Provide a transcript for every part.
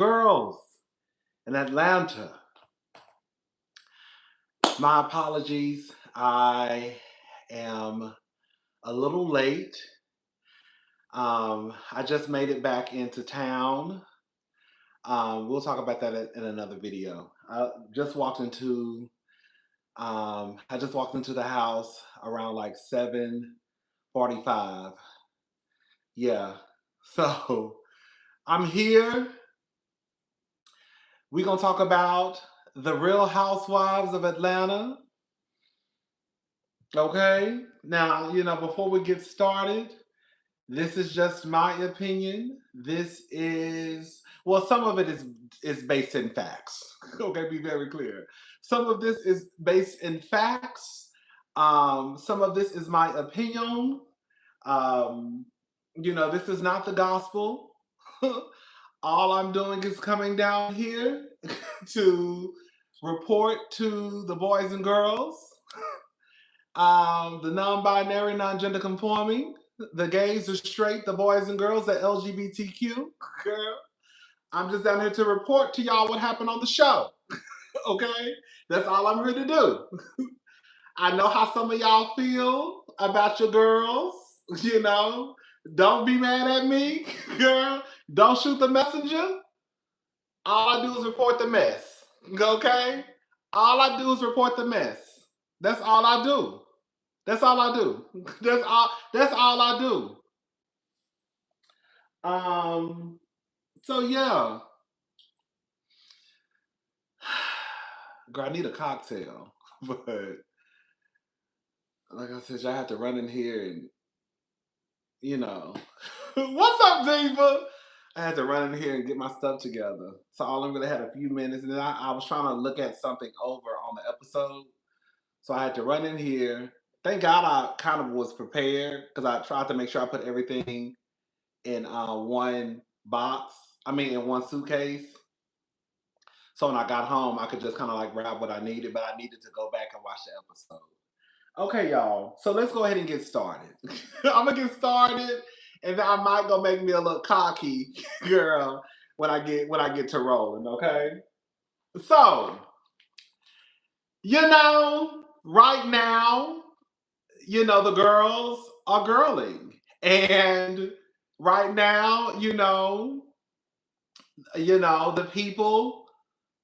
Girls in Atlanta. My apologies. I am a little late. I just made it back into town. We'll talk about that in another video. I just walked into the house around like 7:45. Yeah. So I'm here. We're gonna talk about the Real Housewives of Atlanta. Okay. Now, before we get started, this is just my opinion. Some of it is based in facts. Okay, be very clear. Some of this is based in facts. Some of this is my opinion. Um, this is not the gospel. All I'm doing is coming down here to report to the boys and girls, the non-binary, non-gender conforming, the gays, the straight, the boys and girls, the LGBTQ. Girl, I'm just down here to report to y'all what happened on the show. Okay, that's all I'm here to do. I know how some of y'all feel about your girls. You know, don't be mad at me, girl. Don't shoot the messenger. All I do is report the mess. Okay? All I do is report the mess. That's all I do. That's all I do. That's all I do. Um so yeah. Girl, I need a cocktail. But like I said, I have to run in here and you know. What's up, Diva? I had to run in here and get my stuff together. So I only really had a few minutes, and then I was trying to look at something over on the episode. So I had to run in here. Thank God I kind of was prepared because I tried to make sure I put everything in one box. I mean, in one suitcase. So when I got home, I could just kind of like grab what I needed, but I needed to go back and watch the episode. Okay, y'all. So let's go ahead and get started. I'm gonna get started, and then I might go make me a little cocky, girl, when I get to rolling. Okay. So right now, the girls are girling, and right now, the people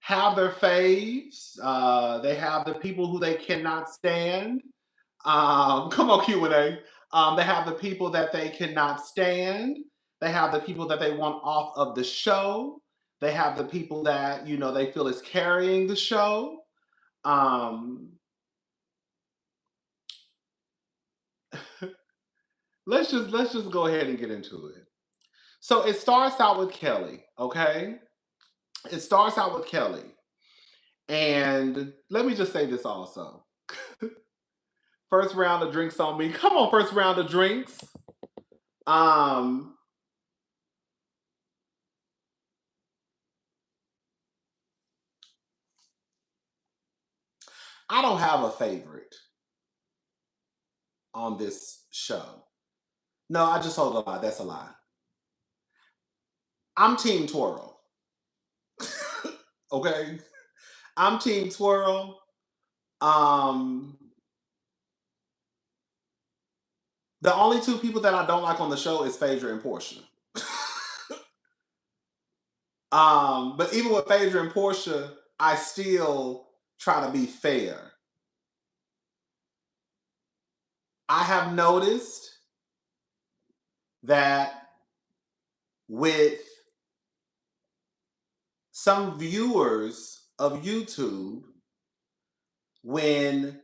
have their faves. They have the people who they cannot stand. Come on, Q&A. They have the people that they cannot stand. They have the people that they want off of the show. They have the people that they feel is carrying the show. Um, let's just go ahead and get into it. So it starts out with Kelly, okay? It starts out with Kelly. And let me just say this also. First round of drinks on me. Come on, first round of drinks. Um, I don't have a favorite on this show. No, I just told a lie. That's a lie. I'm Team Twirl. Okay? I'm Team Twirl. Um, the only two people that I don't like on the show is Phaedra and Portia. But even with Phaedra and Portia, I still try to be fair. I have noticed that with some viewers of YouTube, when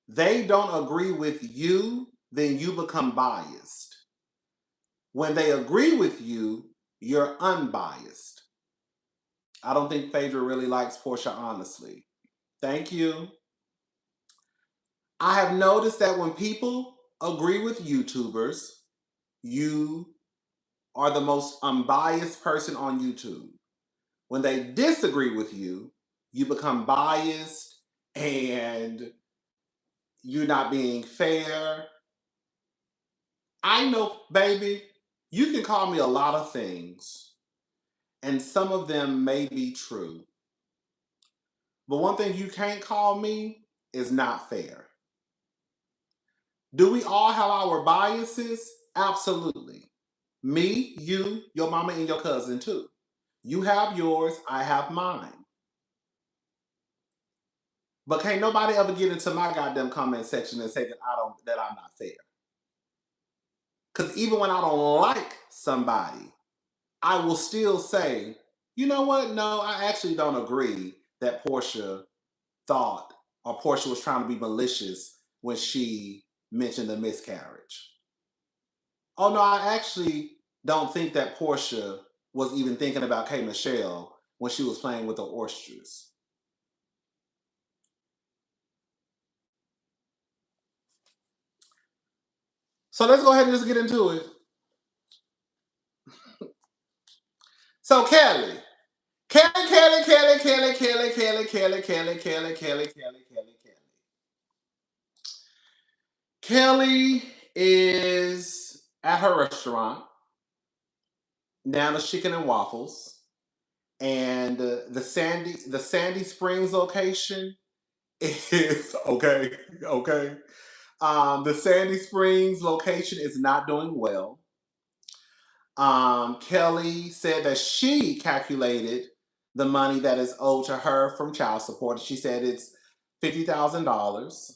they don't agree with you, then you become biased. When they agree with you, you're unbiased. I don't think Phaedra really likes Portia, honestly. Thank you. I have noticed that when people agree with YouTubers, you are the most unbiased person on YouTube. When they disagree with you, you become biased and you're not being fair. I know, baby, you can call me a lot of things. and some of them may be true. But one thing you can't call me is not fair. Do we all have our biases? Absolutely. Me, you, your mama, and your cousin too. You have yours, I have mine. But can't nobody ever get into my goddamn comment section and say that I'm not fair. Because even when I don't like somebody, I will still say, you know what? No, I actually don't agree that Portia thought or Portia was trying to be malicious when she mentioned the miscarriage. Oh no, I actually don't think that Portia was even thinking about K Michelle when she was playing with the oysters. So let's go ahead and just get into it. So Kelly is at her restaurant, Nana's Chicken and Waffles, and the Sandy Springs location is okay. Okay, the Sandy Springs location is not doing well. Kelly said that she calculated the money that is owed to her from child support. She said it's $50,000.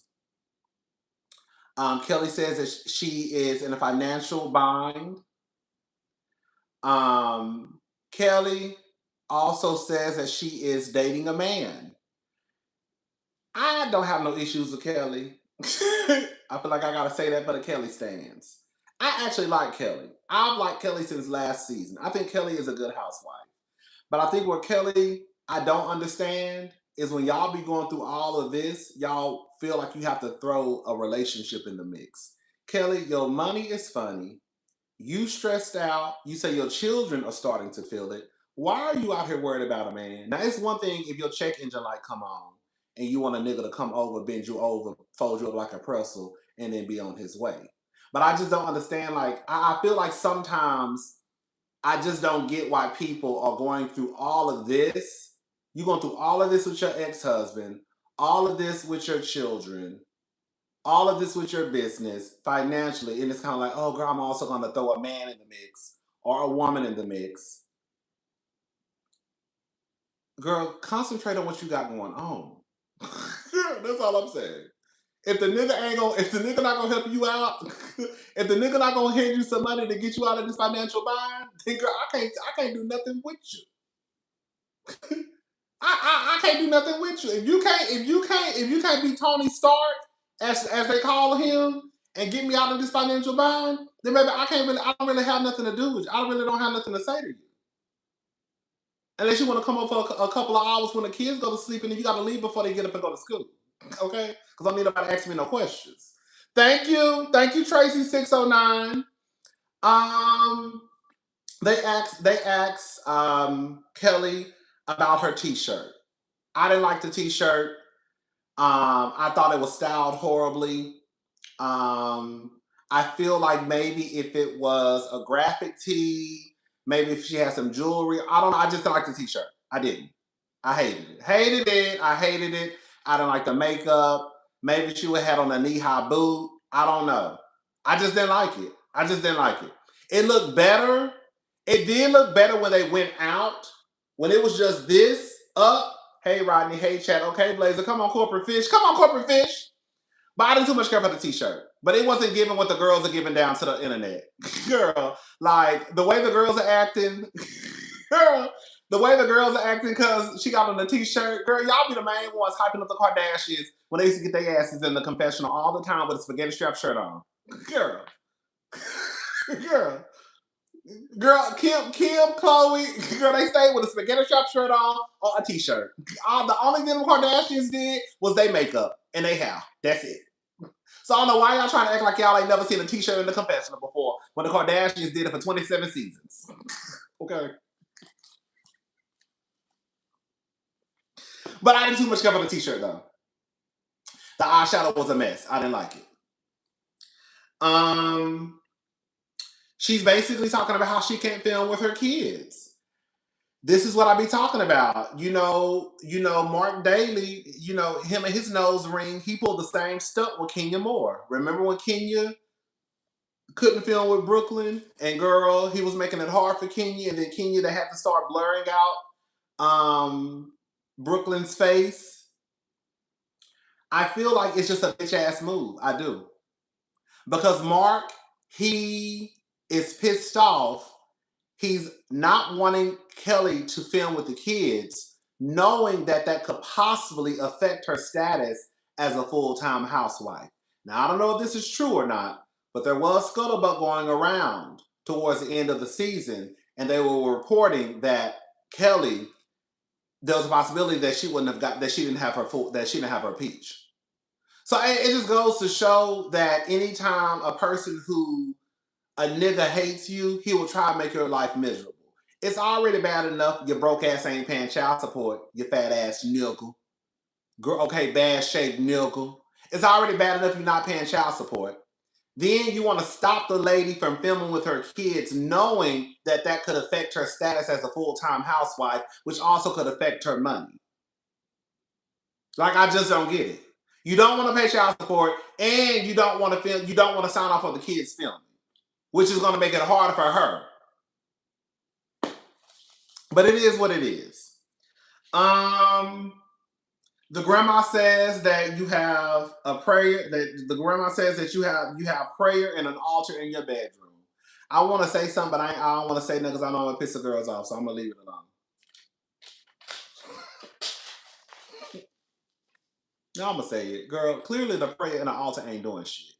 Kelly says that she is in a financial bind. Kelly also says that she is dating a man. I don't have no issues with Kelly. I feel like I gotta say that for the Kelly stands. I actually like Kelly. I've liked Kelly since last season. I think Kelly is a good housewife. But I think what Kelly I don't understand is when y'all be going through all of this, y'all feel like you have to throw a relationship in the mix. Kelly, your money is funny. You stressed out. You say your children are starting to feel it. Why are you out here worried about a man? Now it's one thing if your check engine light come on and you want a nigga to come over, bend you over, fold you up like a pretzel, and then be on his way. But I just don't understand. Like I feel like sometimes I just don't get why people are going through all of this. You're going through all of this with your ex-husband, all of this with your children, all of this with your business financially, and it's kind of like, oh girl, I'm also going to throw a man in the mix or a woman in the mix. Girl, concentrate on what you got going on. That's all I'm saying. If the nigga not gonna help you out, if the nigga not gonna hand you some money to get you out of this financial bind, then girl, I can't do nothing with you. I can't do nothing with you. If you can't be Tony Stark, as they call him, and get me out of this financial bind, then maybe I don't really have nothing to do with you. I really don't have nothing to say to you. Unless you want to come up for a couple of hours when the kids go to sleep and then you got to leave before they get up and go to school. Okay? Because I don't need nobody to ask me no questions. Thank you. Thank you, Tracy609. Um, they asked Kelly about her t-shirt. I didn't like the t-shirt. I thought it was styled horribly. Um, I feel like maybe if it was a graphic tee, maybe if she had some jewelry, I don't know. I just didn't like the t-shirt. I didn't. I hated it. Hated it. I hated it. I didn't like the makeup. Maybe she would have had on a knee-high boot. I don't know. I just didn't like it. I just didn't like it. It looked better. It did look better when they went out. When it was just this up. Hey Rodney. Hey Chad. Okay, Blazer. Come on, corporate fish. Come on, corporate fish. But I didn't too much care for the t-shirt. But it wasn't giving what the girls are giving down to the internet. Girl, like the way the girls are acting, girl, the way the girls are acting because she got on the t-shirt, girl, y'all be the main ones hyping up the Kardashians when they used to get their asses in the confessional all the time with a spaghetti strap shirt on. Girl. Girl. Girl, Kim, Chloe, girl, they stayed with a spaghetti strap shirt on or a t-shirt. The only thing the Kardashians did was they makeup and they hair. That's it. So I don't know why y'all trying to act like y'all ain't never seen a t-shirt in the confessional before when the Kardashians did it for 27 seasons. Okay. But I didn't too much care for the t-shirt though. The eyeshadow was a mess. I didn't like it. She's basically talking about how she can't film with her kids. This is what I be talking about. Mark Daly, him and his nose ring, he pulled the same stunt with Kenya Moore. Remember when Kenya couldn't film with Brooklyn and girl, he was making it hard for Kenya, and then Kenya they had to start blurring out Brooklyn's face. I feel like it's just a bitch ass move. I do. Because Mark, he is pissed off. He's not wanting Kelly to film with the kids, knowing that that could possibly affect her status as a full-time housewife. Now, I don't know if this is true or not, but there was scuttlebutt going around towards the end of the season, and they were reporting that Kelly, there was a possibility that she wouldn't have got that she didn't have her peach. So it just goes to show that anytime a person who a nigga hates you, he will try to make your life miserable. It's already bad enough your broke ass ain't paying child support, you fat ass nigga. Okay, bad shaped nigga. It's already bad enough you're not paying child support. Then you want to stop the lady from filming with her kids, knowing that that could affect her status as a full-time housewife, which also could affect her money. Like, I just don't get it. You don't want to pay child support, and you don't want to film. You don't want to sign off on the kids filming, which is going to make it harder for her. But it is what it is. The grandma says that you have a prayer. That the grandma says that you have prayer and an altar in your bedroom. I want to say something, but I don't want to say nothing because I know it piss the girls off, so I'm gonna leave it alone. No, I'm gonna say it, girl. Clearly, the prayer and the altar ain't doing shit.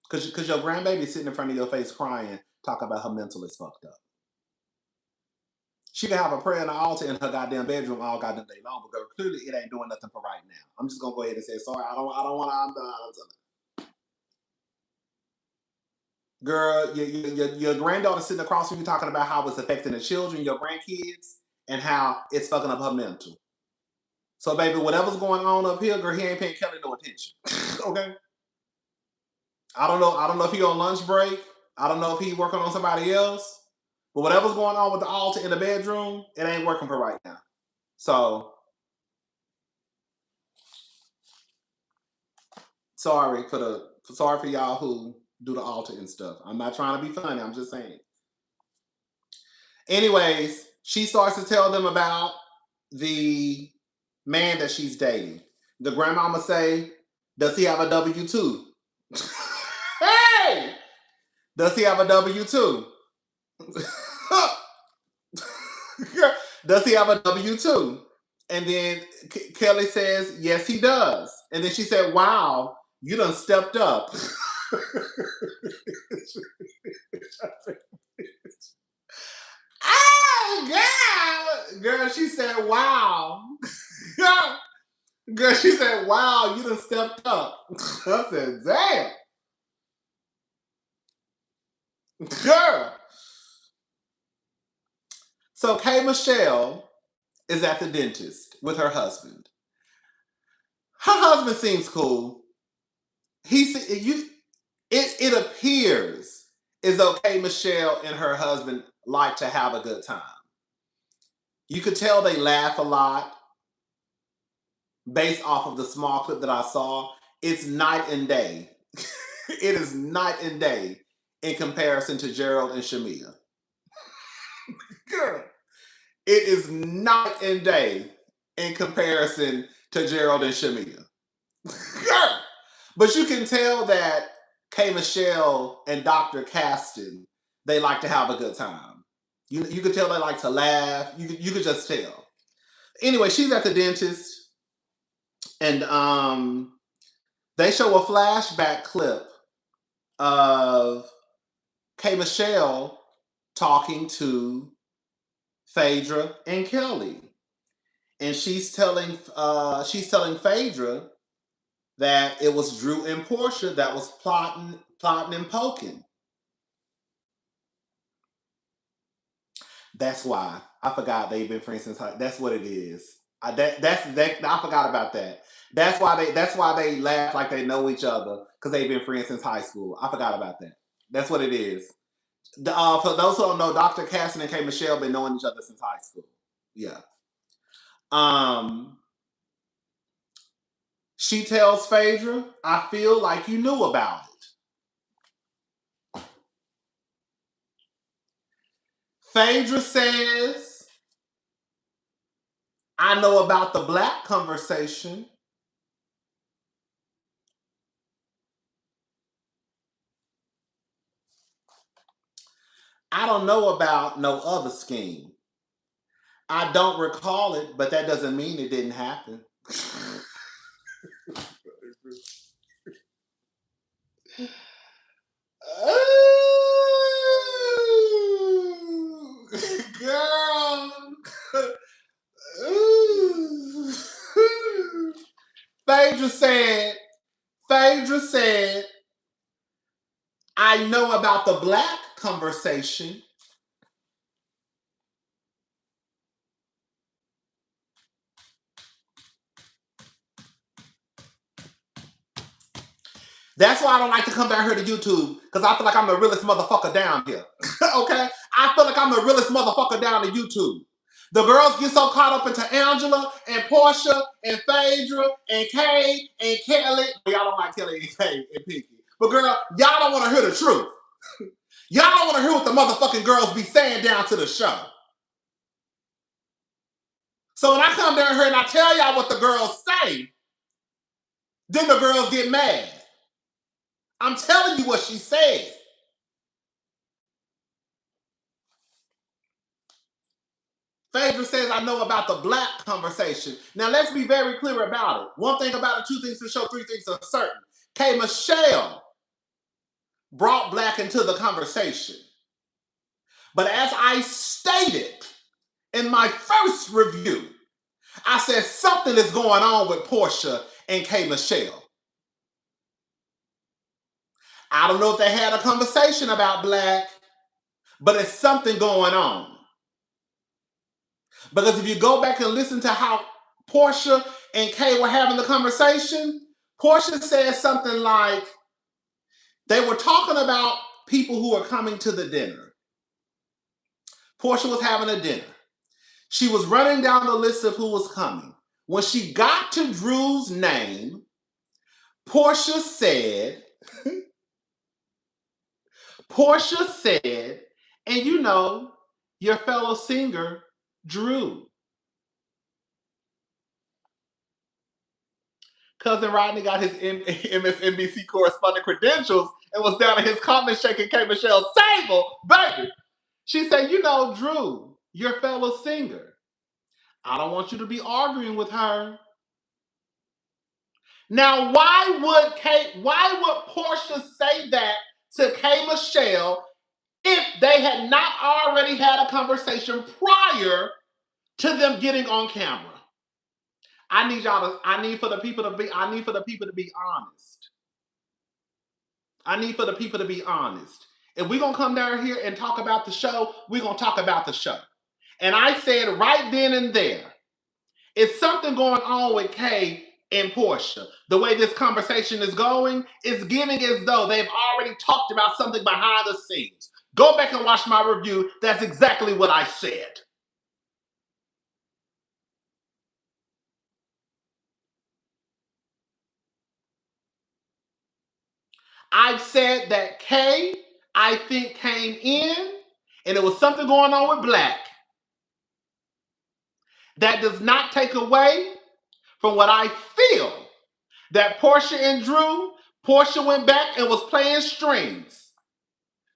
Cause your grandbaby sitting in front of your face crying, talking about her mental is fucked up. She can have a prayer and an altar in her goddamn bedroom all goddamn day long, but girl, clearly it ain't doing nothing for right now. I'm just gonna go ahead and say sorry. I don't want to. Girl, your granddaughter sitting across from you talking about how it's affecting the children, your grandkids, and how it's fucking up her mental. So, baby, whatever's going on up here, girl, he ain't paying Kelly no attention. Okay. I don't know. I don't know if he on lunch break. I don't know if he working on somebody else. But whatever's going on with the altar in the bedroom, it ain't working for right now. So sorry for y'all who do the altar and stuff. I'm not trying to be funny. I'm just saying. Anyways, she starts to tell them about the man that she's dating. The grandmama say, "Does he have a W-2?" Hey, does he have a W-2? Does he have a W-2? And then Kelly says, "Yes, he does." And then she said, "Wow, you done stepped up." Oh, girl, she said, "Wow." Girl, she said, "Wow, you done stepped up." I said, "Damn." Girl. So K Michelle is at the dentist with her husband. Her husband seems cool. It appears as though K Michelle and her husband like to have a good time. You could tell they laugh a lot based off of the small clip that I saw. It's night and day. It is night and day in comparison to Gerald and Shamia. Girl, it is night and day in comparison to Gerald and Shamia. Girl, but you can tell that K Michelle and Dr. Caston, they like to have a good time. You could tell they like to laugh. You could just tell. Anyway, she's at the dentist, and they show a flashback clip of K Michelle talking to Phaedra and Kelly, and she's telling Phaedra that it was Drew and Portia that was plotting and poking. That's why I forgot they've been friends since high. That's what it is. I forgot about that. That's why they laugh like they know each other because they've been friends since high school. I forgot about that. That's what it is. For those who don't know, Dr. Casson and K. Michelle been knowing each other since high school. Yeah. She tells Phaedra, I feel like you knew about it. Phaedra says, I know about the black conversation. I don't know about no other scheme. I don't recall it, but that doesn't mean it didn't happen. Ooh, girl. Ooh. Phaedra said, I know about the black conversation. That's why I don't like to come down here to YouTube, because I feel like I'm the realest motherfucker down here. Okay? I feel like I'm the realest motherfucker down to YouTube. The girls get so caught up into Angela and Portia and Phaedra and Kay and Kelly. Y'all don't like Kelly and Kay and Pinky. But girl, y'all don't want to hear the truth. Y'all don't want to hear what the motherfucking girls be saying down to the show. So when I come down here and I tell y'all what the girls say, then the girls get mad. I'm telling you what she said. Phaedra says, I know about the black conversation. Now, let's be very clear about it. One thing about it, two things for sure, three things are certain. K. Michelle brought black into the conversation. But as I stated in my first review, I said something is going on with Portia and K. Michelle. I don't know if they had a conversation about black, but it's something going on. Because if you go back and listen to how Portia and Kay were having the conversation, Portia said something like, they were talking about people who are coming to the dinner. Portia was having a dinner. She was running down the list of who was coming. When she got to Drew's name, Portia said, and you know, your fellow singer, Drew. Cousin Rodney got his MSNBC correspondent credentials and was down at his comment shaking K. Michelle's table, baby. She said, you know, Drew, your fellow singer. I don't want you to be arguing with her. Now, why would Portia say that to K. Michelle if they had not already had a conversation prior to them getting on camera? I need for the people to be honest. I need for the people to be honest. If we're going to come down here and talk about the show, we're going to talk about the show. And I said right then and there, it's something going on with Kay and Portia. The way this conversation is going, it's giving as though they've already talked about something behind the scenes. Go back and watch my review. That's exactly what I said. I've said that Kay, I think, came in and it was something going on with Black. That does not take away from what I feel that Portia and Drew, Portia went back and was playing strings.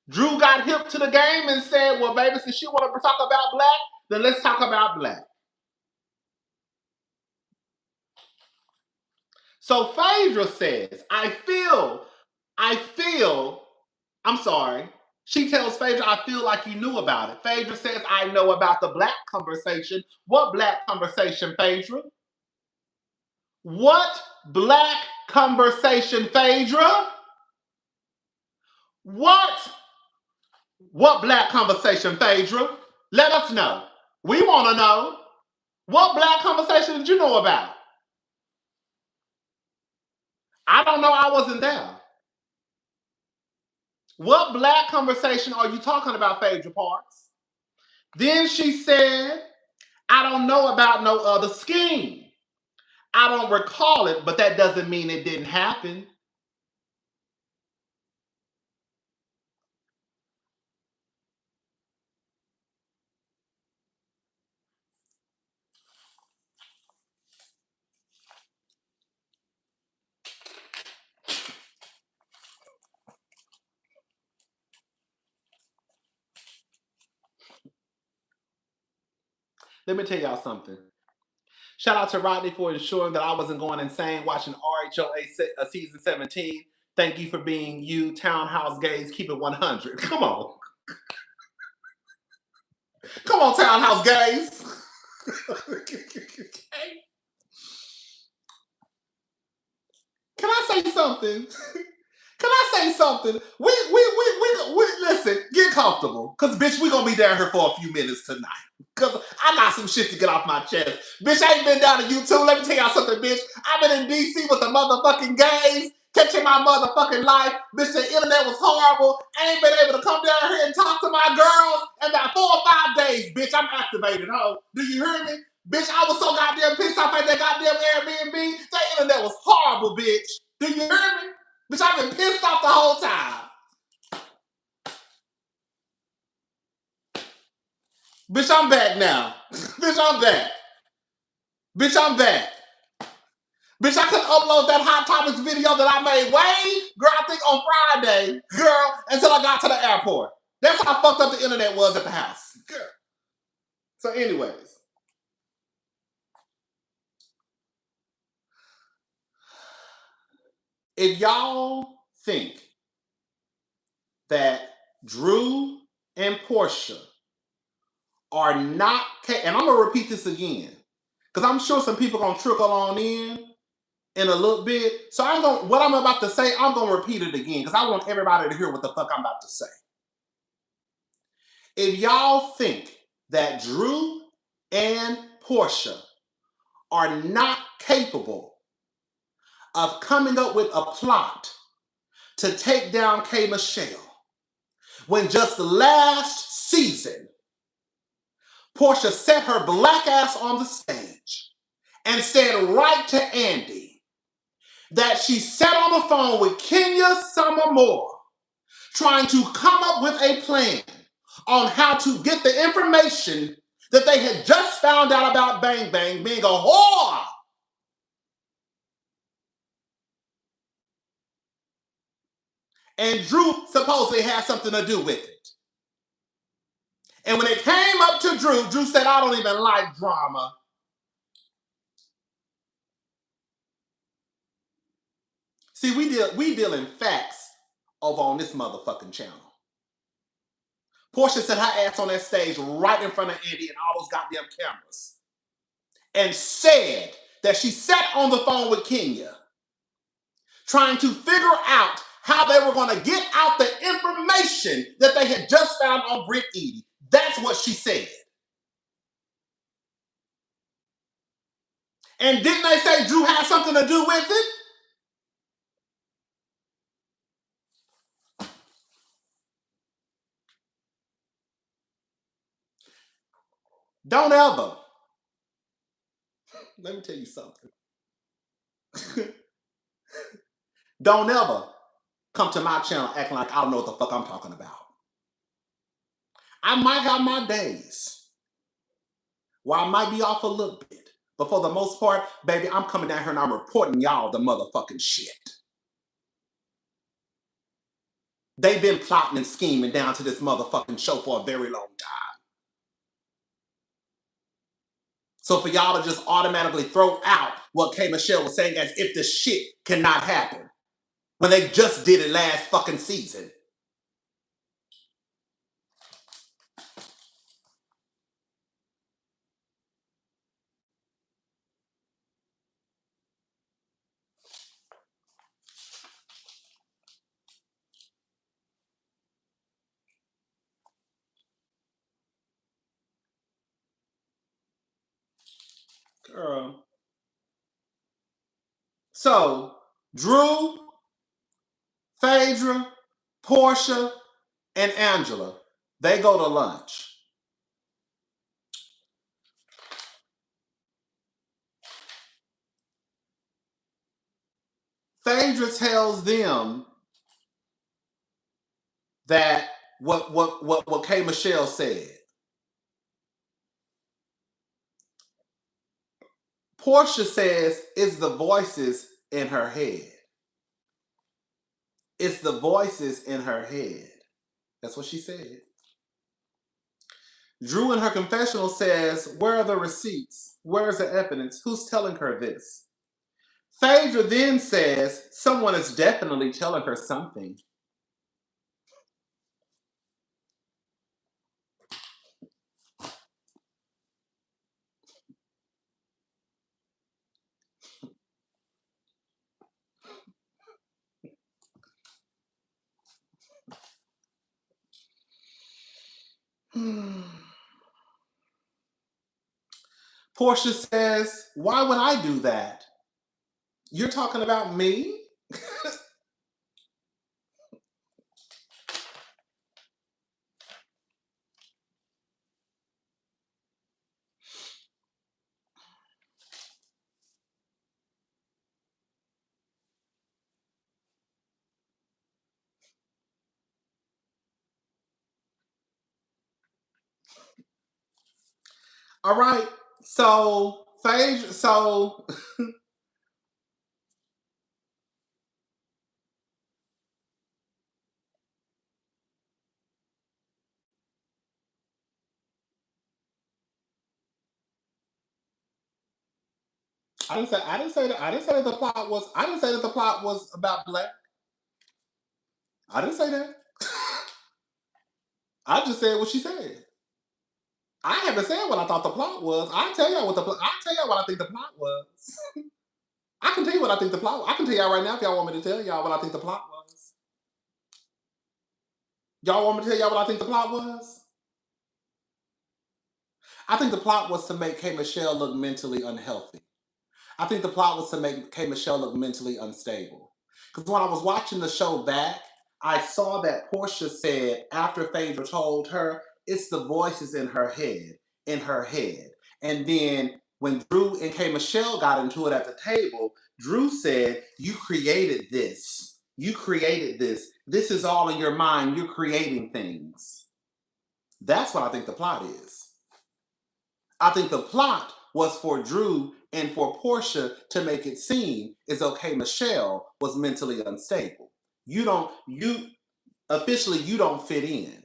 Drew got hip to the game and said, well, baby, since she want to talk about Black, then let's talk about Black. So Phaedra says, I'm sorry. She tells Phaedra, I feel like you knew about it. Phaedra says, I know about the Black conversation. What Black conversation, Phaedra? What Black conversation, Phaedra? What Black conversation, Phaedra? Let us know. We want to know. What Black conversation did you know about? I don't know. I wasn't there. What black conversation are you talking about, Phaedra Parks? Then she said, I don't know about no other scheme. I don't recall it, but that doesn't mean it didn't happen. Let me tell y'all something. Shout out to Rodney for ensuring that I wasn't going insane watching RHOA season 17. Thank you for being you, Townhouse Gays. Keep it 100. Come on. Come on, Townhouse Gays. Can I say something? Can I say something? We listen, get comfortable. Cause bitch, we gonna be down here for a few minutes tonight. Cause I got some shit to get off my chest. Bitch, I ain't been down to YouTube. Let me tell y'all something, bitch. I've been in DC with the motherfucking gays, catching my motherfucking life. Bitch, the internet was horrible. I ain't been able to come down here and talk to my girls in about 4 or 5 days. Bitch, I'm activated, ho. Do you hear me? Bitch, I was so goddamn pissed off at that goddamn Airbnb. That internet was horrible, bitch. Do you hear me? Bitch, I've been pissed off the whole time. Bitch, I'm back now. Bitch, I'm back. Bitch, I'm back. Bitch, I couldn't upload that Hot Topics video that I made girl, I think on Friday, girl, until I got to the airport. That's how fucked up the internet was at the house. Girl. So anyways. If y'all think that Drew and Portia are not, and I'm going to repeat this again, because I'm sure some people going to trickle on in a little bit. So what I'm about to say, I'm going to repeat it again, because I want everybody to hear what the fuck I'm about to say. If y'all think that Drew and Portia are not capable of coming up with a plot to take down K. Michelle, when just last season, Portia set her black ass on the stage and said right to Andy that she sat on the phone with Kenya Summer Moore trying to come up with a plan on how to get the information that they had just found out about Bang Bang being a whore. And Drew supposedly had something to do with it. And when it came up to Drew, Drew said, I don't even like drama. See, we deal in facts over on this motherfucking channel. Portia set her ass on that stage right in front of Andy and all those goddamn cameras and said that she sat on the phone with Kenya trying to figure out how they were going to get out the information that they had just found on Britt Edie. That's what she said. And didn't they say Drew had something to do with it? Don't ever. Let me tell you something. Don't ever come to my channel acting like I don't know what the fuck I'm talking about. I might have my days where I might be off a little bit. But for the most part, baby, I'm coming down here and I'm reporting y'all the motherfucking shit. They've been plotting and scheming down to this motherfucking show for a very long time. So for y'all to just automatically throw out what K. Michelle was saying as if the shit cannot happen when they just did it last fucking season. Girl. So, Drew, Phaedra, Portia and Angela, they go to lunch. Phaedra tells them that what K Michelle said. Portia says it's the voices in her head. It's the voices in her head. That's what she said. Drew in her confessional says, where are the receipts? Where's the evidence? Who's telling her this? Phaedra then says, someone is definitely telling her something. Portia says, why would I do that? You're talking about me? All right. So, Phaedra, I didn't say that the plot was I didn't say that the plot was about black. I didn't say that. I just said what she said. I haven't said what I thought the plot was. I'll tell y'all I'll tell y'all what I think the plot was. I can tell you what I think the plot was. I can tell y'all right now if y'all want me to tell y'all what I think the plot was. Y'all want me to tell y'all what I think the plot was? I think the plot was to make K Michelle look mentally unhealthy. I think the plot was to make K Michelle look mentally unstable. Because when I was watching the show back, I saw that Portia said after Phaedra told her, it's the voices in her head. And then when Drew and K Michelle got into it at the table, Drew said, you created this. You created this. This is all in your mind. You're creating things. That's what I think the plot is. I think the plot was for Drew and for Portia to make it seem as okay, Michelle was mentally unstable. You officially you don't fit in.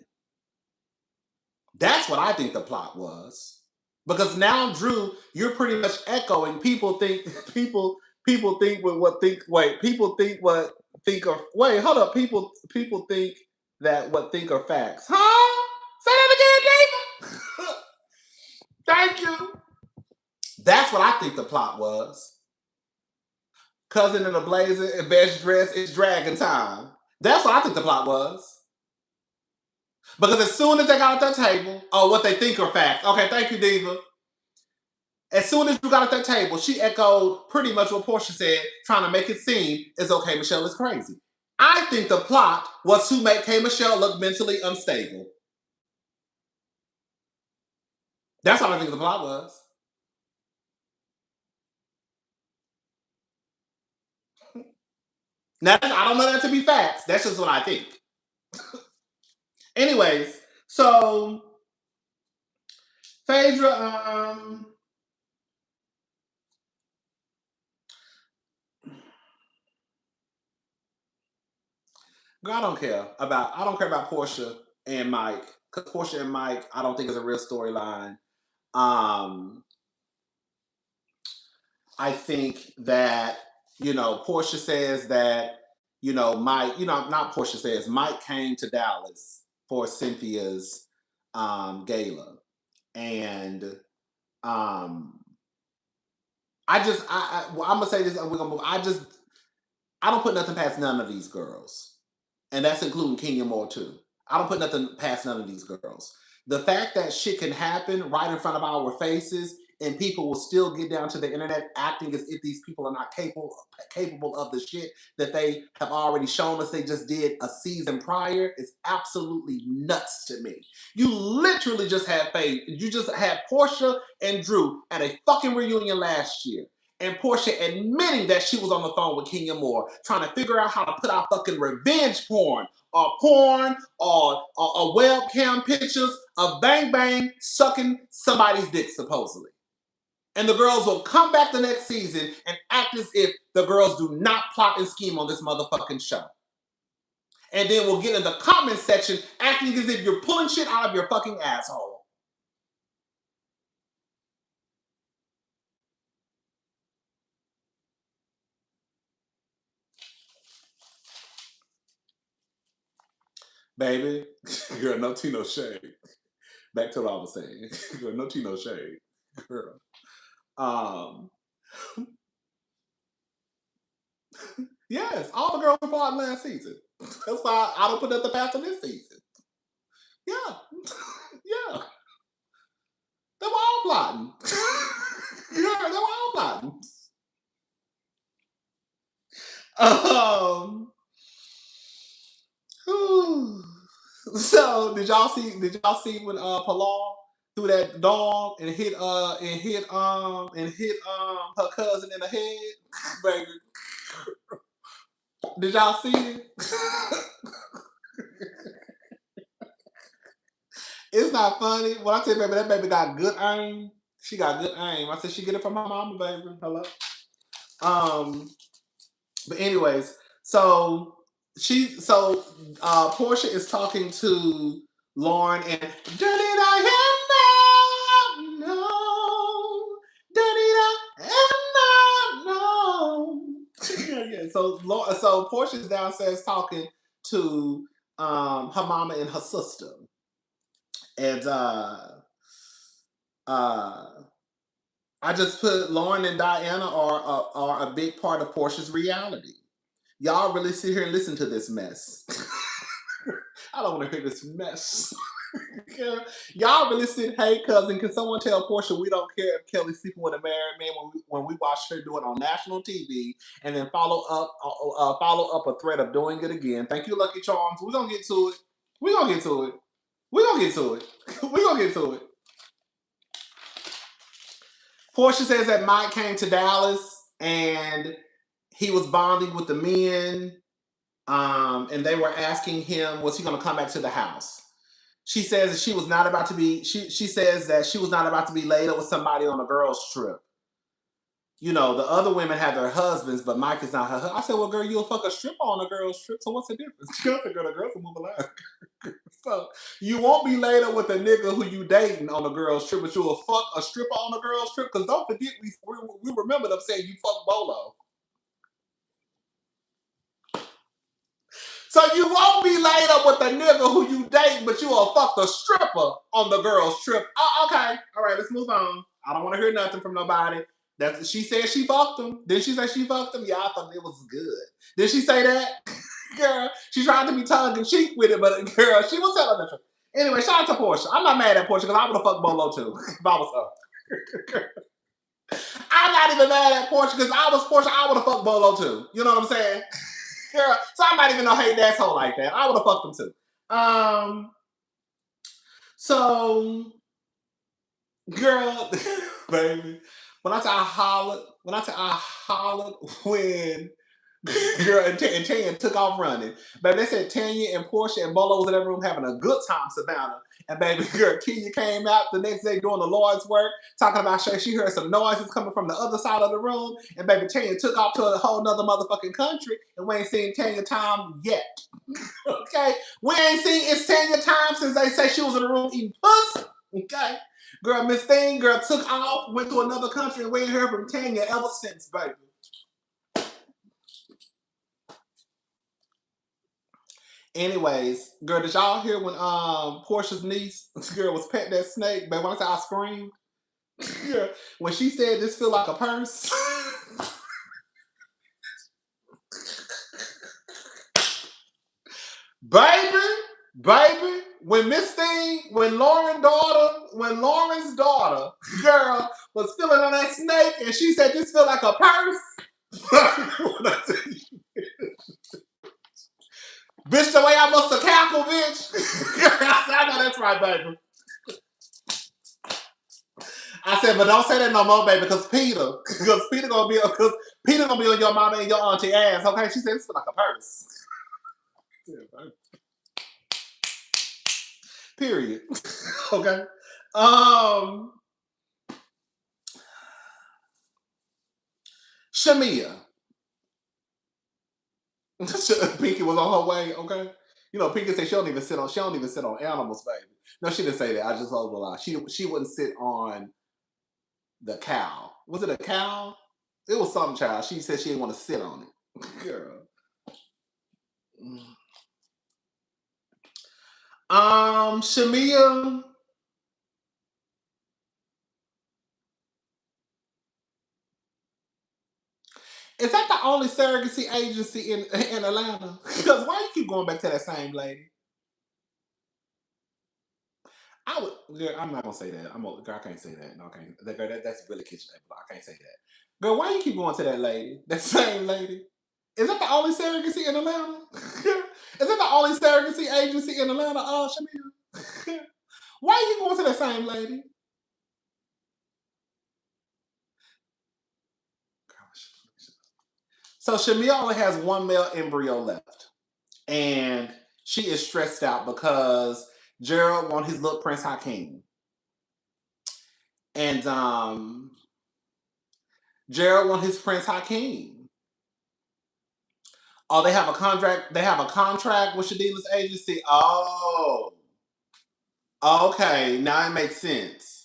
That's what I think the plot was. Because now, Drew, you're pretty much echoing people think people think with what think wait, people think what think or wait, hold up, people think that what think are facts. Huh? Say that again, David. Thank you. That's what I think the plot was. Cousin in a blazer and best dress, it's dragon time. That's what I think the plot was. Because as soon as they got at that table, oh, what they think are facts. Okay, thank you, Diva. As soon as you got at that table, she echoed pretty much what Portia said, trying to make it seem as okay, Michelle is crazy. I think the plot was to make K Michelle look mentally unstable. That's what I think the plot was. Now, I don't know that to be facts. That's just what I think. Anyways, so Phaedra, girl, I don't care about Portia and Mike. Because Portia and Mike, I don't think is a real storyline. Um, I think that, Portia says that, Mike, not Portia says, Mike came to Dallas for Cynthia's gala. And um I'm gonna say this, we're gonna move. I don't put nothing past none of these girls. And that's including Kenya Moore too. I don't put nothing past none of these girls. The fact that shit can happen right in front of our faces and people will still get down to the internet acting as if these people are not capable of the shit that they have already shown us they just did a season prior is absolutely nuts to me. You literally just had faith. You just had Portia and Drew at a fucking reunion last year. And Portia admitting that she was on the phone with Kenya Moore, trying to figure out how to put out fucking revenge porn or webcam pictures of Bang Bang sucking somebody's dick, supposedly. And the girls will come back the next season and act as if the girls do not plot and scheme on this motherfucking show. And then we'll get in the comment section acting as if you're pulling shit out of your fucking asshole. Baby, girl, no tea, no shade. Back to what I was saying. Girl, no tea, no shade. Girl. Yes, all the girls were plotting last season. That's why I don't put up the past in this season. Yeah. Yeah. They were all plotting. Yeah, they were all plotting. So did y'all see when Palal threw that dog and hit her cousin in the head? Baby. Did y'all see it? It's not funny. When I tell you, baby, that baby got good aim. She got good aim. I said she get it from my mama, baby. Hello. But anyways, so Portia is talking to Lauren and did I know? Yeah. So Portia's downstairs talking to her mama and her sister. And I just put Lauren and Diana are a big part of Portia's reality. Y'all really sit here and listen to this mess. I don't want to hear this mess. Y'all really sit, hey cousin, can someone tell Portia we don't care if Kelly's sleeping with a married man when we watch her do it on national TV, and then follow up a threat of doing it again. Thank you, Lucky Charms. We're gonna get to it. We're gonna get to it. We're gonna get to it. We're gonna get to it. Portia says that Mike came to Dallas and he was bonding with the men, and they were asking him, was he going to come back to the house? She says that she was not about to be. She says that she was not about to be laid up with somebody on a girls' trip. You know, the other women have their husbands, but Mike is not her husband. I said, well, girl, you'll fuck a stripper on a girl's trip, so what's the difference? Girl, the girls will move along. So you won't be laid up with a nigga who you dating on a girl's trip, but you will fuck a stripper on a girl's trip. Because don't forget, we remember them saying you fuck Bolo. So you won't be laid up with a nigga who you dating, but you will fuck the stripper on the girl's trip. Oh, okay, all right, let's move on. I don't want to hear nothing from nobody. She said she fucked him. Did she say she fucked him? Yeah, I thought it was good. Did she say that? Girl, she tried to be tongue in cheek with it, but girl, she was telling the truth. Anyway, shout out to Portia. I'm not mad at Portia because I would have fucked Bolo too if I was her. I'm not even mad at Portia because I was Portia. I would have fucked Bolo too. You know what I'm saying? Girl, so I'm not even no hate asshole like that. I would have fucked him too. So, girl, baby, when I say I hollered when girl and Tanya took off running. Baby, they said Tanya and Portia and Bolo was in that room having a good time, Savannah. And baby girl, Kenya came out the next day doing the Lord's work, talking about she heard some noises coming from the other side of the room. And baby Tanya took off to a whole nother motherfucking country. And we ain't seen Tanya time yet. Okay? We ain't seen it's Tanya time since they say she was in the room eating puss. Okay? Girl, Miss Thing, girl, took off, went to another country, and we ain't heard from Tanya ever since, baby. Anyways, girl, did y'all hear when Portia's niece girl was petting that snake? But when I said I screamed, yeah, when she said this feel like a purse. baby, when Lauren's daughter, girl was feeling on that snake, and she said, "This feel like a purse." When I tell you, bitch, the way I must have cackled, bitch. I know that's right, baby. I said, but don't say that no more, baby, because Peter gonna be on your mama and your auntie ass. Okay, she said this feel like a purse. Period. Okay. Shamia. Pinky was on her way. Okay. You know, Pinky said she don't even sit on animals, baby. No, she didn't say that. I just told her a lie. She wouldn't sit on the cow. Was it a cow? It was some child. She said she didn't want to sit on it. Girl. Shamia. Is that the only surrogacy agency in Atlanta? Because why you keep going back to that same lady? I would, girl, I'm not gonna say that. Girl, I can't say that. No, I can't. That's really kitchen table. I can't say that. Girl, why you keep going to that lady? That same lady? Is that the only surrogacy in Atlanta? Is that the only surrogacy agency in Atlanta? Shamia? Why you going to that same lady? So Shamia only has one male embryo left, and she is stressed out because Gerald wants his little Prince Hakeem, and Gerald wants his Prince Hakeem. Oh, they have a contract. They have a contract with Shadila's agency. Oh, okay. Now it makes sense.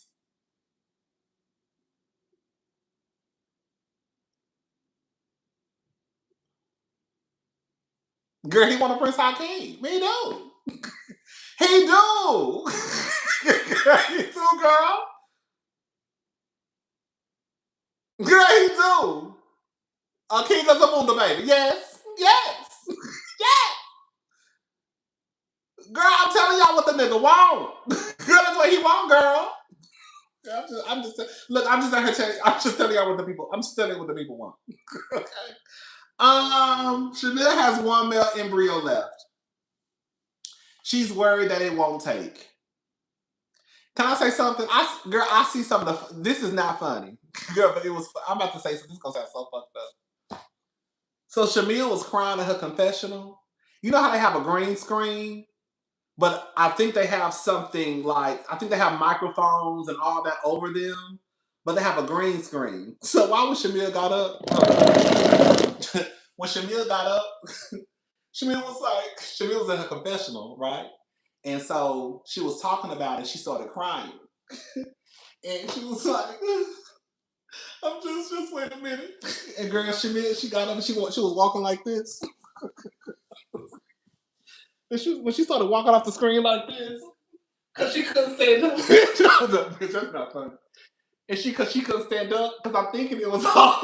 Girl, he want a Prince Hakeem. He do. He do. He do, girl. Girl, he do. A king of Zamunda, baby. Yes. Yes. Yes. Girl, I'm telling y'all what the nigga want. Girl, that's what he want, girl. Look, I'm just telling y'all what the people, I'm just telling you what the people want. Okay. Chanel has one male embryo left. She's worried that it won't take. Can I say something? I see some of the, this is not funny. Girl, but I'm about to say something, this is gonna sound so fucked up. So Shamil was crying in her confessional. You know how they have a green screen? But I think they have something like, I think they have microphones and all that over them, but they have a green screen. So why when Shamil got up, when Shamil got up, Shamil was in her confessional, right? And so she was talking about it, she started crying. And she was like, I'm just wait a minute. And girl, Shamil, she got up and she was walking like this. And when she started walking off the screen like this, because she couldn't stand up. Bitch, that's not funny. And because she couldn't stand up, because I'm thinking it was all.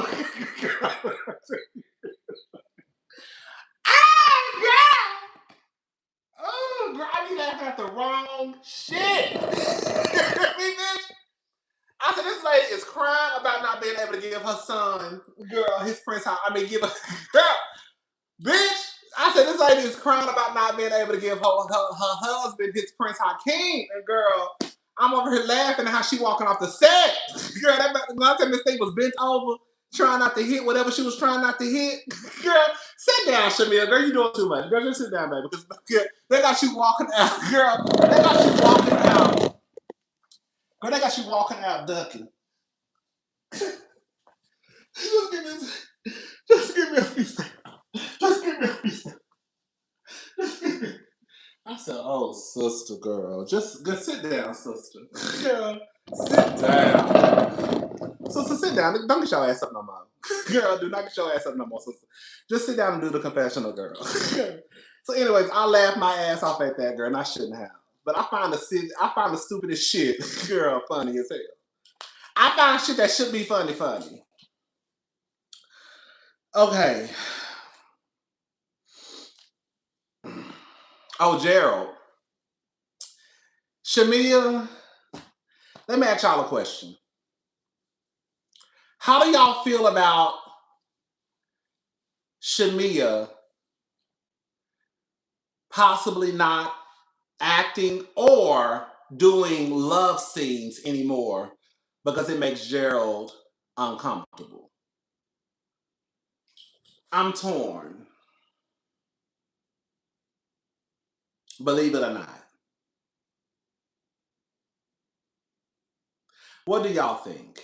Ah, girl! Oh, girl, I be laughing at the wrong shit. Bitch. I said, this lady is crying about not being able to give her son, girl, his Prince, give her, girl, bitch. I said, this lady is crying about not being able to give her husband his Prince Hakeem. And girl, I'm over here laughing at how she walking off the set. Girl, last time this thing was bent over, trying not to hit whatever she was trying not to hit. Girl, sit down, Shamil. Girl, you doing too much. Girl, just sit down, baby. Because they got you walking out. Girl, they got you walking out. Girl, they got you walking out ducking. Just give me a piece. Just give me a piece. I said, "Oh, sister, girl, just sit down, sister. Girl, sit down. Sister, sit down. Don't get your ass up no more. Girl, do not get your ass up no more, sister. Just sit down and do the confessional, girl." So, anyways, I laughed my ass off at that, girl, and I shouldn't have. But I find the stupidest shit, girl, funny as hell. I find shit that should be funny. Okay. Oh, Gerald. Shamia, let me ask y'all a question. How do y'all feel about Shamia possibly not acting or doing love scenes anymore because it makes Gerald uncomfortable? I'm torn, believe it or not. What do y'all think?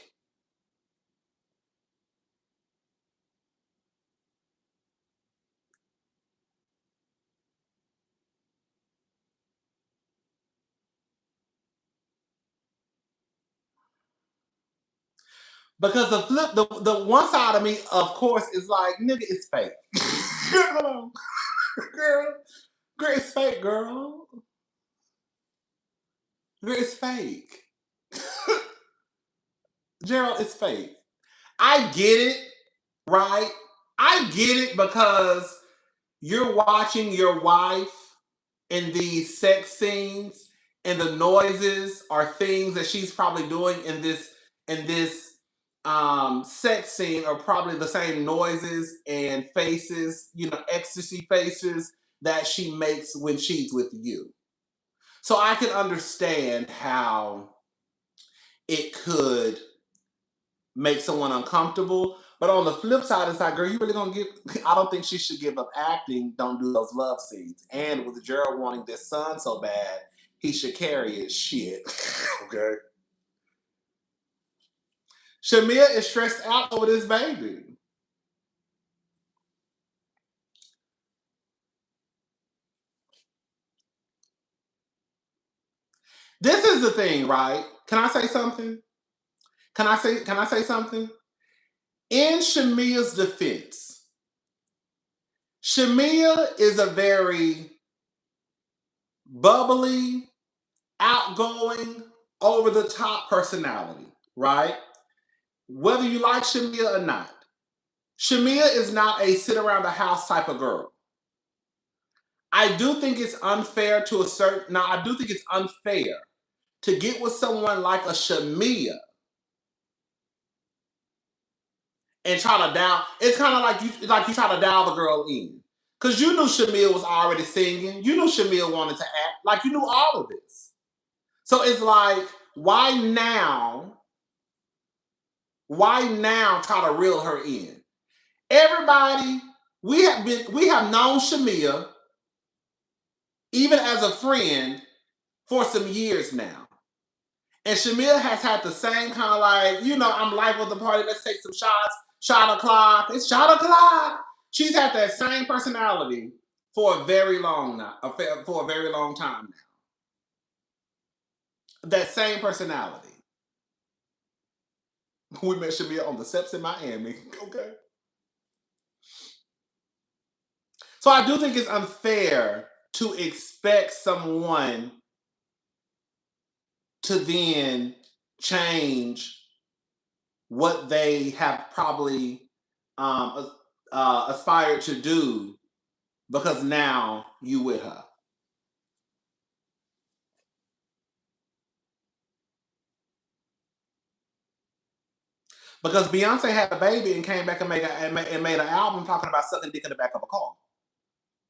Because the one side of me, of course, is like, nigga, it's fake. Girl, girl, girl, it's fake, girl. Girl, it's fake. Gerald, it's fake. I get it, right? I get it because you're watching your wife in these sex scenes and the noises are things that she's probably doing in this sex scene are probably the same noises and faces, ecstasy faces that she makes when she's with you. So I can understand how it could make someone uncomfortable. But on the flip side, it's like, girl, you really gonna give? I don't think she should give up acting. Don't do those love scenes. And with Gerald wanting this son so bad, he should carry his shit. Okay. Shamia is stressed out over this baby. This is the thing, right? Can I say something? Can I say something? In Shamia's defense, Shamia is a very bubbly, outgoing, over the top personality, right? Whether you like Shamia or not, Shamia is not a sit around the house type of girl. I do think it's unfair to a certain. Now, I do think it's unfair to get with someone like a Shamia and try to down. It's kind of like you try to dial the girl in because you knew Shamia was already singing. You knew Shamia wanted to act. Like you knew all of this. So it's like, why now? Why now try to reel her in? Everybody, we have known Shamia even as a friend for some years now. And Shamia has had the same kind of like, I'm live with the party, let's take some shots, shot o'clock, it's shot o'clock. She's had that same personality for a very long now, for a very long time now. That same personality. We met Shamia on the steps in Miami. Okay. So I do think it's unfair to expect someone to then change what they have probably aspired to do because now you with her. Because Beyonce had a baby and came back and made an album talking about sucking dick in the back of a car.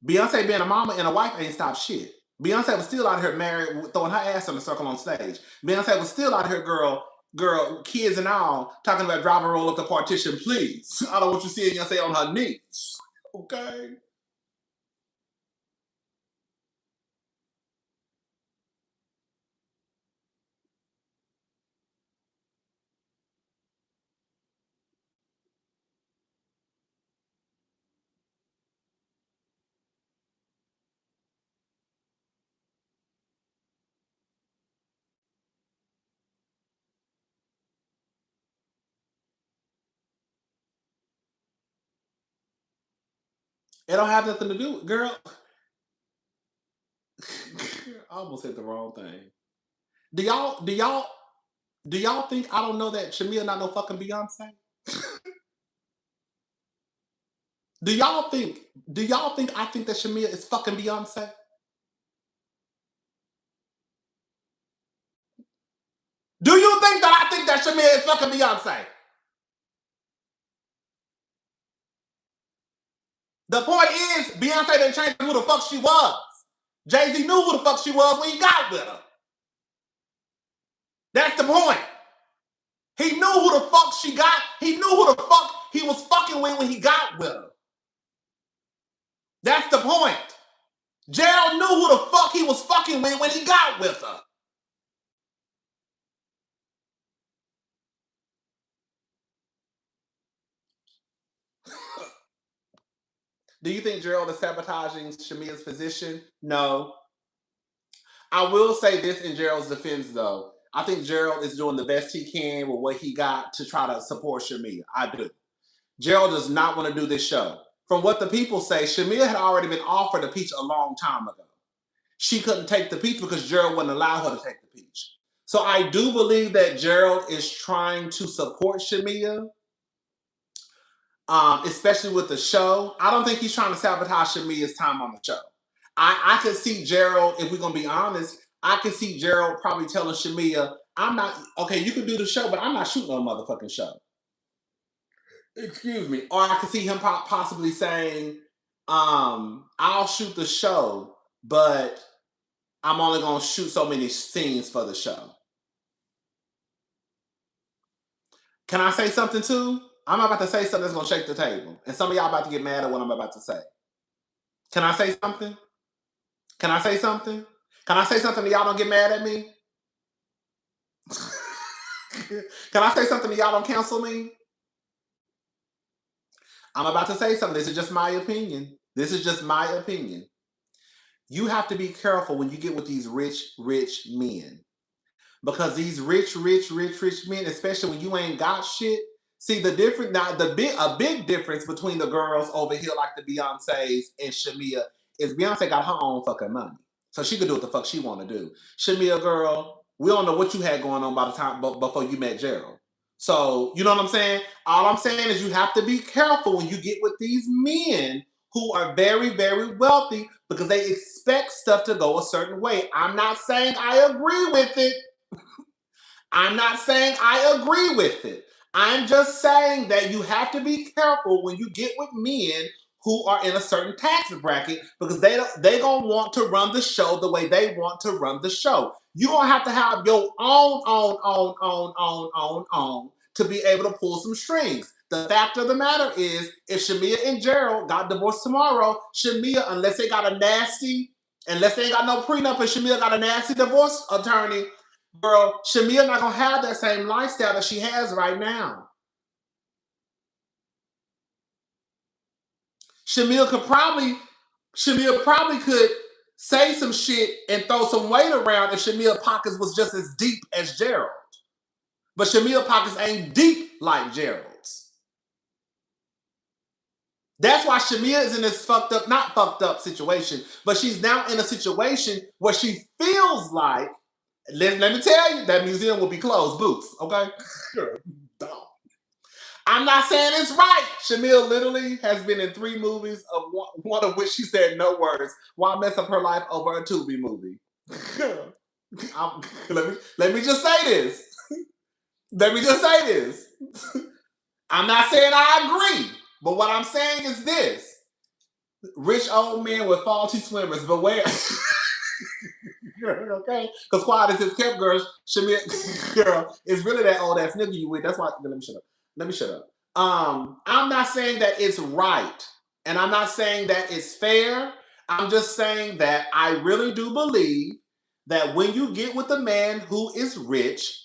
Beyonce being a mama and a wife ain't stopped shit. Beyonce was still out here married, throwing her ass in a circle on stage. Beyonce was still out here, girl, kids and all, talking about drive a roll up the partition, please. I don't want you seeing Beyonce on her knees. Okay. It don't have nothing to do, girl. I almost said the wrong thing. Do y'all do y'all do y'all think I don't know that Shamia not no fucking Beyonce? Do y'all think I think that Shamia is fucking Beyonce? Do you think that I think that Shamia is fucking Beyonce? The point is, Beyonce didn't change who the fuck she was. Jay-Z knew who the fuck she was when he got with her. That's the point. He knew who the fuck she got. He knew who the fuck he was fucking with when he got with her. That's the point. Gerald knew who the fuck he was fucking with when he got with her. Do you think Gerald is sabotaging Shamia's position? No. I will say this in Gerald's defense, though. I think Gerald is doing the best he can with what he got to try to support Shamia. I do. Gerald does not want to do this show. From what the people say, Shamia had already been offered a peach a long time ago. She couldn't take the peach because Gerald wouldn't allow her to take the peach. So I do believe that Gerald is trying to support Shamia, especially with the show. I don't think he's trying to sabotage Shamia's time on the show. I could see Gerald, if we're going to be honest, I could see Gerald probably telling Shamia, I'm not, okay, you can do the show, but I'm not shooting no motherfucking show. Excuse me. Or I could see him possibly saying, I'll shoot the show, but I'm only going to shoot so many scenes for the show. Can I say something too? I'm about to say something that's going to shake the table. And some of y'all about to get mad at what I'm about to say. Can I say something? Can I say something? Can I say something that y'all don't get mad at me? Can I say something that y'all don't cancel me? I'm about to say something. This is just my opinion. This is just my opinion. You have to be careful when you get with these rich men. Because these rich men, especially when you ain't got shit. See the difference now. A big difference between the girls over here, like the Beyonces and Shamia, is Beyonce got her own fucking money, so she could do what the fuck she want to do. Shamia, girl, we don't know what you had going on by the time before you met Gerald. So you know what I'm saying. All I'm saying is you have to be careful when you get with these men who are very wealthy because they expect stuff to go a certain way. I'm not saying I agree with it. I'm not saying I agree with it. I'm just saying that you have to be careful when you get with men who are in a certain tax bracket because they gonna want to run the show the way they want to run the show. You're gonna have to have your own to be able to pull some strings. The fact of the matter is, if Shamia and Gerald got divorced tomorrow, Shamia, unless they ain't got no prenup and Shamia got a nasty divorce attorney, girl, Shamia not gonna have that same lifestyle that she has right now. Shamia probably could say some shit and throw some weight around if Shamia pockets was just as deep as Gerald. But Shamia pockets ain't deep like Gerald's. That's why Shamia is in this not fucked up situation, but she's now in a situation where she feels like, let me tell you, that museum will be closed. Boots, okay? I'm not saying it's right. Shamia literally has been in 3 movies, of one of which she said no words. Why mess up her life over a Tubi movie? Let me just say this. Let me just say this. I'm not saying I agree, but what I'm saying is this. Rich old men with faulty swimmers, beware. Okay? Because quiet as his kept, girl, Shamia, girl, is really that old ass nigga you with. That's why, let me shut up. I'm not saying that it's right, and I'm not saying that it's fair. I'm just saying that I really do believe that when you get with a man who is rich,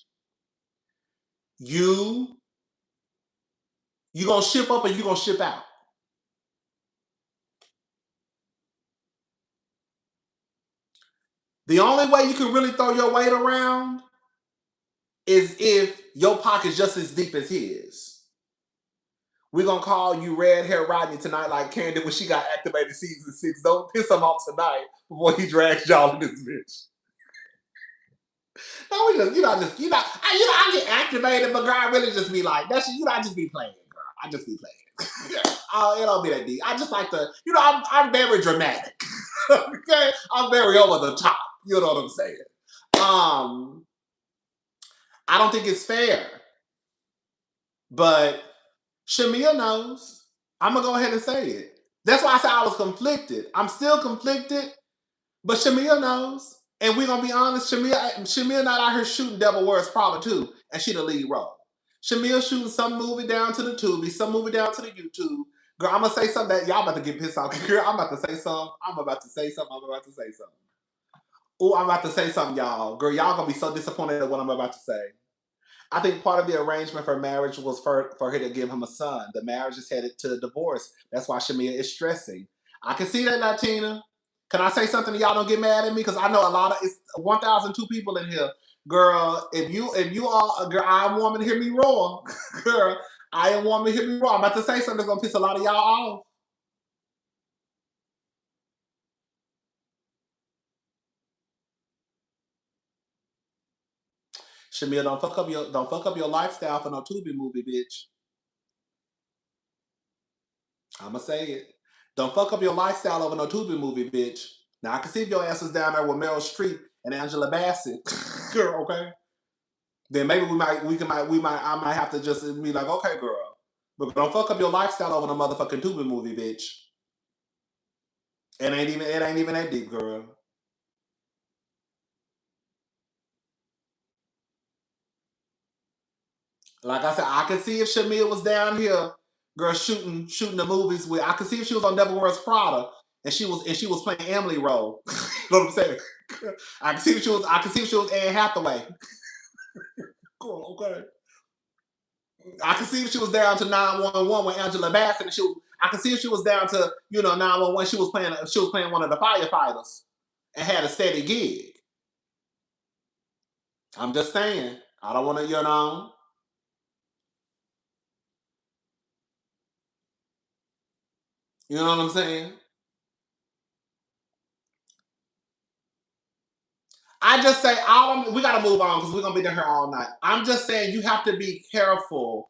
you gonna ship up or you gonna ship out. The only way you can really throw your weight around is if your pocket's just as deep as his. We're gonna call you red hair Rodney tonight, like Candy when she got activated season 6. Don't piss him off tonight before he drags y'all in this bitch. No, we just, I get activated, but girl, I really just be like, that's, I just be playing, girl. I just be playing. It don't be that deep. I just like to, I'm very dramatic. Okay? I'm very over the top. You know what I'm saying? I don't think it's fair. But Shamia knows. I'm gonna go ahead and say it. That's why I said I was conflicted. I'm still conflicted, but Shamia knows. And we're gonna be honest, Shamia not out here shooting Devil Wears Prada too, and she the lead role. Shamia shooting some movie down to the Tubi, some movie down to the YouTube. Girl, I'm gonna say something that y'all about to get pissed off. Girl, I'm about to say something. I'm about to say something. I'm about to say something. Oh, I'm about to say something, y'all. Girl, y'all gonna be so disappointed at what I'm about to say. I think part of the arrangement for marriage was for her to give him a son. The marriage is headed to divorce. That's why Shamia is stressing. I can see that, Latina. Can I say something that y'all don't get mad at me? Because I know a lot of it's 1,002 people in here. Girl, if you are a girl, I want to hear me roar. Girl, I am want to hear me roar. I'm about to say something that's gonna piss a lot of y'all off. Shamia, don't fuck up your lifestyle for no Tubi movie, bitch. I'ma say it. Don't fuck up your lifestyle over no Tubi movie, bitch. Now I can see if your ass is down there with Meryl Streep and Angela Bassett, girl. Okay, then maybe I might have to just be like, okay, girl, but don't fuck up your lifestyle over no motherfucking Tubi movie, bitch. It ain't even that deep, girl. Like I said, I can see if Shamia was down here, girl, shooting the movies with. I can see if she was on Devil Wears Prada and she was playing Emily role. You know what I'm saying? I can see if she was Anne Hathaway. Girl, okay. I can see if she was down to 911 with Angela Bassett, and I can see if she was down to 911. She was playing one of the firefighters and had a steady gig. I'm just saying. I don't want to, you know what I'm saying. I just say we gotta move on because we're gonna be down here all night. I'm just saying you have to be careful.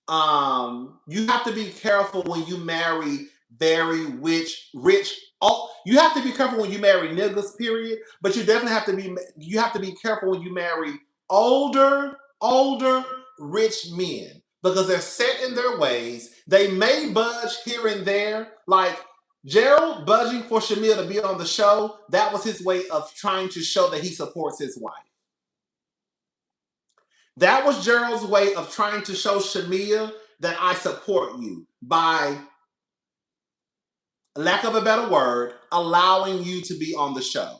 You have to be careful when you marry very rich. Oh, you have to be careful when you marry niggas. Period. But you have to be careful when you marry older rich men because they're set in their ways. They may budge here and there, like Gerald budging for Shamil to be on the show, that was his way of trying to show that he supports his wife. That was Gerald's way of trying to show Shamia that I support you by, lack of a better word, allowing you to be on the show.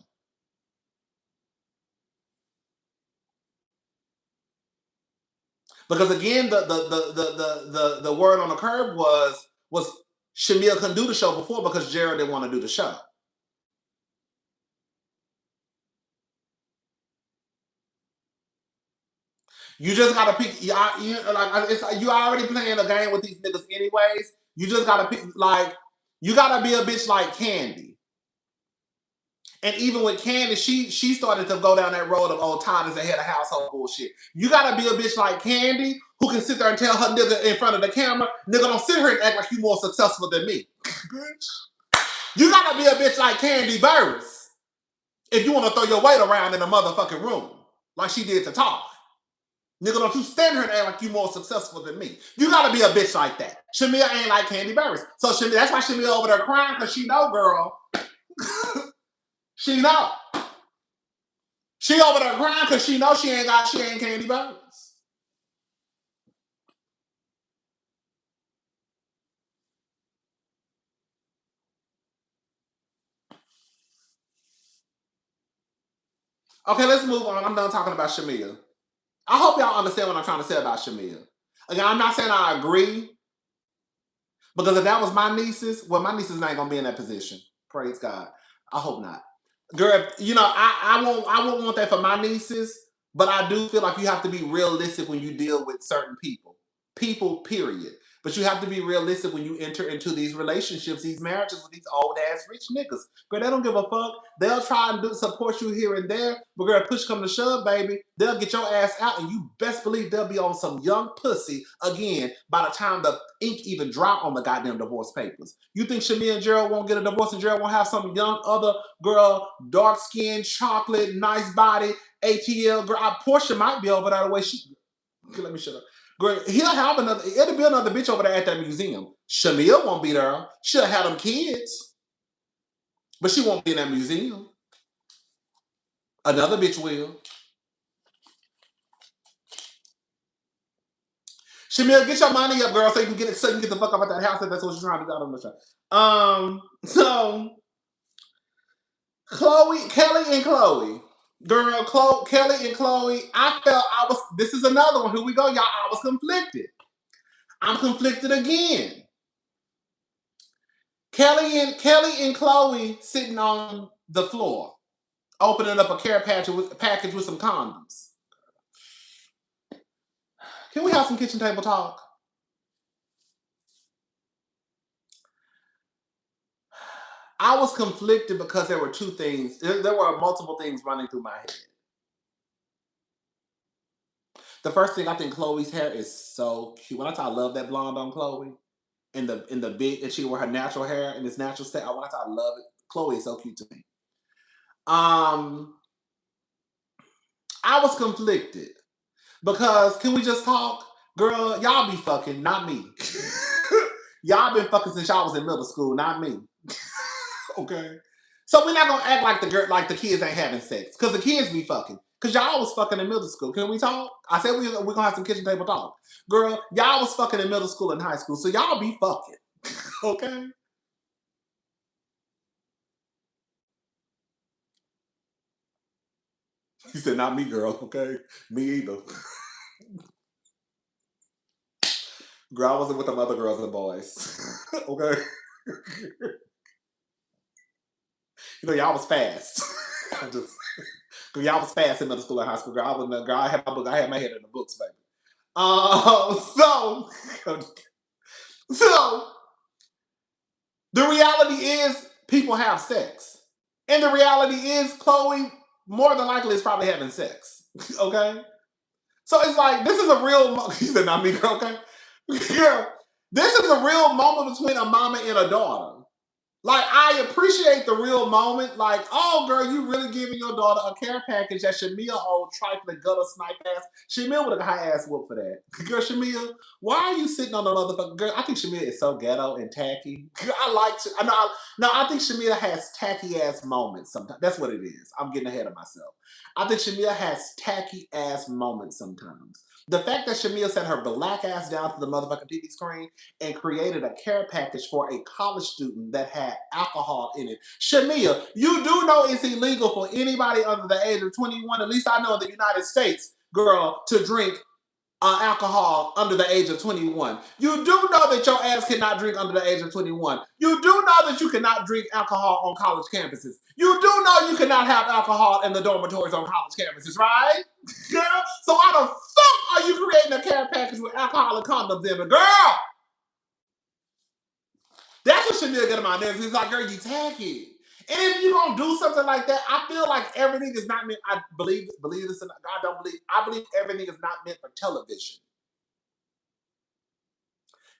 Because again, the word on the curb was Shamil couldn't do the show before because Gerald didn't want to do the show. You just gotta pick. You already playing a game with these niggas anyways. You just gotta pick. Like you gotta be a bitch like Candy. And even with Candy, she started to go down that road of old Todd is the head of household bullshit. You gotta be a bitch like Candy who can sit there and tell her nigga in front of the camera, nigga, don't sit here and act like you more successful than me. You gotta be a bitch like Candy Burris if you want to throw your weight around in a motherfucking room like she did to Todd. Nigga, don't you stand here and act like you more successful than me. You gotta be a bitch like that. Shamia ain't like Candy Burris. So that's why Shamia over there crying, because she know, girl. She know. She over there crying because she know she ain't Candy Burris. Okay, let's move on. I'm done talking about Shamia. I hope y'all understand what I'm trying to say about Shamia. Again, I'm not saying I agree, because if that was my nieces, well, my nieces ain't gonna be in that position. Praise God. I hope not. Girl, I won't want that for my nieces, but I do feel like you have to be realistic when you deal with certain people. People, period. But you have to be realistic when you enter into these relationships, these marriages with these old ass rich niggas. Girl, they don't give a fuck. They'll try and support you here and there, but girl, push come to shove, baby, they'll get your ass out, and you best believe they'll be on some young pussy again by the time the ink even drop on the goddamn divorce papers. You think Shamia and Gerald won't get a divorce and Gerald won't have some young other girl, dark skin, chocolate, nice body, ATL girl? Portia might be over there the way she. Okay, let me shut up. Girl, it'll be another bitch over there at that museum. Shamia won't be there. She'll have them kids, but she won't be in that museum. Another bitch will. Shamia, get your money up, girl, so you can get it, so you can get the fuck up out that house if that's what you're trying to do. I don't know. So Kelly and Chloe. Girl, Kelly and Chloe, this is another one. Here we go, y'all. I was conflicted. I'm conflicted again. Kelly and Chloe sitting on the floor, opening up a care package with some condoms. Can we have some kitchen table talk? I was conflicted because there were two things. There were multiple things running through my head. The first thing, I think Chloe's hair is so cute. When I tell I love that blonde on Chloe, in the big, and she wear her natural hair in this natural state. When I tell I love it, Chloe is so cute to me. I was conflicted because can we just talk, girl? Y'all be fucking, not me. Y'all been fucking since y'all was in middle school, not me. Okay, so we're not gonna act like the kids ain't having sex because the kids be fucking. Cause y'all was fucking in middle school. Can we talk? I said we're gonna have some kitchen table talk. Girl, y'all was fucking in middle school and high school, so y'all be fucking. Okay. He said, not me, girl. Okay. Me either. Girl, I wasn't with them other girls and boys. Okay. You know, y'all was fast. I'm just, y'all was fast in middle school and high school. Girl, I had my book. I had my head in the books, baby. So, so the reality is people have sex. And the reality is Chloe more than likely is probably having sex. Okay? So it's like, this is a real, he said, not me, girl, okay? Yeah. This is a real moment between a mama and a daughter. Like, I appreciate the real moment. Like, oh, girl, you really giving your daughter a care package that Shamia, old trifling gutter snipe ass. Shamia would have high ass whoop for that. Girl, Shamia, why are you sitting on the motherfucker? Girl, I think Shamia is so ghetto and tacky. Girl, I think Shamia has tacky ass moments sometimes. That's what it is. I'm getting ahead of myself. I think Shamia has tacky ass moments sometimes. The fact that Shamia sat her black ass down to the motherfucking TV screen and created a care package for a college student that had alcohol in it. Shamia, you do know it's illegal for anybody under the age of 21, at least I know in the United States, girl, to drink alcohol under the age of 21. You do know that your ass cannot drink under the age of 21. You do know that you cannot drink alcohol on college campuses. You do know you cannot have alcohol in the dormitories on college campuses, right? Girl, so why the fuck are you creating a care package with alcohol and condoms in it? Girl! That's what Shamia get on my nerves. It's like, girl, you tacky. And if you're gonna do something like that, I feel like everything is not meant. I believe this, and I don't believe. I believe everything is not meant for television.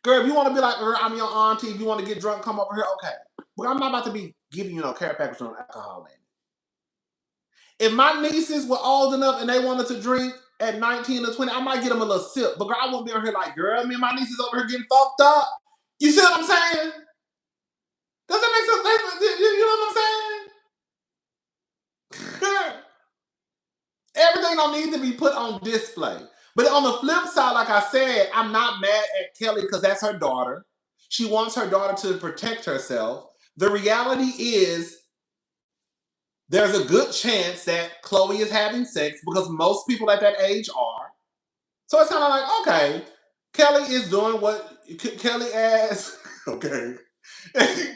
Girl, if you want to be like, girl, I'm your auntie. If you want to get drunk, come over here. Okay, but I'm not about to be giving you no care package on alcohol in it. If my nieces were old enough and they wanted to drink at 19 or 20, I might get them a little sip. But girl, I won't be on here like, girl, me and my nieces over here getting fucked up. You see what I'm saying? Does that make sense? You know what I'm saying? Everything don't need to be put on display. But on the flip side, like I said, I'm not mad at Kelly because that's her daughter. She wants her daughter to protect herself. The reality is there's a good chance that Chloe is having sex because most people at that age are. So it's kind of like, okay, Kelly is doing what Kelly asked. Okay.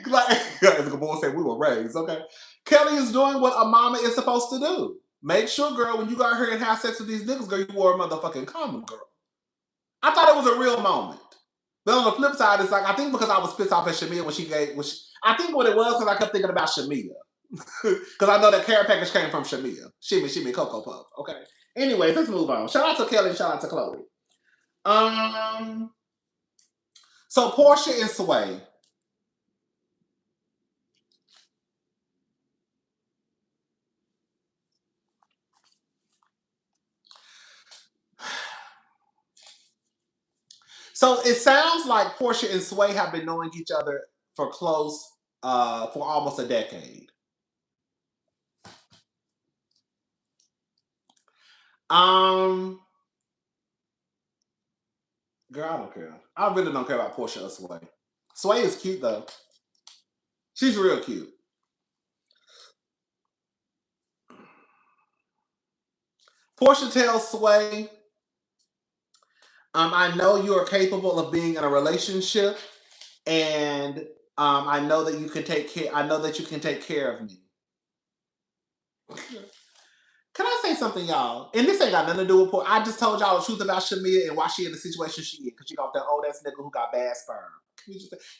Like, as the boy said, we were raised. Okay. Kelly is doing what a mama is supposed to do. Make sure, girl, when you got her and have sex with these niggas, girl, you wore a motherfucking condom, girl. I thought it was a real moment. But on the flip side, it's like, I think because I was pissed off at Shamia I think what it was because I kept thinking about Shamia. Because I know that care package came from Shamia. Shimmy, Cocoa Puff. Okay. Anyways, let's move on. Shout out to Kelly and shout out to Chloe. So Portia and Sway. So it sounds like Portia and Sway have been knowing each other for almost a decade. Um, Girl, I don't care. I really don't care about Portia or Sway. Sway is cute though. She's real cute. Portia tells Sway, I know you are capable of being in a relationship, and I know that you can take care. I know that you can take care of me. Can I say something, y'all? And this ain't got nothing to do with Portia. I just told y'all the truth about Shamia and why she in the situation she in, because she got that old ass nigga who got bad sperm.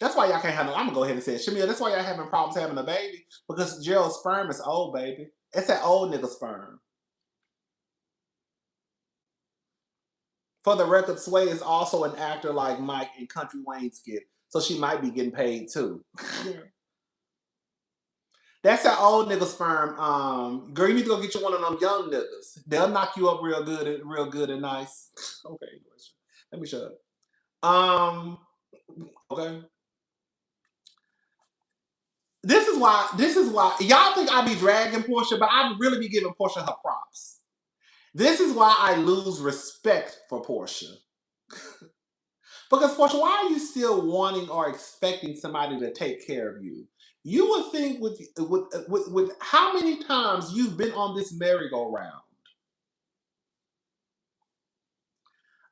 That's why y'all can't have no. I'm gonna go ahead and say it. Shamia, that's why y'all having problems having a baby, because Gerald's sperm is old, baby. It's that old nigga sperm. For the record, Sway is also an actor like Mike in Country Wayne skit, so she might be getting paid too. That's that old nigga sperm. Girl, you need to go get you one of them young niggas. They'll knock you up real good and nice. Okay, let me shut up. Okay. This is why y'all think I be dragging Portia, but I really be giving Portia her props. This is why I lose respect for Portia. Because Portia, why are you still wanting or expecting somebody to take care of you? You would think with how many times you've been on this merry-go-round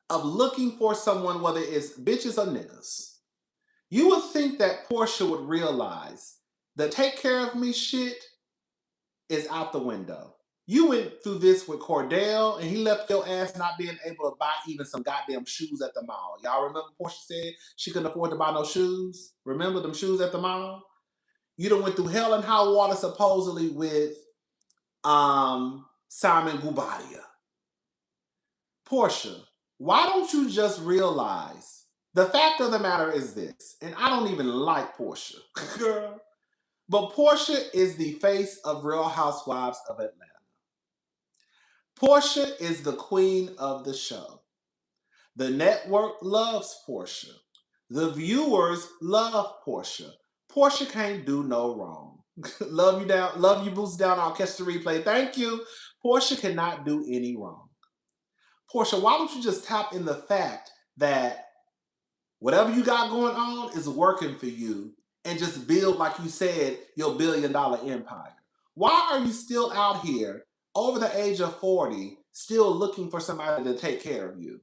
of looking for someone, whether it's bitches or niggas, you would think that Portia would realize the take care of me shit is out the window. You went through this with Cordell, and he left your ass not being able to buy even some goddamn shoes at the mall. Y'all remember Portia said she couldn't afford to buy no shoes? Remember them shoes at the mall? You done went through hell and high water supposedly with Simon Gubadia. Portia, why don't you just realize the fact of the matter is this, and I don't even like Portia, girl, but Portia is the face of Real Housewives of Atlanta. Portia is the queen of the show. The network loves Portia. The viewers love Portia. Portia can't do no wrong. Love you, boots down. I'll catch the replay. Thank you. Portia cannot do any wrong. Portia, why don't you just tap in the fact that whatever you got going on is working for you and just build, like you said, your $1 billion empire? Why are you still out here over the age of 40 still looking for somebody to take care of you?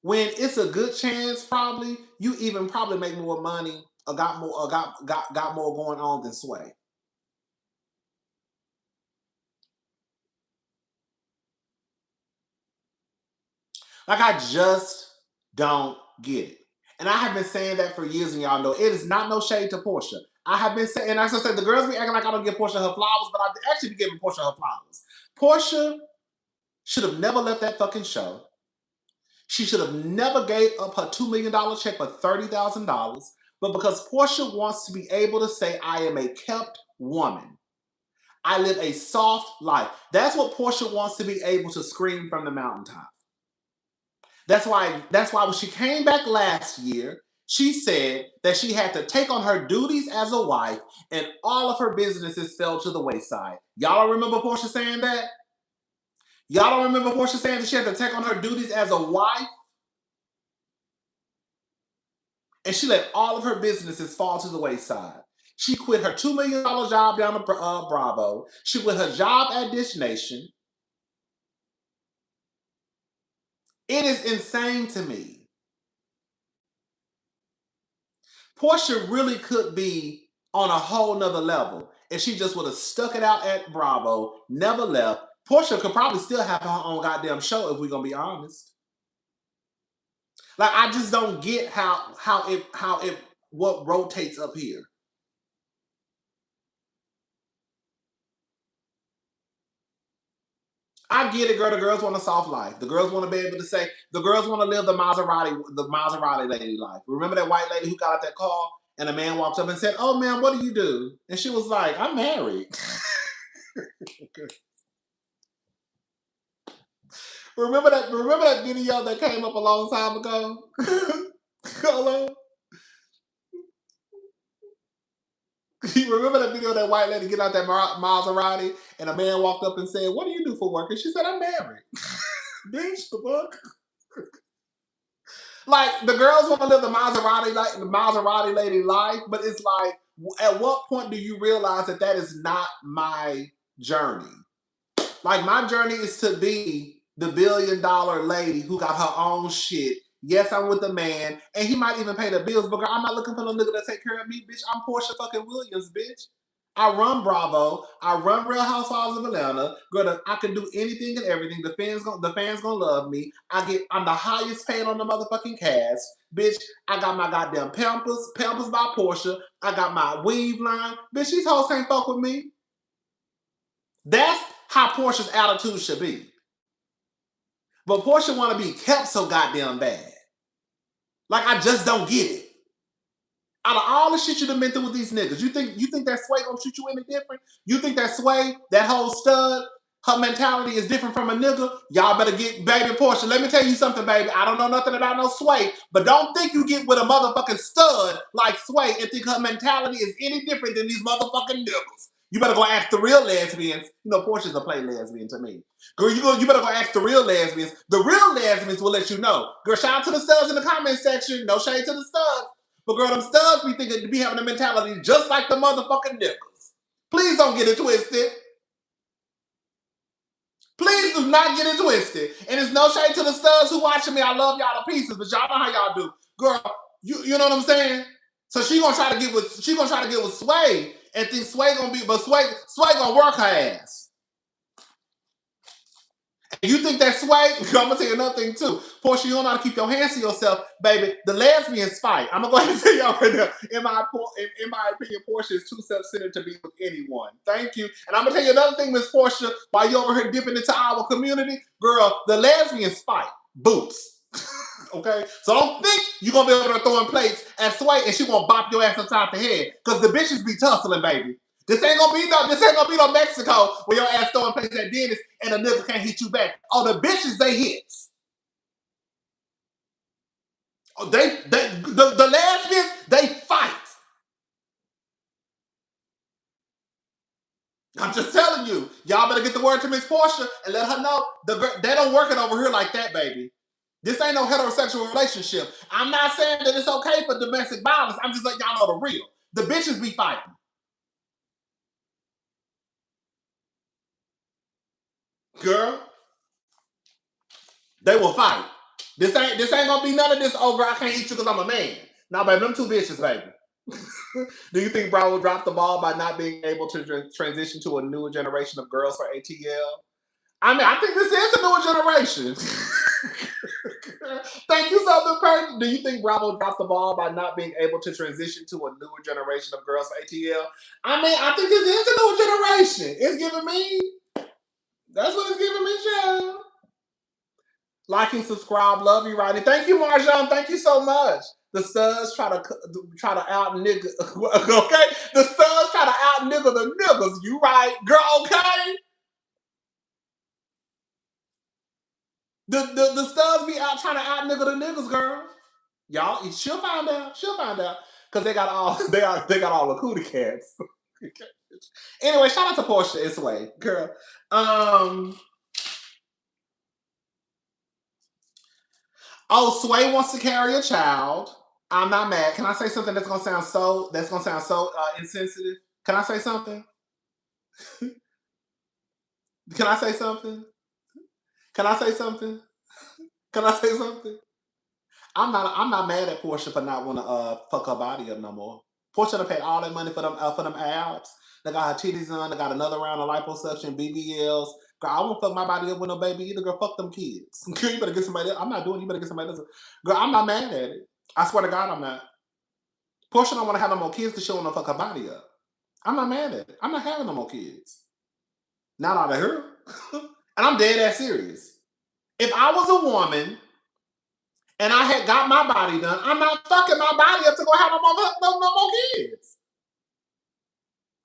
When it's a good chance, probably, you even probably make more money or got more going on than Sway. Like, I just don't get it. And I have been saying that for years, and y'all know it is not no shade to Portia. I have been saying, and as I said, the girls be acting like I don't give Portia her flowers, but I actually be giving Portia her flowers. Portia should have never left that fucking show. She should have never gave up her $2 million check for $30,000. But because Portia wants to be able to say, I am a kept woman. I live a soft life. That's what Portia wants to be able to scream from the mountaintop. That's why when she came back last year, she said that she had to take on her duties as a wife and all of her businesses fell to the wayside. Y'all don't remember Portia saying that? Y'all don't remember Portia saying that she had to take on her duties as a wife? And she let all of her businesses fall to the wayside. She quit her $2 million job down at Bravo. She quit her job at Dish Nation. It is insane to me. Portia really could be on a whole nother level if she just would have stuck it out at Bravo, never left. Portia could probably still have her own goddamn show if we're gonna be honest. Like, I just don't get how it what rotates up here. I get it, girl. The girls want a soft life. The girls want to be able to say, the girls want to live the Maserati lady life. Remember that white lady who got out that car and a man walked up and said, "Oh, ma'am, what do you do?" And she was like, "I'm married." Remember that video that came up a long time ago? Hold on. You remember that video of that white lady get out that Maserati and a man walked up and said, "What do you do for work?" And she said, "I'm married." Bitch, the fuck? Like the girls want to live the Maserati, like the Maserati lady life, but it's like, at what point do you realize that that is not my journey? Like my journey is to be the $1 billion lady who got her own shit. Yes, I'm with a man, and he might even pay the bills, but girl, I'm not looking for no nigga to take care of me, bitch. I'm Portia fucking Williams, bitch. I run Bravo. I run Real Housewives of Atlanta. Girl, I can do anything and everything. The fans gonna love me. I'm the highest paid on the motherfucking cast. Bitch, I got my goddamn Pampers by Portia. I got my weave line. Bitch, these hoes can't fuck with me. That's how Portia's attitude should be. But Portia want to be kept so goddamn bad. Like, I just don't get it. Out of all the shit you done been through with these niggas, you think that Sway gonna treat you any different? You think that Sway, that whole stud, her mentality is different from a nigga? Y'all better get baby Portia. Let me tell you something, baby. I don't know nothing about no Sway, but don't think you get with a motherfucking stud like Sway and think her mentality is any different than these motherfucking niggas. You better go ask the real lesbians. You know, Portia's a play lesbian to me. Girl, you better go ask the real lesbians. The real lesbians will let you know. Girl, shout out to the studs in the comment section. No shade to the studs. But girl, them studs be thinking to be having a mentality just like the motherfucking niggas. Please don't get it twisted. Please do not get it twisted. And it's no shade to the studs who watching me. I love y'all to pieces, but y'all know how y'all do. Girl, you know what I'm saying? So she gonna try to get with Sway and think Sway gonna be, but Sway gonna work her ass. You think that Sway? I'm gonna tell you another thing too. Portia, you don't know how to keep your hands to yourself, baby. The lesbians fight. I'm gonna go ahead and tell y'all right now. In my opinion, Portia is too self-centered to be with anyone. Thank you. And I'm gonna tell you another thing, Miss Portia. While you over here dipping into our community, girl, the lesbians fight. Boots. Okay? So don't think you're gonna be able to throw in plates at Sway and she gonna bop your ass upside the head. Cause the bitches be tussling, baby. This ain't gonna be no Mexico where your ass throwing places at Dennis and a nigga can't hit you back. Oh, the bitches they hits. Oh, the lesbians they fight. I'm just telling you, y'all better get the word to Miss Portia and let her know they don't work it over here like that, baby. This ain't no heterosexual relationship. I'm not saying that it's okay for domestic violence. I'm just letting y'all know the real. The bitches be fighting. Girl, they will fight. This ain't gonna be none of this, oh girl, I can't eat you because I'm a man. Now, baby, them two bitches, baby. Do you think Bravo dropped the ball by not being able to transition to a newer generation of girls for ATL? I mean, I think this is a newer generation. Thank you, Southern Person. Do you think Bravo dropped the ball by not being able to transition to a newer generation of girls for ATL? I mean, I think this is a newer generation. It's giving me. That's what it's giving me, child. Like and subscribe. Love you, Rodney. Thank you, Marjan. Thank you so much. The studs try to out nigga. Okay, the studs try to out nigga the niggas. You right, girl? Okay. The studs be out trying to out nigga the niggas, girl. Y'all, she'll find out. She'll find out because they got all they got all the cootie cats. Anyway, shout out to Portia. It's way, girl. Oh, Sway wants to carry a child. I'm not mad. Can I say something that's gonna sound so insensitive? Can I say something? Can I say something? Can I say something? Can I say something? I'm not mad at Portia for not want to fuck her body up no more. Portia done paid all that money for them abs. They got her titties on. They got another round of liposuction, BBLs. Girl, I won't fuck my body up with no baby either. Girl, fuck them kids. Girl, you better get somebody else. I'm not doing it. You better get somebody else. Girl, I'm not mad at it. I swear to God, I'm not. Portia don't want to have no more kids because she don't want to fuck her body up. I'm not mad at it. I'm not having no more kids. Not out of her. And I'm dead ass serious. If I was a woman and I had got my body done, I'm not fucking my body up to go have no more, no more kids.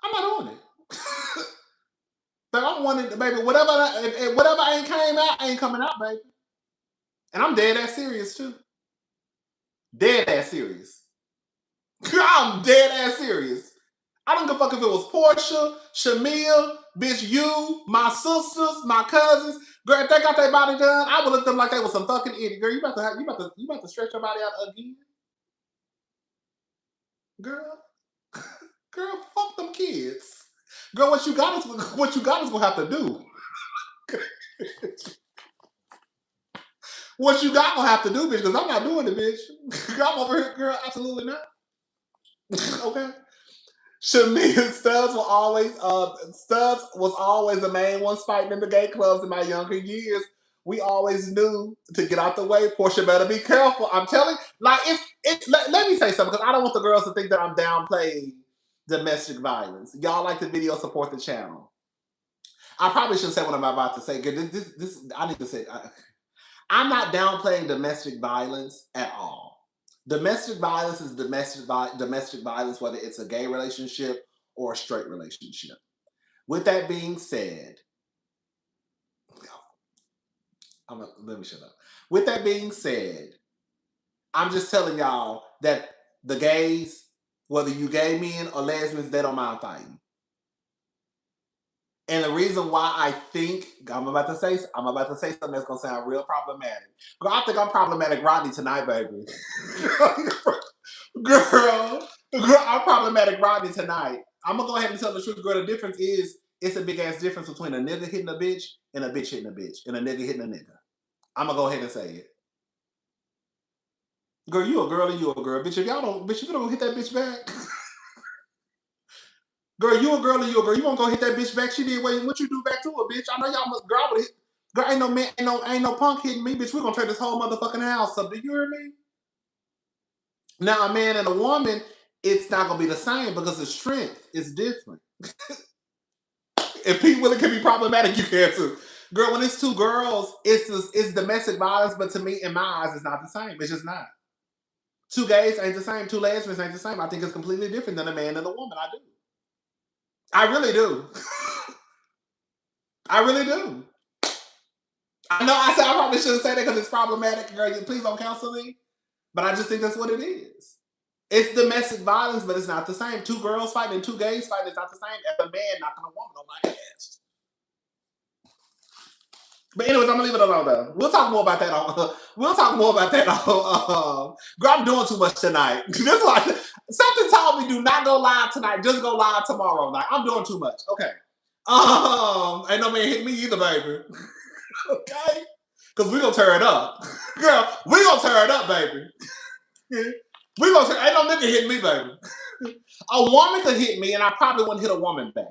I'm not doing it. But I'm wanting, baby, whatever ain't came out, ain't coming out, baby. And I'm dead ass serious, too. Dead ass serious. I'm dead ass serious. I don't give a fuck if it was Portia, Shamia, bitch, you, my sisters, my cousins. Girl, if they got their body done, I would look at them like they was some fucking idiot. Girl, you about to stretch your body out again, girl. Girl, fuck them kids. Girl, what you got is gonna have to do. What you got gonna have to do, bitch, because I'm not doing it, bitch. Girl, I'm over here, girl. Absolutely not. Okay. Shamia Stubbs was always the main ones fighting in the gay clubs in my younger years. We always knew to get out the way. Portia better be careful. I'm telling, like let me say something because I don't want the girls to think that I'm downplaying domestic violence. Y'all like the video, support the channel. I probably shouldn't say what I'm about to say. This I need to say. I'm not downplaying domestic violence at all. Domestic violence is domestic violence, whether it's a gay relationship or a straight relationship. With that being said, let me shut up. With that being said, I'm just telling y'all that the gays, whether you gay men or lesbians, they don't mind fighting. And the reason why I think I'm about to say something that's gonna sound real problematic. Girl, I think I'm problematic Rodney tonight, baby. Girl, I'm problematic Rodney tonight. I'm gonna go ahead and tell the truth, girl. The difference is it's a big ass difference between a nigga hitting a bitch and a bitch hitting a bitch and a nigga hitting a nigga. I'm gonna go ahead and say it. Girl, you a girl and you a girl. Bitch, if you don't hit that bitch back. Girl, you a girl and you a girl. You won't go hit that bitch back. She did what you do back to her, bitch. I know y'all must girl would hit. Girl, ain't no man, ain't no punk hitting me, bitch. We're gonna tear this whole motherfucking house up. Do you hear me? Now a man and a woman, it's not gonna be the same because the strength is different. If Pete Willie can be problematic, you can too. Girl, when it's two girls, it's domestic violence, but to me, in my eyes, it's not the same. It's just not. Two gays ain't the same. Two lesbians ain't the same. I think it's completely different than a man and a woman. I do. I really do. I really do. I know I said I probably shouldn't say that because it's problematic. Girl, please don't counsel me. But I just think that's what it is. It's domestic violence, but it's not the same. Two girls fighting and two gays fighting is not the same as a man knocking a woman on my ass. But anyways, I'm gonna leave it alone though. We'll talk more about that. Girl, I'm doing too much tonight. This like something told me do not go live tonight. Just go live tomorrow night. I'm doing too much. Okay. Ain't no man hit me either, baby. Okay. Because we gonna tear it up. Girl, we gonna tear it up, baby. We gonna tear, ain't no nigga hit me, baby. A woman could hit me and I probably wouldn't hit a woman back.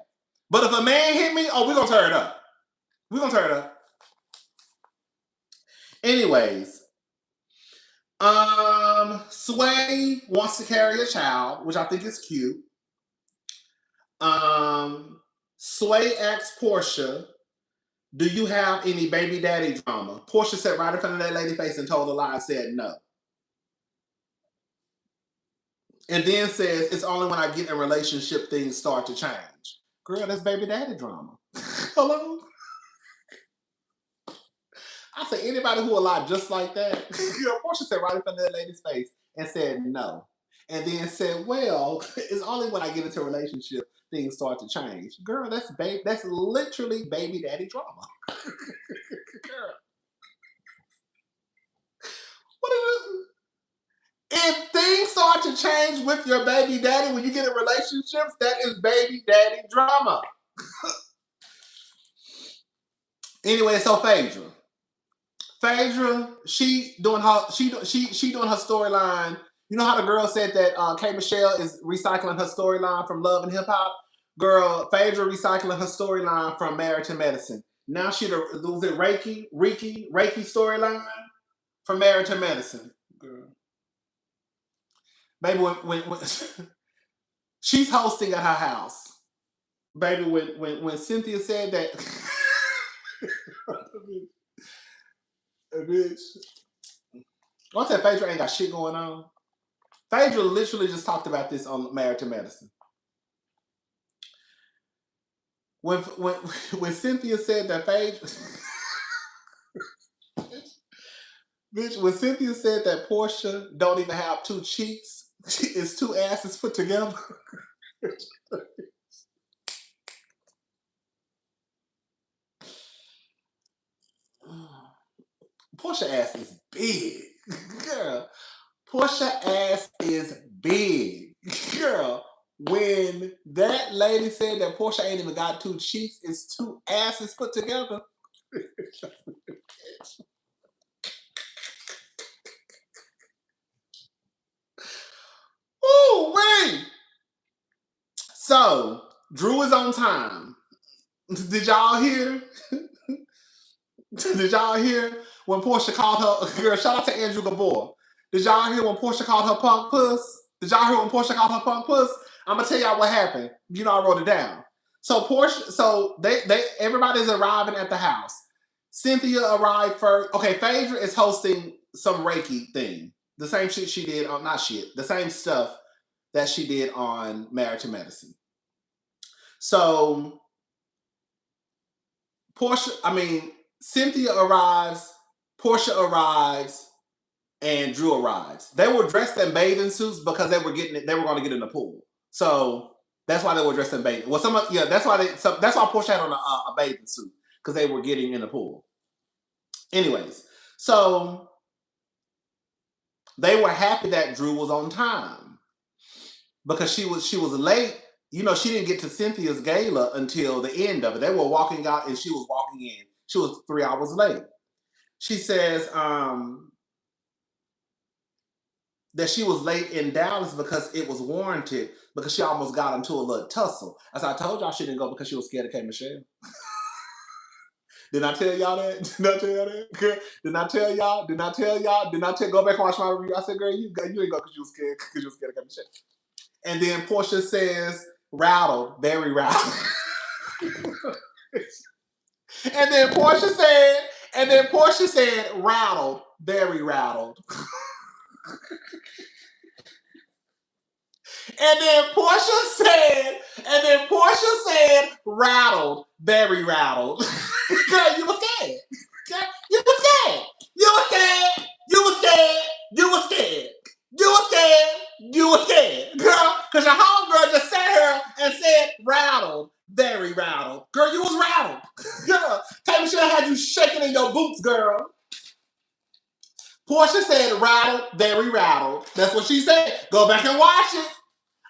But if a man hit me, we gonna tear it up. We gonna tear it up. Anyways, Sway wants to carry a child, which I think is cute. Sway asks Portia, do you have any baby daddy drama? Portia sat right in front of that lady face and told a lie and said no. And then says, it's only when I get in a relationship things start to change. Girl, that's baby daddy drama. Hello? I say anybody who will lie just like that. Portia sat right in front of that lady's face and said no. And then said, well, it's only when I get into a relationship things start to change. Girl, that's literally baby daddy drama. Girl. What is it? If things start to change with your baby daddy when you get in relationships, that is baby daddy drama. Anyway, so Phaedra, she doing her storyline. You know how the girl said that K Michelle is recycling her storyline from Love and Hip Hop? Girl, Phaedra recycling her storyline from Marriage and Medicine. Now was it Reiki storyline from Marriage and Medicine. Girl. Baby, when she's hosting at her house. Baby, when Cynthia said that bitch. What's that Phaedra ain't got shit going on? Phaedra literally just talked about this on Married to Medicine. when when Cynthia said that Phaedra, bitch, when Cynthia said that Portia don't even have two cheeks, it's two asses put together. Portia ass is big, girl. Portia ass is big, girl. When that lady said that Portia ain't even got two cheeks, it's two asses put together. Ooh, wait. So Drew is on time. Did y'all hear? Did y'all hear when Portia called her girl? Shout out to Andrew Gabor. Did y'all hear when Portia called her punk puss? Did y'all hear when Portia called her punk puss? I'm gonna tell y'all what happened. You know I wrote it down. So Portia, so they everybody's arriving at the house. Cynthia arrived first. Okay, Phaedra is hosting some Reiki thing. The same shit she did on not shit. The same stuff that she did on Married to Medicine. So Portia, I mean, Cynthia arrives, Portia arrives, and Drew arrives. They were dressed in bathing suits because they were going to get in the pool. So that's why they were dressed in bathing. Well, that's why that's why Portia had on a bathing suit because they were getting in the pool. Anyways, so they were happy that Drew was on time because she was late. You know, she didn't get to Cynthia's gala until the end of it. They were walking out and she was walking in. She was 3 hours late. She says that she was late in Dallas because it was warranted because she almost got into a little tussle. As I told y'all, she didn't go because she was scared of K. Michelle. Did I tell y'all that? Did I tell y'all that? Did I tell y'all? Did I tell y'all? Did I tell? Go back and watch my review. I said, girl, you ain't go because you was scared of K. Michelle. And then Portia says, rattled, very rattled. and then Portia said, rattled, very rattled. And then Portia said, rattled, very rattled. Girl, you was scared. Girl, you was scared. You was scared. You was scared. You was scared. You was scared. You was scared. Girl, because your homegirl just sat here and said, rattled, very rattled. Girl, you was rattled. Girl, K. Michelle had you shaking in your boots, girl. Portia said, rattled, very rattled. That's what she said. Go back and watch it.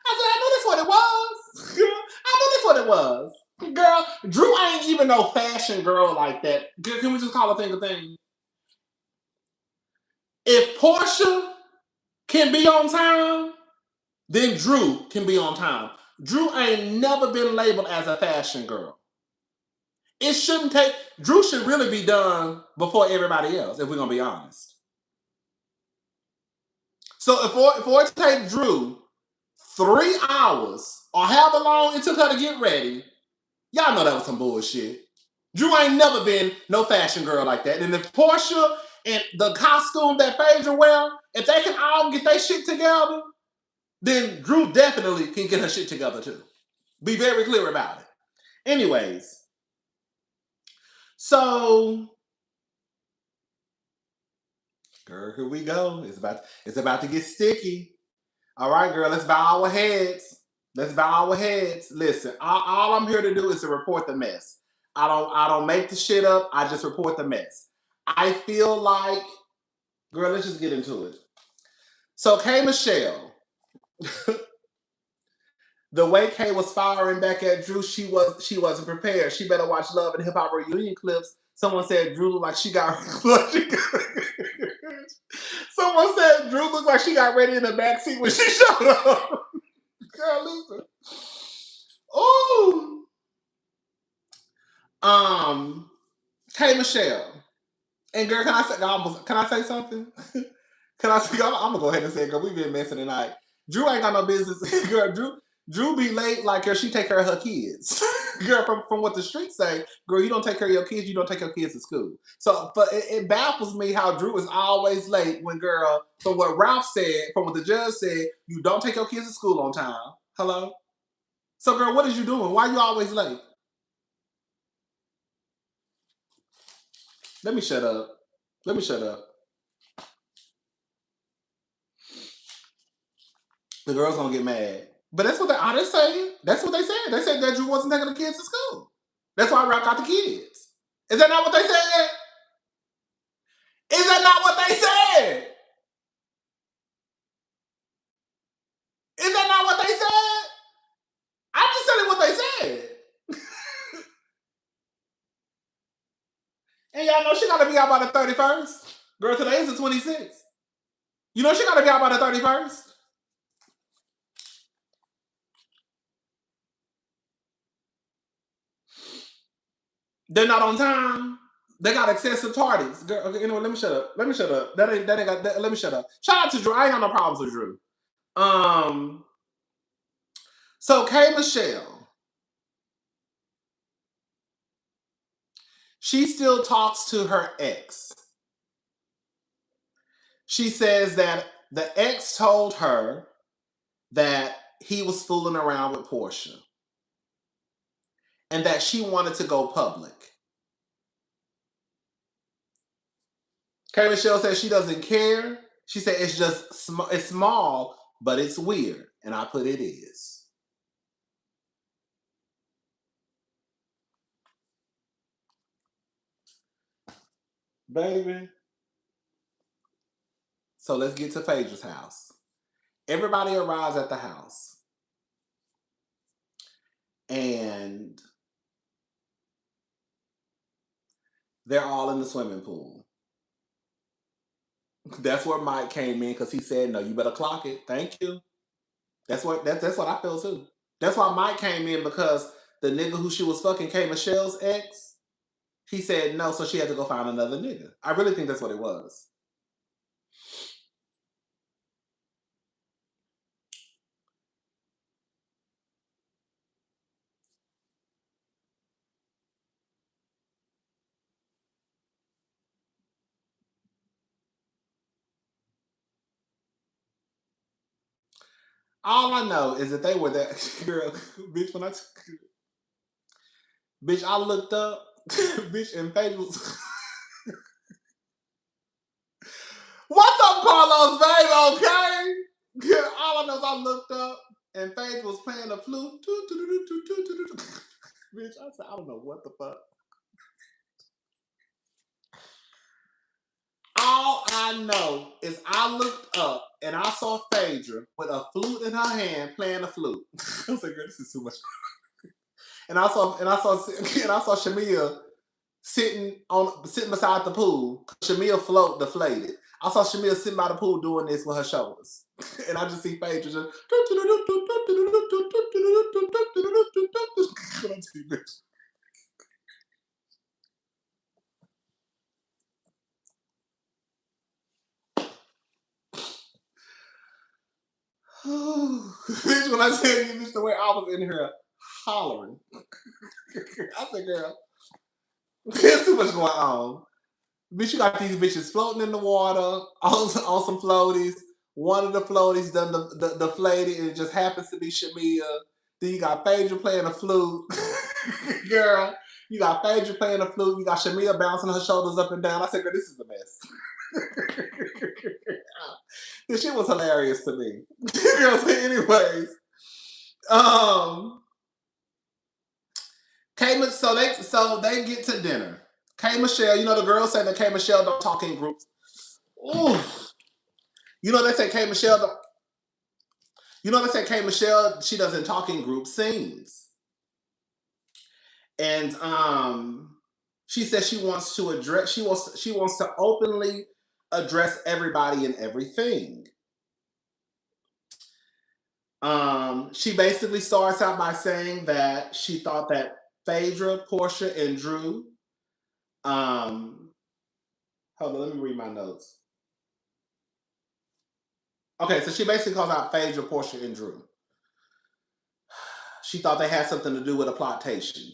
I said, I knew that's what it was. I knew that's what it was. Girl, Drew ain't even no fashion girl like that. Can we just call a thing a thing? If Portia can be on time, then Drew can be on time. Drew ain't never been labeled as a fashion girl. It shouldn't take, Drew should really be done before everybody else, if we're going to be honest. So if it take Drew 3 hours or however long it took her to get ready, y'all know that was some bullshit. Drew ain't never been no fashion girl like that. And if Portia and the costume that Phaedra wear, if they can all get their shit together, then Drew definitely can get her shit together too. Be very clear about it. Anyways, so girl, here we go. It's about to get sticky. All right, girl, let's bow our heads. Let's bow our heads. Listen, all I'm here to do is to report the mess. I don't make the shit up. I just report the mess. I feel like, girl, let's just get into it. So K. Michelle, the way Kay was firing back at Drew, she wasn't prepared. She better watch Love and Hip Hop reunion clips. Someone said Drew looked like she got. Someone said Drew looked like she got ready in the backseat when she showed up. Girl, listen. Ooh. K. Michelle. And girl, can I say something? Can I say? I'm gonna go ahead and say, girl, we've been messing tonight. Drew ain't got no business. Girl, Drew be late like her. She take care of her kids. Girl, from what the streets say, girl, you don't take care of your kids. You don't take your kids to school. So, but it baffles me how Drew is always late when, girl, from what Ralph said, from what the judge said, you don't take your kids to school on time. Hello. So, girl, what is you doing? Why are you always late? Let me shut up. Let me shut up. The girls gonna get mad. But that's what they saying. That's what they said. They said that Drew wasn't taking the kids to school. That's why Rock got the kids. Is that not what they said? Is that not what they said? Is that not what they said? I'm just telling you what they said. And y'all know she gotta be out by the 31st. Girl, today is the 26th. You know she gotta be out by the 31st. They're not on time. They got excessive tardies. Girl, okay, anyway, let me shut up. Let me shut up. That ain't got that, let me shut up. Shout out to Drew. I ain't got no problems with Drew. Um, so K Michelle, she still talks to her ex. She says that the ex told her that he was fooling around with Portia and that she wanted to go public. K Michelle says she doesn't care. She said it's just it's small, but it's weird. And I put it is. Baby. So let's get to Phaedra's house. Everybody arrives at the house. And they're all in the swimming pool. That's where Mike came in because he said, "No, you better clock it. Thank you." That's what I feel too. That's why Mike came in because the nigga who she was fucking, K Michelle's ex, he said no, so she had to go find another nigga. I really think that's what it was. All I know is that they were that girl, bitch. Bitch, I looked up, bitch, and Paige was. What's up, Carlos, babe? Okay. Girl, all I know is I looked up and Paige was playing the flute. Bitch, I said, I don't know what the fuck. All I know is I looked up and I saw Phaedra with a flute in her hand playing the flute. I was like, girl, this is too much. And I saw Shamia sitting beside the pool. Shamia float deflated. I saw Shamia sitting by the pool doing this with her shoulders. And I just see Phaedra just bitch, when I tell you this the way I was in here hollering. I said, girl, there's too much going on. Bitch, you got these bitches floating in the water on some floaties. One of the floaties done the deflated and it just happens to be Shamia. Then you got Phaedra playing a flute. Girl, you got Phaedra playing a flute. You got Shamia bouncing her shoulders up and down. I said, girl, this is a mess. This shit was hilarious to me. Girl, so anyways, so they get to dinner. K Michelle, you know the girls say that K Michelle don't talk in groups. Ooh. You know they say K Michelle don't. You know they say K Michelle she doesn't talk in group scenes, and she says she wants to address. She wants to openly address everybody and everything. She basically starts out by saying that she thought that Phaedra, Portia, and Drew. Um, Hold on, let me read my notes. Okay, so she basically calls out Phaedra, Portia, and Drew. She thought they had something to do with a plotation.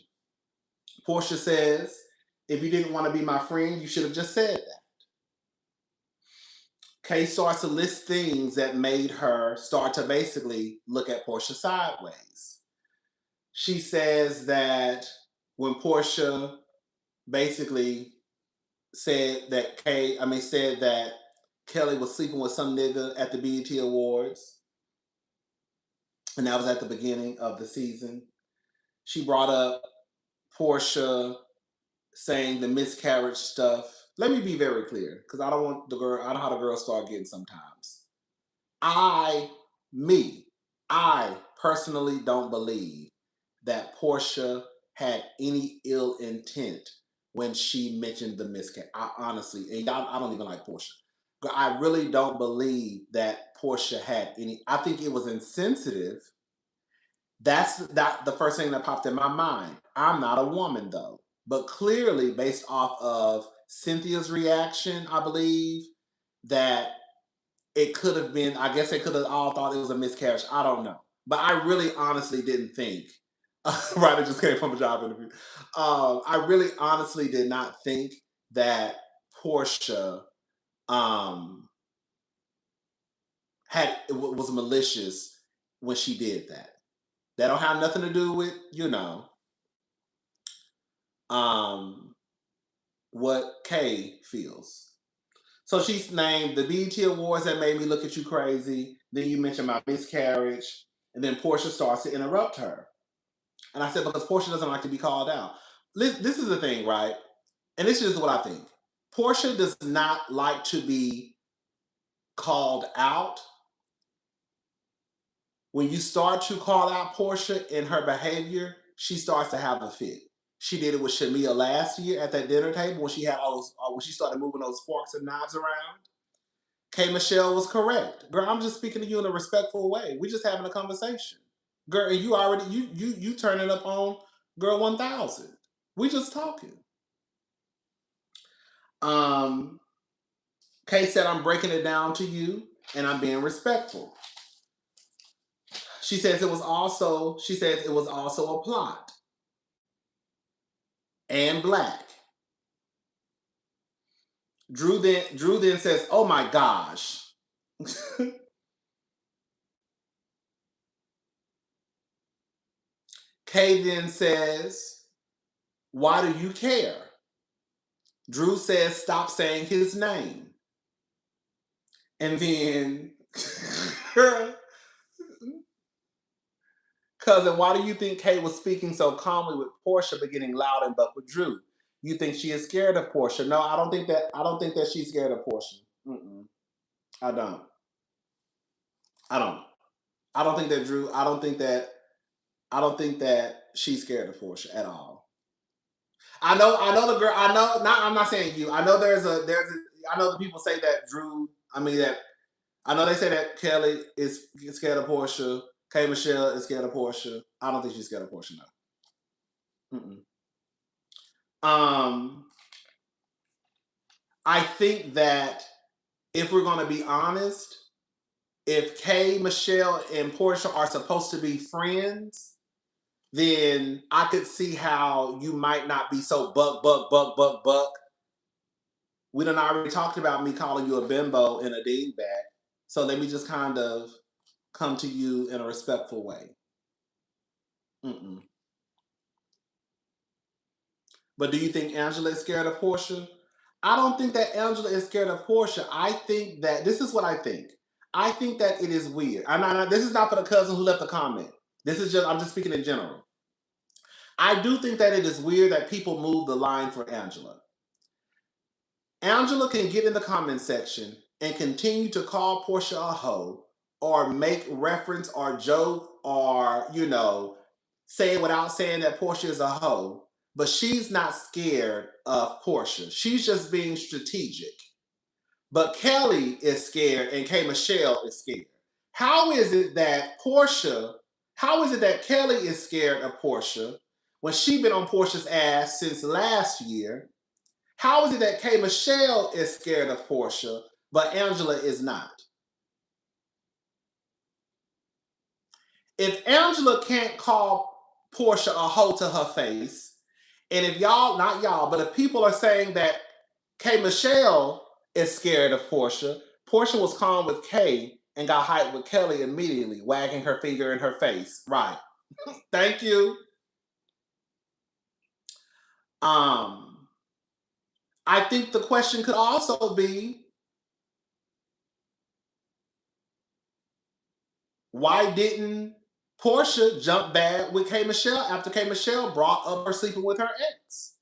Portia says, if you didn't want to be my friend, you should have just said that. Kay starts to list things that made her start to basically look at Portia sideways. She says that when Portia basically said that Kelly was sleeping with some nigga at the BET Awards, and that was at the beginning of the season. She brought up Portia saying the miscarriage stuff. Let me be very clear, because I don't want the girl. I know how the girls start getting sometimes. I, me, I personally don't believe that Portia had any ill intent when she mentioned the miscarriage. I honestly, and I don't even like Portia. But I really don't believe that Portia had any. I think it was insensitive. That's the first thing that popped in my mind. I'm not a woman though, but clearly, based off of Cynthia's reaction, I believe that it could have been. I guess they could have all thought it was a miscarriage. I don't know, but I really, honestly didn't think. Right, it just came from a job interview. I really, honestly did not think that Portia um, was malicious when she did that. That don't have nothing to do with um, what Kay feels. So she's named the BET Awards that made me look at you crazy. Then you mentioned my miscarriage. And then Portia starts to interrupt her. And I said, because Portia doesn't like to be called out. This is the thing, right? And this is what I think. Portia does not like to be called out. When you start to call out Portia in her behavior, she starts to have a fit. She did it with Shamia last year at that dinner table when she had all those, when she started moving those forks and knives around. K. Michelle was correct. Girl, I'm just speaking to you in a respectful way. We just having a conversation. Girl, and you already you turning up on girl 1000. We just talking. Um Kay said I'm breaking it down to you and I'm being respectful. She says it was also a plot and black. Drew then says, "Oh my gosh." Kay then says, "Why do you care?" Drew says, "Stop saying his name." And then, cousin, why do you think Kay was speaking so calmly with Portia but getting loud and buck with Drew? You think she is scared of Portia? No, I don't think that. I don't think that she's scared of Portia. Mm-mm. I don't. I don't. I don't think that Drew. I don't think that. I don't think that she's scared of Portia at all. I know. I know the girl. I know. Not. I'm not saying you. I know there's. I know the people say that Drew. I mean that. I know they say that Kelly is scared of Portia. K. Michelle is scared of Portia. I don't think she's scared of Portia. No. Mm-mm. Um. I think that if we're going to be honest, if Kay, Michelle, and Portia are supposed to be friends, then I could see how you might not be so buck, buck, buck, buck, buck. We done already talked about me calling you a bimbo and a dingbat. So let me just kind of come to you in a respectful way. Mm-mm. But do you think Angela is scared of Portia? I don't think that Angela is scared of Portia. I think that this is what I think. I think that it is weird. This is not for the cousin who left the comment. This is just I'm just speaking in general. I do think that it is weird that people move the line for Angela. Angela can get in the comment section and continue to call Portia a hoe or make reference or joke or, say it without saying that Portia is a hoe, but she's not scared of Portia. She's just being strategic. But Kelly is scared and K. Michelle is scared. How is it that Kelly is scared of Portia when she been on Portia's ass since last year? How is it that K. Michelle is scared of Portia, but Angela is not? If Angela can't call Portia a hoe to her face, and if y'all, not y'all, but if people are saying that K. Michelle is scared of Portia, Portia was calm with K and got hyped with Kelly immediately, wagging her finger in her face. Right. Thank you. Um, I think the question could also be, why didn't Portia jump bad with K Michelle after K Michelle brought up her sleeping with her ex?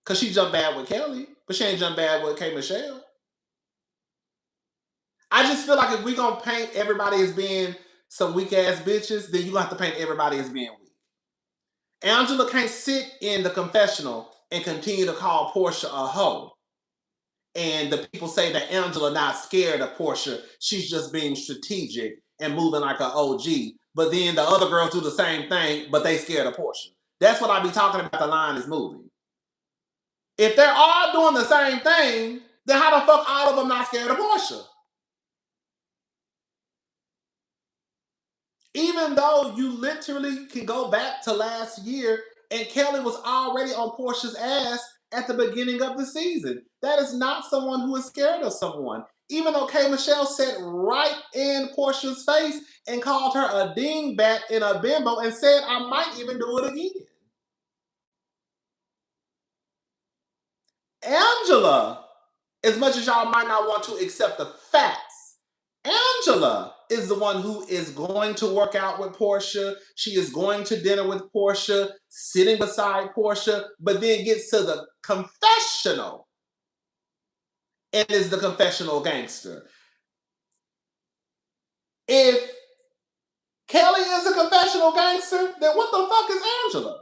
Because she jumped bad with Kelly, but she ain't jumped bad with K Michelle. I just feel like if we gonna paint everybody as being some weak ass bitches, then you have to paint everybody as being weak. Angela can't sit in the confessional and continue to call Portia a hoe. And the people say that Angela not scared of Portia. She's just being strategic and moving like an OG. But then the other girls do the same thing, but they scared of Portia. That's what I be talking about. The line is moving. If they're all doing the same thing, then how the fuck all of them not scared of Portia? Even though you literally can go back to last year and Kelly was already on Portia's ass at the beginning of the season. That is not someone who is scared of someone. Even though K Michelle sat right in Portia's face and called her a dingbat and a bimbo and said, I might even do it again. Angela, as much as y'all might not want to accept the facts, Angela is the one who is going to work out with Portia. She is going to dinner with Portia, sitting beside Portia, but then gets to the confessional and is the confessional gangster. If Kelly is a confessional gangster, then what the fuck is Angela?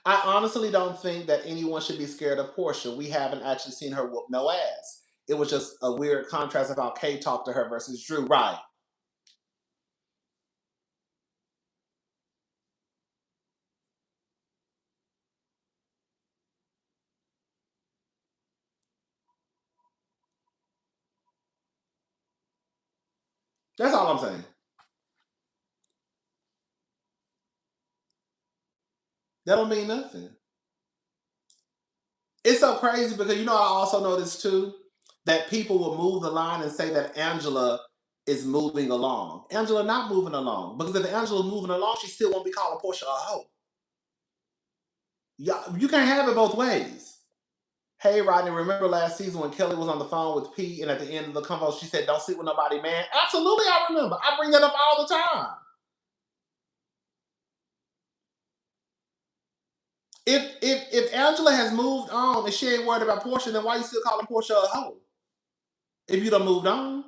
I honestly don't think that anyone should be scared of Portia. We haven't actually seen her whoop no ass. It was just a weird contrast of how Kay talked to her versus Drew. Right. That's all I'm saying. That don't mean nothing. It's so crazy because I also noticed too that people will move the line and say that Angela is moving along. Angela not moving along because if Angela's moving along, she still won't be calling Portia a hoe. Yeah, you can't have it both ways. Hey, Rodney, remember last season when Kelly was on the phone with P and at the end of the convo she said, "Don't sleep with nobody, man." Absolutely, I remember. I bring that up all the time. If Angela has moved on and she ain't worried about Portia, then why you still calling Portia a hoe? If you done moved on.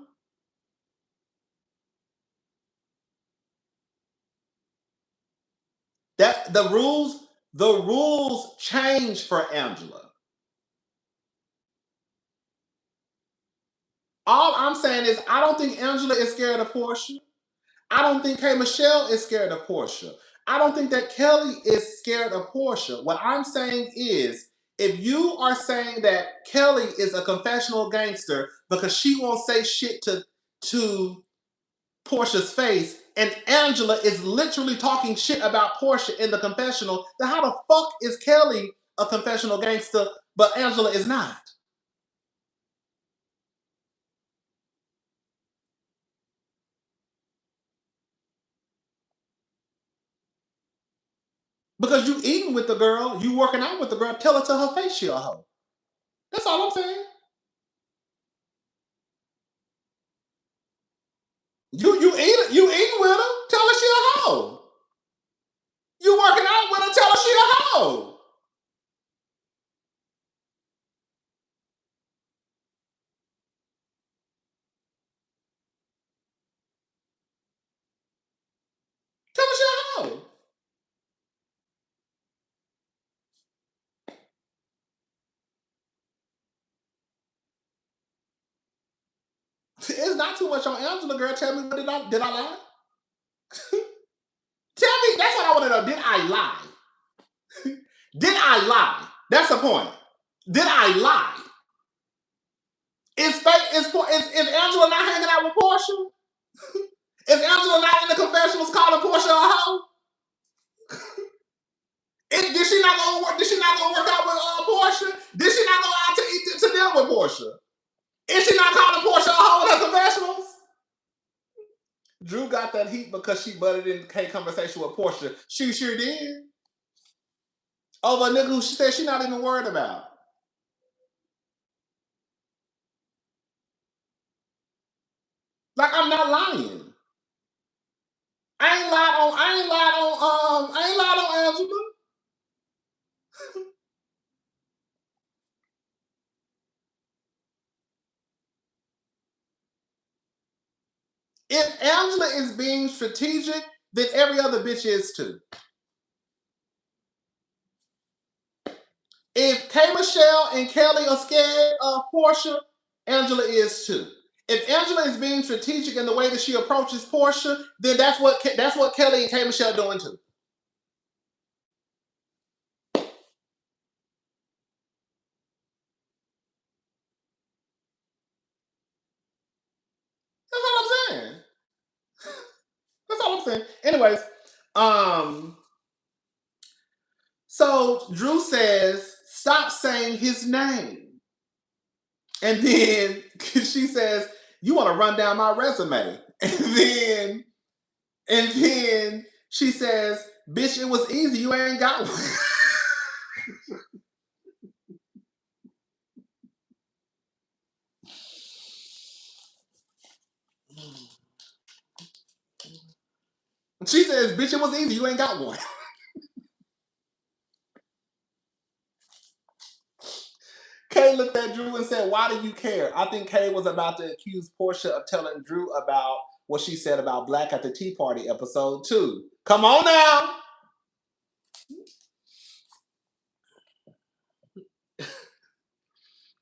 That the rules change for Angela. All I'm saying is I don't think Angela is scared of Portia. I don't think K Michelle is scared of Portia. I don't think that Kelly is scared of Portia. What I'm saying is if you are saying that Kelly is a confessional gangster because she won't say shit to Portia's face, and Angela is literally talking shit about Portia in the confessional, then how the fuck is Kelly a confessional gangster, but Angela is not? Because you eating with the girl, you working out with the girl, tell her to her face she a hoe. That's all I'm saying. You eating with her, tell her she a hoe. You working out with her, tell her she a hoe. Tell her she a hoe. It's not too much on Angela, girl. Tell me, what did I lie? Tell me, that's what I want to know. Did I lie? Did I lie? That's the point. Did I lie? Is fake? Is Angela not hanging out with Portia? Is Angela not in the confessionals calling Portia a hoe? Did she not go work? Did she not go work out with Portia? Did she not go out to eat to dinner with Portia? Is she not calling Portia a hoe in her confessionals? Drew got that heat because she butted in K conversation with Portia. She sure did. Over a nigga who she said she's not even worried about. Like, I'm not lying. I ain't lied on Angela. If Angela is being strategic, then every other bitch is too. If K Michelle and Kelly are scared of Portia, Angela is too. If Angela is being strategic in the way that she approaches Portia, then that's what Kelly and K Michelle doing too. That's all I'm saying. That's all I'm saying. Anyways, um, so Drew says, "Stop saying his name," and then she says, "You want to run down my resume?" And then she says, "Bitch, it was easy. You ain't got one." She says, "Bitch, it was easy. You ain't got one." Kay looked at Drew and said, "Why do you care?" I think Kay was about to accuse Portia of telling Drew about what she said about Black at the Tea Party episode 2. Come on now.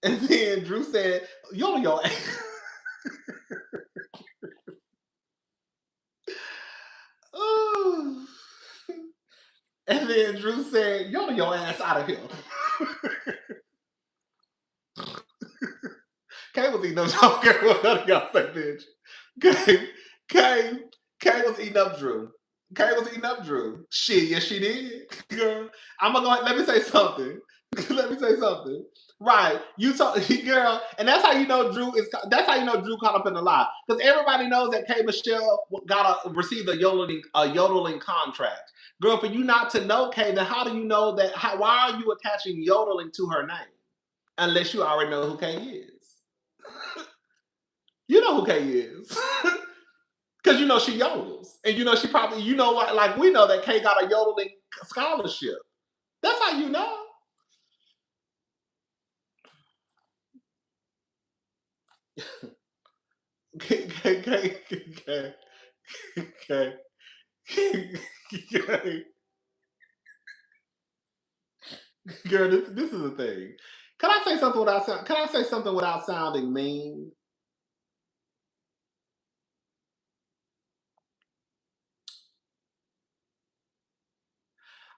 And then Drew said, "You on your ass." Ooh. And then Drew said, "You on your ass out of here." Kay was eating up. I don't care what none of y'all say, bitch. Kay, Kay, Kay was eating up Drew. Kay was eating up Drew. Shit, yes, she did. Girl, I'm gonna go ahead, let me say something. Let me say something. Right. You talk girl, and that's how you know Drew caught up in the lie. Because everybody knows that K Michelle received a yodeling contract. Girl, for you not to know Kay, then how do you know that why are you attaching yodeling to her name? Unless you already know who Kay is. You know who Kay is. Because you know she yodels. And you know she probably, like we know that Kay got a yodeling scholarship. That's how you know. Kay, Kay, Kay, Kay, Kay, Kay. Girl, this is a thing. Can I say something without sounding mean?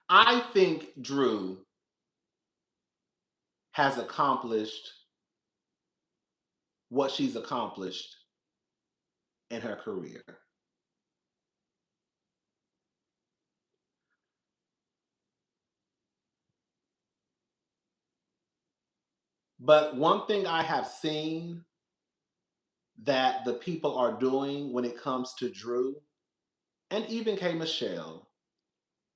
I think Drew has accomplished what she's accomplished in her career. But one thing I have seen that the people are doing when it comes to Drew and even K Michelle,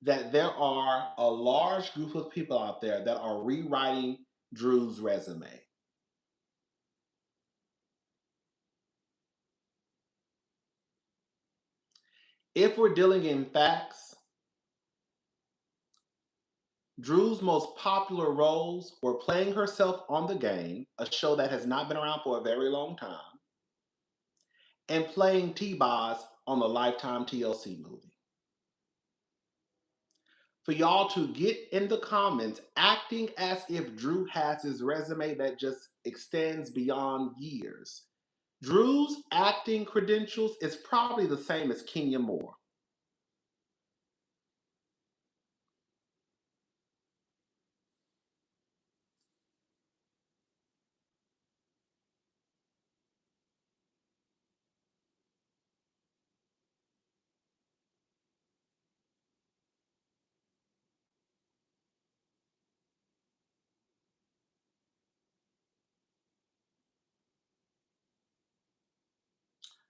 that there are a large group of people out there that are rewriting Drew's resume. If we're dealing in facts, Drew's most popular roles were playing herself on the game, a show that has not been around for a very long time, and playing T-Boz on the Lifetime TLC movie. For y'all to get in the comments acting as if Drew has his resume that just extends beyond years. Drew's acting credentials is probably the same as Kenya Moore.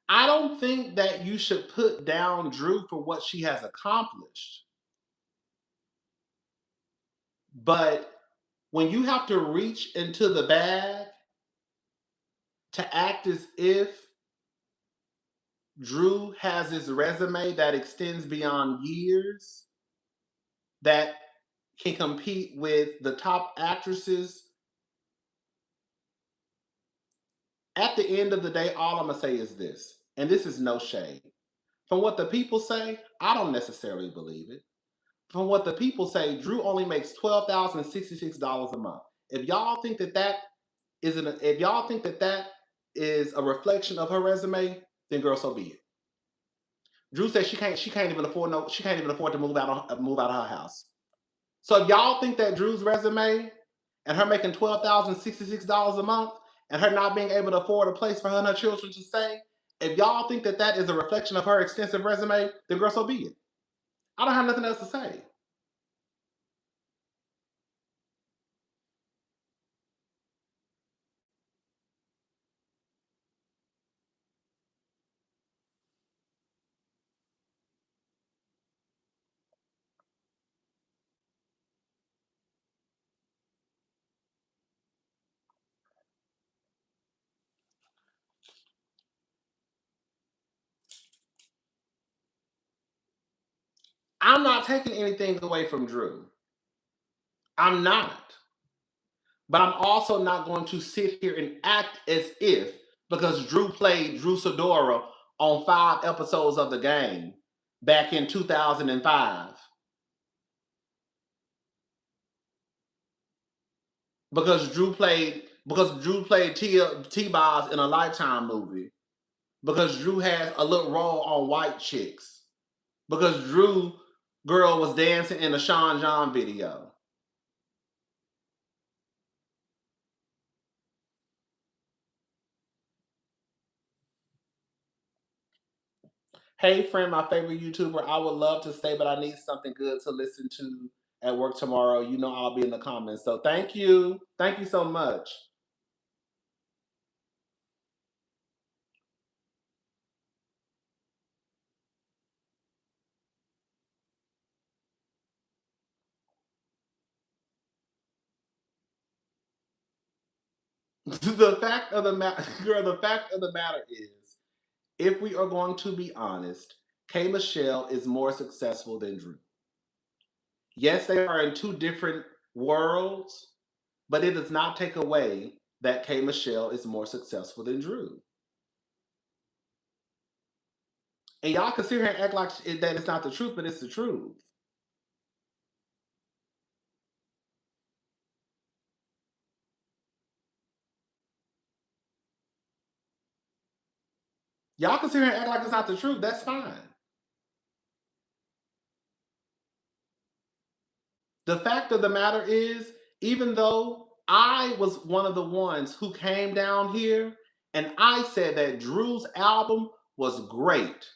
I don't think that you should put down Drew for what she has accomplished. But when you have to reach into the bag to act as if Drew has his resume that extends beyond years, that can compete with the top actresses, at the end of the day, all I'm gonna say is this, and this is no shade. From what the people say, I don't necessarily believe it. From what the people say, Drew only makes $12,066 a month. If y'all think that if y'all think that that is a reflection of her resume, then girl, so be it. Drew says she can't even afford to move out of her house. So if y'all think that Drew's resume and her making $12,066 a month and her not being able to afford a place for her and her children to stay, if y'all think that that is a reflection of her extensive resume, then girl, so be it. I don't have nothing else to say. I'm not taking anything away from Drew. I'm not. But I'm also not going to sit here and act as if because Drew played Drew Sidora on 5 episodes of the game back in 2005. Because Drew played T-Boz in a Lifetime movie. Because Drew has a little role on White Chicks. Because Drew girl was dancing in a Sean John video. Hey friend, my favorite YouTuber, I would love to stay, but I need something good to listen to at work tomorrow. You know I'll be in the comments. So thank you. Thank you so much. The fact of the matter, girl, the fact of the matter is, if we are going to be honest, K Michelle is more successful than Drew. Yes, they are in two different worlds, but it does not take away that K Michelle is more successful than Drew. And y'all can sit here and act like that it's not the truth, but it's the truth. Y'all can sit here and act like it's not the truth. That's fine. The fact of the matter is, even though I was one of the ones who came down here and I said that Drew's album was great.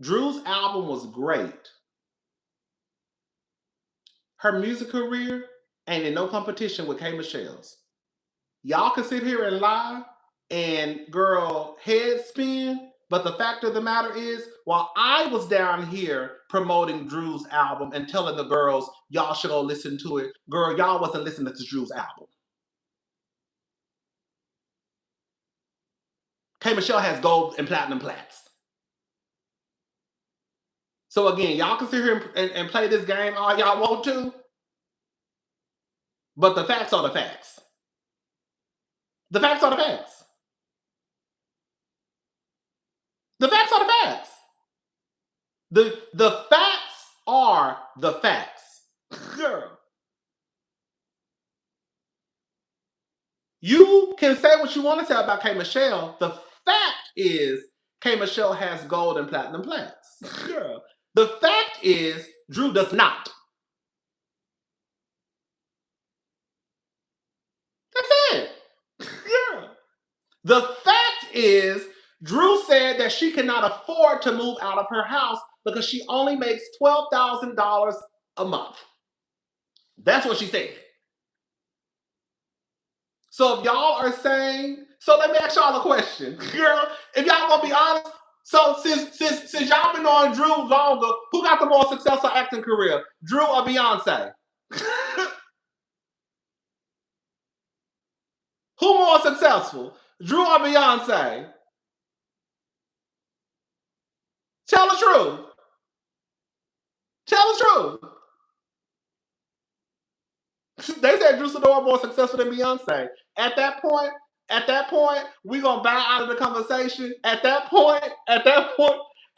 Drew's album was great. Her music career ain't in no competition with K Michelle's. Y'all can sit here and lie and girl head spin, but the fact of the matter is, while I was down here promoting Drew's album and telling the girls y'all should go listen to it, girl, y'all wasn't listening to Drew's album. K Michelle has gold and platinum plats. So again, y'all can sit here and play this game all y'all want to, but the facts are the facts. The facts are the facts. The facts are the facts. The facts are the facts. Girl. You can say what you want to say about K Michelle. The fact is K Michelle has gold and platinum plats. Girl. The fact is Drew does not. That's it. Girl. The fact is Drew said that she cannot afford to move out of her house because she only makes $12,000 a month. That's what she said. So if y'all are saying, so let me ask y'all a question, girl. If y'all gonna be honest, So since y'all been on Drew longer, who got the more successful acting career, Drew or Beyonce? Who more successful, Drew or Beyonce? Tell the truth. Tell the truth. They said Drew Sidora more successful than Beyonce. At that point, we gonna bow out of the conversation. At that point,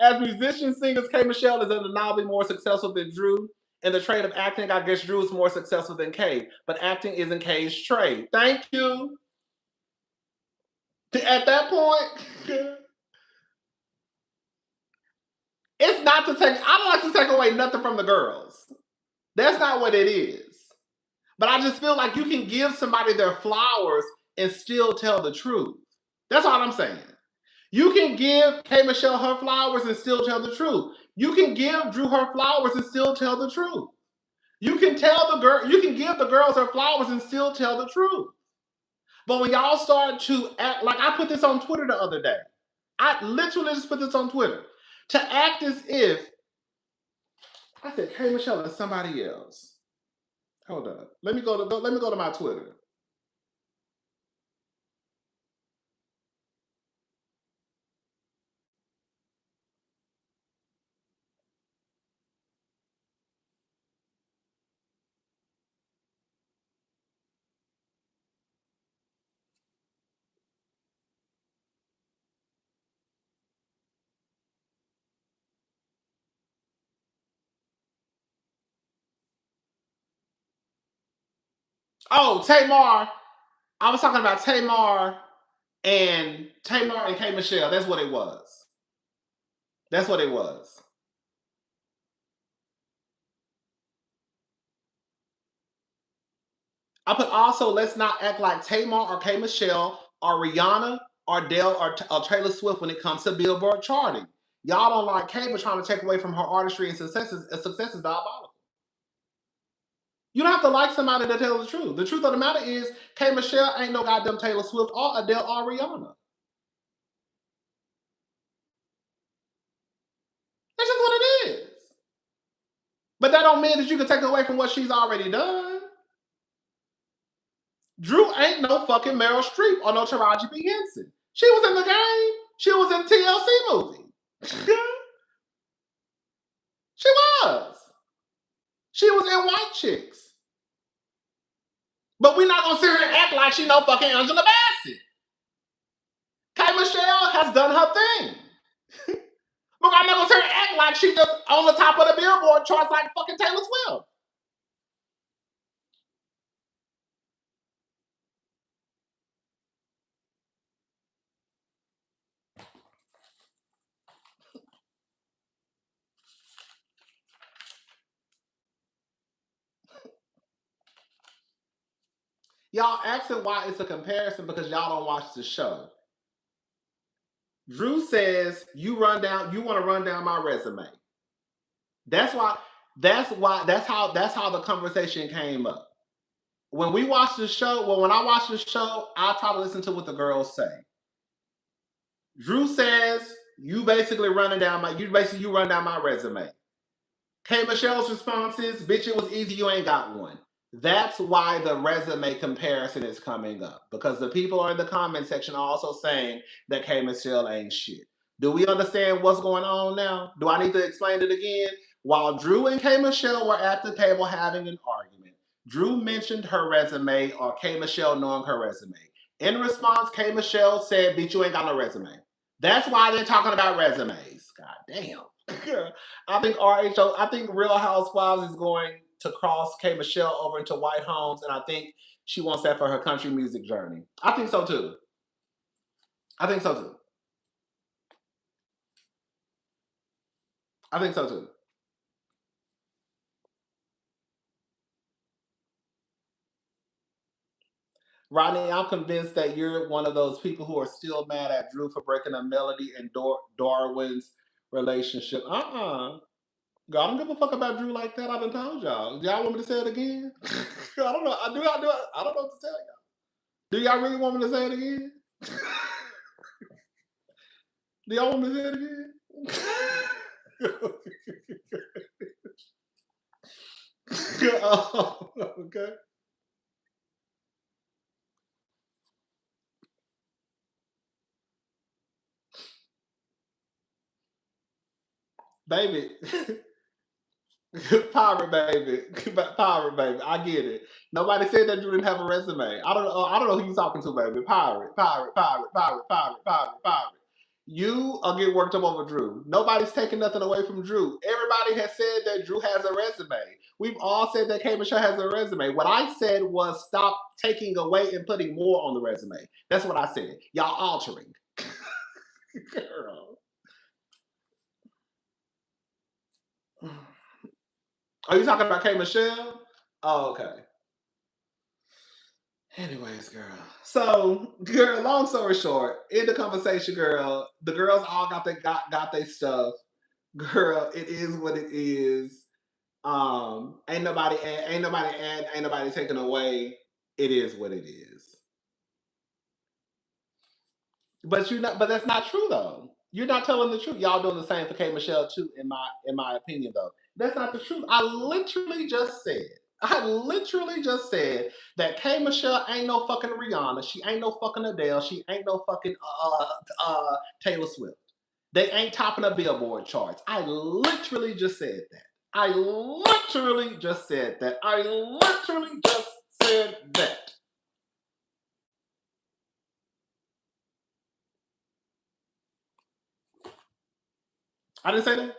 as musicians, singers, K. Michelle is undeniably more successful than Drew. In the trade of acting, I guess Drew is more successful than K. But acting isn't K's trade. Thank you. At that point, it's not to take. I don't like to take away nothing from the girls. That's not what it is. But I just feel like you can give somebody their flowers and still tell the truth. That's all I'm saying. You can give K. Michelle her flowers and still tell the truth. You can give Drew her flowers and still tell the truth. You can tell the girl, you can give the girls her flowers and still tell the truth. But when y'all start to act like I put this on Twitter the other day. I literally just put this on Twitter. To act as if I said K. Michelle is somebody else. Hold up. Let me go to my Twitter. Oh, Tamar. I was talking about Tamar and K. Michelle. That's what it was. That's what it was. I put also let's not act like Tamar or K. Michelle or Rihanna or Dell or Taylor Swift when it comes to Billboard charting. Y'all don't like K, but trying to take away from her artistry and success is diabolical. You don't have to like somebody to tell the truth. The truth of the matter is, K. Michelle ain't no goddamn Taylor Swift or Adele or Rihanna. That's just what it is. But that don't mean that you can take away from what she's already done. Drew ain't no fucking Meryl Streep or no Taraji P. Henson. She was in the game. She was in TLC movie. She was. She was in White Chicks. But we're not gonna sit here and act like she no fucking Angela Bassett. K. Michelle has done her thing. But I'm not gonna sit here and act like she just on the top of the Billboard charts like fucking Taylor Swift. Y'all asking why it's a comparison because y'all don't watch the show. Drew says you want to run down my resume. That's why that's how the conversation came up. When we watch the show, when I watch the show, I try to listen to what the girls say. Drew says you basically you run down my resume. K. Michelle's response is, bitch, it was easy, you ain't got one. That's why the resume comparison is coming up. Because the people are in the comment section are also saying that K. Michelle ain't shit. Do we understand what's going on now? Do I need to explain it again? While Drew and K. Michelle were at the table having an argument, Drew mentioned her resume or K. Michelle knowing her resume. In response, K. Michelle said, bitch, you ain't got no resume. That's why they're talking about resumes. God damn. I think Real Housewives is going to cross K. Michelle over into White Homes, and I think she wants that for her country music journey. I think so too. I think so too. I think so too. Rodney, I'm convinced that you're one of those people who are still mad at Drew for breaking a Melody and Darwin's relationship. I don't give a fuck about Drew like that. I done told y'all. Y'all want me to say it again? I don't know. I do. I don't know what to tell y'all. Do y'all really want me to say it again? Do y'all want me to say it again? Oh, okay. Baby. Pirate baby. Pirate baby. I get it. Nobody said that you didn't have a resume. I don't know who you talking to, baby. Pirate. You are getting worked up over Drew. Nobody's taking nothing away from Drew. Everybody has said that Drew has a resume. We've all said that K Michelle has a resume. What I said was stop taking away and putting more on the resume. That's what I said. Y'all altering. Girl. Are you talking about K Michelle? Oh, okay. Anyways, girl. So, girl, long story short, in the conversation, girl, the girls all got their stuff. Girl, it is what it is. Ain't nobody taking away. It is what it is. But that's not true though. You're not telling the truth. Y'all doing the same for K Michelle too, in my opinion though. That's not the truth. I literally just said that K Michelle ain't no fucking Rihanna. She ain't no fucking Adele. She ain't no fucking Taylor Swift. They ain't topping the Billboard charts. I literally just said that. I literally just said that. I literally just said that. I didn't say that.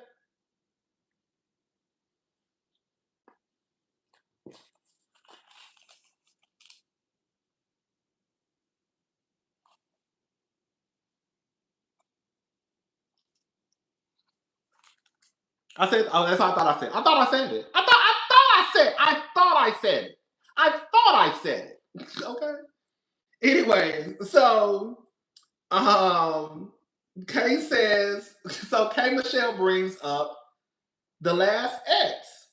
I said, oh, that's what I thought I said. I thought I said it. I thought I said it. I thought I said it. Okay. Anyway, so um Kay says, so Kay Michelle brings up the last ex.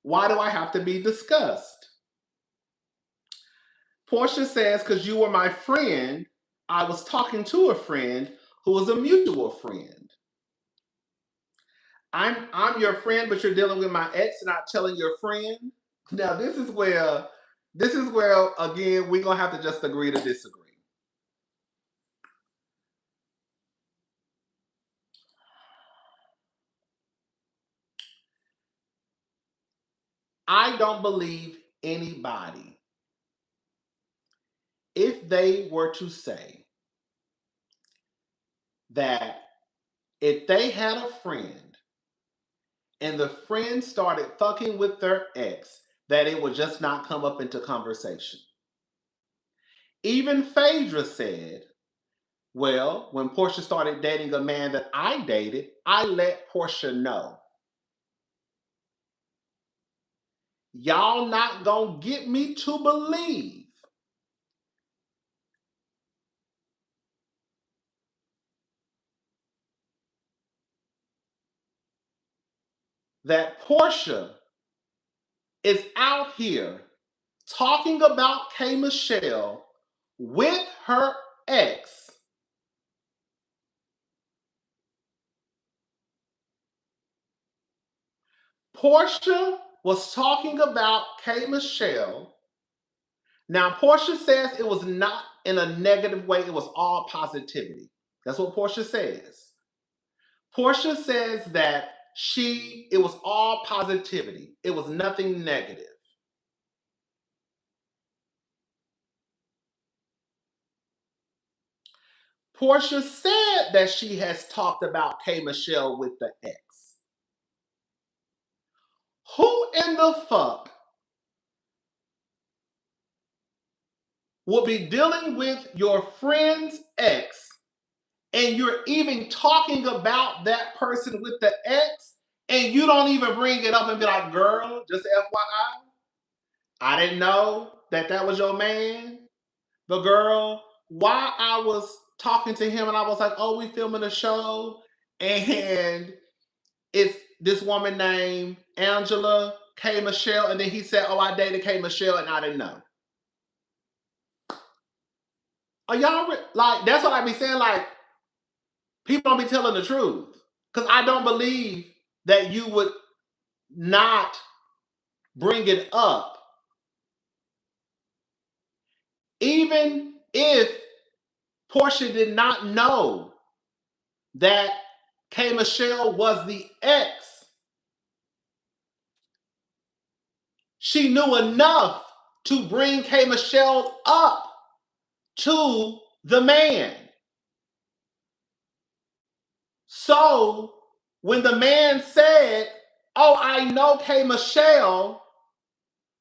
Why do I have to be discussed? Portia says, because you were my friend, I was talking to a friend who was a mutual friend. I'm your friend, but you're dealing with my ex and not telling your friend. Now this is where again we're gonna have to just agree to disagree. I don't believe anybody if they were to say that if they had a friend and the friend started fucking with their ex, that it would just not come up into conversation. Even Phaedra said, well, when Portia started dating a man that I dated, I let Portia know. Y'all not gonna get me to believe that Portia is out here talking about K Michelle with her ex. Portia was talking about K Michelle. Now, Portia says it was not in a negative way, it was all positivity. That's what Portia says. Portia says that it was all positivity, it was nothing negative. Portia said that she has talked about K Michelle with the ex. Who in the fuck will be dealing with your friend's ex and you're even talking about that person with the ex and you don't even bring it up and be like, girl, just FYI, I didn't know that that was your man. The girl, while I was talking to him and I was like, oh, we filming a show and it's this woman named Angela K. Michelle. And then he said, oh, I dated K. Michelle and I didn't know. Are y'all like, that's what I be saying. Like, People don't be telling the truth. Because I don't believe that you would not bring it up, even if Portia did not know that K. Michelle was the ex. She knew enough to bring K. Michelle up to the man. So when the man said, "Oh, I know K. Michelle,"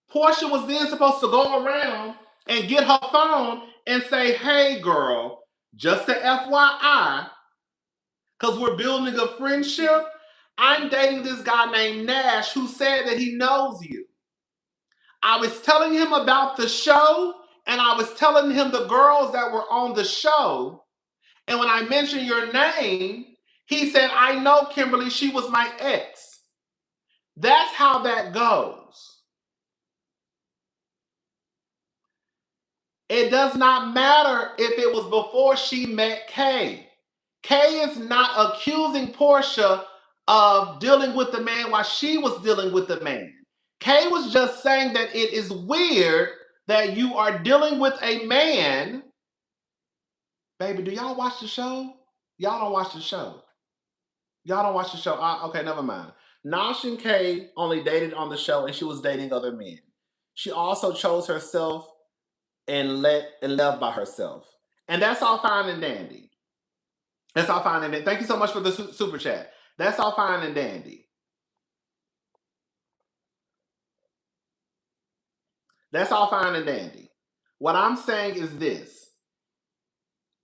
Portia was then supposed to go around and get her phone and say, "Hey, girl, just a FYI, because we're building a friendship, I'm dating this guy named Nash who said that he knows you. I was telling him about the show, and I was telling him the girls that were on the show. And when I mentioned your name, he said, I know Kimberly, she was my ex." That's how that goes. It does not matter if it was before she met Kay. Kay is not accusing Portia of dealing with the man while she was dealing with the man. Kay was just saying that it is weird that you are dealing with a man. Baby, do y'all watch the show? Y'all don't watch the show. Y'all don't watch the show. Okay, never mind. Nash and Kay only dated on the show and she was dating other men. She also chose herself and left by herself. And that's all fine and dandy. That's all fine and dandy. Thank you so much for the super chat. That's all fine and dandy. That's all fine and dandy. What I'm saying is this.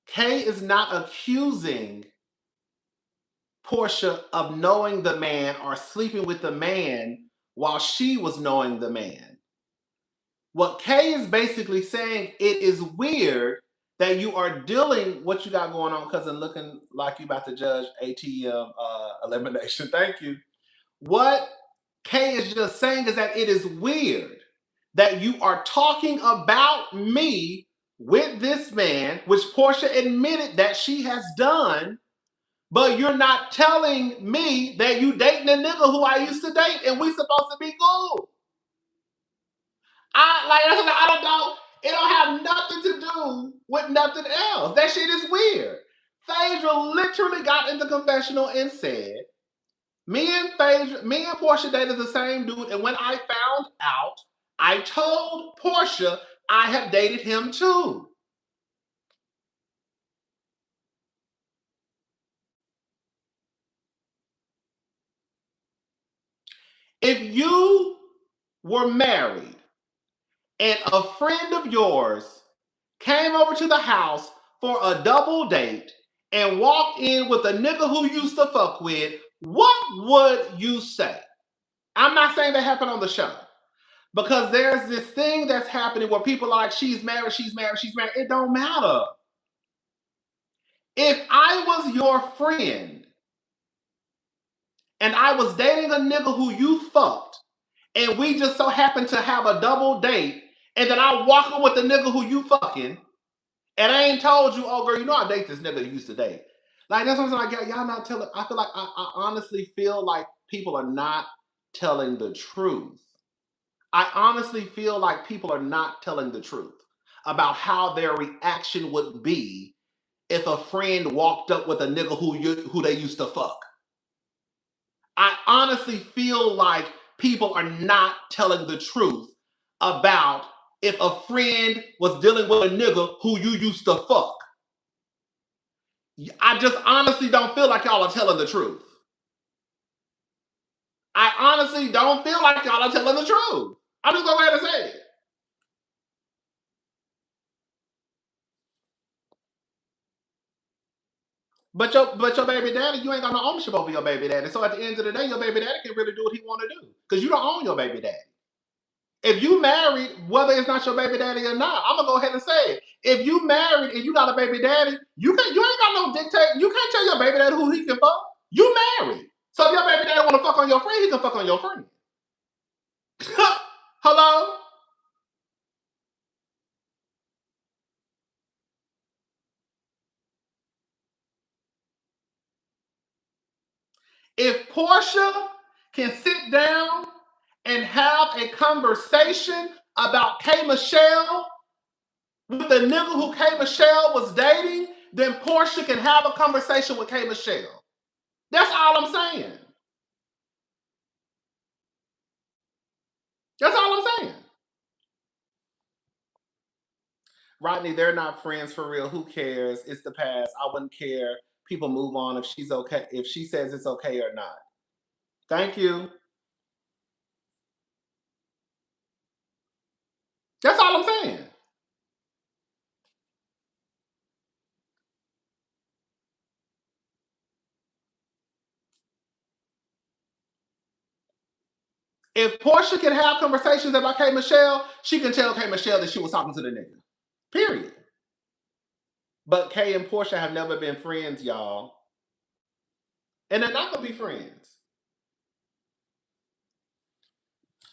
Kay is not accusing Portia of knowing the man or sleeping with the man while she was knowing the man. What Kay is basically saying, it is weird that you are dealing what you got going on, cousin, looking like you about to judge ATM elimination. Thank you. What Kay is just saying is that it is weird that you are talking about me with this man, which Portia admitted that she has done, but you're not telling me that you dating a nigga who I used to date and we supposed to be cool. I don't know. It don't have nothing to do with nothing else. That shit is weird. Phaedra literally got in the confessional and said, me and Portia dated the same dude, and when I found out, I told Portia I have dated him too. If you were married and a friend of yours came over to the house for a double date and walked in with a nigga who used to fuck with, what would you say? I'm not saying that happened on the show. Because there's this thing that's happening where people are like, she's married, she's married, she's married. It don't matter. If I was your friend and I was dating a nigga who you fucked, and we just so happened to have a double date, and then I walk in with the nigga who you fucking, and I ain't told you, oh girl, you know I date this nigga you used to date. Like that's what I'm saying. Like, y'all not telling. I feel like I honestly feel like people are not telling the truth. I honestly feel like people are not telling the truth about how their reaction would be if a friend walked up with a nigga who they used to fuck. I honestly feel like people are not telling the truth about if a friend was dealing with a nigga who you used to fuck. I just honestly don't feel like y'all are telling the truth. I honestly don't feel like y'all are telling the truth. I'm just going to say it. But your baby daddy, you ain't got no ownership over your baby daddy. So at the end of the day, your baby daddy can really do what he want to do because you don't own your baby daddy. If you married, whether it's not your baby daddy or not, I'm gonna go ahead and say it. If you married and you got a baby daddy, you ain't got no dictate. You can't tell your baby daddy who he can fuck. You married, so if your baby daddy want to fuck on your friend, he can fuck on your friend. Hello. If Portia can sit down and have a conversation about K. Michelle with the nigga who K. Michelle was dating, then Portia can have a conversation with K. Michelle. That's all I'm saying. That's all I'm saying. Rodney, they're not friends for real. Who cares? It's the past. I wouldn't care. People move on if she's okay, if she says it's okay or not. Thank you. That's all I'm saying. If Portia can have conversations about K. Michelle, she can tell K. Michelle that she was talking to the nigga. Period. But Kay and Portia have never been friends, y'all. And they're not gonna be friends.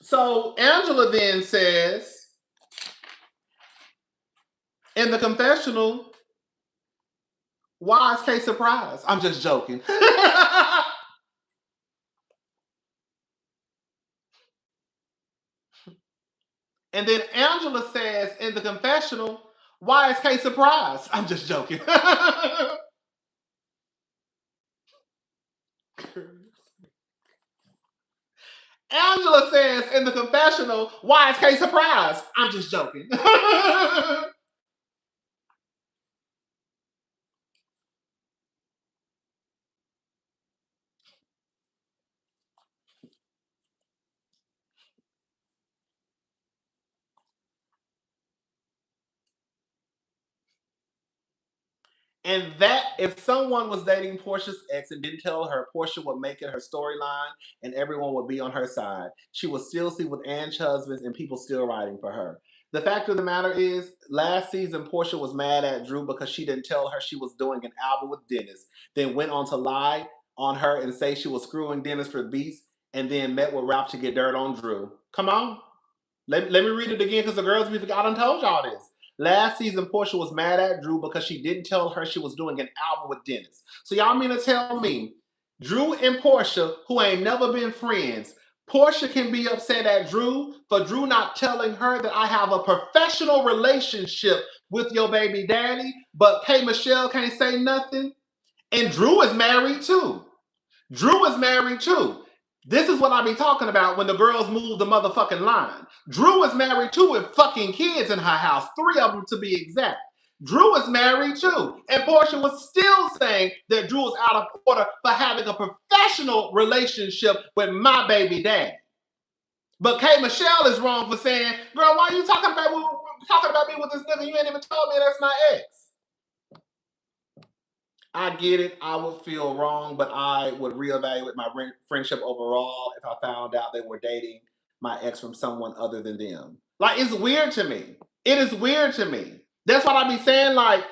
So Angela then says in the confessional, why is Kay surprised? I'm just joking. And then Angela says in the confessional, why is Kay surprised? I'm just joking. Angela says in the confessional, why is Kay surprised? I'm just joking. And that if someone was dating Portia's ex and didn't tell her, Portia would make it her storyline and everyone would be on her side. She would still see with Ange husbands and people still writing for her. The fact of the matter is, last season Portia was mad at Drew because she didn't tell her she was doing an album with Dennis, then went on to lie on her and say she was screwing Dennis for beats, and then met with Ralph to get dirt on Drew. Come on. Let me read it again because the girls music, I done told y'all this. Last season, Portia was mad at Drew because she didn't tell her she was doing an album with Dennis. So y'all mean to tell me, Drew and Portia, who ain't never been friends, Portia can be upset at Drew for Drew not telling her that I have a professional relationship with your baby daddy, but K. Michelle can't say nothing? And Drew is married too. Drew is married too. This is what I be talking about when the girls move the motherfucking line. Drew is married too with fucking kids in her house, 3 of them to be exact. Drew is married too. And Portia was still saying that Drew was out of order for having a professional relationship with my baby dad. But K. Michelle is wrong for saying, girl, why are you talking about me with this nigga? You ain't even told me that's my ex. I get it. I would feel wrong, but I would reevaluate my friendship overall if I found out they were dating my ex from someone other than them. Like, it's weird to me. It is weird to me. That's what I be saying. Like,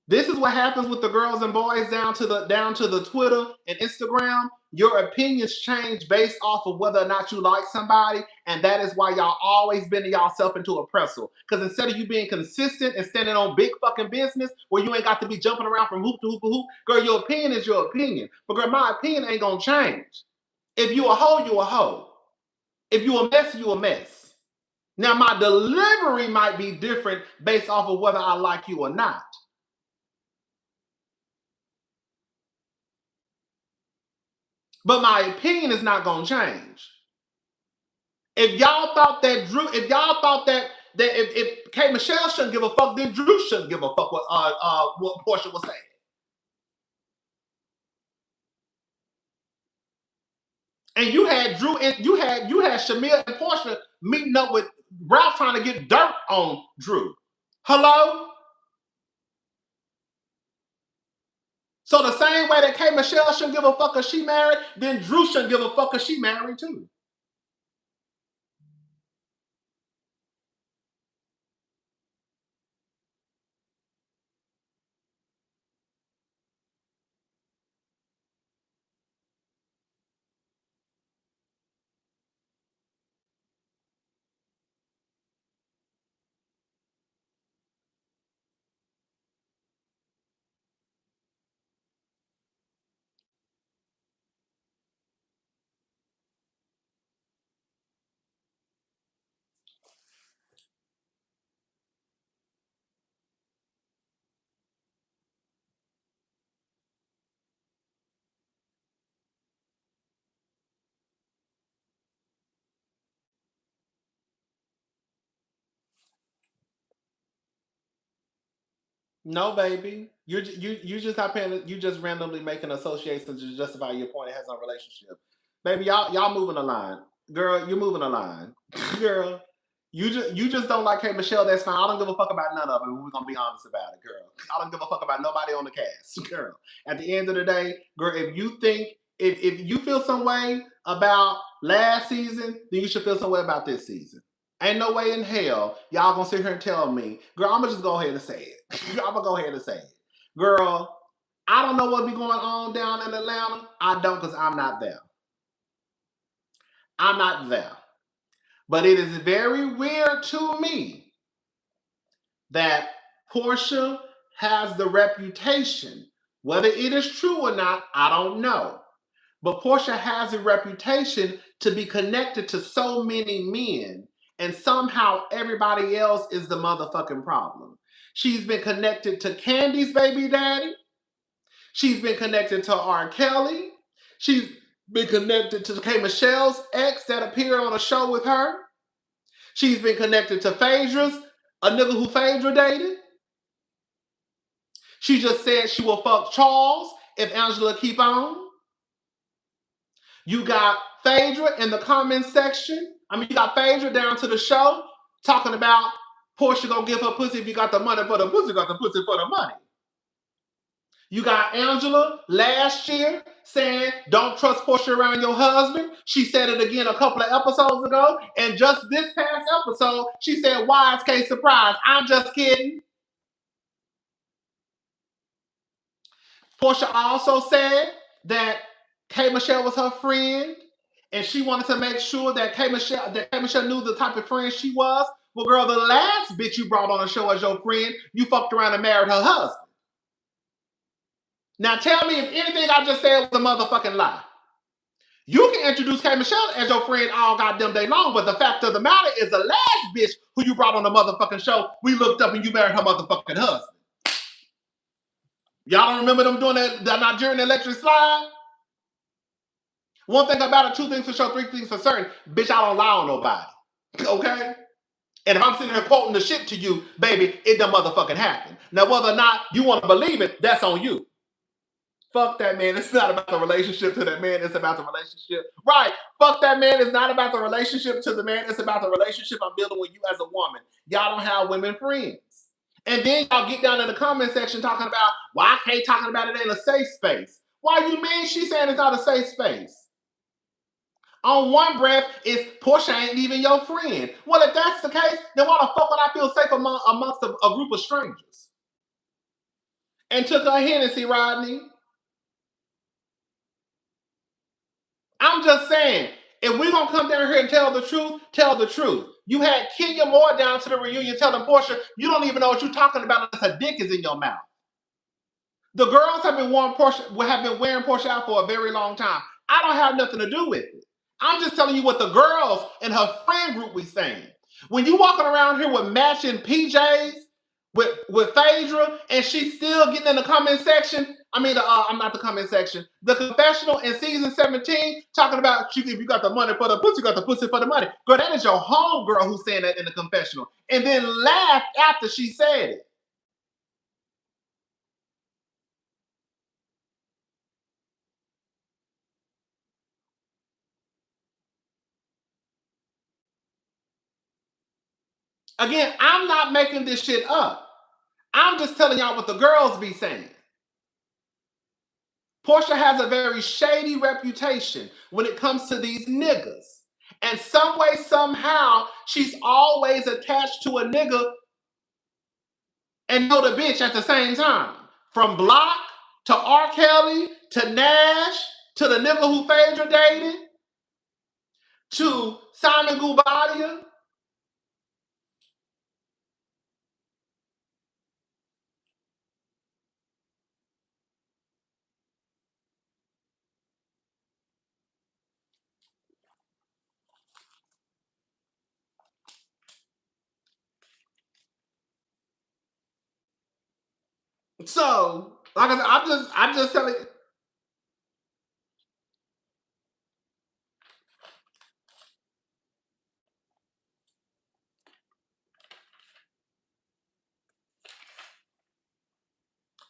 this is what happens with the girls and boys down to the Twitter and Instagram. Your opinions change based off of whether or not you like somebody, and that is why y'all always bending y'allself into a pretzel. Because instead of you being consistent and standing on big fucking business where you ain't got to be jumping around from hoop to hoop to hoop, girl, your opinion is your opinion. But girl, my opinion ain't gonna change. If you a hoe, you a hoe. If you a mess, you a mess. Now my delivery might be different based off of whether I like you or not. But my opinion is not gonna change. If y'all thought that if K. Michelle shouldn't give a fuck, then Drew shouldn't give a fuck what Portia was saying. And you had Drew and you had Shamir and Portia meeting up with Ralph trying to get dirt on Drew. Hello? So the same way that K. Michelle shouldn't give a fuck if she married, then Drew shouldn't give a fuck if she married too. No, baby. You just not paying. You just randomly making associations to justify your point. It has no relationship. Baby, y'all moving a line. Girl, you're moving a line. Girl, you just don't like K Michelle. That's fine. I don't give a fuck about none of it. We're gonna be honest about it, girl. I don't give a fuck about nobody on the cast, girl. At the end of the day, girl, if you think if you feel some way about last season, then you should feel some way about this season. Ain't no way in hell y'all gonna sit here and tell me, girl, I'm gonna just go ahead and say it. I'm gonna go ahead and say it. Girl, I don't know what be going on down in Atlanta. I don't because I'm not there. I'm not there. But it is very weird to me that Portia has the reputation. Whether it is true or not, I don't know. But Portia has a reputation to be connected to so many men, and somehow everybody else is the motherfucking problem. She's been connected to Candy's baby daddy. She's been connected to R. Kelly. She's been connected to K. Michelle's ex that appeared on a show with her. She's been connected to Phaedra's, a nigga who Phaedra dated. She just said she will fuck Charles if Angela keep on. You got Phaedra in the comment section. I mean, you got Phaedra down to the show talking about Portia gonna give her pussy if you got the money for the pussy, got the pussy for the money. You got Angela last year saying, don't trust Portia around your husband. She said it again a couple of episodes ago. And just this past episode, she said, wise case surprise. I'm just kidding. Portia also said that K. Michelle was her friend, and she wanted to make sure that K. Michelle knew the type of friend she was. Well, girl, the last bitch you brought on the show as your friend, you fucked around and married her husband. Now tell me if anything I just said was a motherfucking lie. You can introduce K. Michelle as your friend all goddamn day long, but the fact of the matter is the last bitch who you brought on the motherfucking show, we looked up and you married her motherfucking husband. Y'all don't remember them doing that Nigerian electric slide? One thing about it, two things for sure, three things for certain. Bitch, I don't lie on nobody. Okay? And if I'm sitting here quoting the shit to you, baby, it done motherfucking happen. Now, whether or not you want to believe it, that's on you. Fuck that man. It's not about the relationship to that man. It's about the relationship. Right. Fuck that man. It's not about the relationship to the man. It's about the relationship I'm building with you as a woman. Y'all don't have women friends. And then y'all get down in the comment section talking about why I can't talking about it in a safe space. Why you mean she's saying it's not a safe space? On one breath, is Portia ain't even your friend. Well, if that's the case, then why the fuck would I feel safe amongst a group of strangers? And took her Hennessy, Rodney. I'm just saying, if we're gonna come down here and tell the truth, tell the truth. You had Kenya Moore down to the reunion telling Portia, you don't even know what you're talking about unless a dick is in your mouth. The girls have been wearing Portia out for a very long time. I don't have nothing to do with it. I'm just telling you what the girls in her friend group was saying. When you walking around here with matching PJs with Phaedra, and she's still getting in the comment section. I'm not the comment section. The confessional in season 17 talking about if you got the money for the pussy, you got the pussy for the money. Girl, that is your home girl who's saying that in the confessional, and then laughed after she said it. Again, I'm not making this shit up. I'm just telling y'all what the girls be saying. Portia has a very shady reputation when it comes to these niggas. And some way, somehow, she's always attached to a nigga and know the bitch at the same time. From Block to R. Kelly to Nash to the nigga who Phaedra dated to Simon Gubadia. So, like I said, I'm just telling you.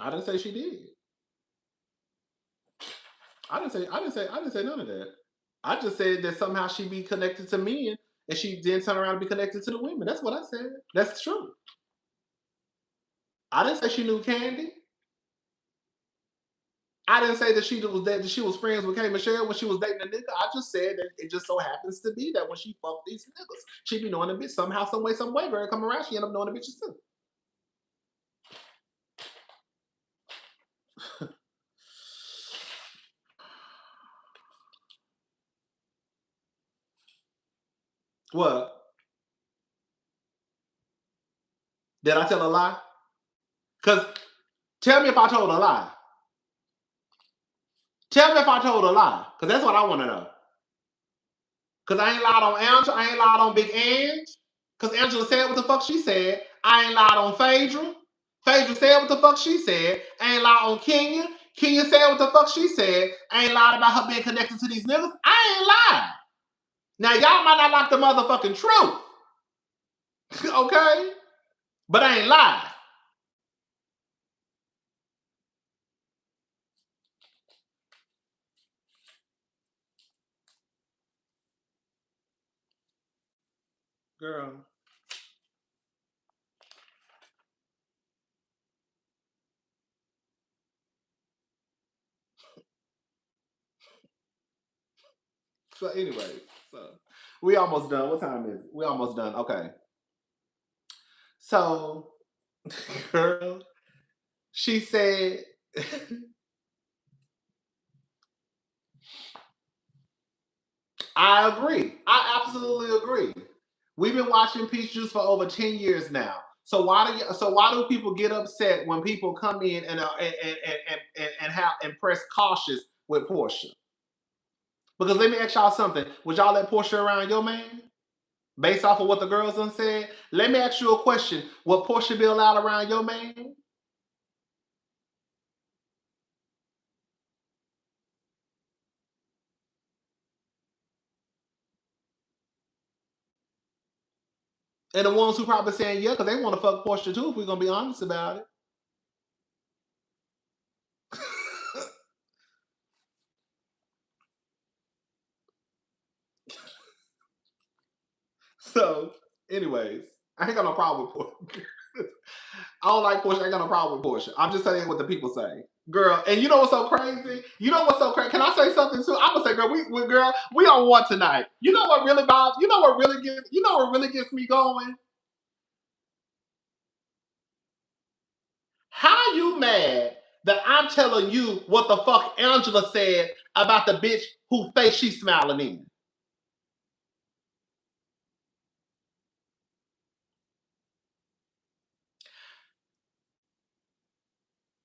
I didn't say she did. I didn't say none of that. I just said that somehow she be connected to men and she then turn around and be connected to the women. That's what I said. That's true. I didn't say she knew Candy. I didn't say that she was friends with K Michelle when she was dating a nigga. I just said that it just so happens to be that when she fucked these niggas, she be knowing a bitch somehow, some way, girl, come around, she end up knowing the bitches too. What? Did I tell a lie? Cause tell me if I told a lie. Tell me if I told a lie. Cause that's what I want to know. Cause I ain't lied on Angela. I ain't lied on Big Ange. Cause Angela said what the fuck she said. I ain't lied on Phaedra. Phaedra said what the fuck she said. I ain't lied on Kenya. Kenya said what the fuck she said. I ain't lied about her being connected to these niggas. I ain't lied. Now y'all might not like the motherfucking truth. Okay? But I ain't lied. Girl. So anyway, so we almost done. What time is it? We almost done. Okay. So girl, she said I agree. I absolutely agree. We've been watching Peach Juice for over 10 years now. So why do people get upset when people come in and have and press cautious with Portia? Because let me ask y'all something. Would y'all let Portia around your man? Based off of what the girls done said? Let me ask you a question. Would Portia be allowed around your man? And the ones who probably saying yeah, because they want to fuck Portia too, if we're gonna be honest about it. So, anyways, I ain't got no problem with Portia. I don't like Portia. I ain't got no problem with Portia. I'm just telling you what the people say. Girl, and you know what's so crazy? You know what's so crazy? Can I say something too? I'm gonna say, girl, we on one tonight. You know what really bothers? You know what really gets me going? How you mad that I'm telling you what the fuck Angela said about the bitch who face she's smiling in?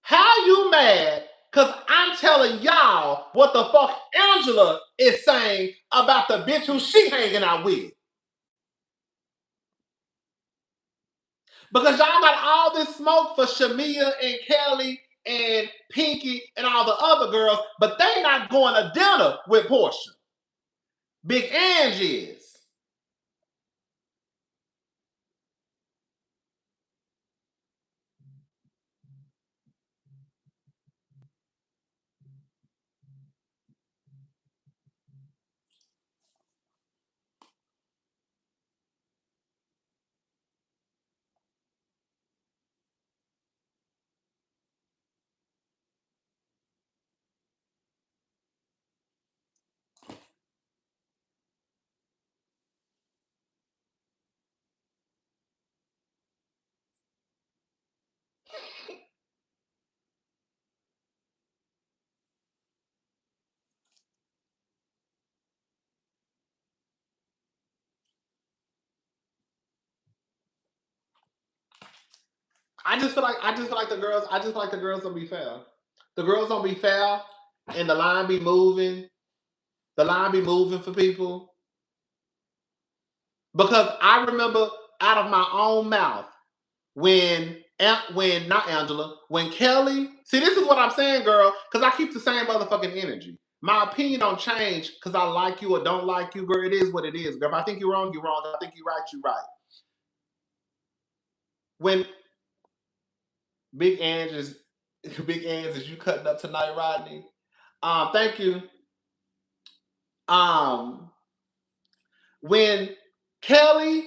How you mad? Cause I'm telling y'all what the fuck Angela is saying about the bitch who she hanging out with. Because y'all got all this smoke for Shamia and Kelly and Pinky and all the other girls, but they not going to dinner with Portia. Big Ange is. I just feel like the girls don't be fair. The girls don't be fair, and the line be moving. The line be moving for people because I remember out of my own mouth when not Angela, when Kelly. See, this is what I'm saying, girl, because I keep the same motherfucking energy. My opinion don't change because I like you or don't like you, girl. It is what it is, girl. If I think you're wrong, you're wrong. If I think you're right, you're right. When Big Ange is Big ends is you cutting up tonight, Rodney. Thank you. Um, when Kelly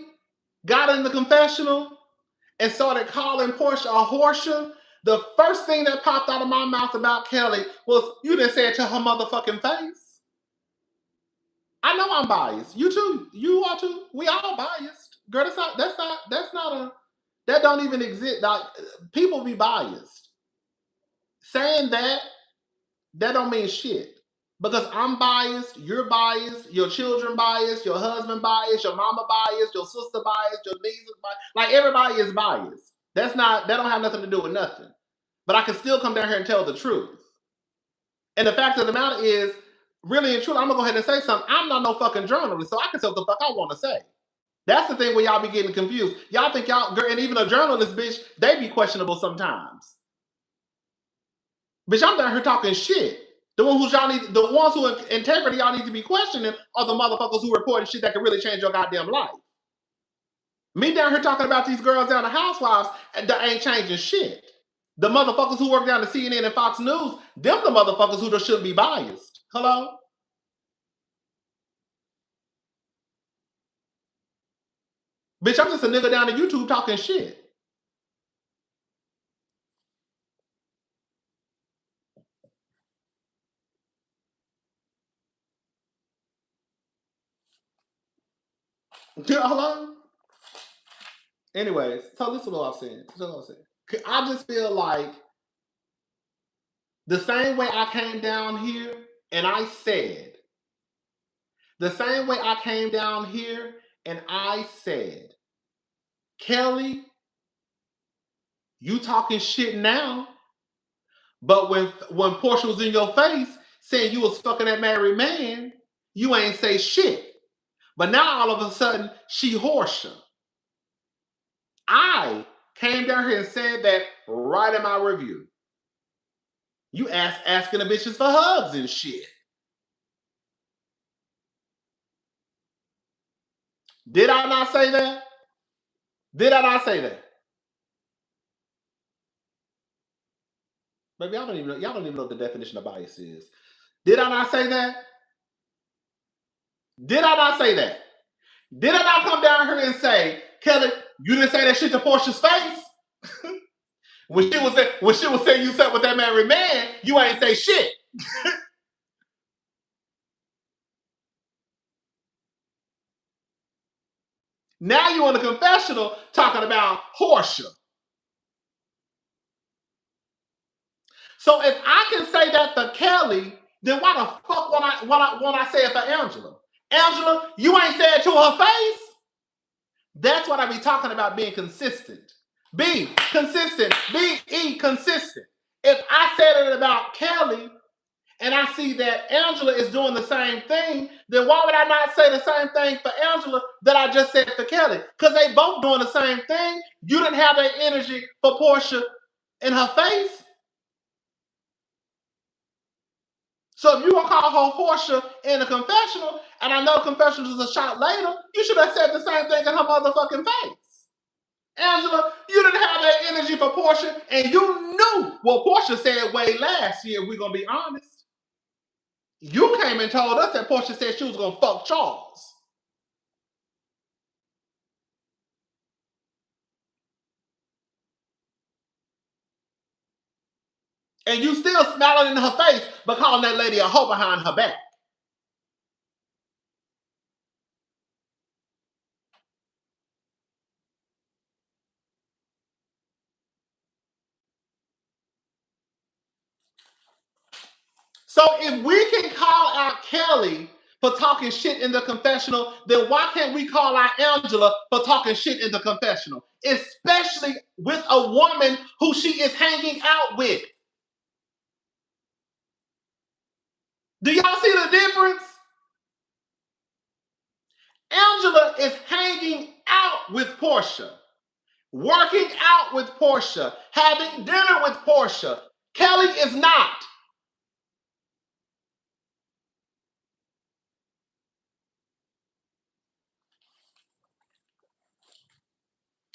got in the confessional and started calling Portia a horsea, the first thing that popped out of my mouth about Kelly was, you didn't say it to her motherfucking face. I know I'm biased. You too. You are too. We all biased. Girl, that don't even exist. Like, people be biased. Saying that don't mean shit. Because I'm biased, you're biased, your children biased, your husband biased, your mama biased, your sister biased, your niece is biased. Like, everybody is biased. That don't have nothing to do with nothing. But I can still come down here and tell the truth. And the fact of the matter is, really and truly, I'm gonna go ahead and say something. I'm not no fucking journalist, so I can say what the fuck I want to say. That's the thing where y'all be getting confused. Y'all think y'all, and even a journalist, bitch, they be questionable sometimes. Bitch, I'm down here talking shit. The ones who integrity y'all need to be questioning are the motherfuckers who reporting shit that can really change your goddamn life. Me down here talking about these girls down the Housewives that ain't changing shit. The motherfuckers who work down the CNN and Fox News, them the motherfuckers who should be biased. Hello? Bitch, I'm just a nigga down to YouTube talking shit. Hello? Anyways, so this is what I'm saying. I just feel like the same way I came down here and I said, the same way I came down here and I said, Kelly, you talking shit now, but when Portia was in your face saying you was fucking that married man, you ain't say shit. But now all of a sudden, she horsea. I came down here and said that right in my review. You asking the bitches for hugs and shit. Did I not say that? Did I not say that? Baby, y'all don't even know what the definition of bias is. Did I not say that? Did I not say that? Did I not come down here and say, Kelly, you didn't say that shit to Portia's face? when she was saying you slept with that married man, you ain't say shit. Now you on the confessional talking about horsea. So if I can say that for Kelly, then why the fuck won't I say it for Angela? Angela, you ain't said it to her face. That's what I be talking about, being consistent. Be consistent. Be consistent. If I said it about Kelly and I see that Angela is doing the same thing, then why would I not say the same thing for Angela that I just said for Kelly? Because they both doing the same thing. You didn't have that energy for Portia in her face. So if you gonna call her horsea in a confessional, and I know confessional is a shot later, you should have said the same thing in her motherfucking face. Angela, you didn't have that energy for Portia, and you knew what Portia said way last year, if we're gonna be honest. You came and told us that Portia said she was gonna fuck Charles. And you still smiling in her face, but calling that lady a hoe behind her back. So if we can call out Kelly for talking shit in the confessional, then why can't we call out Angela for talking shit in the confessional? Especially with a woman who she is hanging out with. Do y'all see the difference? Angela is hanging out with Portia, working out with Portia, having dinner with Portia. Kelly is not.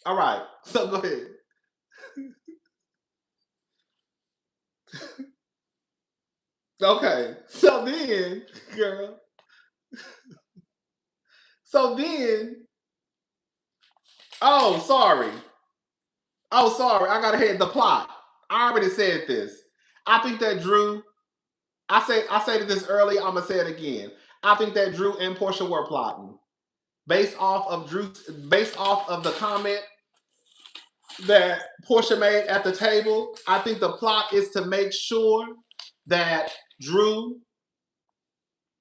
All right, so go ahead. Okay. So then, girl. So then, oh, sorry. Oh, sorry. I got ahead the plot. I already said this. I think that Drew, I said this earlier, I'm gonna say it again. I think that Drew and Portia were plotting. Based off of the comment that Portia made at the table, I think the plot is to make sure that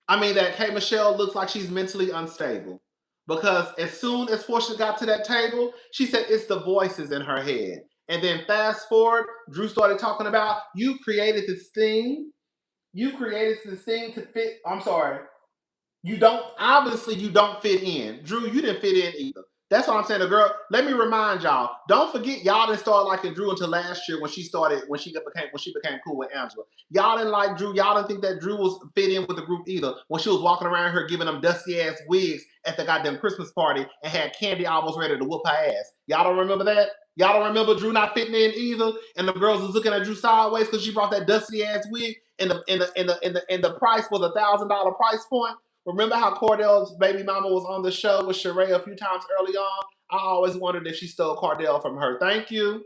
that K Michelle looks like she's mentally unstable. Because as soon as Portia got to that table, she said it's the voices in her head. And then fast forward, Drew started talking about you created this thing. You created this thing to fit. I'm sorry. You don't fit in. Drew, you didn't fit in either. That's what I'm saying. The girl, let me remind y'all, don't forget y'all didn't start liking Drew until last year when she became cool with Angela. Y'all didn't like Drew. Y'all didn't think that Drew was fit in with the group either. When she was walking around here giving them dusty ass wigs at the goddamn Christmas party and had Candy almost ready to whoop her ass. Y'all don't remember that? Y'all don't remember Drew not fitting in either, and the girls was looking at Drew sideways because she brought that dusty ass wig, and the price was $1,000 price point. Remember how Cordell's baby mama was on the show with Sheree a few times early on? I always wondered if she stole Cordell from her. Thank you.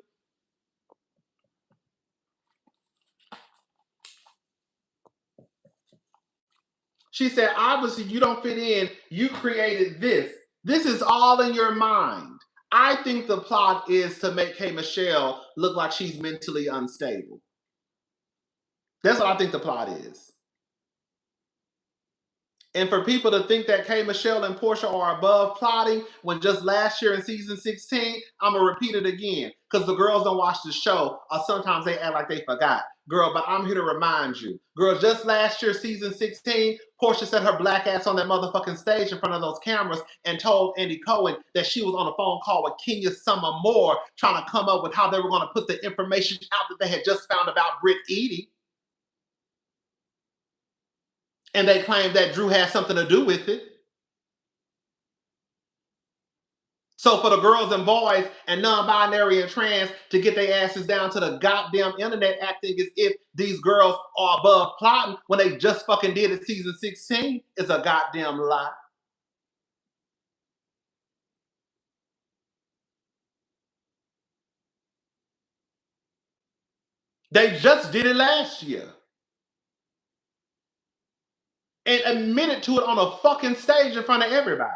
She said, obviously, you don't fit in. You created this. This is all in your mind. I think the plot is to make K Michelle look like she's mentally unstable. That's what I think the plot is. And for people to think that K Michelle and Portia are above plotting when just last year in season 16, I'm going to repeat it again because the girls don't watch the show or sometimes they act like they forgot. Girl, but I'm here to remind you. Girl, just last year, season 16, Portia set her black ass on that motherfucking stage in front of those cameras and told Andy Cohen that she was on a phone call with Kenya Summer Moore trying to come up with how they were going to put the information out that they had just found about Britt Eadie. And they claimed that Drew had something to do with it. So for the girls and boys and non-binary and trans to get their asses down to the goddamn internet acting as if these girls are above plotting when they just fucking did it season 16 is a goddamn lie. They just did it last year. And admitted to it on a fucking stage in front of everybody.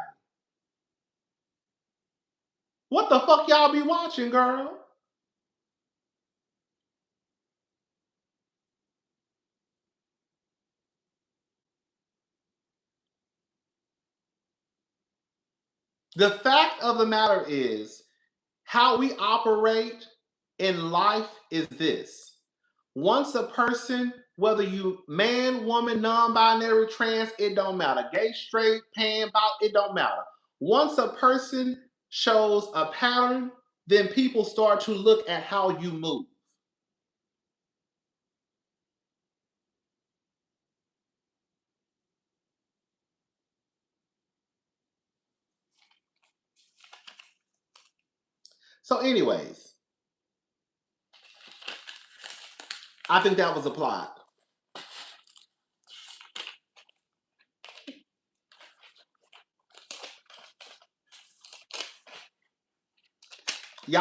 What the fuck y'all be watching, girl? The fact of the matter is, how we operate in life is this. Once a person, whether you man, woman, non-binary, trans, it don't matter. Gay, straight, pan, bi, it don't matter. Once a person shows a pattern, then people start to look at how you move. So, anyways, I think that was a plot. Girl,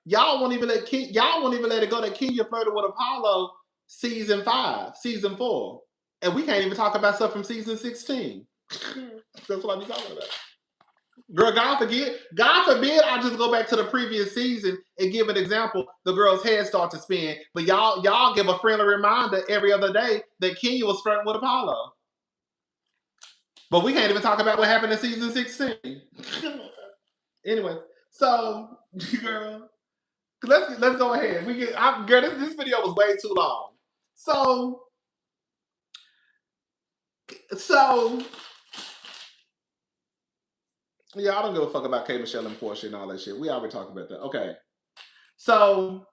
y'all won't even let it go that Kenya flirted with Apollo season 5, season 4. And we can't even talk about stuff from season 16. That's what I be talking about. Girl, God forbid I just go back to the previous season and give an example, the girl's head start to spin. But y'all give a friendly reminder every other day that Kenya was flirting with Apollo. But we can't even talk about what happened in season 16. Anyway, so girl, let's go ahead. Girl, this video was way too long. So yeah, I don't give a fuck about K Michelle and Portia and all that shit. We already talked about that. Okay. So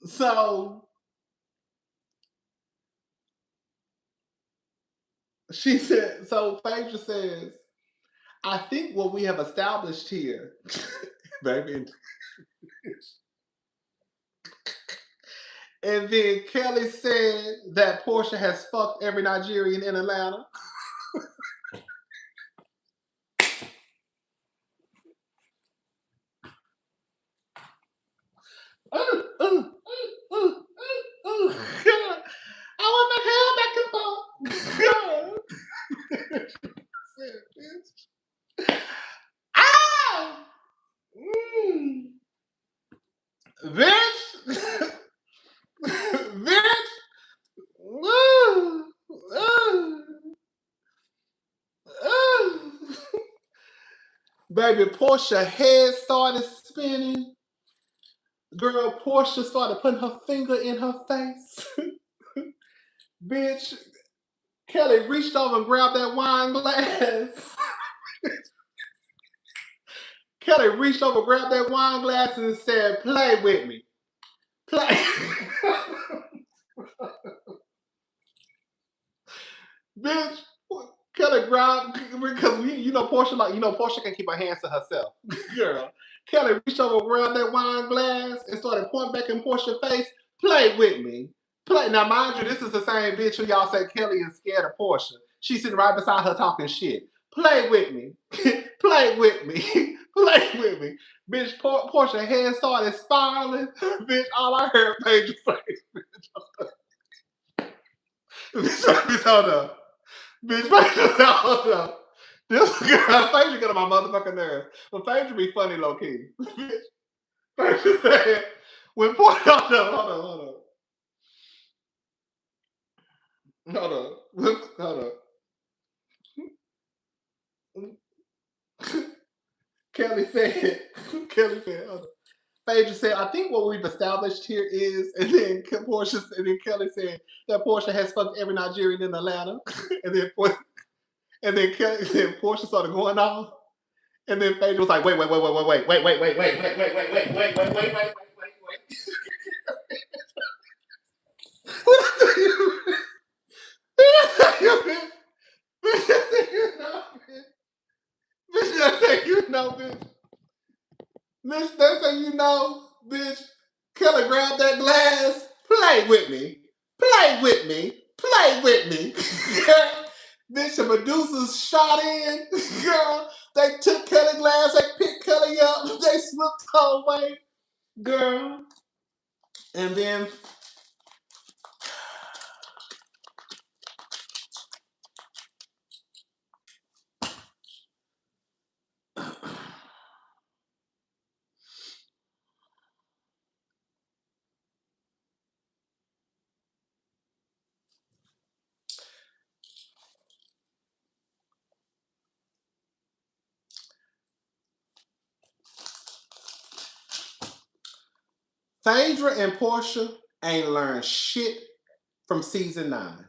so she said, so Phaedra says, I think what we have established here, baby, And then Kelly said that Portia has fucked every Nigerian in Atlanta. God. I want my hair back and forth. Ah! Bitch! Bitch! Woo! Baby, Portia head started spinning. Girl, Portia started putting her finger in her face. Bitch, Kelly reached over and grabbed that wine glass. Kelly reached over, grabbed that wine glass, and said, "Play with me. Play." Bitch, Kelly grabbed, because Portia can keep her hands to herself. Girl, Kelly reached over, grabbed that wine glass, and started pointing back in Portia's face. "Play with me. Play." Now, mind you, this is the same bitch who y'all say Kelly is scared of Portia. She's sitting right beside her talking shit. "Play with me. Play with me. Play with me." Bitch, Portia's head started spiraling. Bitch, all I heard Paige say, bitch, hold up. Bitch, hold up. This girl, Phaedra get on my motherfucking nerves. But Phaedra be funny low key. Bitch, Phaedra said, when Portia, hold up. Kelly said, hold up. Phaedra said, "I think what we've established here is," and then Kelly said that Portia has fucked every Nigerian in Atlanta. and then Portia started going off. And then Phaedra was like, "Wait. What do you Bitch, that's how bitch. Bitch, that's how bitch. Kelly grabbed that glass. "Play with me. Play with me. Play with me." Bitch, the producers shot in. Girl, they took Kelly glass. They picked Kelly up. They slipped her away. Girl. And then Phaedra and Portia ain't learned shit from season 9.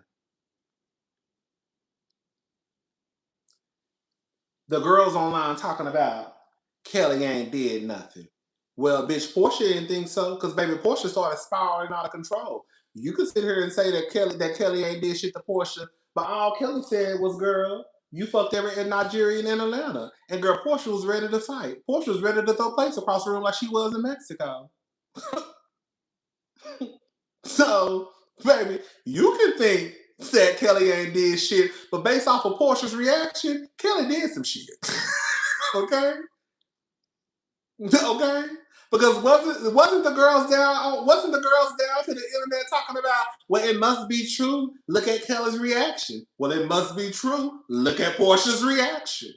The girls online talking about Kelly ain't did nothing. Well, bitch, Portia didn't think so, because baby, Portia started spiraling out of control. You could sit here and say that Kelly ain't did shit to Portia, but all Kelly said was, "Girl, you fucked every Nigerian in Atlanta." And girl, Portia was ready to fight. Portia was ready to throw plates across the room like she was in Mexico. So, baby, you can think that Kelly ain't did shit, but based off of Portia's reaction, Kelly did some shit. Okay? Okay? Because wasn't the girls down to the internet talking about, well, it must be true. Look at Kelly's reaction. Well, it must be true. Look at Portia's reaction.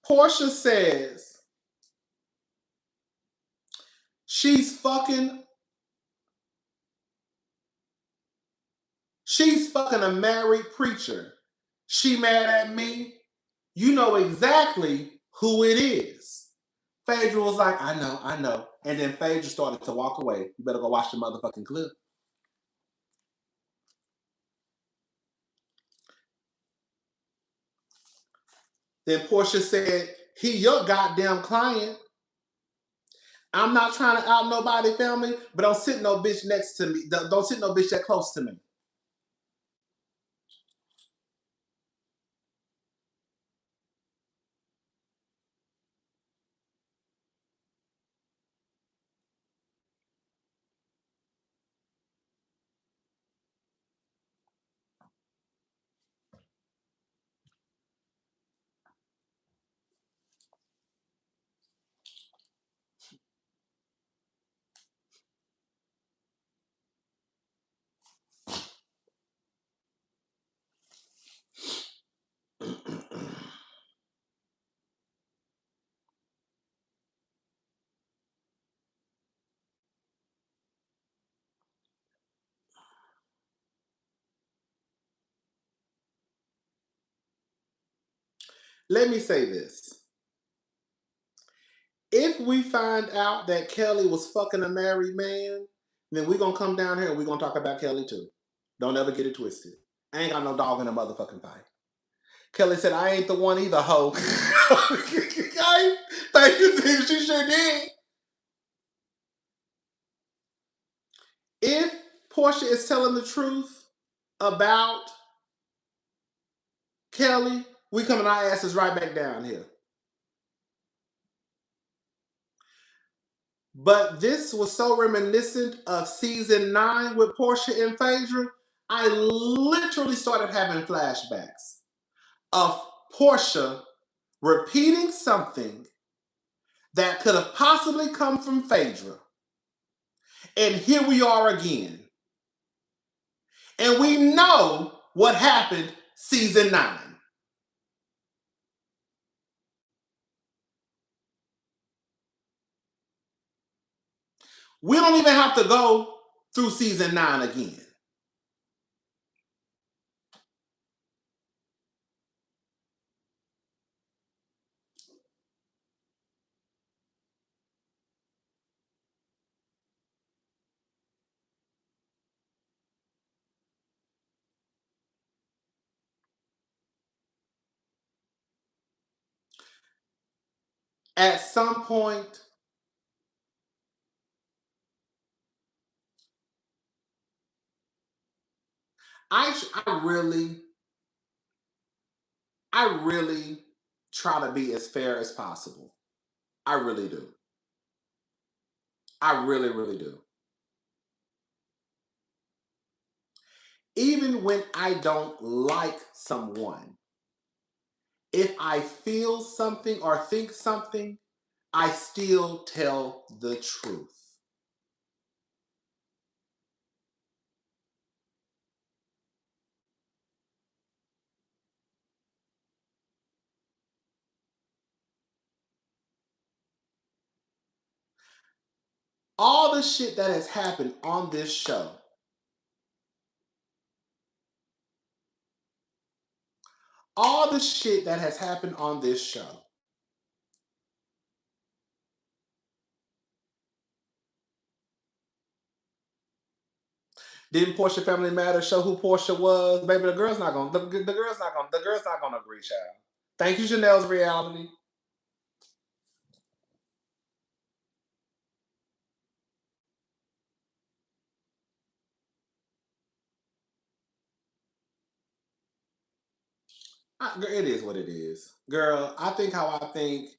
Portia says she's fucking a married preacher. She mad at me. You know exactly who it is. Phaedra was like, "I know. And then Phaedra started to walk away. You better go watch the motherfucking clip. Then Portia said, "He your goddamn client. I'm not trying to out nobody family, but don't sit no bitch next to me. Don't sit no bitch that close to me." Let me say this. If we find out that Kelly was fucking a married man, then we're gonna come down here and we're gonna talk about Kelly too. Don't ever get it twisted. I ain't got no dog in a motherfucking fight. Kelly said, I ain't the one either, hoe. Thank you, she sure did. If Portia is telling the truth about Kelly, we coming our asses right back down here. But this was so reminiscent of season 9 with Portia and Phaedra. I literally started having flashbacks of Portia repeating something that could have possibly come from Phaedra. And here we are again. And we know what happened season 9. We don't even have to go through season 9 again. At some point, I really try to be as fair as possible. I really do. I really, really do. Even when I don't like someone, if I feel something or think something, I still tell the truth. All the shit that has happened on this show, all the shit that has happened on this show, didn't Portia Family Matters show who Portia was? Baby, the girl's not gonna agree, child. Thank you, Janelle's reality. It is what it is. Girl, I think how I think.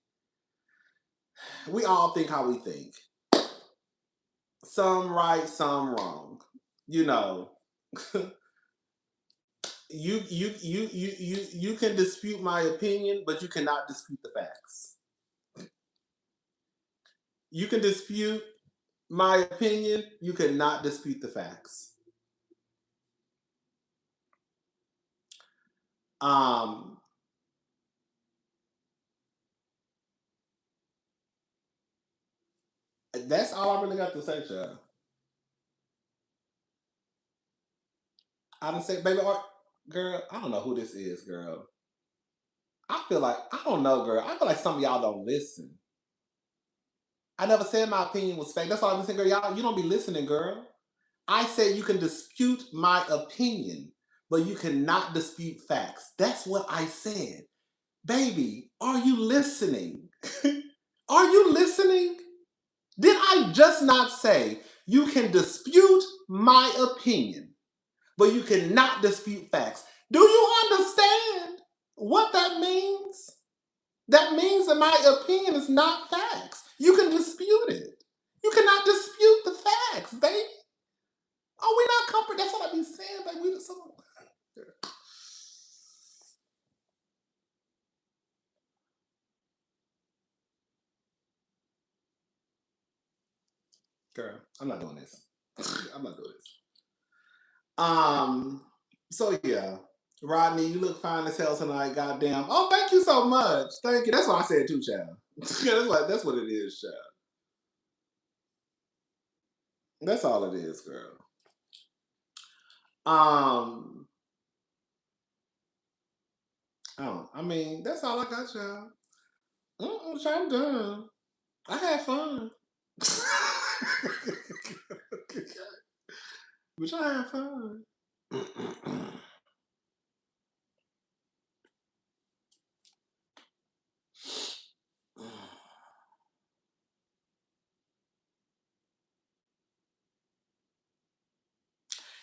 We all think how we think. Some right, some wrong. You know, you can dispute my opinion, but you cannot dispute the facts. You can dispute my opinion, you cannot dispute the facts. Um, that's all I really got to say, child. I done say, baby, girl, I don't know who this is, girl. I feel like I don't know, girl. I feel like some of y'all don't listen. I never said my opinion was fake. That's all I'm saying, girl. Y'all, you don't be listening, girl. I said you can dispute my opinion, but you cannot dispute facts. That's what I said. Baby, are you listening? Are you listening? Did I just not say you can dispute my opinion, but you cannot dispute facts? Do you understand what that means? That means that my opinion is not facts. You can dispute it. You cannot dispute the facts, baby. Oh, we not comfort. That's what I be saying, baby. We just so girl. I'm not doing this. I'm not doing this. Um. So yeah, Rodney, you look fine as hell tonight. Goddamn. Oh, thank you so much. Thank you. That's what I said too, child. Yeah, that's what it is, child. That's all it is, girl. Um. Oh, I mean, that's all I got, y'all. I'm done. I had fun. But I had fun.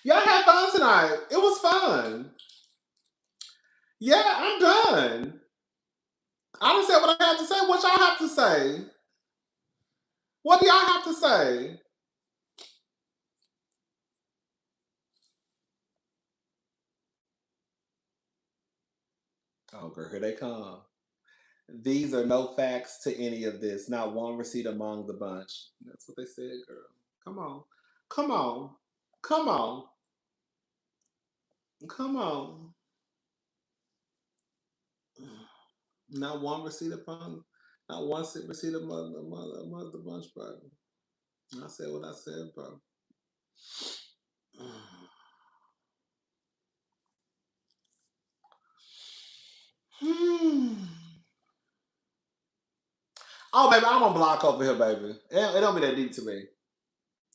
Y'all had fun tonight. It was fun. Yeah, I'm done. I done said what I had to say. What y'all have to say? What do y'all have to say? Oh, girl, here they come. These are no facts to any of this. Not one receipt among the bunch. That's what they said, girl. Come on. Come on. Come on. Come on. Not one receipt upon, not one receipt among the bunch, bro. I said what I said, bro. Oh, baby, I'm on block over here, baby. It don't be that deep to me.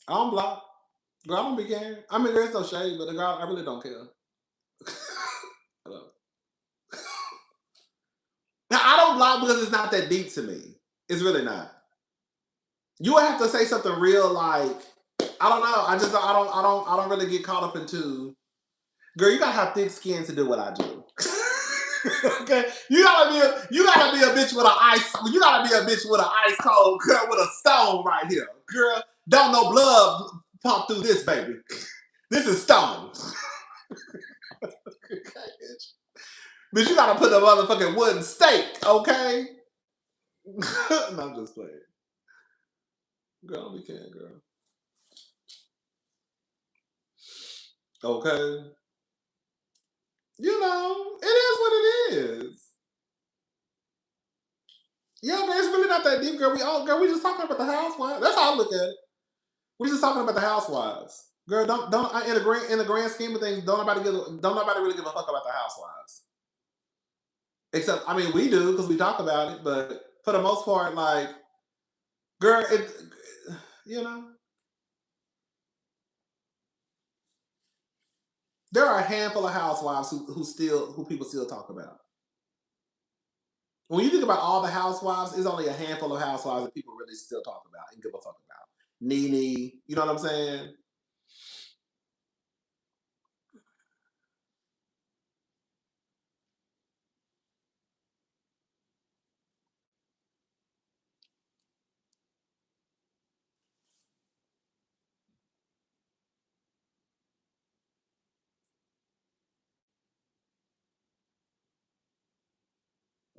I don't block. Girl, I don't be caring. I mean, there's no shade, but the girl, I really don't care. Now, I don't block because it's not that deep to me. It's really not. You would have to say something real like, I don't know. I don't really get caught up into. Girl, you gotta have thick skin to do what I do. Okay, you gotta be a bitch with you gotta be a bitch with an ice cold girl with a stone right here, girl. Don't no blood pump through this, baby. This is stone. Bitch, you gotta put a motherfucking wooden stake, okay? No, I'm just playing. Girl, we can, girl. Okay. You know, it is what it is. Yeah, but it's really not that deep, girl. We just talking about the housewives. That's how I look at it. We just talking about the housewives. Girl, don't in the grand scheme of things, don't nobody really give a fuck about the housewives. Except, I mean, we do because we talk about it, but for the most part, like, girl, you know, there are a handful of housewives who people still talk about. When you think about all the housewives, it's only a handful of housewives that people really still talk about and give a fuck about. Nene, you know what I'm saying?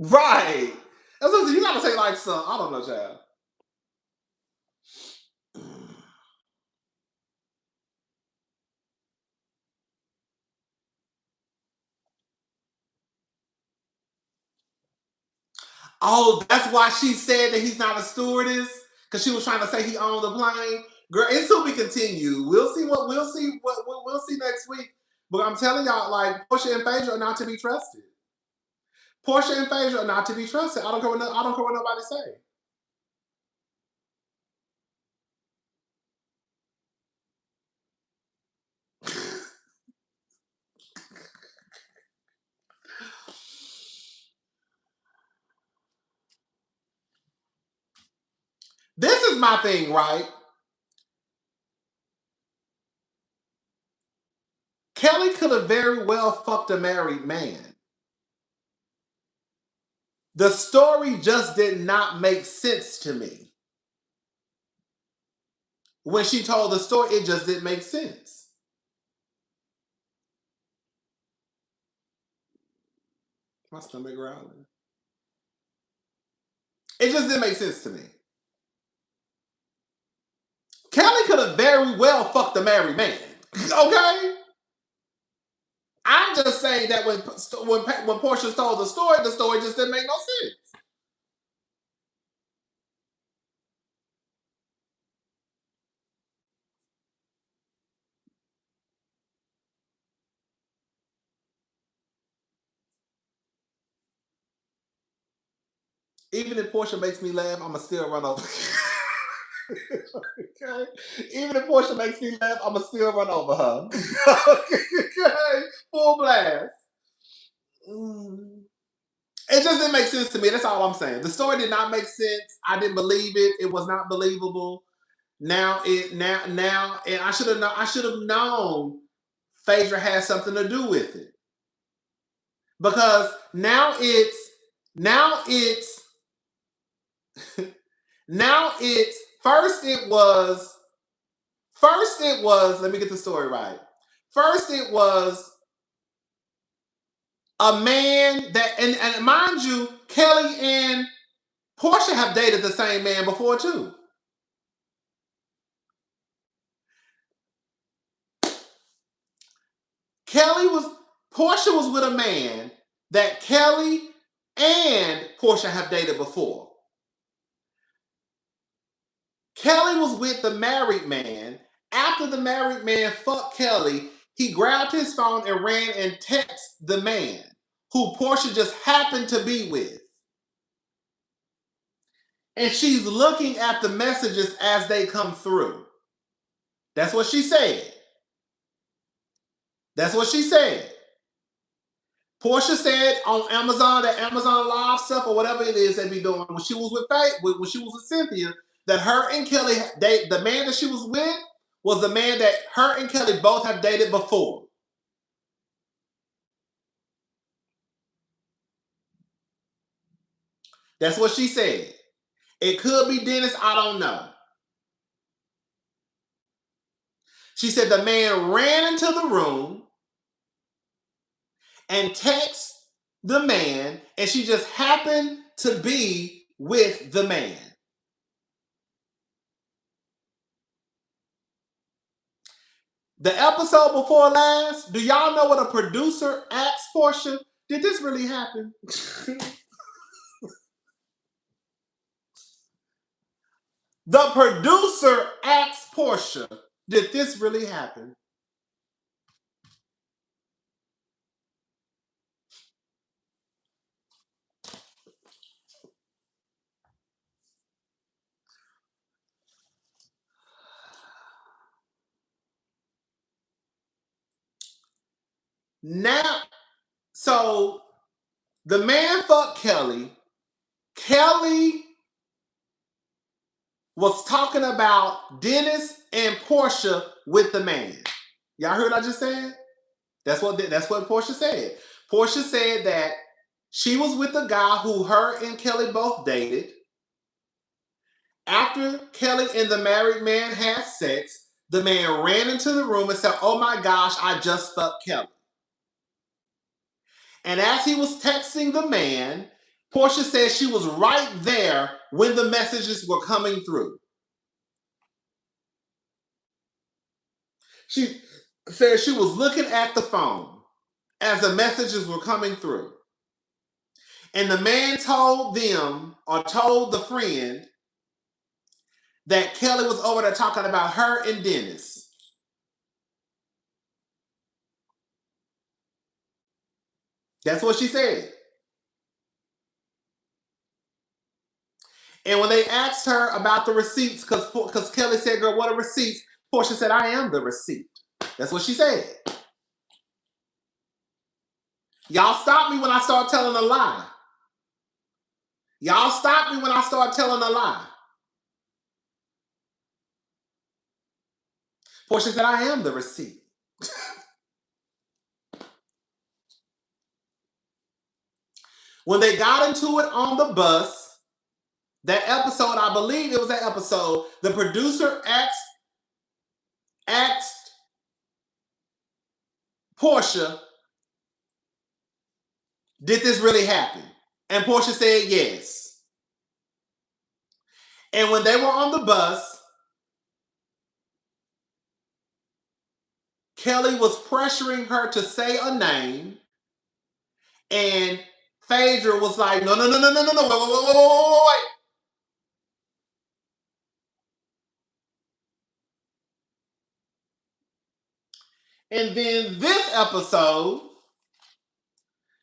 Right. That's what you gotta say like some. I don't know, child. Oh, that's why she said that he's not a stewardess because she was trying to say he owned the plane. Girl, until we continue, we'll see next week. But I'm telling y'all, like Portia and Phaedra are not to be trusted. Portia and Phaedra are not to be trusted. I don't care what nobody say. This is my thing, right? Kelly could have very well fucked a married man. The story just did not make sense to me. When she told the story, it just didn't make sense. My stomach growling. It just didn't make sense to me. Kelly could have very well fucked a married man. Okay? I'm just saying that when Portia told the story just didn't make no sense. Even if Portia makes me laugh, I'ma still run over. Okay? Even if Portia makes me laugh, I'ma still run over her. Okay? Full blast. Mm. It just didn't make sense to me. That's all I'm saying. The story did not make sense. I didn't believe it. It was not believable. Now, and I should have known Phaedra had something to do with it. Because now it's now it's first it was let me get the story right. First it was a man that and mind you, Kelly and Portia have dated the same man before too. Kelly was Portia was with a man that Kelly and Portia have dated before. Kelly was with the married man. After the married man fucked Kelly, he grabbed his phone and ran and texted the man who Portia just happened to be with. And she's looking at the messages as they come through. That's what she said. That's what she said. Portia said on Amazon, that Amazon Live stuff or whatever it is they be doing when she was with when she was with Cynthia, that her and Kelly, the man that she was with was the man that her and Kelly both have dated before. That's what she said. It could be Dennis, I don't know. She said the man ran into the room and texted the man, and she just happened to be with the man. The episode before last, do y'all know what a producer asked Portia? Did this really happen? The producer asked Portia, did this really happen? Now, so the man fucked Kelly. Kelly was talking about Dennis and Portia with the man. Y'all heard what I just said? That's what Portia said. Portia said that she was with the guy who her and Kelly both dated. After Kelly and the married man had sex, the man ran into the room and said, "Oh my gosh, I just fucked Kelly." And as he was texting the man, Portia said she was right there when the messages were coming through. She said she was looking at the phone as the messages were coming through. And the man told them, or told the friend, that Kelly was over there talking about her and Dennis. That's what she said. And when they asked her about the receipts, because Kelly said, "Girl, what are receipts?" Portia said, "I am the receipt." That's what she said. Y'all stop me when I start telling a lie. Y'all stop me when I start telling a lie. Portia said, "I am the receipt." When they got into it on the bus, that episode, I believe it was that episode, the producer asked Portia, "Did this really happen?" And Portia said yes. And when they were on the bus, Kelly was pressuring her to say a name, and Phaedra was like, "No, no, no, no, no, no, no, wait. And then this episode,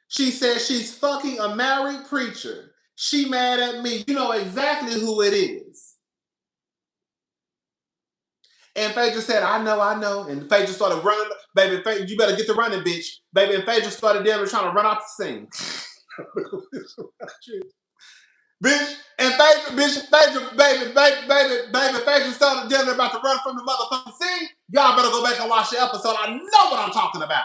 she says she's fucking a married preacher. She mad at me. You know exactly who it is. And Phaedra said, I know. And Phaedra started running. Baby, Phaedra, you better get to running, bitch. Baby, and Phaedra started there trying to run out the scene. Bitch, and Phaedra, baby, Phaedra started there about to run from the motherfucking scene. Y'all better go back and watch the episode. I know what I'm talking about.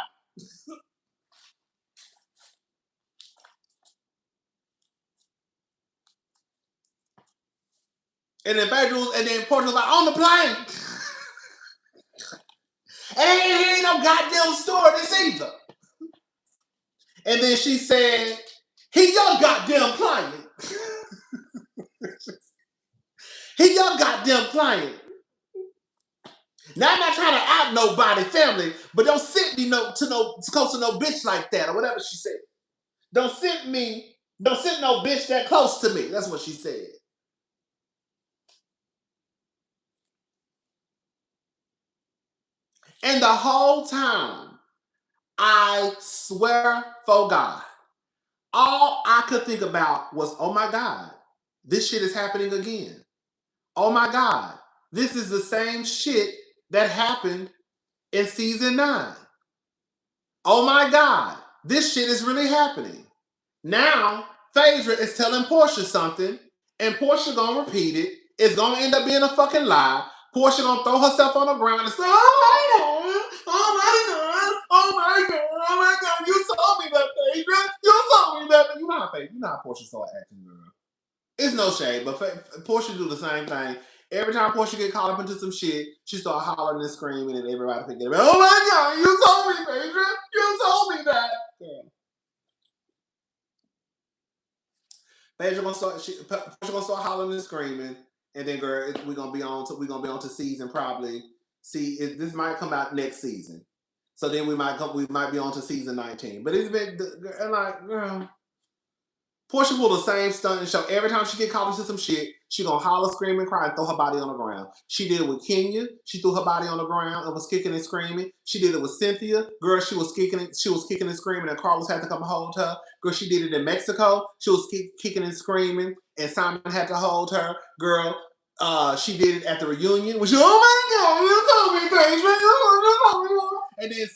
And then Portia was like, on the plane. And it ain't no goddamn story this either. And then she said, he your goddamn client. He your goddamn client. Now I'm not trying to out nobody family, but don't send me close to no bitch like that, or whatever she said. Don't send no bitch that close to me. That's what she said. And the whole time, I swear for God, all I could think about was, oh my God, this shit is happening again. Oh my God, this is the same shit that happened in season 9. Oh my God, this shit is really happening. Now, Phaedra is telling Portia something, and Portia gonna repeat it. It's gonna end up being a fucking lie. Portia gonna throw herself on the ground and say, oh my God, you told me that, Phaedra. You told me that. You know how Portia started acting, girl. It's no shade, but Portia do the same thing. Every time Portia get caught up into some shit, she start hollering and screaming, and everybody forget about, oh my God, you told me, Phaedra. You told me that. Yeah. Portia gonna start hollering and screaming, and then girl, we're gonna be on to season probably. See, this might come out next season, so then we might be on to season 19. But it's been like, girl, Portia pulled the same stunt and show. Every time she get caught into some shit, she gonna holler, scream, and cry, and throw her body on the ground. She did it with Kenya. She threw her body on the ground and was kicking and screaming. She did it with Cynthia. Girl, she was kicking and screaming, and Carlos had to come hold her. Girl, she did it in Mexico. She was kicking and screaming, and Simon had to hold her. Girl, she did it at the reunion. Which, oh my God, you told me, Phaedra. And then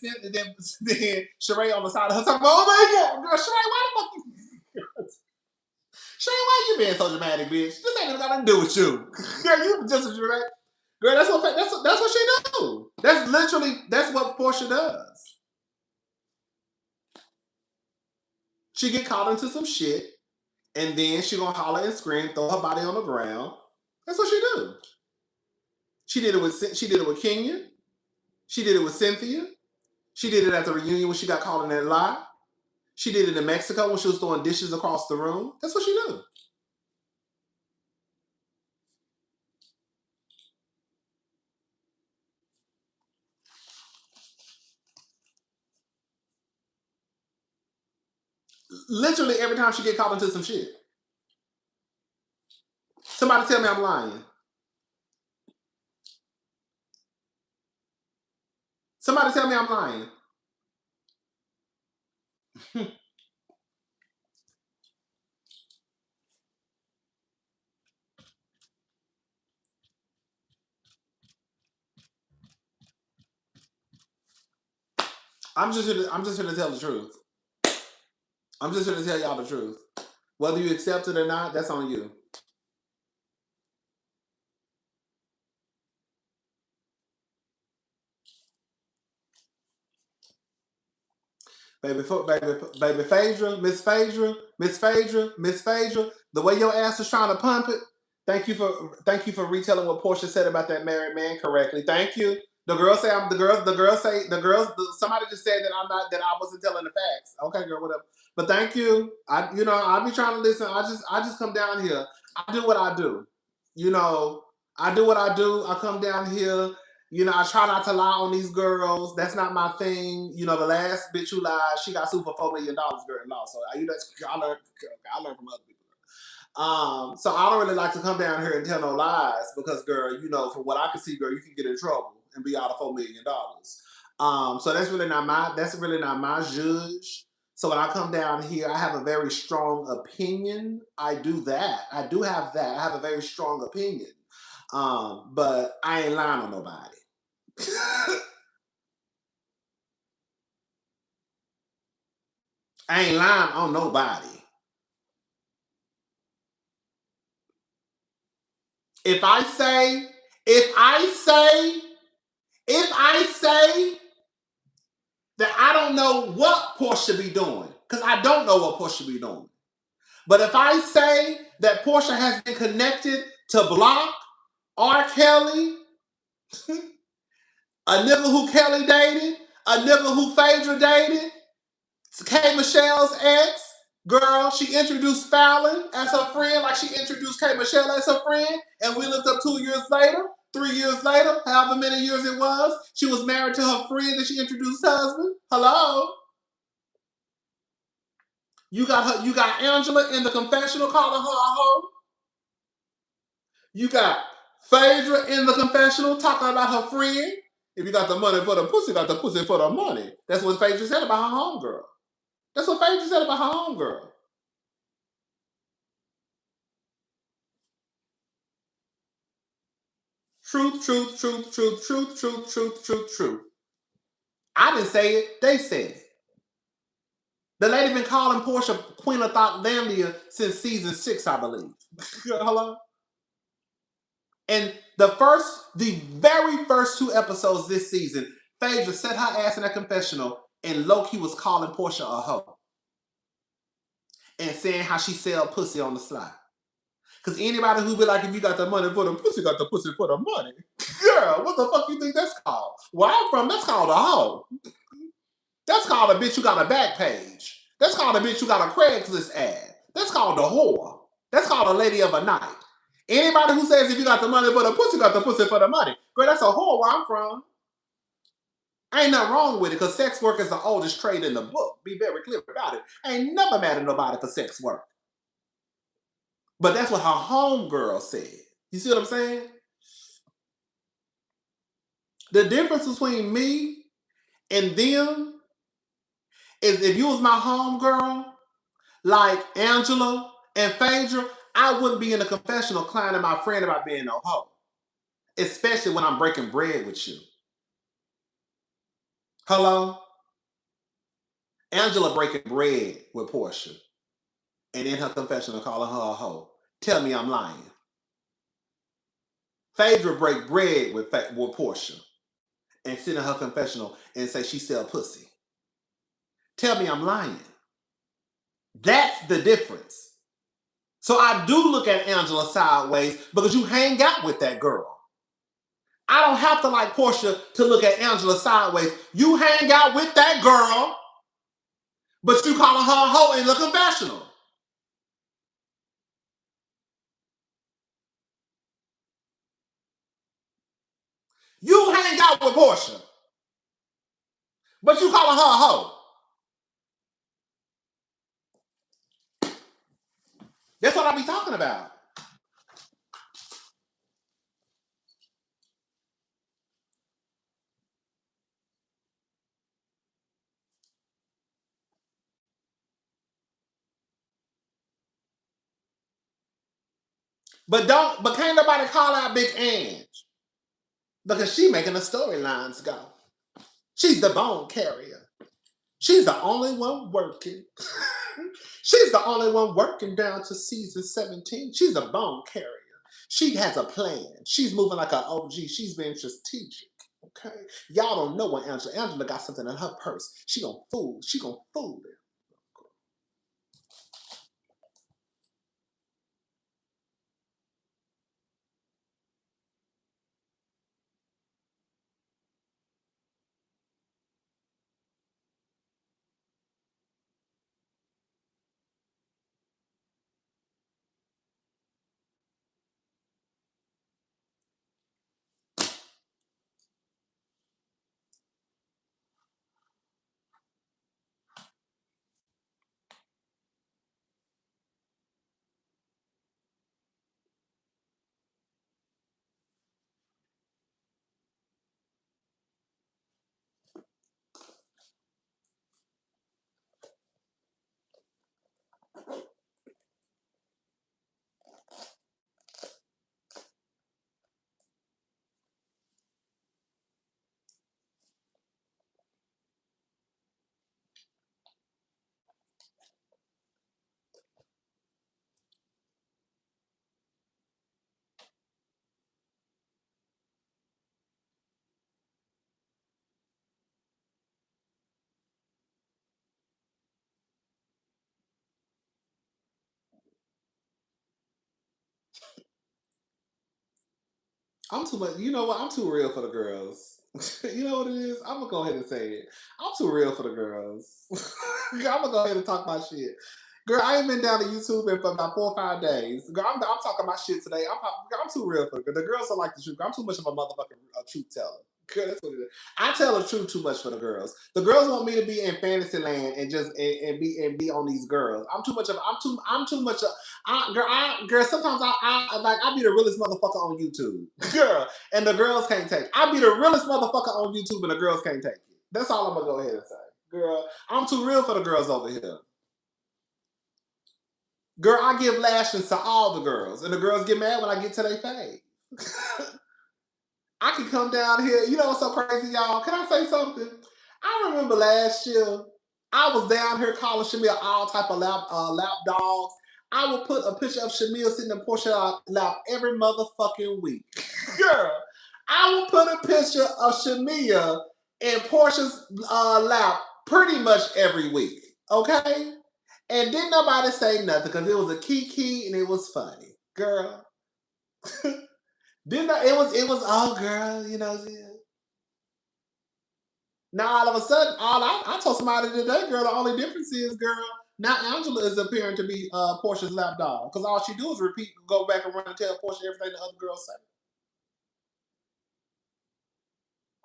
Sheree on the side of her talking, oh my God, girl, Sheree, why the fuck you? Sheree, why you being so dramatic, bitch? This ain't even got nothing to do with you. Girl, you just as dramatic. Girl, that's what she do. That's what Portia does. She get caught into some shit, and then she gonna holler and scream, throw her body on the ground. That's what she do. She did it with Kenya. She did it with Cynthia. She did it at the reunion when she got caught in that lie. She did it in Mexico when she was throwing dishes across the room. That's what she do. Literally every time she get caught into some shit. Somebody tell me I'm lying. Somebody tell me I'm lying. I'm just here to tell the truth. I'm just here to tell y'all the truth. Whether you accept it or not, that's on you. Baby Phaedra, Miss Phaedra, the way your ass is trying to pump it. Thank you for retelling what Portia said about that married man correctly. Thank you. The girls say somebody just said that I wasn't telling the facts. Okay, girl, whatever. But thank you. I'll be trying to listen. I just come down here. I do what I do. I do what I do. I come down here. I try not to lie on these girls. That's not my thing. The last bitch who lied, she got sued for $4 million, girl, and law. So I learned from other people. So I don't really like to come down here and tell no lies because, girl, from what I can see, girl, you can get in trouble and be out of $4 million. So that's really not my judge. So when I come down here, I have a very strong opinion. I do that. I do have that. I have a very strong opinion. But I ain't lying on nobody. I ain't lying on nobody. If I say, if I say, if I say that I don't know what Portia be doing, because I don't know what Portia be doing. But if I say that Portia has been connected to Block, R. Kelly, a nigga who Kelly dated, a nigga who Phaedra dated, K. Michelle's ex, girl, she introduced Fallon as her friend, like she introduced K. Michelle as her friend, and we looked up 2 years later, 3 years later, however many years it was, she was married to her friend that she introduced husband. Hello? You got Angela in the confessional calling her a hoe. You got Phaedra in the confessional talking about her friend. If you got the money for the pussy, got the pussy for the money. That's what Phaedra said about her homegirl. That's what Phaedra said about her homegirl. Truth, truth, truth, truth, truth, truth, truth, truth, truth. I didn't say it. They said it. The lady been calling Portia Queen of Thotlandia since season 6, I believe. Hello? And the very first 2 episodes this season, Phaedra set her ass in that confessional and Loki was calling Portia a hoe. And saying how she sell pussy on the sly. Because anybody who be like, if you got the money for the pussy, got the pussy for the money. Girl, what the fuck you think that's called? Where I'm from, that's called a hoe. That's called a bitch who got a back page. That's called a bitch who got a Craigslist ad. That's called a whore. That's called a lady of a night. Anybody who says if you got the money for the pussy, got the pussy for the money. Girl, that's a whore where I'm from. Ain't nothing wrong with it because sex work is the oldest trade in the book. Be very clear about it. I ain't never mad at nobody for sex work. But that's what her homegirl said. You see what I'm saying? The difference between me and them is if you was my homegirl, like Angela and Phaedra, I wouldn't be in a confessional clowning my friend about being no hoe. Especially when I'm breaking bread with you. Hello? Angela breaking bread with Portia. And in her confessional calling her a hoe. Tell me I'm lying. Phaedra break bread with Portia. And sit in her confessional and say she sell pussy. Tell me I'm lying. That's the difference. So I do look at Angela sideways because you hang out with that girl. I don't have to like Portia to look at Angela sideways. You hang out with that girl, but you calling her a hoe in the confessional. You hang out with Portia, but you calling her a hoe. That's what I be talking about. But can't nobody call out Big Ange because she making the storylines go. She's the bone carrier. She's the only one working. She's the only one working down to season 17. She's a bone carrier. She has a plan. She's moving like an OG. She's being strategic. Okay? Y'all don't know what Angela got something in her purse. She gonna fool. She gonna fool them. I'm too much. You know what? I'm too real for the girls. You know what it is? I'm gonna go ahead and say it. I'm too real for the girls. I'm gonna go ahead and talk my shit. Girl, I ain't been down to YouTube in for about 4 or 5 days. Girl, I'm talking my shit today. I'm too real for the girls. Don't like the truth. I'm too much of a motherfucking truth teller. Girl, that's what it is. I tell the truth too much for the girls. The girls want me to be in fantasy land and just and be on these girls. I'm too much of girl. Sometimes I be the realest motherfucker on YouTube, girl, and the girls can't take it. I be the realest motherfucker on YouTube and the girls can't take it. That's all I'm gonna go ahead and say, girl. I'm too real for the girls over here. Girl, I give lashings to all the girls, and the girls get mad when I get to their fade. I can come down here. You know what's so crazy, y'all? Can I say something? I remember last year, I was down here calling Shamil all type of lap dogs. I would put a picture of Shamil sitting in Portia's lap every motherfucking week. Girl, I would put a picture of Shamil in Portia's lap pretty much every week. Okay? And didn't nobody say nothing because it was a kiki and it was funny. Girl. Didn't I, it was oh girl, you know. Now all of a sudden, I told somebody today, girl, the only difference is, girl, now Angela is appearing to be Portia's lap dog. Because all she do is repeat, go back and run and tell Portia everything the other girls say.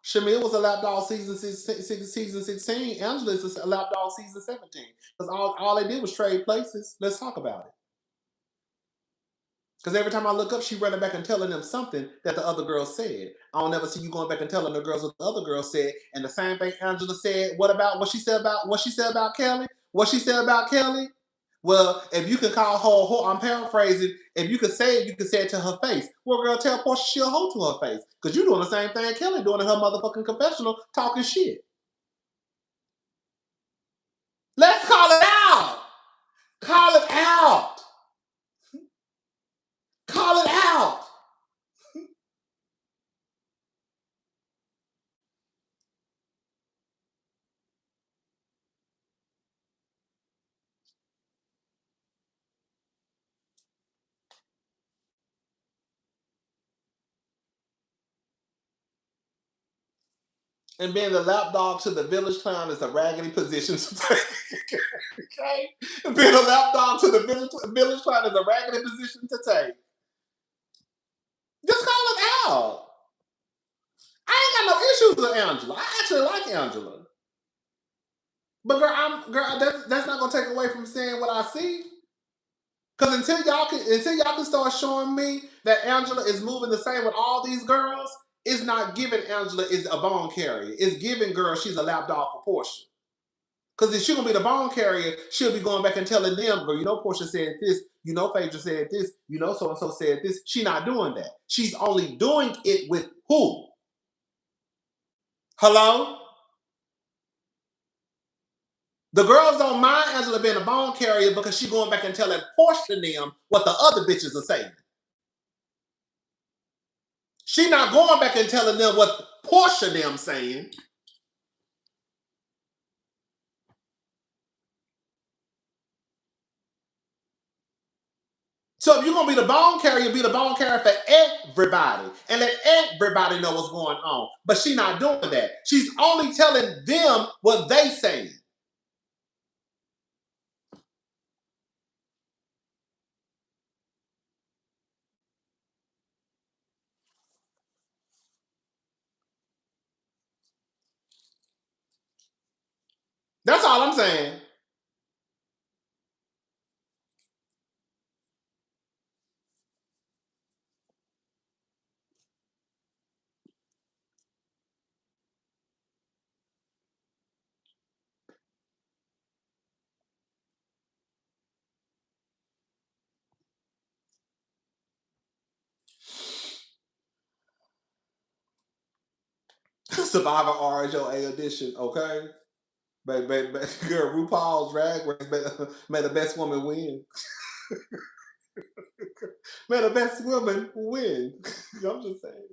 Shamil was a lap dog season 16. Angela is a lap dog season 17. Because all they did was trade places. Let's talk about it. Because every time I look up, she running back and telling them something that the other girl said. I don't ever see you going back and telling the girls what the other girl said. And the same thing Angela said. What about what she said about Kelly? What she said about Kelly? Well, if you can call her a whore, I'm paraphrasing. If you could say it, you could say it to her face. Well, girl, tell Portia she a hoe to her face. Because you doing the same thing Kelly doing in her motherfucking confessional, talking shit. Let's call it out. Call it out. Call it out. And being the lap dog to the village clown is a raggedy position to take. Okay? Being a lap dog to the village clown is a raggedy position to take. Just call it out. I ain't got no issues with Angela. I actually like Angela. But girl, that's not gonna take away from saying what I see. Because until y'all can start showing me that Angela is moving the same with all these girls, it's not giving Angela is a bone carrier. It's giving girl she's a lap dog for Portia. Because if she's gonna be the bone carrier, she'll be going back and telling them, "Girl, you know Portia said this, you know Phaedra said this, you know so and so said this." She's not doing that. She's only doing it with who? Hello? The girls don't mind Angela being a bone carrier because she's going back and telling Portia and them what the other bitches are saying. She not going back and telling them what Portia and them saying. So if you're gonna be the bone carrier for everybody and let everybody know what's going on. But she's not doing that. She's only telling them what they saying. That's all I'm saying. Survivor RHOA edition, okay? But girl, RuPaul's Drag Race made the best woman win. Made the best woman win. I'm just saying.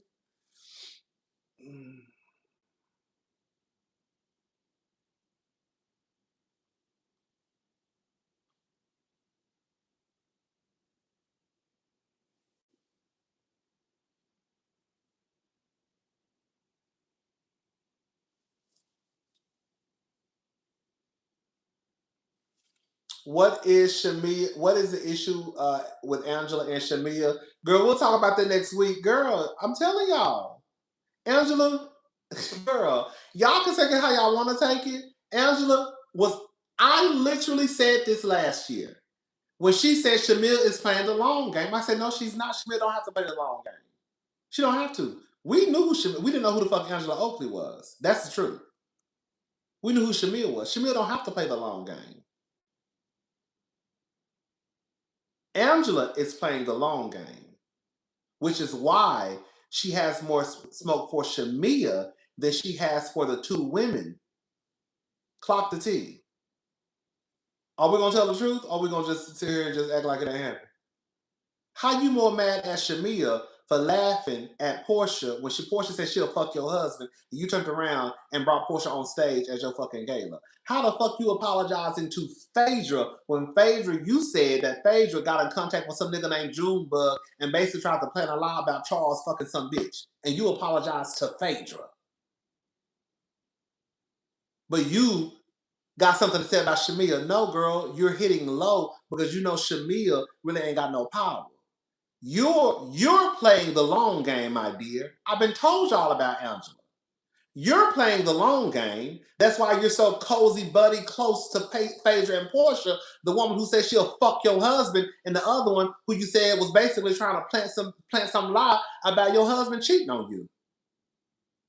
Mm. What is Shamia? What is the issue with Angela and Shamia? Girl, we'll talk about that next week. Girl, I'm telling y'all. Angela, girl, y'all can take it how y'all want to take it. Angela was, I literally said this last year. When she said Shamia is playing the long game, I said, no, she's not. Shamia don't have to play the long game. She don't have to. We knew who Shamia, we didn't know who the fuck Angela Oakley was. That's the truth. We knew who Shamia was. Shamia don't have to play the long game. Angela is playing the long game, which is why she has more smoke for Shamia than she has for the two women. Clock the T. Are we gonna tell the truth? Or are we gonna just sit here and just act like it ain't happening? How you more mad at Shamia for laughing at Portia when Portia said she'll fuck your husband, and you turned around and brought Portia on stage as your fucking gala? How the fuck you apologizing to Phaedra when Phaedra, you said that Phaedra got in contact with some nigga named Junebug and basically tried to plan a lie about Charles fucking some bitch, and you apologized to Phaedra, but you got something to say about Shamia? No, girl, you're hitting low because you know Shamia really ain't got no power. You're playing the long game, my dear. I've been told y'all about Angela. You're playing the long game. That's why you're so cozy, buddy, close to Phaedra and Portia, the woman who said she'll fuck your husband, and the other one who you said was basically trying to plant some lie about your husband cheating on you.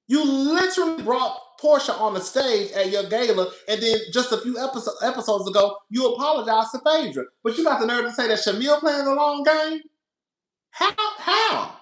You literally brought Portia on the stage at your gala, and then just a few episodes ago, you apologized to Phaedra. But you got the nerve to say that Shamil playing the long game? How? How?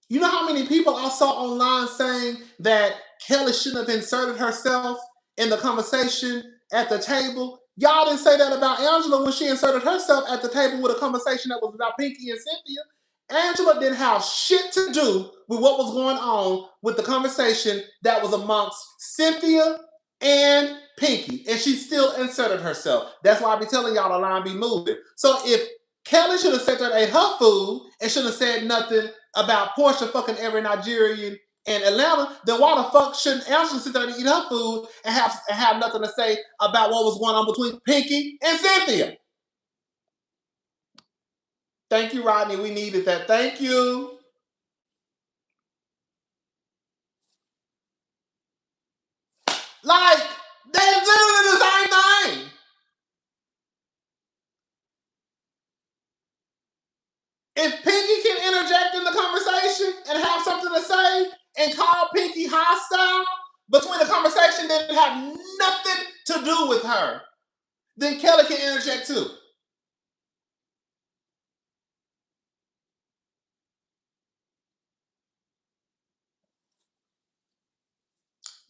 You know how many people I saw online saying that Kelly shouldn't have inserted herself in the conversation at the table? Y'all didn't say that about Angela when she inserted herself at the table with a conversation that was about Pinky and Cynthia. Angela didn't have shit to do with what was going on with the conversation that was amongst Cynthia and Pinky, and she still inserted herself. That's why I be telling y'all the line be moving. So if Kelly should have sat there and ate her food and should have said nothing about Portia fucking every Nigerian in Atlanta, then why the fuck shouldn't Angela sit there and eat her food and have nothing to say about what was going on between Pinky and Cynthia? Thank you, Rodney. We needed that. Thank you. Like, they're literally the same thing. If Pinky can interject in the conversation and have something to say and call Pinky hostile between the conversation that have nothing to do with her, then Kelly can interject too.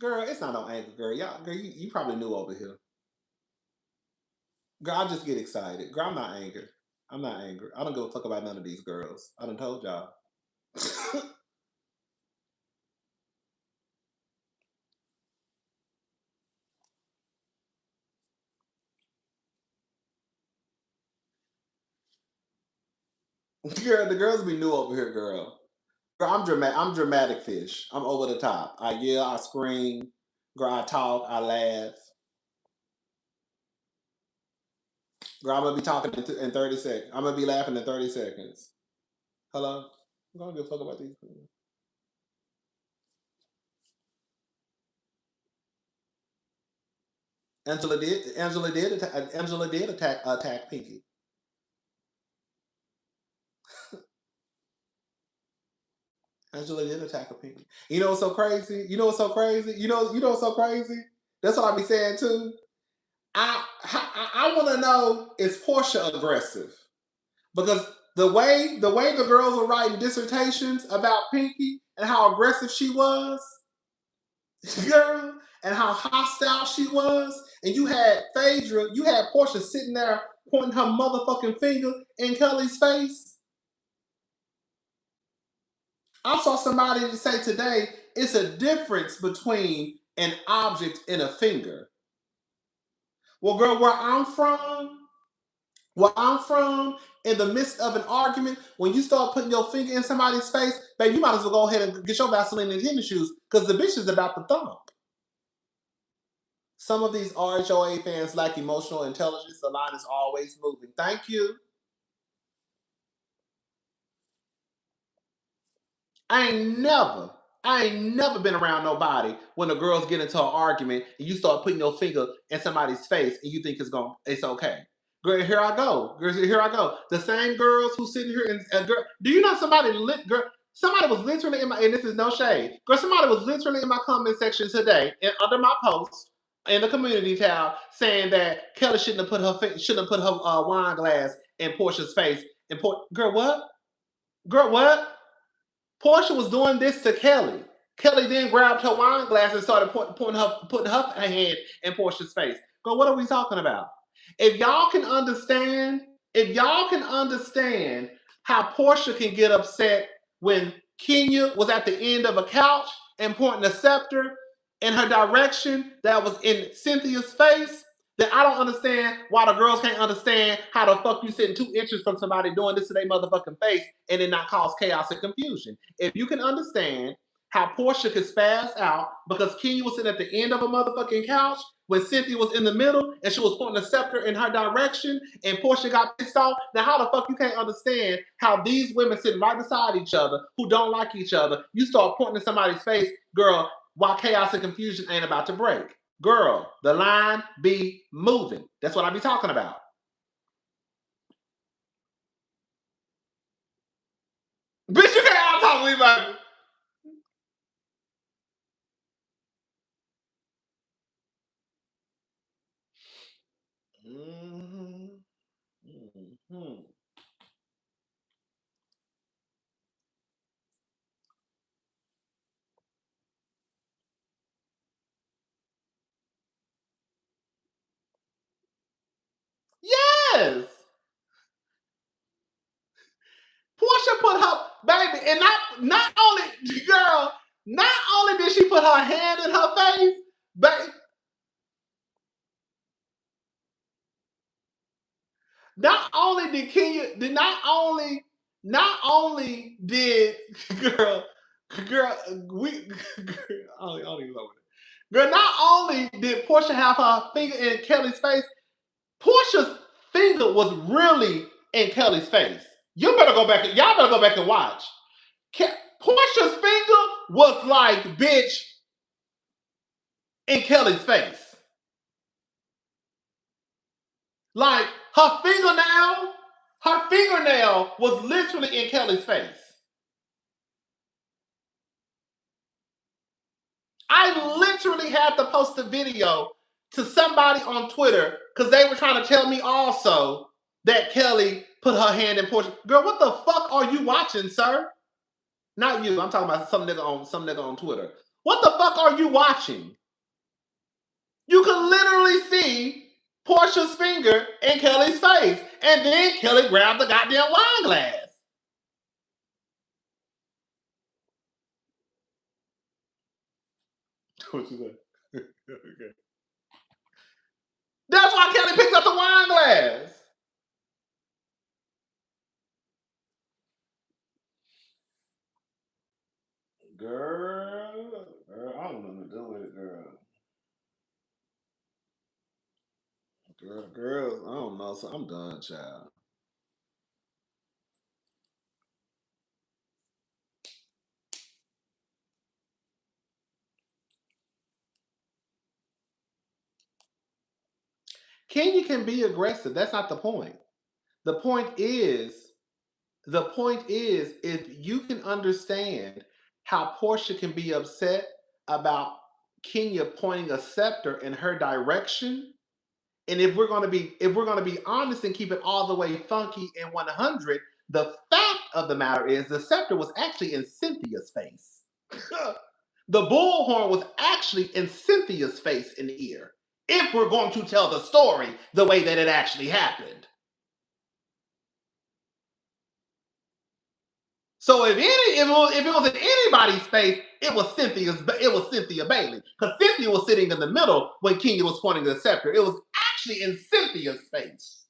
Girl, it's not no anger, girl. Y'all, girl, you probably knew over here. Girl, I just get excited. Girl, I'm not angry. I'm not angry. I don't give a fuck about none of these girls. I done told y'all. Girl, the girls be new over here, girl. Girl, I'm dramatic fish. I'm over the top. I yell, I scream. Girl, I talk, I laugh. Girl, I'm gonna be talking in 30 seconds. I'm gonna be laughing in 30 seconds. Hello? I'm gonna give a fuck about these people. Angela did attack Pinky. Angela did attack a Pinky. You know what's so crazy? You know what's so crazy? You know what's so crazy? That's what I be saying too. I want to know, is Portia aggressive? Because the way the girls were writing dissertations about Pinky and how aggressive she was, girl, and how hostile she was, and you had Phaedra, you had Portia sitting there pointing her motherfucking finger in Kelly's face. I saw somebody say today it's a difference between an object and a finger. Well, girl, where I'm from, in the midst of an argument, when you start putting your finger in somebody's face, baby, you might as well go ahead and get your Vaseline and tennis shoes because the bitch is about to thump. Some of these RHOA fans lack emotional intelligence. The line is always moving. Thank you. I ain't never been around nobody when the girls get into an argument and you start putting your finger in somebody's face and you think it's okay. Girl, here I go. Girl, here I go. The same girls who sitting here and girl, do you know somebody was literally in my, and this is no shade. Girl, somebody was literally in my comment section today and under my post in the community tab saying that Kelly shouldn't have put her wine glass in Portia's face. Girl, what? Girl, what? Portia was doing this to Kelly. Kelly then grabbed her wine glass and started putting her hand in Portia's face. But what are we talking about? If y'all can understand, if y'all can understand how Portia can get upset when Kenya was at the end of a couch and pointing a scepter in her direction that was in Cynthia's face, then I don't understand why the girls can't understand how the fuck you sitting 2 inches from somebody doing this to their motherfucking face and it not cause chaos and confusion. If you can understand how Portia could spaz out because Kenya was sitting at the end of a motherfucking couch when Cynthia was in the middle and she was pointing a scepter in her direction and Portia got pissed off, now how the fuck you can't understand how these women sitting right beside each other who don't like each other, you start pointing in somebody's face, girl, while chaos and confusion ain't about to break. Girl, the line be moving. That's what I be talking about. Bitch, you can't all talk to me about it. Mm-hmm. Mm-hmm. Yes. Portia put her baby, and not only girl, not only did she put her hand in her face, but not only did Kenya did not only did girl girl we girl, I don't even know what it. Girl, not only did Portia have her finger in Kelly's face, Portia's finger was really in Kelly's face. Y'all better go back and watch. Portia's finger was like, bitch, in Kelly's face. Like her fingernail was literally in Kelly's face. I literally had to post a video to somebody on Twitter because they were trying to tell me also that Kelly put her hand in Portia. Girl, what the fuck are you watching, sir? Not you. I'm talking about some nigga on Twitter. What the fuck are you watching? You can literally see Portia's finger in Kelly's face. And then Kelly grabbed the goddamn wine glass. What you say? Okay. That's why Kelly picked up the wine glass. Girl, I don't know what to do with it, girl. Girls, I don't know. So I'm done, child. Kenya can be aggressive. That's not the point. The point is, if you can understand how Portia can be upset about Kenya pointing a scepter in her direction, and if we're gonna be honest and keep it all the way funky and 100, the fact of the matter is the scepter was actually in Cynthia's face. The bullhorn was actually in Cynthia's face and ear. If we're going to tell the story the way that it actually happened. So if it was in anybody's face, it was Cynthia Bailey. Because Cynthia was sitting in the middle when Kenya was pointing the scepter. It was actually in Cynthia's face.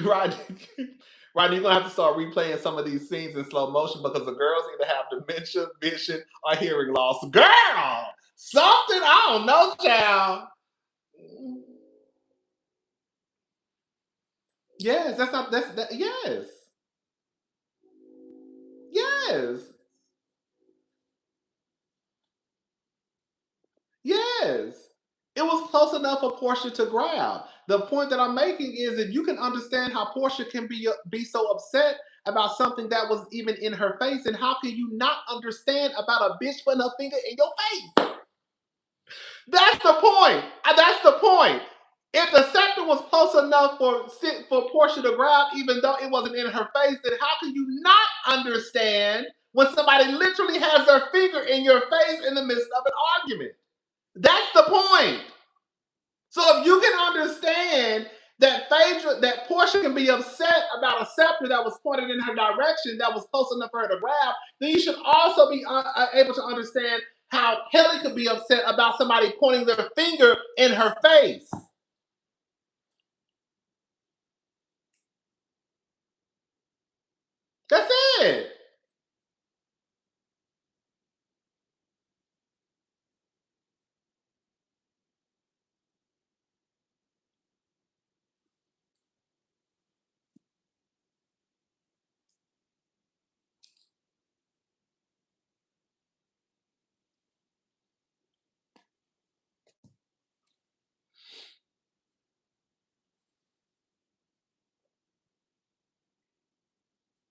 Rodney, Rodney, you're gonna have to start replaying some of these scenes in slow motion because the girls either have dementia, vision, or hearing loss. Girl! Something I don't know, child. Yes, that's not that's that. Yes, yes, yes. It was close enough for Portia to grab. The point that I'm making is that you can understand how Portia can be so upset about something that was even in her face, and how can you not understand about a bitch putting her finger in your face? That's the point. That's the point. If the scepter was close enough for Portia to grab, even though it wasn't in her face, then how can you not understand when somebody literally has their finger in your face in the midst of an argument? That's the point. So if you can understand that that Portia can be upset about a scepter that was pointed in her direction that was close enough for her to grab, then you should also be able to understand how Kelly could be upset about somebody pointing their finger in her face. That's it.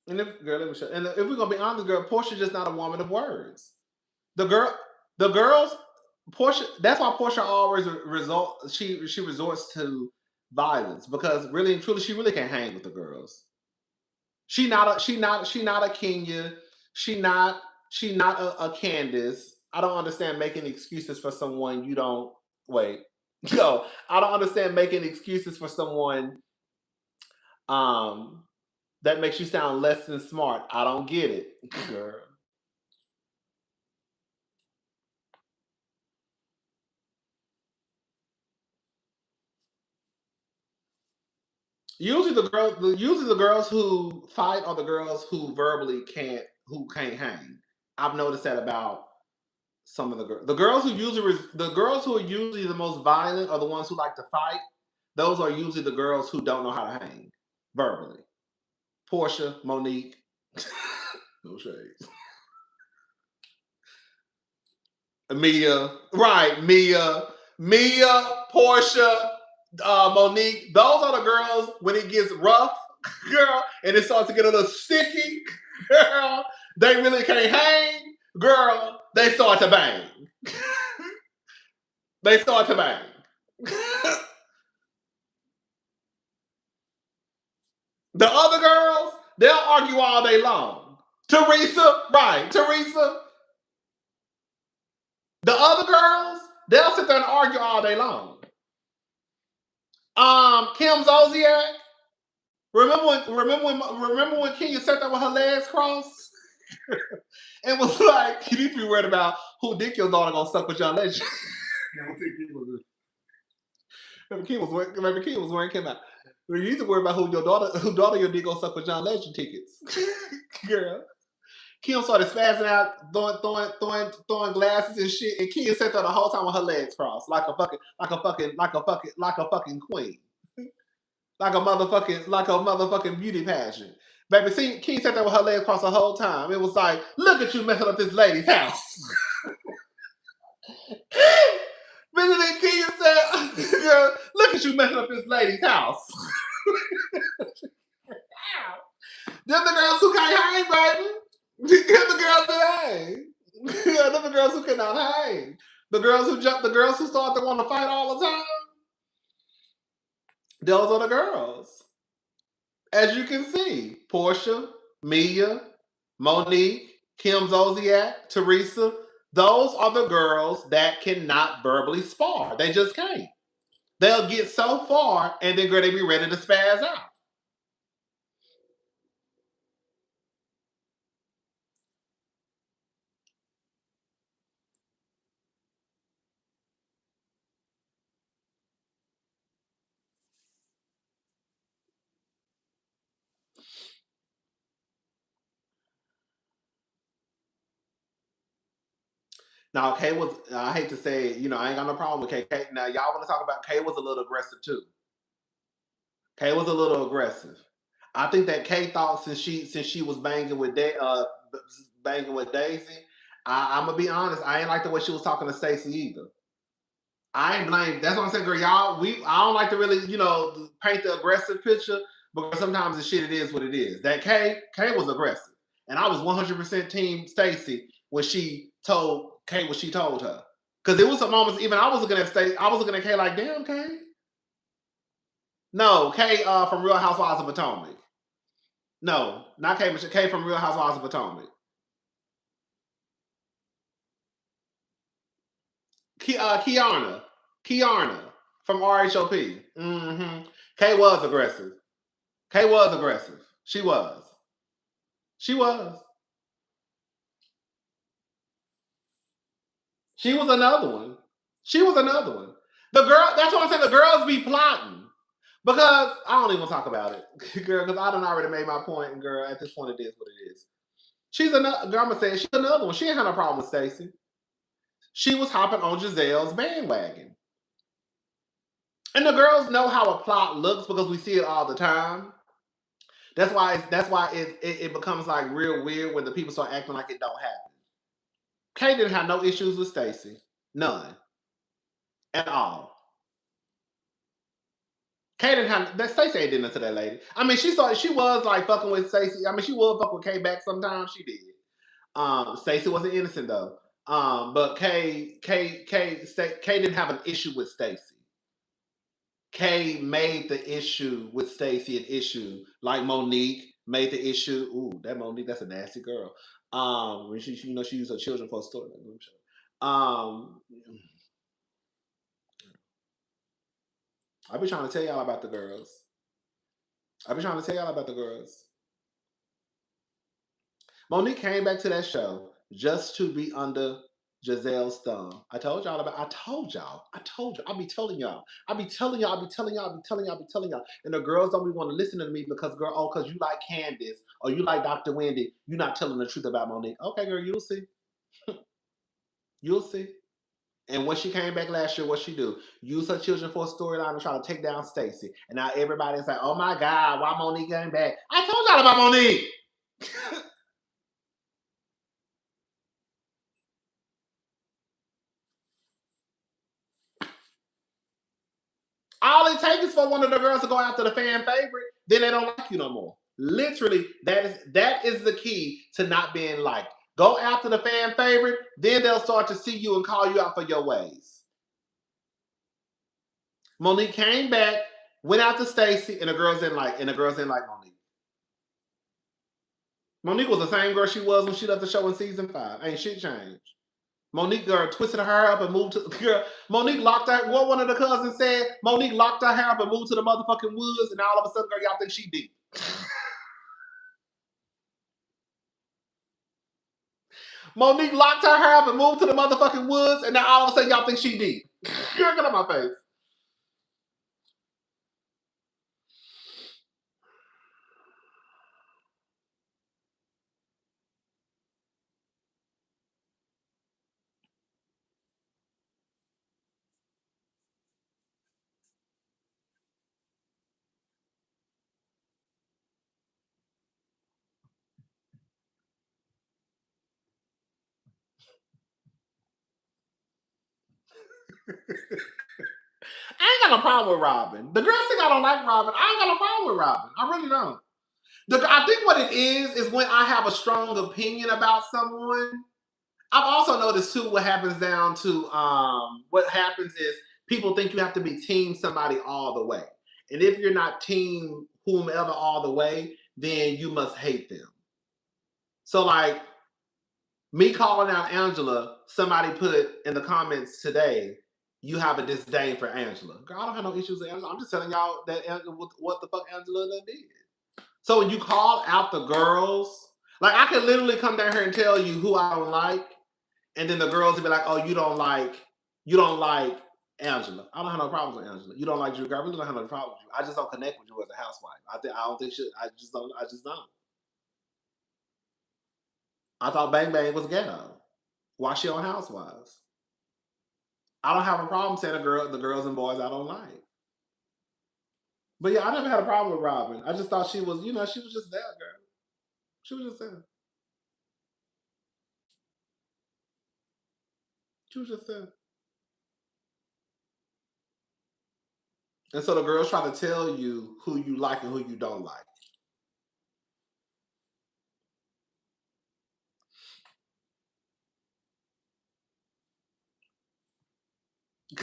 And if girl, let me show. And if we're gonna be honest, girl, Portia's just not a woman of words. The girl, the girls, Portia. That's why Portia always result. She resorts to violence because really and truly, she really can't hang with the girls. She not a Kenya. She not she not a Candace. I don't understand making excuses for someone you don't wait. No, I don't understand making excuses for someone um that makes you sound less than smart. I don't get it, girl. Usually the girls who fight are the girls who verbally can't hang. I've noticed that about some of the girls. The girls who are usually the most violent are the ones who like to fight. Those are usually the girls who don't know how to hang verbally. Portia, Monique, no shades. Mia, right? Mia, Portia, Monique. Those are the girls when it gets rough, girl, and it starts to get a little sticky, girl. They really can't hang, girl. They start to bang. They start to bang. The other girls, they'll argue all day long. Teresa, right? Teresa. The other girls, they'll sit there and argue all day long. Kim Zolciak. Remember when Kenya sat there with her legs crossed and was like, "You need to be worried about who dick your daughter gonna suck with your legend." Remember King was wearing Kim out. You need to worry about who daughter your dick gonna suck with John Legend tickets, girl. Kim started spazzing out, throwing glasses and shit, and Kim sat there the whole time with her legs crossed, like a fucking queen, like a motherfucking beauty pageant. Baby, see, King sat there with her legs crossed the whole time. It was like, look at you messing up this lady's house. Visiting King said, girl, look at you messing up this lady's house. Them the girls who can't hang, baby. Them the girls that hang. Yeah, them the girls who cannot hang. The girls who start to want to fight all the time. Those are the girls. As you can see, Portia, Mia, Monique, Kim Zolciak, Teresa, those are the girls that cannot verbally spar. They just can't. They'll get so far and then girl, they be ready to spaz out. Now, Kay was, I hate to say it, I ain't got no problem with Kay. Now, y'all want to talk about Kay was a little aggressive too. Kay was a little aggressive. I think that Kay thought since she was banging with Daisy, I'm gonna be honest, I ain't like the way she was talking to Stacey either. I ain't blame. That's what I'm saying, girl. Y'all, I don't like to really, paint the aggressive picture because sometimes the shit it is what it is. That Kay was aggressive, and I was 100% team Stacey when she told Kay what she told her. Because there was some moments even I was looking at Stacey, I was looking at Kay like, damn, Kay. No, Kay from Real Housewives of Potomac. No, not Kay. Kay from Real Housewives of Potomac. Kiana from RHOP. Mm-hmm. Kay was aggressive. Kay was aggressive. She was. She was. She was another one. She was another one. The girl. That's what I'm saying. The girls be plotting because I don't even want to talk about it, girl. Because I done already made my point, and girl, at this point, it is what it is. She's another. Girl, I'm gonna say she's another one. She ain't had no problem with Stacey. She was hopping on Giselle's bandwagon. And the girls know how a plot looks because we see it all the time. That's why it becomes like real weird when the people start acting like it don't happen. Kay didn't have no issues with Stacey. None. At all. Kay didn't have that. Stacey ain't did nothing to that lady. I mean, she was like fucking with Stacey. I mean, she was fucking with Kay back sometimes. She did. Stacey wasn't innocent though. But Kay didn't have an issue with Stacey. Kay made the issue with Stacey an issue, like Monique made the issue. Ooh, that Monique, that's a nasty girl. When she used her children for a story. Um, I be trying to tell y'all about the girls. I be trying to tell y'all about the girls. Monique came back to that show just to be under Giselle's thumb. I told y'all about. I told y'all. I told you. I be telling y'all. I be telling y'all. I be telling y'all. I be telling y'all. I be telling y'all. And the girls don't be want to listen to me because because you like Candace or you like Dr. Wendy. You're not telling the truth about Monique. Okay, girl, you'll see. You'll see. And when she came back last year, what she do? Use her children for a storyline and try to take down Stacey. And now everybody's like, "Oh my God, why Monique came back?" I told y'all about Monique. All it takes is for one of the girls to go after the fan favorite, then they don't like you no more. Literally, that is the key to not being liked. Go after the fan favorite, then they'll start to see you and call you out for your ways. Monique came back, went after Stacey, and the girls didn't like Monique. Monique was the same girl she was when she left the show in season 5. Ain't shit changed. Monique girl twisted her hair up and moved to girl. Monique locked her. What one of the cousins said? Monique locked her hair up and moved to the motherfucking woods, and all of a sudden, girl, y'all think she deep. Monique locked her hair up and moved to the motherfucking woods, and now all of a sudden, y'all think she deep. Girl, get on my face. I ain't got no problem with Robin. The girls think I don't like Robin. I ain't got no problem with Robin. I really don't. I think what it is when I have a strong opinion about someone. I've also noticed too what happens is people think you have to be team somebody all the way. And if you're not team whomever all the way, then you must hate them. So like me calling out Angela, somebody put in the comments today, you have a disdain for Angela. Girl, I don't have no issues with Angela. I'm just telling y'all that what the fuck Angela done did. So when you call out the girls, like I could literally come down here and tell you who I don't like, and then the girls would be like, "Oh, you don't like Angela. I don't have no problems with Angela. You don't like Drew. I really don't have no problem with you. I just don't connect with you as a housewife. I don't think she. I just don't. I just don't. I thought Bang Bang was ghetto. Why she on Housewives? I don't have a problem saying the girls and boys I don't like. But yeah, I never had a problem with Robin. I just thought she was, she was just there, girl. She was just there. She was just there. And so the girls try to tell you who you like and who you don't like.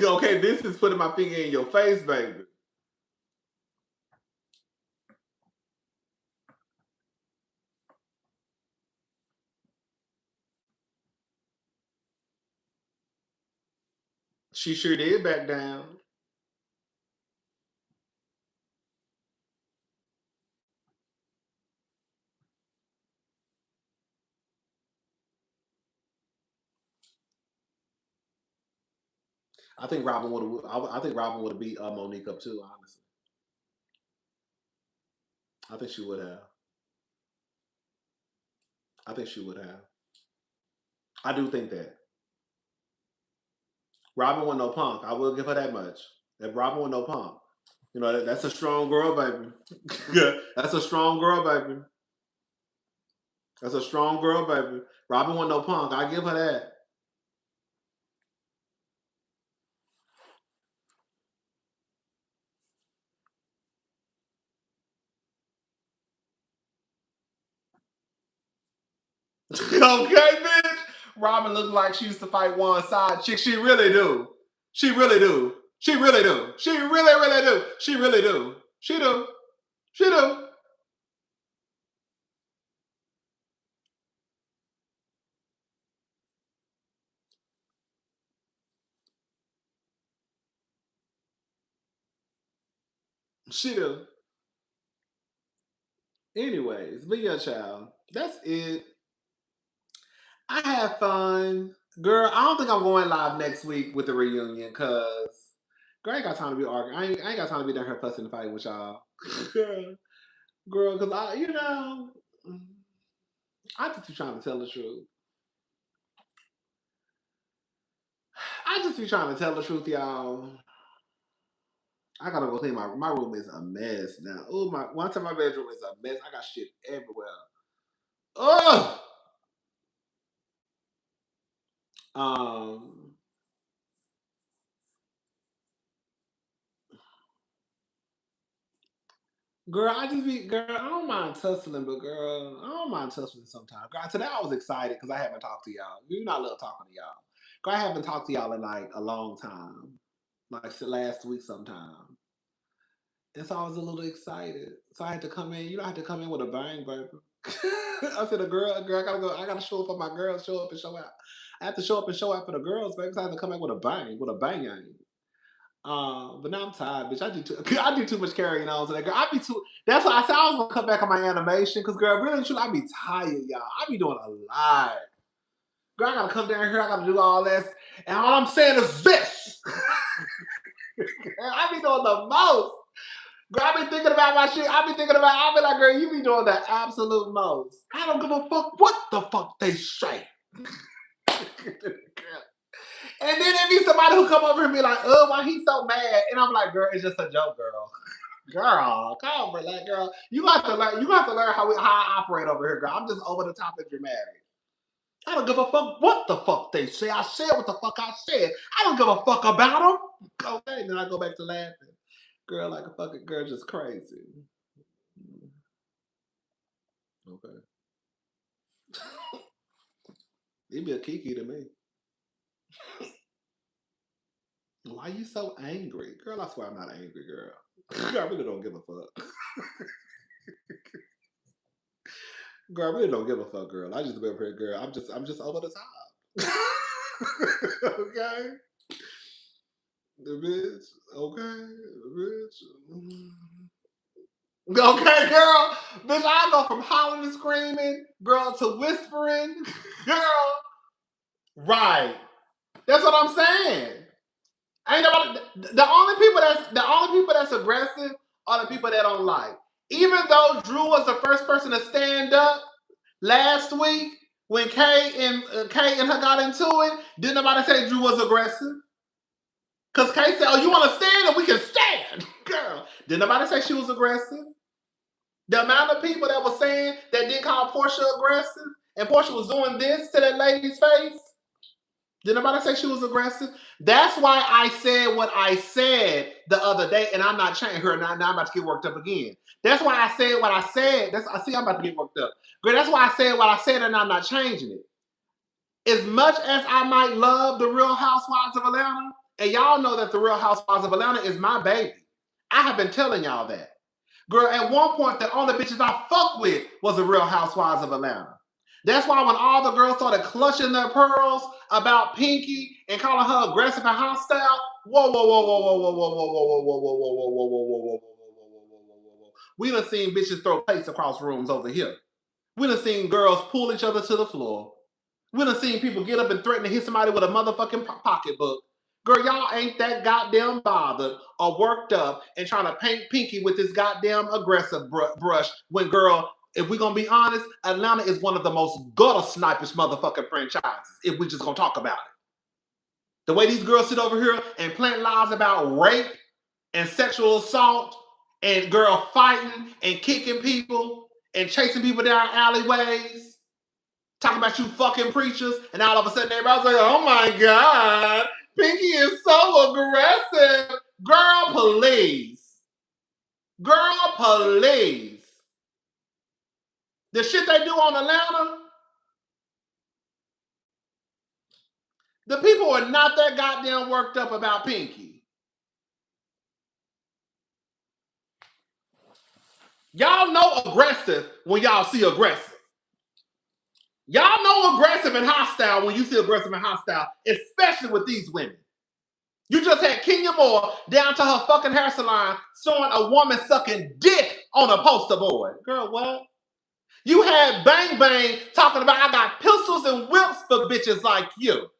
Okay, this is putting my finger in your face, baby. She sure did back down. I think Robin would have. I think Robin would have beat Monique up too. Honestly, I think she would have. I think she would have. I do think that Robin was no punk. I will give her that much. That Robin was no punk. That's a strong girl, baby. That's a strong girl, baby. That's a strong girl, baby. Robin was no punk. I give her that. Okay, bitch. Robin looked like she used to fight one side chick. She really do. She really do. She really do. She really, really do. She really do. She do. She do. She do. Anyways, but yeah, child. That's it. I had fun. Girl, I don't think I'm going live next week with the reunion because girl, I ain't got time to be arguing. I ain't got time to be down here fussing and fighting with y'all. Girl, because I just be trying to tell the truth. I just be trying to tell the truth, y'all. I gotta go clean my room is a mess now. Oh my one time my bedroom is a mess. I got shit everywhere. Oh um girl, I don't mind tussling, but girl, I don't mind tussling sometimes. Girl, today I was excited because I haven't talked to y'all. You know I love talking to y'all. Girl, I haven't talked to y'all in like a long time. Like last week sometime. And so I was a little excited. So I had to come in. I had to come in with a bang, baby. I said, girl, I gotta go. I gotta show up for my girls. Show up and show out. I have to show up and show out for the girls, baby. So I had to come in with with a bang. But now I'm tired, bitch. I do too much carrying on today, girl. I be too. That's why I said I was gonna cut back on my animation, cause girl, really, truly, I be tired, y'all. I be doing a lot. Girl, I gotta come down here. I gotta do all this, and all I'm saying is this. I be doing the most. Girl, I be thinking about my shit. I be like, girl, you be doing the absolute most. I don't give a fuck what the fuck they say. And then there be somebody who come over and be like, oh, why he's so mad? And I'm like, girl, it's just a joke, girl. Girl, come on, like, girl. You have to learn how I operate over here, girl. I'm just over the top and dramatic. I don't give a fuck what the fuck they say. I said what the fuck I said. I don't give a fuck about them. Okay, then I go back to laughing. Girl, like a fucking girl, just crazy. Okay. It be a kiki to me. Why you so angry? Girl, I swear I'm not angry, girl. I really don't give a fuck. Girl, I really don't give a fuck, girl. I just be over here, girl. I'm just over the top. Okay? The bitch. Okay? The bitch. Okay, girl. Bitch, I go from hollering and screaming, girl, to whispering. Girl. Right. That's what I'm saying. Ain't nobody, the only people that's aggressive are the people that don't like. Even though Drew was the first person to stand up last week, When Kay and her got into it, didn't nobody say Drew was aggressive? Because Kay said, "Oh, you want to stand, and we can stand, girl." Didn't nobody say she was aggressive? The amount of people that were saying that didn't call Portia aggressive, and Portia was doing this to that lady's face. Did nobody say she was aggressive? That's why I said what I said the other day, and I'm not changing her. Now I'm about to get worked up again. That's why I said what I said. I see I'm about to get worked up. But that's why I said what I said, and I'm not changing it. As much as I might love the Real Housewives of Atlanta, and y'all know that the Real Housewives of Atlanta is my baby. I have been telling y'all that. Girl, at one point, the only bitches I fucked with was the Real Housewives of Atlanta. That's why when all the girls started clutching their pearls about Pinky and calling her aggressive and hostile, whoa, whoa, whoa, whoa, whoa, whoa, whoa, whoa, whoa, whoa, whoa, whoa, whoa, whoa, whoa, whoa, whoa, whoa, whoa. We done seen bitches throw plates across rooms over here. We done seen girls pull each other to the floor. We done seen people get up and threaten to hit somebody with a motherfucking pocketbook. Girl, y'all ain't that goddamn bothered or worked up and trying to paint Pinky with this goddamn aggressive brush when, girl, if we gonna be honest, Atlanta is one of the most gutter snipish motherfucking franchises, if we just gonna talk about it. The way these girls sit over here and plant lies about rape and sexual assault and girl fighting and kicking people and chasing people down alleyways, talking about you fucking preachers, and all of a sudden everybody's like, "Oh my God, Pinky is so aggressive." Girl, please. Girl, please. The shit they do on Atlanta, the people are not that goddamn worked up about Pinky. Y'all know aggressive when y'all see aggressive. Y'all know aggressive and hostile when you see aggressive and hostile, especially with these women. You just had Kenya Moore down to her fucking hair salon showing a woman sucking dick on a poster board. Girl, what? You had Bang Bang talking about, "I got pistols and whips for bitches like you."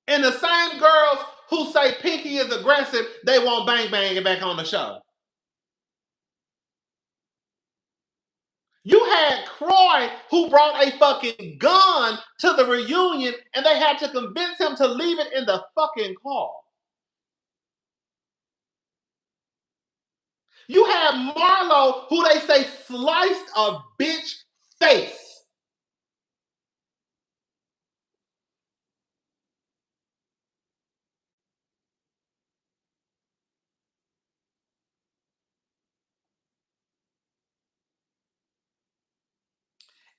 And the same girls who say Pinky is aggressive, they want Bang Bang get back on the show. You had Croy who brought a fucking gun to the reunion and they had to convince him to leave it in the fucking car. You had Marlo who they say sliced a bitch face.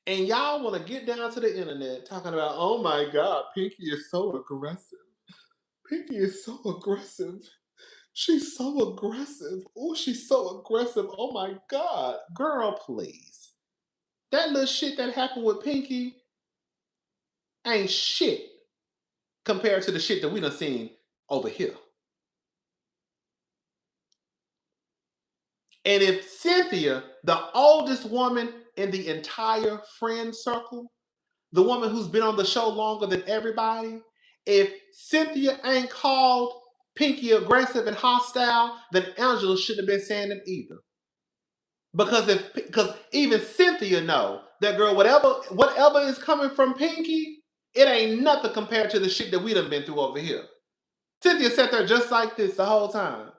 And y'all want to get down to the internet talking about, "Oh my God, Pinky is so aggressive. Pinky is so aggressive. She's so aggressive. Oh, she's so aggressive. Oh my God." Girl, please. That little shit that happened with Pinky ain't shit compared to the shit that we done seen over here. And if Cynthia, the oldest woman in the entire friend circle, the woman who's been on the show longer than everybody, if Cynthia ain't called Pinky aggressive and hostile, then Angela shouldn't have been saying it either. Because even Cynthia know that, girl, whatever is coming from Pinky, it ain't nothing compared to the shit that we done been through over here. Cynthia sat there just like this the whole time.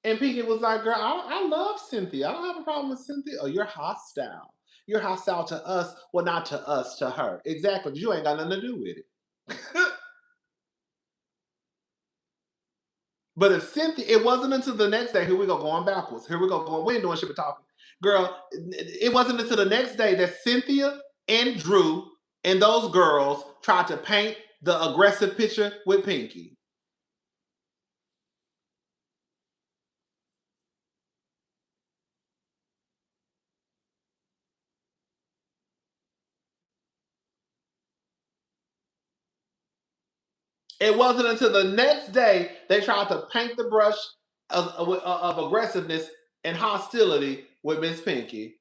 And Pinky was like, "Girl, I love Cynthia. I don't have a problem with Cynthia." "Oh, you're hostile. You're hostile to us." "Well, not to us, to her." "Exactly. You ain't got nothing to do with it." But if Cynthia, it wasn't until the next day, here we go, going backwards. Here we go, going, we ain't doing shit but talking. Girl, it wasn't until the next day that Cynthia and Drew and those girls tried to paint the aggressive picture with Pinky. It wasn't until the next day they tried to paint the brush of aggressiveness and hostility with Miss Pinky.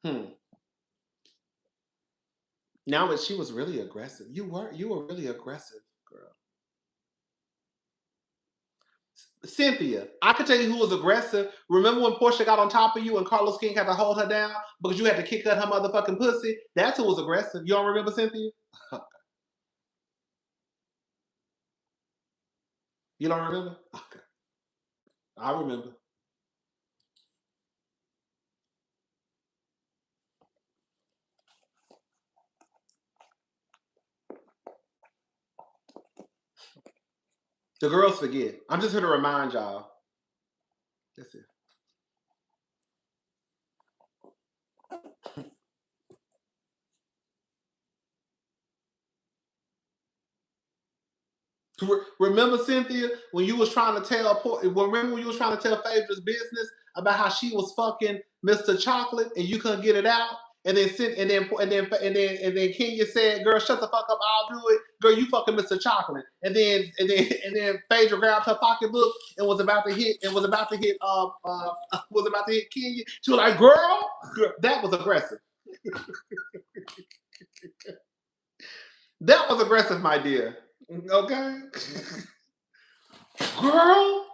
Hmm. Now that she was really aggressive. You were really aggressive, girl. Cynthia, I can tell you who was aggressive. Remember when Portia got on top of you and Carlos King had to hold her down because you had to kick her motherfucking pussy? That's who was aggressive. You don't remember Cynthia? You don't remember? Okay. I remember. The girls forget. I'm just here to remind y'all. That's it. Remember, Cynthia, when you was trying to tell, remember when you was trying to tell Phaedra's business about how she was fucking Mr. Chocolate and you couldn't get it out? And then Kenya said, "Girl, shut the fuck up. I'll do it. Girl, you fucking Mr. Chocolate." And then Phaedra grabbed her pocketbook and was about to hit was about to hit Kenya. She was like, "Girl, that was aggressive. That was aggressive, my dear. Okay, girl."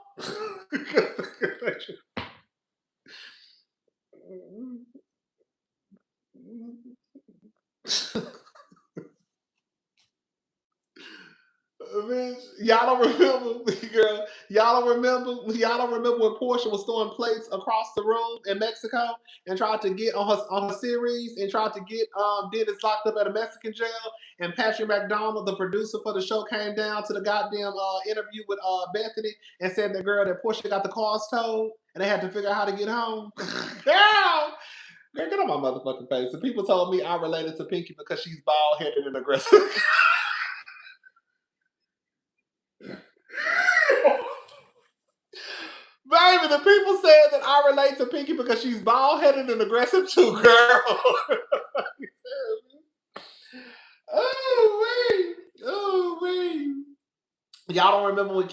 Bitch, y'all don't remember, girl. Y'all don't remember when Portia was throwing plates across the room in Mexico and tried to get on her series and tried to get Dennis locked up at a Mexican jail. And Patrick McDonald, the producer for the show, came down to the goddamn interview with Bethany and said that girl that Portia got the cars towed and they had to figure out how to get home. Girl, get on my motherfucking face. And people told me I related to Pinky because she's bald headed and aggressive. Baby, the people said that I relate to Pinky because she's bald headed and aggressive too, girl. Oh wait, oh wait. Y'all don't remember when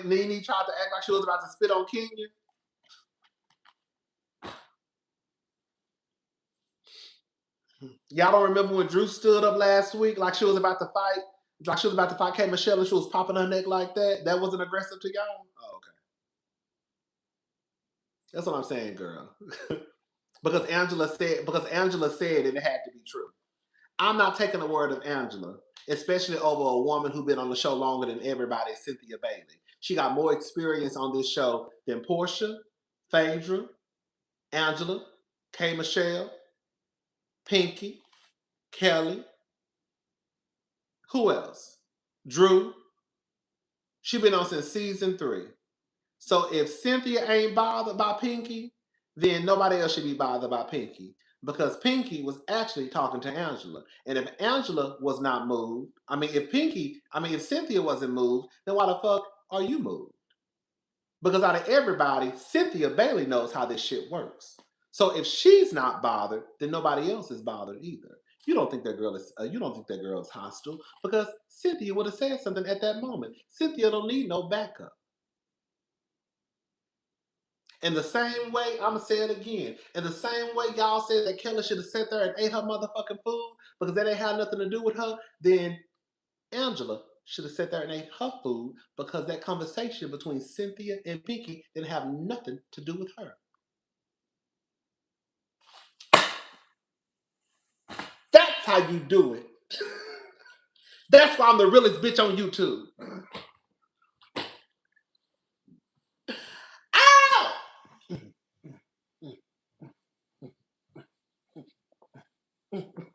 Nene tried to act like she was about to spit on Kenya? Y'all don't remember when Drew stood up last week like she was about to fight? Like she was about to fight Kay Michelle and she was popping her neck like that? That wasn't aggressive to y'all? Oh, okay. That's what I'm saying, girl. because Angela said it had to be true. I'm not taking the word of Angela, especially over a woman who's been on the show longer than everybody, Cynthia Bailey. She got more experience on this show than Portia, Phaedra, Angela, K. Michelle, Pinky, Kelly. Who else? Drew. She been on since season 3. So if Cynthia ain't bothered by Pinky, then nobody else should be bothered by Pinky. Because Pinky was actually talking to Angela. And if Angela was not moved, if Cynthia wasn't moved, then why the fuck are you moved? Because out of everybody, Cynthia Bailey knows how this shit works. So if she's not bothered, then nobody else is bothered either. You don't think that girl is hostile because Cynthia would have said something at that moment. Cynthia don't need no backup. In the same way, I'm gonna say it again. In the same way, y'all said that Kelly should have sat there and ate her motherfucking food because that ain't had nothing to do with her. Then Angela should have sat there and ate her food because that conversation between Cynthia and Pinky didn't have nothing to do with her. That's how you do it. That's why I'm the realest bitch on YouTube. Ow!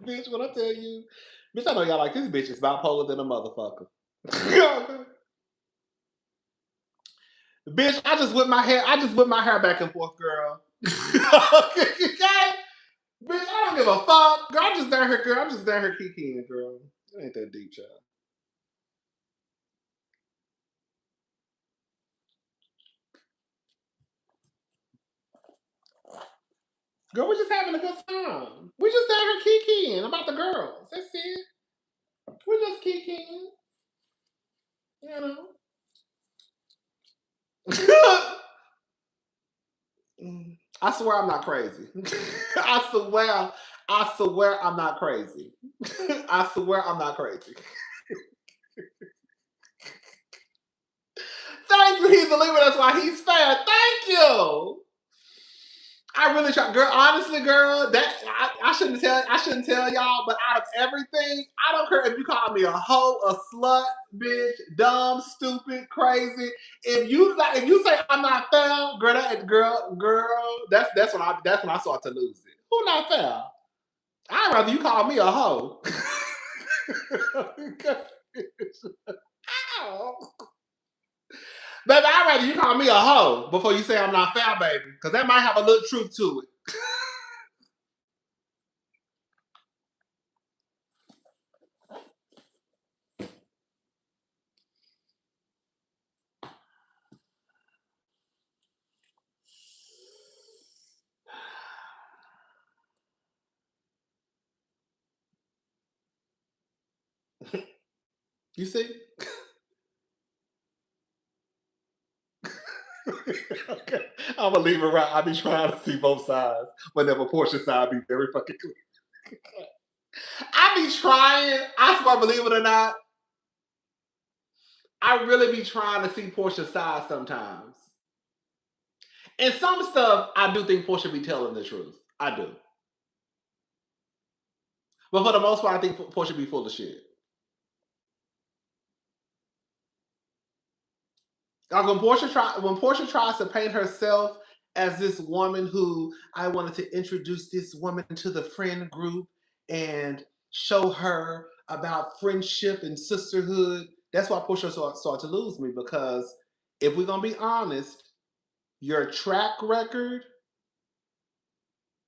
Bitch, when I tell you, bitch, I know y'all like this bitch is bipolar than a motherfucker. Bitch, I just whip my hair back and forth, girl. Okay? Bitch, I don't give a fuck. Girl, I'm just down here, girl. I'm just down here kikiing, girl. It ain't that deep, child. Girl, we're just having a good time. We just down here kikiing about the girls. That's it. We're just kikiing. You know. I swear I'm not crazy. I swear I'm not crazy. I swear I'm not crazy. Thank you. He's he's a Libra. That's why he's fair. Thank you. I really try, girl. Honestly, girl, that I shouldn't tell y'all. But out of everything, I don't care if you call me a hoe, a slut, bitch, dumb, stupid, crazy. If you say I'm not fair, girl, girl, that's when I start to lose it. Who not fair? I'd rather you call me a hoe. Ow. Baby, I'd rather you call me a hoe before you say I'm not fair, baby. Because that might have a little truth to it. You see? Okay. I'm gonna leave it right. I be trying to see both sides. Whenever Portia's side be very fucking clear. I be trying. I swear, believe it or not, I really be trying to see Portia's side sometimes. And some stuff, I do think Portia be telling the truth. I do. But for the most part, I think Portia be full of shit. Like when Portia tries to paint herself as this woman who I wanted to introduce this woman to the friend group and show her about friendship and sisterhood. That's why Portia started to lose me because if we're gonna be honest, your track record,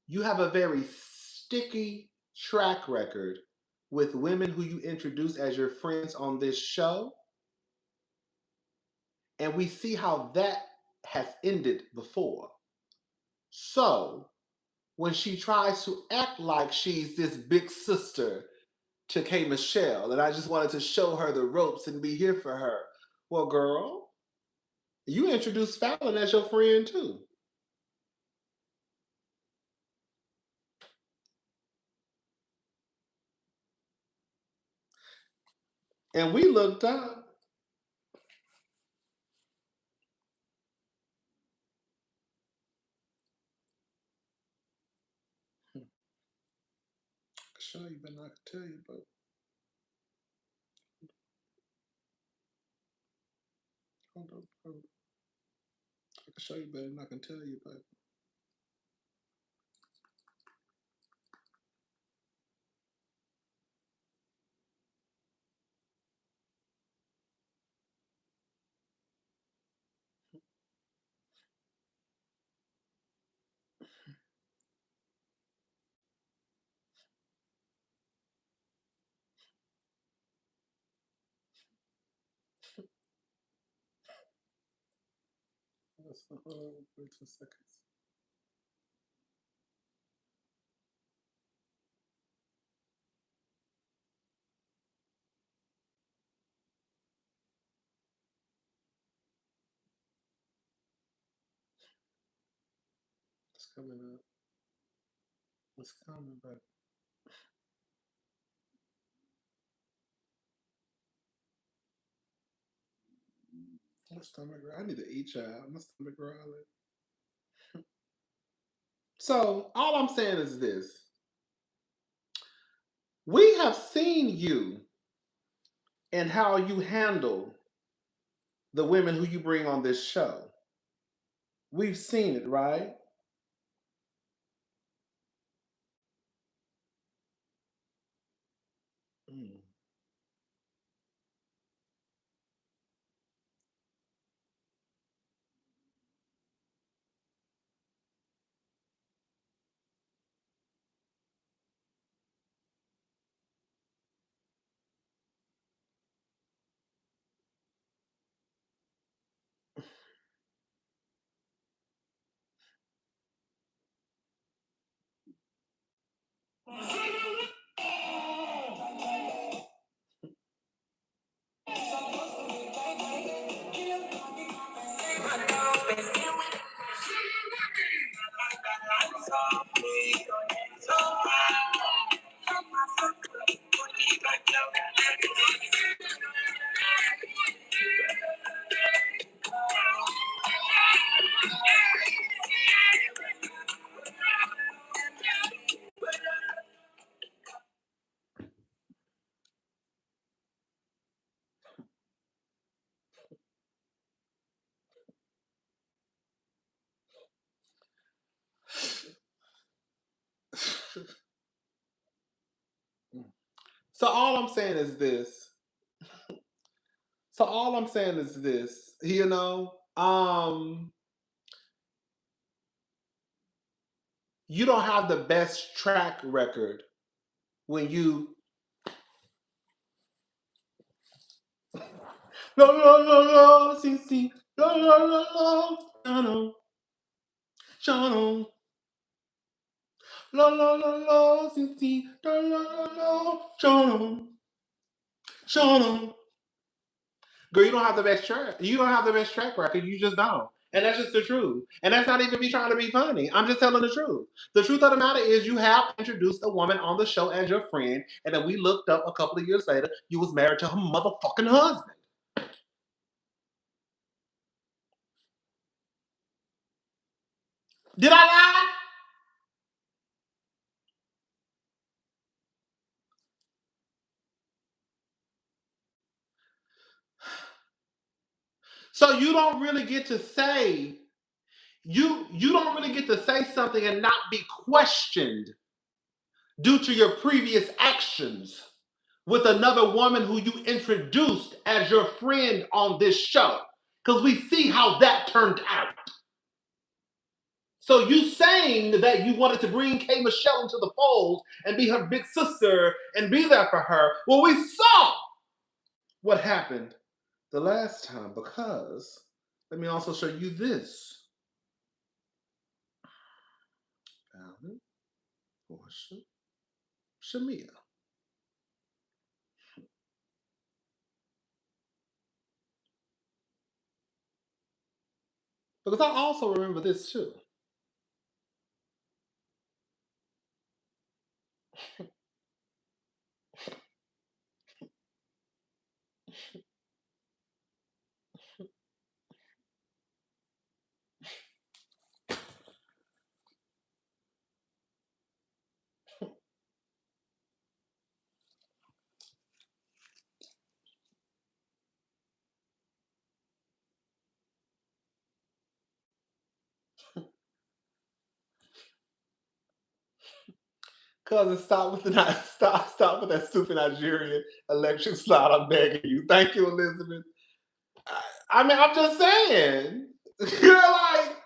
you have a very sticky track record with women who you introduce as your friends on this show. And we see how that has ended before. So when she tries to act like she's this big sister to K Michelle, and I just wanted to show her the ropes and be here for her. Well, girl, you introduced Fallon as your friend too. And we looked up. I can show you, but not tell you, but hold on. I can show you better than I can tell you, but wait 2 seconds. It's coming up. It's coming, but my stomach. I need to eat, y'all. My stomach growling. So all I'm saying is this: we have seen you and how you handle the women who you bring on this show. We've seen it, right? Mm. So all I'm saying is this. So all I'm saying is this, you don't have the best track record when you no no no no see see no no no no no no no no no no no see see no no no no. Girl, you don't have the best track. You don't have the best track record. You just don't. And that's just the truth. And that's not even me trying to be funny. I'm just telling the truth. The truth of the matter is you have introduced a woman on the show as your friend, and then we looked up a couple of years later, you was married to her motherfucking husband. Did I lie? So you don't really get to say you don't really get to say something and not be questioned due to your previous actions with another woman who you introduced as your friend on this show. Because we see how that turned out. So you saying that you wanted to bring K Michelle into the fold and be her big sister and be there for her. Well, we saw what happened the last time because let me also show you this. Alan, Portia, Shamia. Because I also remember this too. Cousin, stop with the stop with that stupid Nigerian election slide. I'm begging you. Thank you, Elizabeth. I mean, I'm just saying. You're like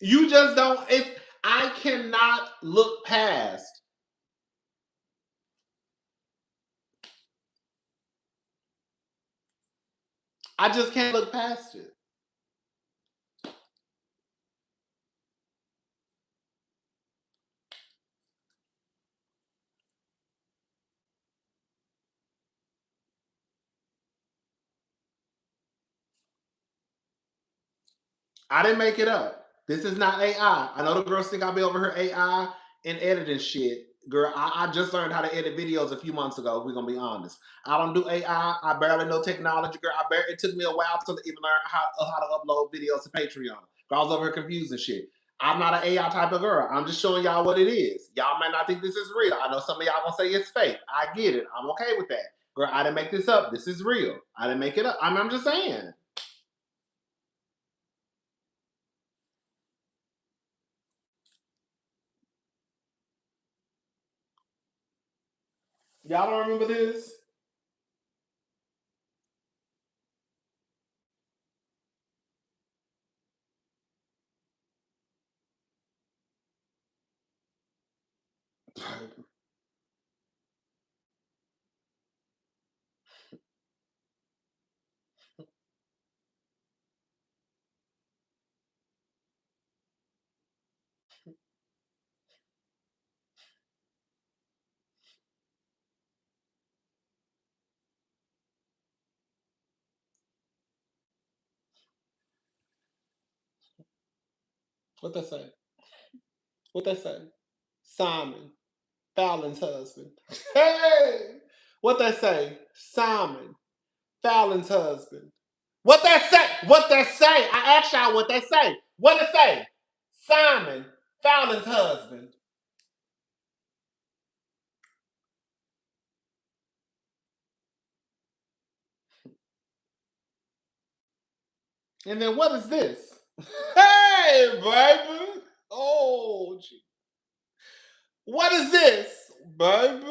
you just don't. It's I cannot look past. I just can't look past it. I didn't make it up. This is not AI. I know the girls think I'll be over here AI and editing shit. Girl, I just learned how to edit videos a few months ago. We're gonna be honest. I don't do AI. I barely know technology, girl. It took me a while to even learn how to upload videos to Patreon. Girl, I was over here confusing shit. I'm not an AI type of girl. I'm just showing y'all what it is. Y'all might not think this is real. I know some of y'all gonna say it's fake. I get it. I'm okay with that. Girl, I didn't make this up. This is real. I didn't make it up. I'm just saying. Y'all don't remember this? What they say? What they say? Simon, Fallon's husband. Hey! What they say? Simon, Fallon's husband. What they say? What they say? I asked y'all what they say. What they say? Simon, Fallon's husband. And then what is this? Hey, baby. Oh, gee. What is this, baby?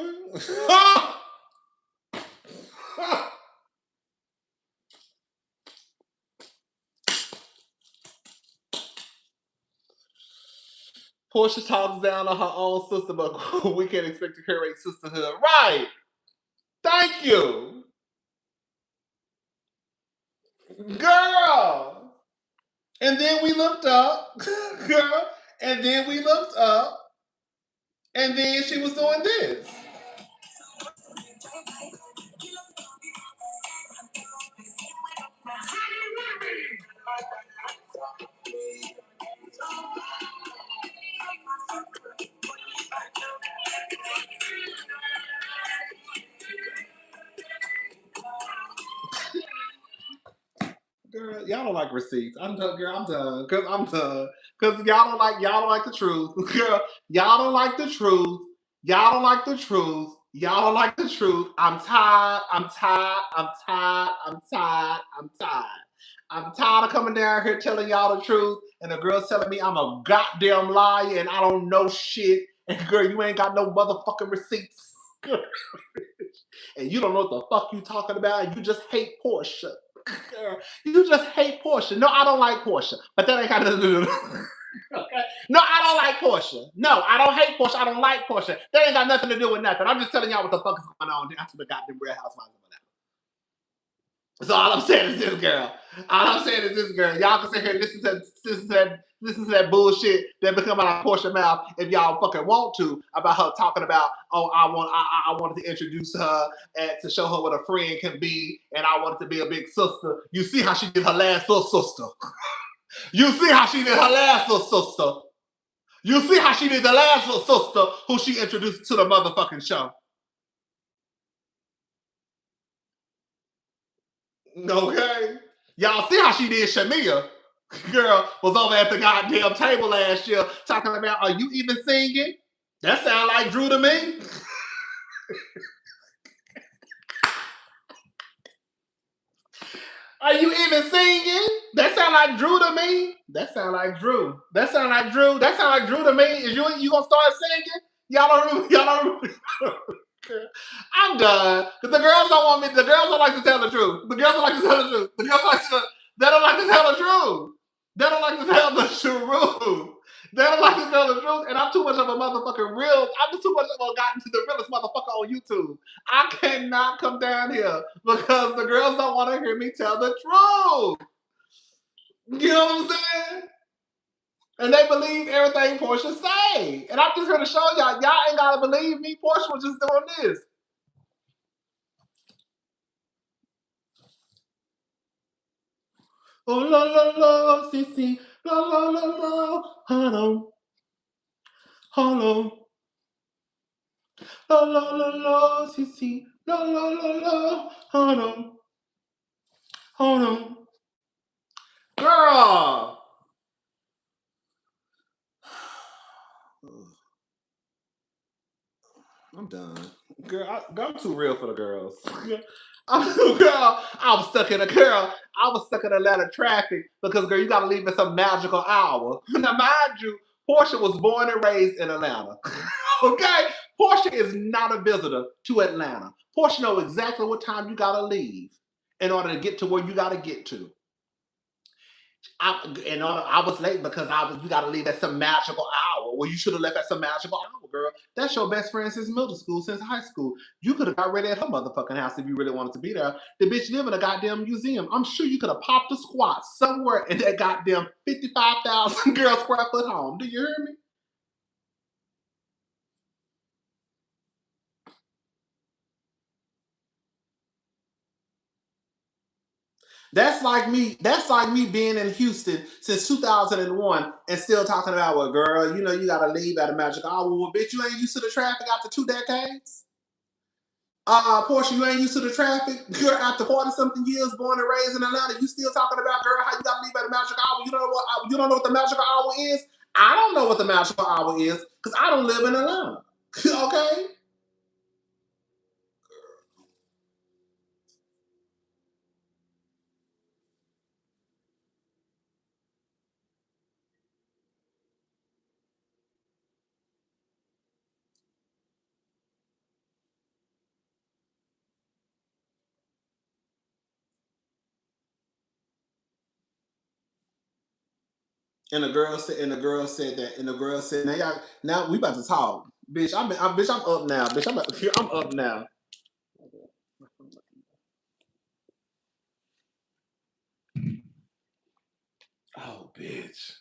Portia talks down on her own sister, but we can't expect to create sisterhood. Right. Thank you. Girl. And then we looked up. Girl. And then we looked up. And then she was doing this. Girl, y'all don't like receipts. I'm done, girl. I'm done. Cause I'm done. Cause y'all don't like the truth. Girl, y'all don't like the truth. Y'all don't like the truth. Y'all don't like the truth. I'm tired. I'm tired. I'm tired. I'm tired. I'm tired. I'm tired of coming down here telling y'all the truth, and the girl's telling me I'm a goddamn liar and I don't know shit. And girl, you ain't got no motherfucking receipts. And you don't know what the fuck you talking about, and you just hate Portia. Girl, you just hate Portia. No, I don't like Portia, but that ain't got nothing to do with it. Okay? No, I don't like Portia. No, I don't hate Portia. I don't like Portia. That ain't got nothing to do with nothing. I'm just telling y'all what the fuck is going on down to the goddamn Real Housewives. So all I'm saying is this, girl. All I'm saying is this, girl. Y'all can sit here and listen to that bullshit that become out of Portia's mouth if y'all fucking want to about her talking about, oh, I wanted to introduce her and to show her what a friend can be, and I wanted to be a big sister. You see how she did her last little sister. You see how she did her last little sister. You see how she did the last little sister who she introduced to the motherfucking show. Okay? Y'all see how she did Shamia? Girl was over at the goddamn table last year talking about, are you even singing? That sound like Drew to me. Are you even singing? That sound like Drew to me. That sound like Drew. That sound like Drew. That sound like Drew to me. Is you gonna start singing? Y'all don't. I'm done. Cause the girls don't want me. The girls don't like to tell the truth. The girls don't like to tell the truth. The girls like to. They don't like to tell the truth. They don't like to tell the truth. They don't like to tell the truth. And I'm too much of a motherfucking real. I'm just too much of a gotten to the realest motherfucker on YouTube. I cannot come down here because the girls don't want to hear me tell the truth. You know what I'm saying? And they believe everything Portia say. And I'm just here to show y'all ain't gotta believe me. Portia was just doing this. Oh la la la, si si, la la la la, hello, hello, la la la la, si si, la la la la, hello, hello. Girl, I'm done. Girl, I'm too real for the girls. Girl, I was stuck in Atlanta traffic because girl, you gotta leave at some magical hour. Now, mind you, Portia was born and raised in Atlanta. Okay? Portia is not a visitor to Atlanta. Portia knows exactly what time you gotta leave in order to get to where you gotta get to. I was late because you got to leave at some magical hour. Well, you should have left at some magical hour, girl. That's your best friend since middle school, since high school. You could have got ready at her motherfucking house if you really wanted to be there. The bitch live in a goddamn museum. I'm sure you could have popped a squat somewhere in that goddamn 55,000 girl square foot home. Do you hear me? That's like me. That's like me being in Houston since 2001 and still talking about, well, girl, you know you gotta leave at a magical hour. Well, bitch, you ain't used to the traffic after 2 decades. Portia, you ain't used to the traffic. You're after 40 something years, born and raised in Atlanta. You still talking about, girl, how you gotta leave at a magical hour? You don't know what the magical hour is? I don't know what the magical hour is because I don't live in Atlanta. Okay? and the girl said, now we about to talk, bitch. I'm up now, bitch. I'm up now. Oh, bitch.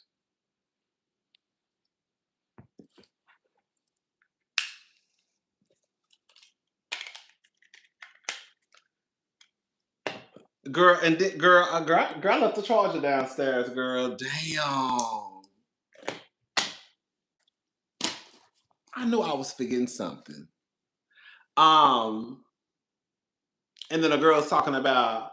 Girl, I left the charger downstairs, girl. Damn. I knew I was forgetting something. Um, and then the girl's talking about,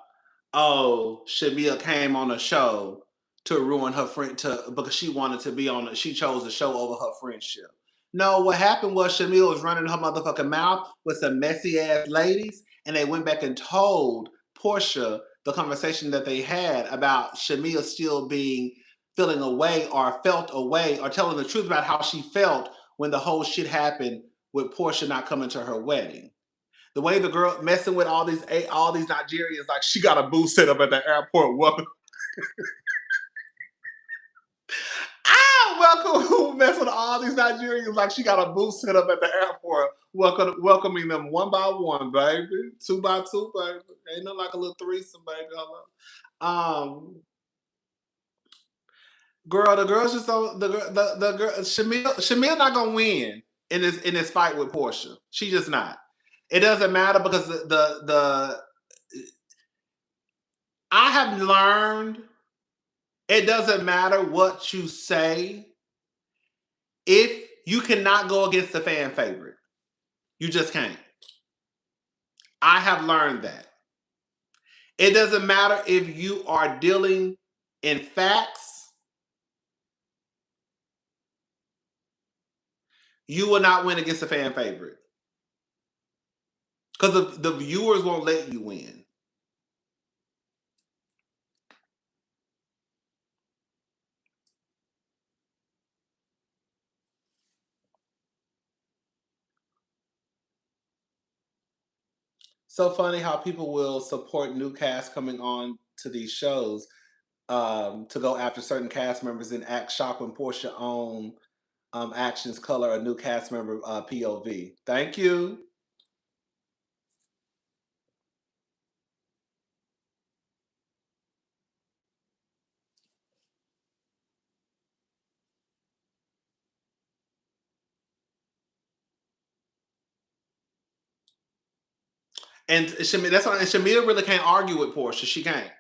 oh, Shamia came on a show to ruin her friend because she wanted to be on it. She chose the show over her friendship. No, what happened was Shamia was running her motherfucking mouth with some messy ass ladies, and they went back and told Portia the conversation that they had about Shamia still being feeling away or felt away or telling the truth about how she felt when the whole shit happened with Portia not coming to her wedding. The way the girl messing with all these Nigerians, like she got a booth set up at the airport. Welcome, mess with all these Nigerians like she got a booth set up at the airport, welcoming them one by one, baby, two by two, baby. Ain't nothing like a little threesome, baby. Hello. Girl, the girls just don't. The girl, Shamil not gonna win in this fight with Portia. She just not. It doesn't matter because the I have learned it doesn't matter what you say if you cannot go against the fan favorite. You just can't. I have learned that. It doesn't matter if you are dealing in facts, you will not win against the fan favorite. Because the viewers won't let you win. So funny how people will support new cast coming on to these shows to go after certain cast members and act shocked when Portia own actions color a new cast member POV. Thank you. And that's why and Shamia really can't argue with Portia. She can't.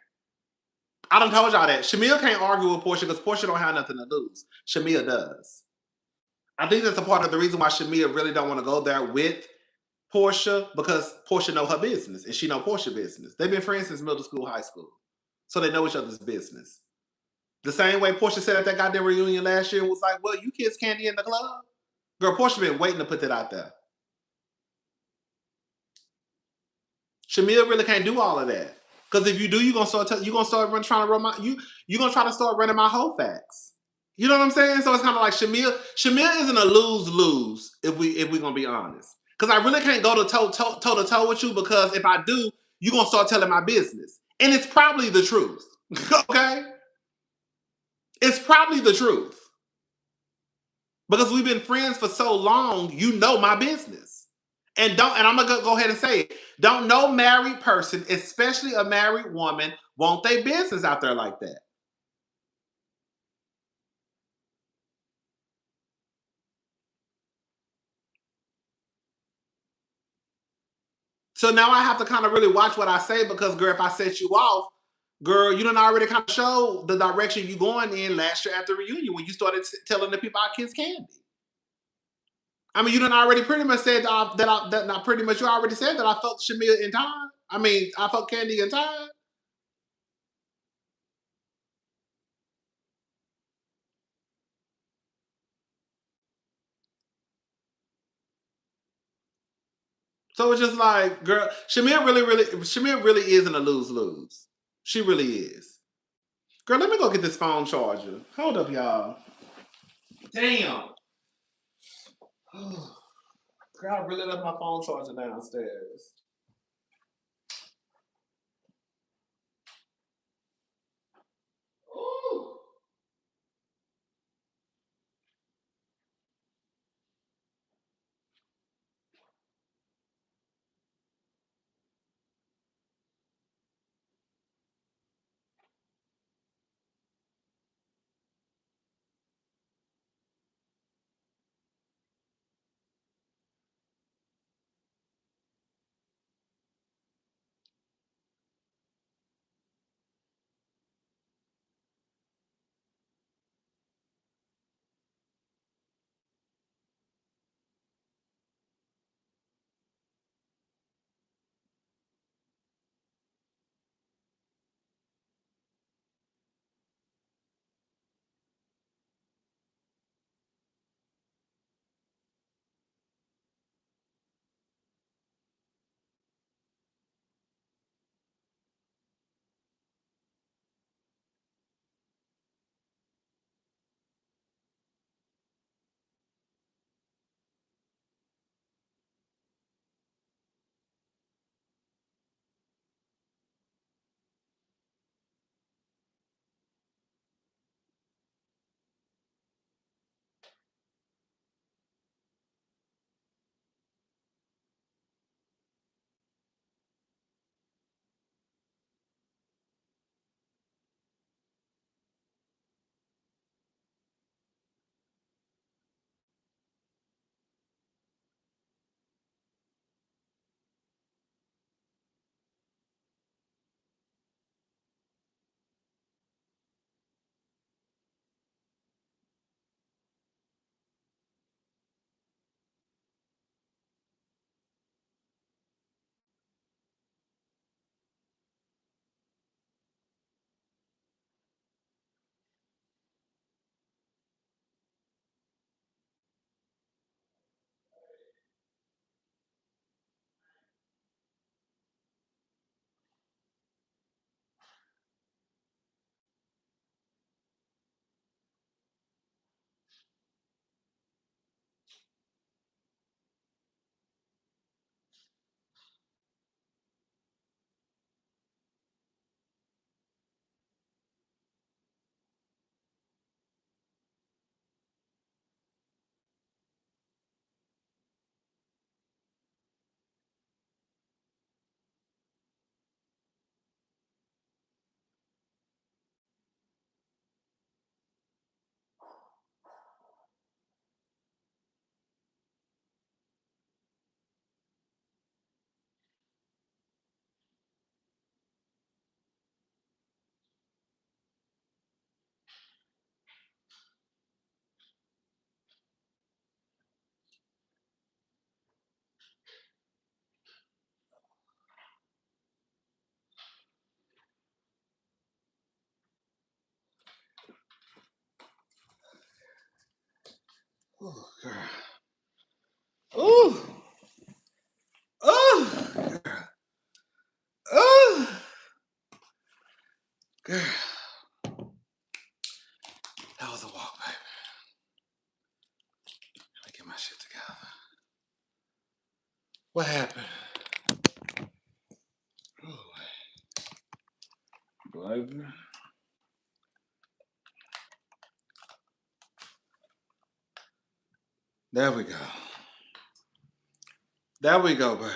I done told y'all that. Shamia can't argue with Portia because Portia don't have nothing to lose. Shamia does. I think that's a part of the reason why Shamia really don't want to go there with Portia because Portia know her business and she know Portia business. They've been friends since middle school, high school. So they know each other's business. The same way Portia said at that goddamn reunion last year was like, well, you kids can't be in the club. Girl, Portia been waiting to put that out there. Shamia really can't do all of that. Because if you do, you gonna start trying to run my you gonna try to start running my whole facts. You know what I'm saying? So it's kind of like Shamia isn't a lose-lose if we gonna be honest. Because I really can't go toe to toe with you because if I do, you gonna start telling my business. And it's probably the truth. Okay? It's probably the truth. Because we've been friends for so long, you know my business. And I'm gonna go ahead and say it. Don't no married person, especially a married woman, want their business out there like that. So now I have to kind of really watch what I say because, girl, if I set you off, girl, you done already kind of show the direction you going in last year at the reunion when you started telling the people our kids candy. I mean, you done already pretty much said that not pretty much you already said that I fucked Shamia in time. I mean, I fucked Candy in time. So it's just like, girl, Shamia really isn't a lose lose. She really is. Girl, let me go get this phone charger. Hold up, y'all. Damn. Girl, I really left my phone charger downstairs. Ooh. Oh, girl. Ooh. Oh, girl. Oh, girl. That was a walk, baby. Let me get my shit together. What happened? Oh, baby. There we go. There we go, baby.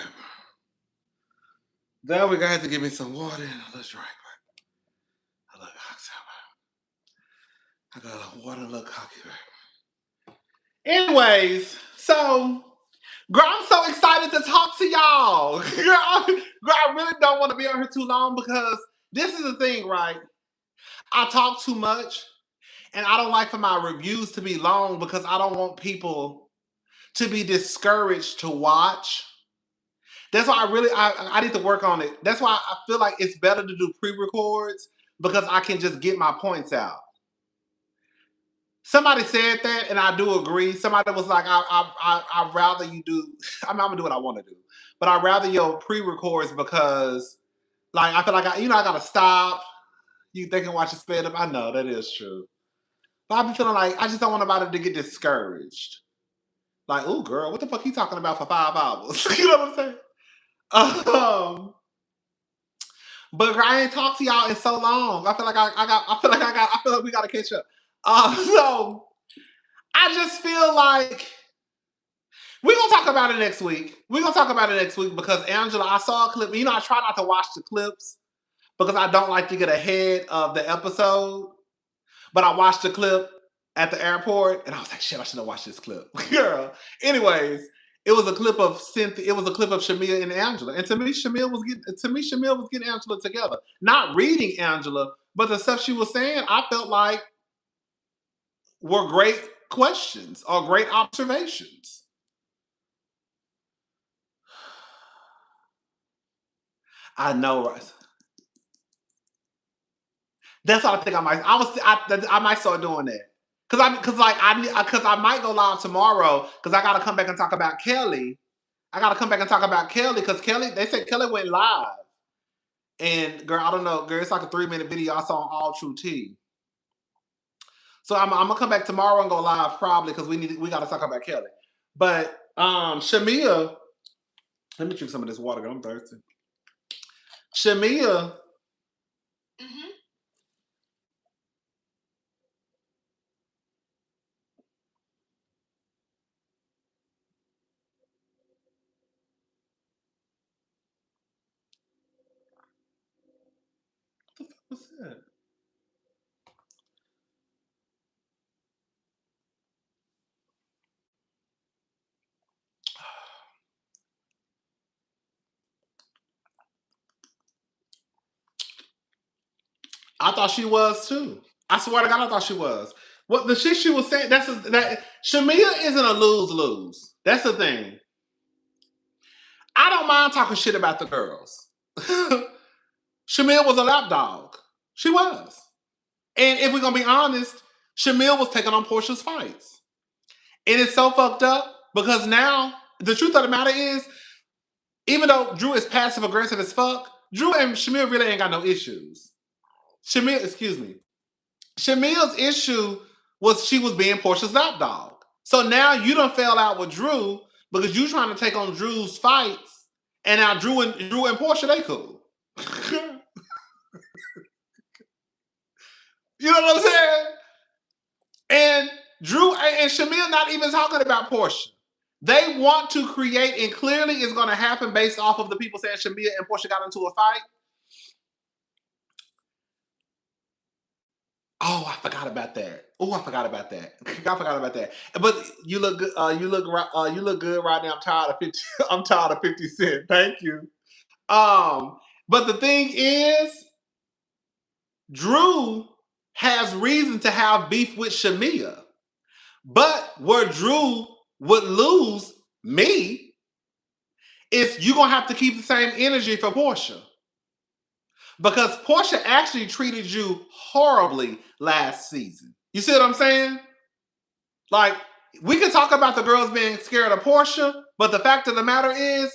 There we go. I had to give me some water and a little drink, baby. A little cocktail, baby. I got a little water and a little cocky, baby. Anyways, so girl, I'm so excited to talk to y'all. Girl, I really don't want to be on here too long because this is the thing, right? I talk too much and I don't like for my reviews to be long because I don't want people to be discouraged to watch. That's why I need to work on it. That's why I feel like it's better to do pre-records because I can just get my points out. Somebody said that, and I do agree. Somebody was like, I'd rather you do. I'm gonna do what I want to do, but I'd rather your pre-records because, like, I feel like I gotta stop. They can watch it sped up. I know that is true, but I be feeling like I just don't want nobody to get discouraged. Like, oh, girl, what the fuck he talking about for 5 hours? You know what I'm saying? Um, but I ain't talked to y'all in so long. I feel like I feel like we gotta catch up. So I just feel like we're gonna talk about it next week. We're gonna talk about it next week because Angela, I saw a clip. I try not to watch the clips because I don't like to get ahead of the episode. But I watched the clip at the airport and I was like, shit, I should have watched this clip. Girl. Anyways, it was a clip of Cynthia, it was a clip of Shamia and Angela. And to me, Shamia was getting Angela together. Not reading Angela, but the stuff she was saying, I felt like were great questions or great observations. I know, right? That's what I think I might start doing that. Cause I might go live tomorrow because I gotta come back and talk about Kelly. I gotta come back and talk about Kelly because they said Kelly went live. And girl, I don't know, girl, it's like a 3-minute video I saw on All True Tea. So I'm gonna come back tomorrow and go live probably because we gotta talk about Kelly. But Shamia, let me drink some of this water, girl. I'm thirsty. Shamia. Mhm. What's that? I thought she was too. I swear to God, I thought she was. What the shit she was saying, that Shamia isn't a lose-lose. That's the thing. I don't mind talking shit about the girls. Shamil was a lapdog. She was. And if we're gonna be honest, Shamil was taking on Portia's fights. It is so fucked up because now the truth of the matter is, even though Drew is passive aggressive as fuck, Drew and Shamil really ain't got no issues. Excuse me. Shamil's issue was she was being Portia's lapdog. So now you done fell out with Drew because you trying to take on Drew's fights, and now Drew and Portia they cool. You know what I'm saying? And Drew and Shamil not even talking about Portia. They want to create, and clearly it's going to happen based off of the people saying Shamil and Portia got into a fight. Oh, I forgot about that. Oh, I forgot about that. I forgot about that. But you look good. You look good right now. I'm tired of 50. I'm tired of 50 Cent. Thank you. But the thing is, Drew has reason to have beef with Shamia. But where Drew would lose me is you gonna have to keep the same energy for Portia. Because Portia actually treated you horribly last season. You see what I'm saying? Like, we can talk about the girls being scared of Portia, but the fact of the matter is,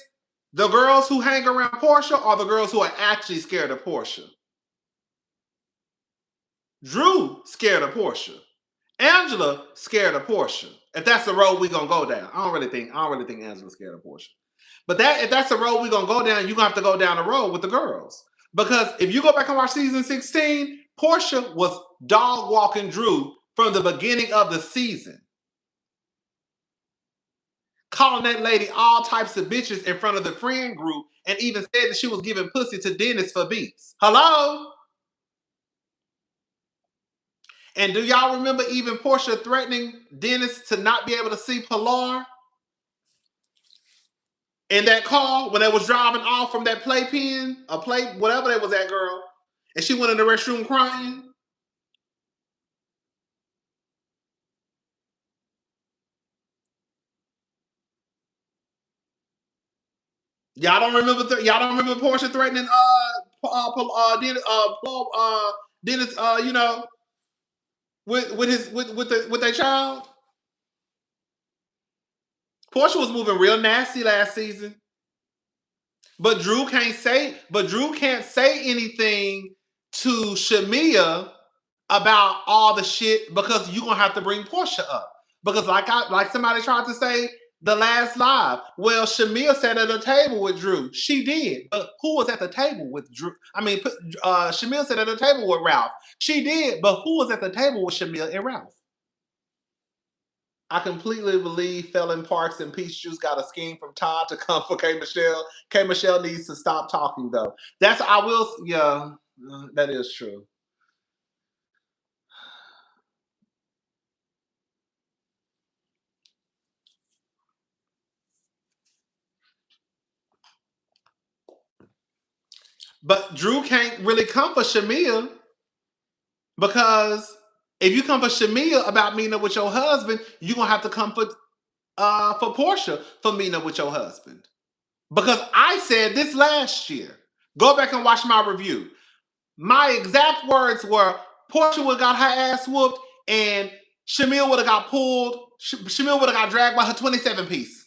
the girls who hang around Portia are the girls who are actually scared of Portia. Drew scared of Portia. Angela scared of Portia. If that's the road we're gonna go down, I don't really think Angela's scared of Portia. But if that's the road we're gonna go down, you're gonna have to go down the road with the girls. Because if you go back and watch season 16, Portia was dog walking Drew from the beginning of the season. Calling that lady all types of bitches in front of the friend group and even said that she was giving pussy to Dennis for beats. Hello? And do y'all remember even Portia threatening Dennis to not be able to see Pilar in that car when they was driving off from that playpen, whatever that was that girl, and she went in the restroom crying? Y'all don't remember Portia threatening Dennis with their child? Portia was moving real nasty last season. But Drew can't say anything to Shamia about all the shit because you're gonna have to bring Portia up. Because like somebody tried to say the last live, well, Shamia sat at a table with Drew. She did, but who was at the table with Drew? I mean, Shamia sat at a table with Ralph. She did, but who was at the table with Shamia and Ralph? I completely believe Felon Parks and Peach Juice got a scheme from Todd to come for K Michelle. K Michelle needs to stop talking though. That is true. But Drew can't really come for Shamia because if you come for Shamia about meeting up with your husband, you're gonna have to come for Portia for meeting up with your husband. Because I said this last year. Go back and watch my review. My exact words were Portia would have got her ass whooped and Shamil would have got pulled. Shamil would have got dragged by her 27 piece.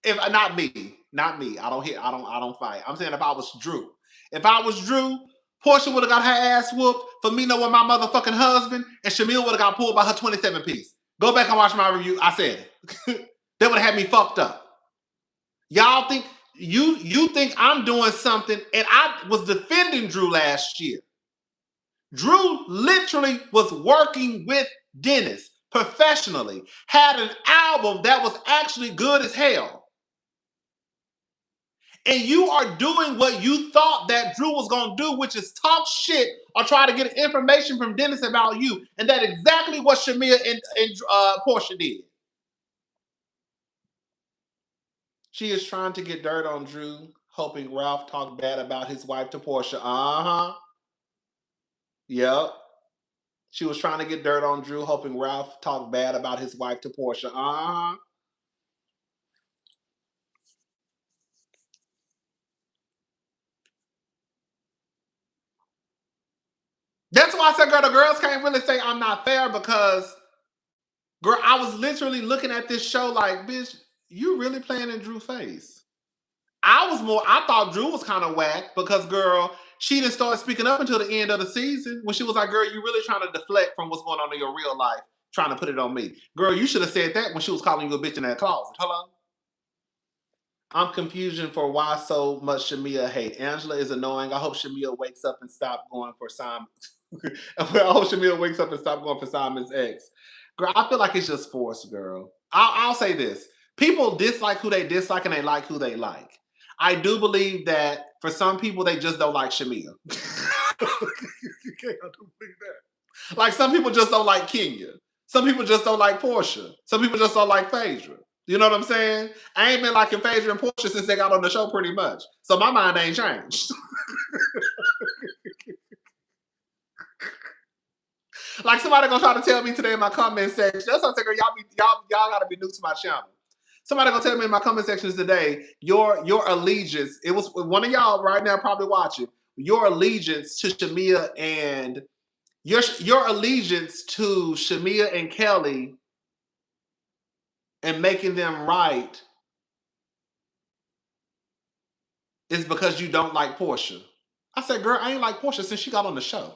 If not me. I don't fight. I'm saying if I was Drew. If I was Drew, Portia would have got her ass whooped for me knowing my motherfucking husband, and Shamil would have got pulled by her 27 piece. Go back and watch my review. I said it. They would have had me fucked up. Y'all think you think I'm doing something, and I was defending Drew last year. Drew literally was working with Dennis professionally, had an album that was actually good as hell. And you are doing what you thought that Drew was going to do, which is talk shit or try to get information from Dennis about you. And that's exactly what Shamia and Portia did. She is trying to get dirt on Drew, hoping Ralph talked bad about his wife to Portia. Uh-huh. Yep. She was trying to get dirt on Drew, hoping Ralph talked bad about his wife to Portia. Uh-huh. That's why I said, girl, the girls can't really say I'm not fair because, girl, I was literally looking at this show like, bitch, you really playing in Drew's face. I thought Drew was kind of whack because, girl, she didn't start speaking up until the end of the season when she was like, girl, you really trying to deflect from what's going on in your real life, trying to put it on me. Girl, you should have said that when she was calling you a bitch in that closet. Hello? I'm confusion for why so much Shamia hate. Angela is annoying. I hope Shamia wakes up and stop going for Simon. I hope Shamia wakes up and stop going for Simon's ex. Girl, I feel like it's just forced, girl. I'll say this. People dislike who they dislike and they like who they like. I do believe that for some people, they just don't like Shamia. I don't believe that. Like some people just don't like Kenya. Some people just don't like Portia. Some people just don't like Phaedra. You know what I'm saying? I ain't been liking Phaedra and Portia since they got on the show pretty much. So my mind ain't changed. Like somebody gonna try to tell me today in my comment section. That's what I'm saying, y'all gotta be new to my channel. Somebody gonna tell me in my comment sections today, your allegiance, it was one of y'all right now probably watching, your allegiance to Shamia and Your allegiance to Shamia and Kelly and making them right is because you don't like Portia. I said, girl, I ain't like Portia since she got on the show.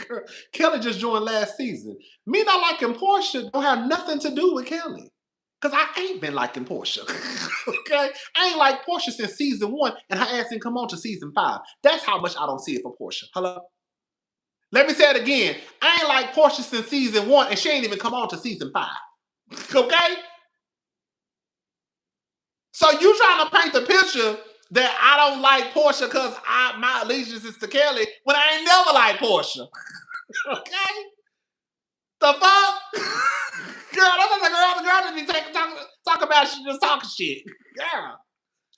Girl, Kelly just joined last season. Me not liking Portia don't have nothing to do with Kelly. Because I ain't been liking Portia. Okay? I ain't like Portia since season 1, and her ass didn't come on to season 5. That's how much I don't see it for Portia. Hello? Let me say it again. I ain't like Portia since season 1, and she ain't even come on to season 5. Okay? So you trying to paint the picture that I don't like Portia because my allegiance is to Kelly when I ain't never liked Portia. Okay? The fuck? Girl, that's what the girl that be talk about she just talking shit. Girl.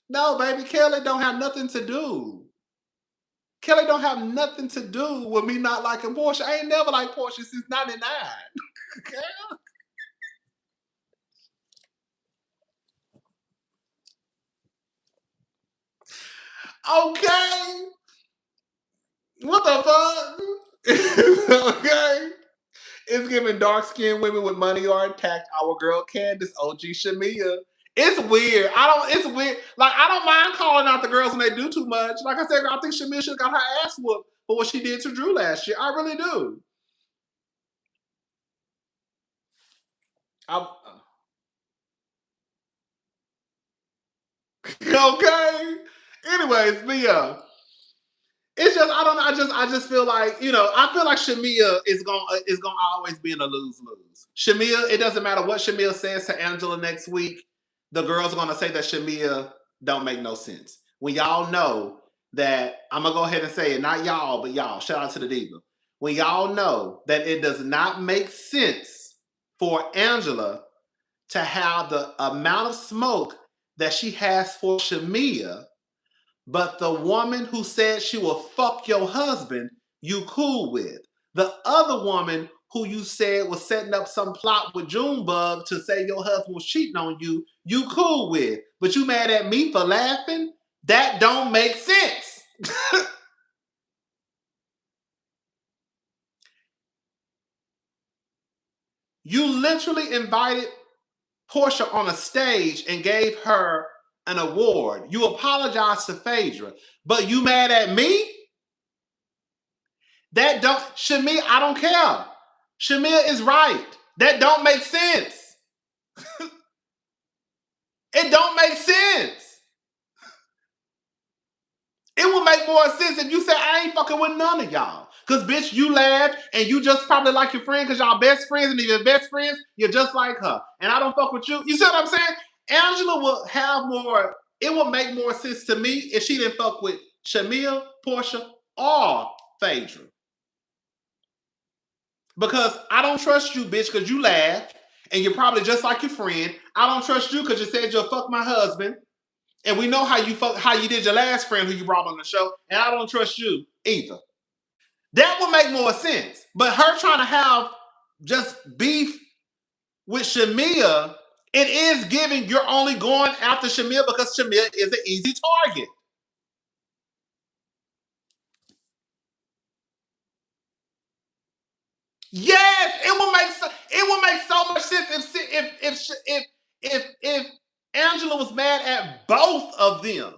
No, baby, Kelly don't have nothing to do. Kelly don't have nothing to do with me not liking Portia. I ain't never liked Portia since 99. Okay? What the fuck? Okay? It's giving dark skinned women with money are attacked. Our girl Candace, OG Shamia. It's weird. It's weird. Like, I don't mind calling out the girls when they do too much. Like I said, I think Shamia should have got her ass whooped for what she did to Drew last year. I really do. I, okay. Anyways, but yeah. It's just I don't know. I just feel like I feel like Shamia is gonna always be in a lose lose. Shamia, it doesn't matter what Shamia says to Angela next week. The girls are gonna say that Shamia don't make no sense. When y'all know that I'm gonna go ahead and say it, not y'all, but y'all. Shout out to the diva. When y'all know that it does not make sense for Angela to have the amount of smoke that she has for Shamia, but the woman who said she will fuck your husband, you cool with. The other woman who you said was setting up some plot with Junebug to say your husband was cheating on you, you cool with. But you mad at me for laughing? That don't make sense. You literally invited Portia on a stage and gave her an award. You apologized to Phaedra, but you mad at me? That don't Shamia, I don't care. Shamia is right. That don't make sense. It don't make sense. It would make more sense if you said I ain't fucking with none of y'all. Cause bitch, you laughed and you just probably like your friend because y'all best friends, and if you're best friends, you're just like her. And I don't fuck with you. You see what I'm saying? Angela will have more, it would make more sense to me if she didn't fuck with Shamia, Portia, or Phaedra. Because I don't trust you, bitch, because you laughed and you're probably just like your friend. I don't trust you because you said you'll fuck my husband. And we know how you did your last friend who you brought on the show. And I don't trust you either. That would make more sense. But her trying to have just beef with Shamia, it is giving you're only going after Shamia because Shamia is an easy target. Yes, it would make so much sense if Angela was mad at both of them.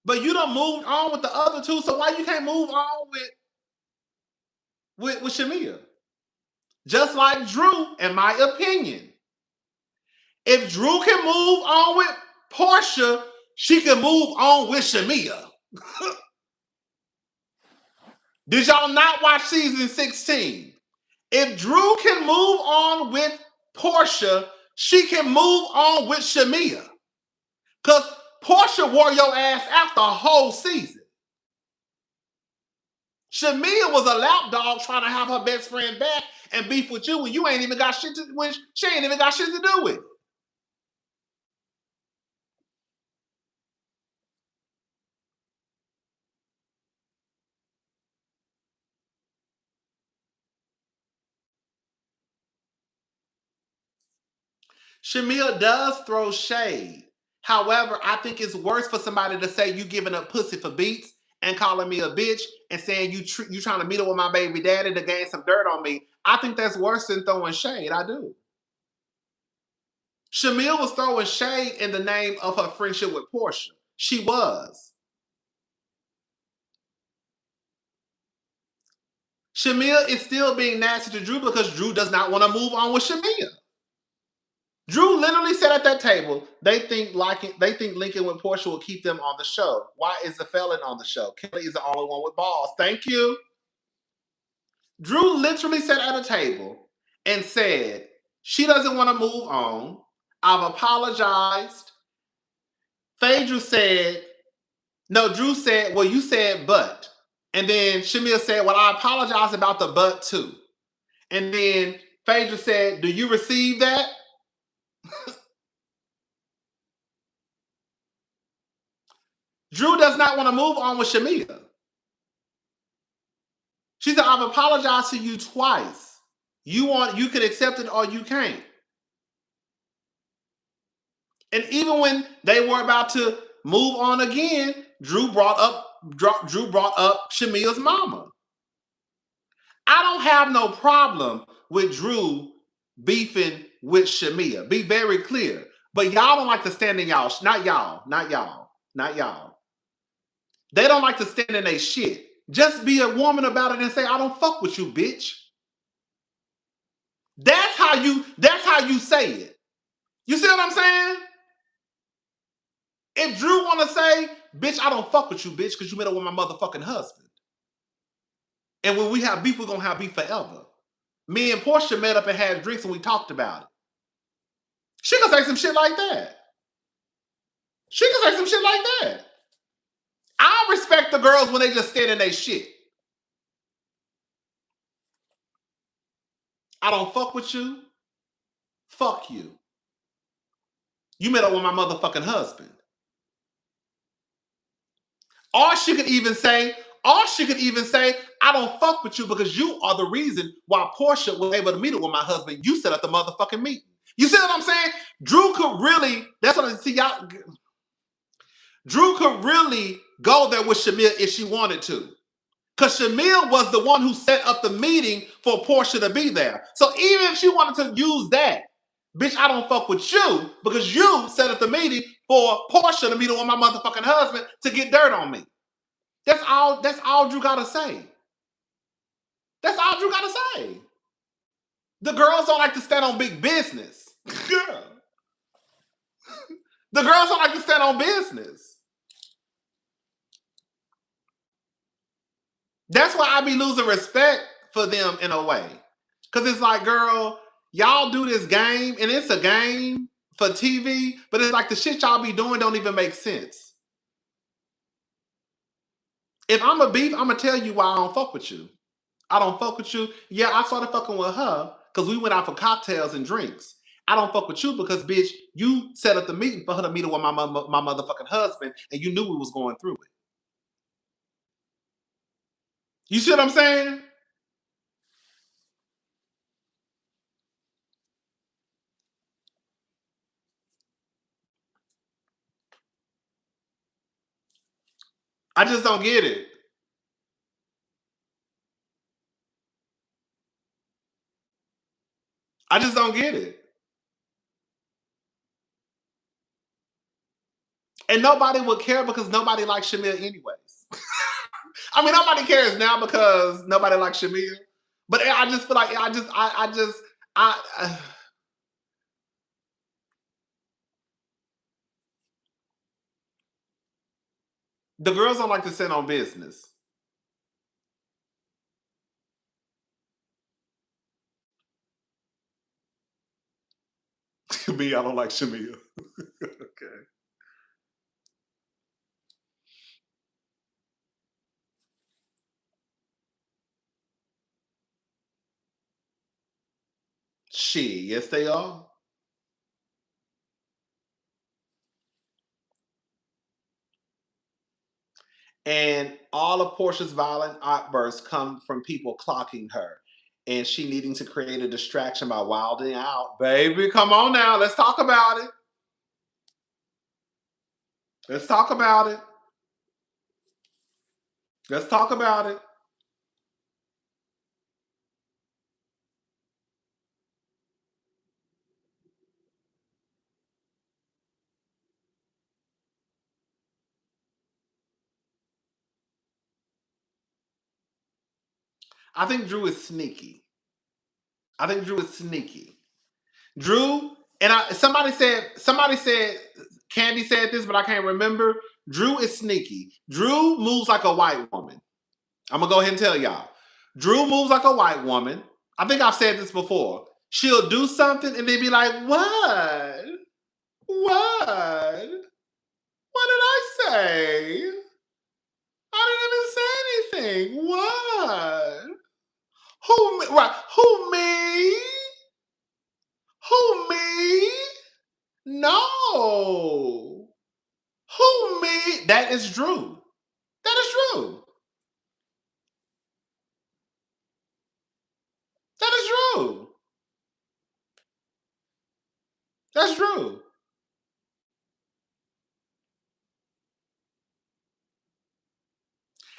But you don't move on with the other two, so why you can't move on with Shamia? Just like Drew, in my opinion. If Drew can move on with Portia, she can move on with Shamia. Did y'all not watch season 16? If Drew can move on with Portia, she can move on with Shamia. Because Portia wore your ass out the whole season. Shamia was a lapdog trying to have her best friend back and beef with you when you ain't even got shit to when she ain't even got shit to do with it. Shamia does throw shade. However, I think it's worse for somebody to say you giving up pussy for beats and calling me a bitch and saying you trying to meet up with my baby daddy to gain some dirt on me, I think that's worse than throwing shade. I do. Shamil was throwing shade in the name of her friendship with Portia. She was. Shamil is still being nasty to Drew because Drew does not want to move on with Shamil. Drew literally said at that table, they think Lincoln with Portia will keep them on the show. Why is the felon on the show? Kelly is the only one with balls. Thank you. Drew literally sat at a table and said she doesn't want to move on. I've apologized. Phaedra said, no, Drew said, well, you said but. And then Shamil said, well, I apologize about the but too. And then Phaedra said, do you receive that? Drew does not want to move on with Shamil. She said, I've apologized to you twice. You can accept it or you can't. And even when they were about to move on again, Drew brought up Shamil's mama. I don't have no problem with Drew beefing with Shamia. Be very clear. But y'all don't like to stand in y'all. Not y'all. They don't like to stand in their shit. Just be a woman about it and say, I don't fuck with you, bitch. That's how you say it. You see what I'm saying? If Drew want to say, bitch, I don't fuck with you, bitch, because you met up with my motherfucking husband. And when we have beef, we're going to have beef forever. Me and Portia met up and had drinks and we talked about it. She can say some shit like that. I respect the girls when they just stand in their shit. I don't fuck with you. Fuck you. You met up with my motherfucking husband. Or she could even say, I don't fuck with you because you are the reason why Portia was able to meet up with my husband. You set up the motherfucking meeting. You see what I'm saying? Drew could really, that's what I see y'all. Drew could really go there with Shamil if she wanted to. Because Shamil was the one who set up the meeting for Portia to be there. So even if she wanted to use that, bitch, I don't fuck with you because you set up the meeting for Portia to meet up with my motherfucking husband to get dirt on me. That's all Drew gotta say. That's all Drew gotta say. The girls don't like to stand on big business. Girl. The girls don't like to stand on business. That's why I be losing respect for them in a way. Because it's like, girl, y'all do this game, and it's a game for TV, but it's like the shit y'all be doing don't even make sense. If I'm a beef, I'm going to tell you why I don't fuck with you. I don't fuck with you. Yeah, I started fucking with her because we went out for cocktails and drinks. I don't fuck with you because, bitch, you set up the meeting for her to meet up with my motherfucking husband, and you knew we was going through it. You see what I'm saying? I just don't get it. I just don't get it. And nobody would care because nobody likes Shamil anyways. I mean, nobody cares now because nobody likes Shamil. But I just feel like the girls don't like to sit on business. Me, I don't like Shamil. Okay. Shit, yes they are. And all of Portia's violent outbursts come from people clocking her and she needing to create a distraction by wilding out. Baby, come on now. Let's talk about it. Let's talk about it. Let's talk about it. I think Drew is sneaky. I think Drew is sneaky. Drew and somebody said Candy said this, but I can't remember. Drew is sneaky. Drew moves like a white woman. I'm gonna go ahead and tell y'all. Drew moves like a white woman. I think I've said this before. She'll do something and then be like, "What? What? What did I say? I didn't even say anything. What? Who me? Right? Who me? Who me? No. Who me? That is Drew. That is Drew. That is Drew. That's Drew.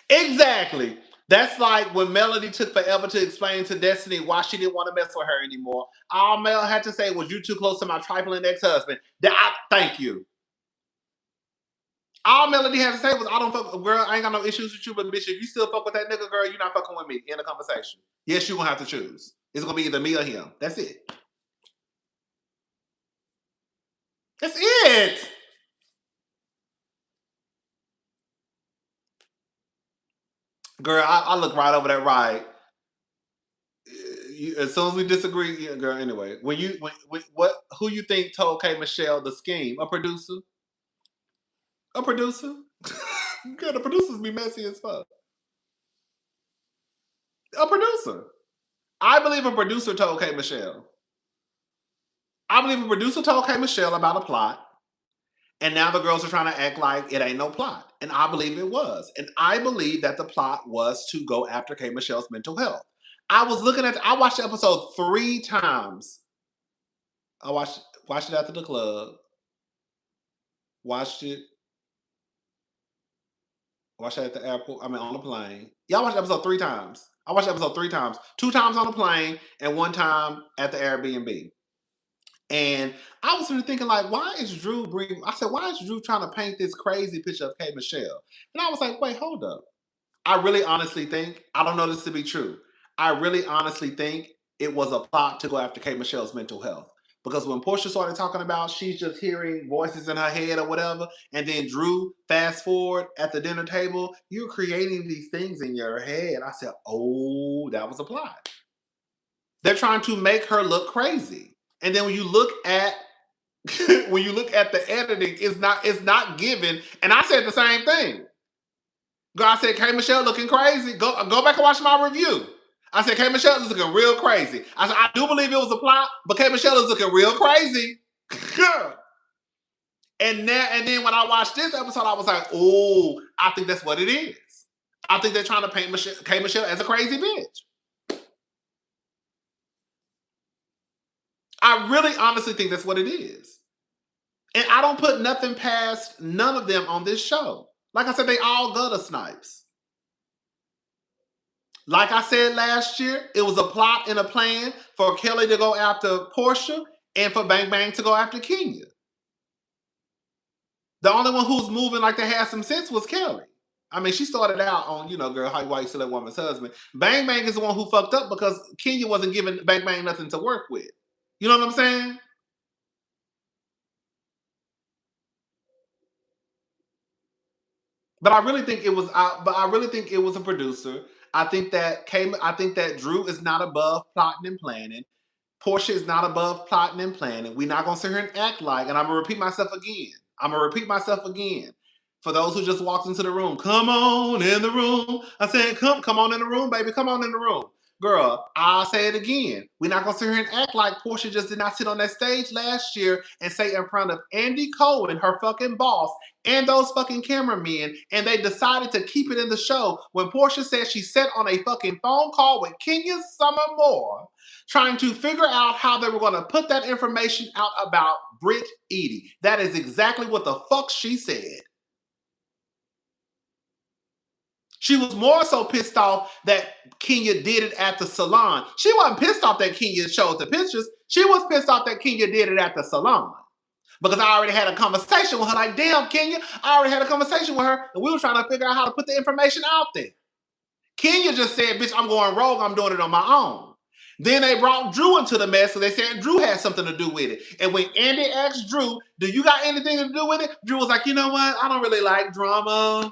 Exactly. That's like when Melody took forever to explain to Destiny why she didn't want to mess with her anymore. All Mel had to say was, "You too close to my trifling ex-husband." Thank you. All Melody had to say was, "I don't fuck, girl. I ain't got no issues with you, but bitch, if you still fuck with that nigga, girl, you're not fucking with me." In the conversation. Yes, you're gonna have to choose. It's gonna be either me or him. That's it. That's it. Girl, I look right over that right. As soon as we disagree, yeah, girl. Anyway, what who you think told K Michelle the scheme? A producer? A producer? Girl, the producers be messy as fuck. A producer. I believe a producer told K Michelle. I believe a producer told K Michelle about a plot, and now the girls are trying to act like it ain't no plot. And I believe it was. And I believe that the plot was to go after K Michelle's mental health. I watched the episode 3 times. I watched it after the club. Watched it. Watched it at the airport. I mean, on the plane. Yeah, I watched the episode 3 times. I watched the episode 3 times. 2 times on the plane and 1 time at the Airbnb. And I was sort of thinking, like, why is Drew bringing? I said, why is Drew trying to paint this crazy picture of K Michelle? And I was like, wait, hold up. I really honestly think, I don't know this to be true. I really honestly think it was a plot to go after Kate Michelle's mental health. Because when Portia started talking about she's just hearing voices in her head or whatever, and then Drew fast forward at the dinner table, you're creating these things in your head. I said, oh, that was a plot. They're trying to make her look crazy. And then when you look at when you look at the editing, it's not given. And I said the same thing. God said, K Michelle looking crazy. Go back and watch my review. I said, K Michelle is looking real crazy. I said, I do believe it was a plot, but K Michelle is looking real crazy. and then when I watched this episode, I was like, oh, I think that's what it is. I think they're trying to paint K Michelle as a crazy bitch. I really honestly think that's what it is. And I don't put nothing past none of them on this show. Like I said, they all gutter snipes. Like I said last year, it was a plot and a plan for Kelly to go after Portia and for Bang Bang to go after Kenya. The only one who's moving like they had some sense was Kelly. I mean, she started out on, girl, why you still that woman's husband. Bang Bang is the one who fucked up because Kenya wasn't giving Bang Bang nothing to work with. You know what I'm saying? But I really think it was. But I really think it was a producer. I think that Drew is not above plotting and planning. Portia is not above plotting and planning. We're not gonna sit here and act like. And I'm gonna repeat myself again. I'm gonna repeat myself again. For those who just walked into the room, come on in the room. I said, come on in the room, baby. Come on in the room. Girl, I'll say it again. We're not gonna sit here and act like Portia just did not sit on that stage last year and say in front of Andy Cohen, her fucking boss, and those fucking cameramen, and they decided to keep it in the show when Portia said she sat on a fucking phone call with Kenya Summer Moore trying to figure out how they were going to put that information out about Britt Edie. That is exactly what the fuck she said. She was more so pissed off that Kenya did it at the salon. She wasn't pissed off that Kenya showed the pictures. She was pissed off that Kenya did it at the salon. Because I already had a conversation with her, like, damn, Kenya, I already had a conversation with her, and we were trying to figure out how to put the information out there. Kenya just said, bitch, I'm going rogue, I'm doing it on my own. Then they brought Drew into the mess, so they said Drew had something to do with it. And when Andy asked Drew, do you got anything to do with it? Drew was like, you know what? I don't really like drama.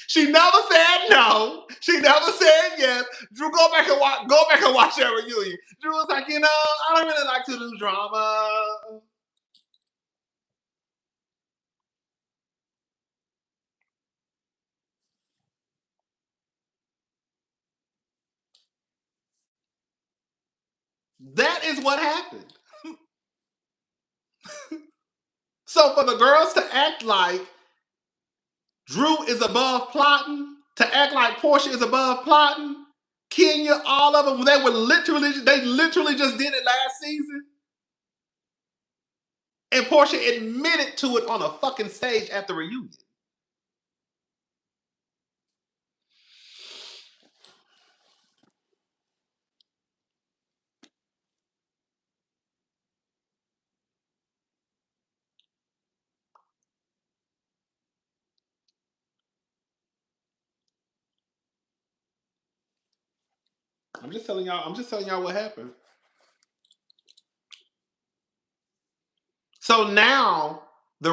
She never said no. She never said yes. Drew, go back and watch that reunion. Drew was like, you know, I don't really like to do drama. That is what happened. So for the girls to act like Drew is above plotting, to act like Portia is above plotting, Kenya, all of them, they literally just did it last season. And Portia admitted to it on a fucking stage at the reunion. I'm just telling y'all what happened. So now the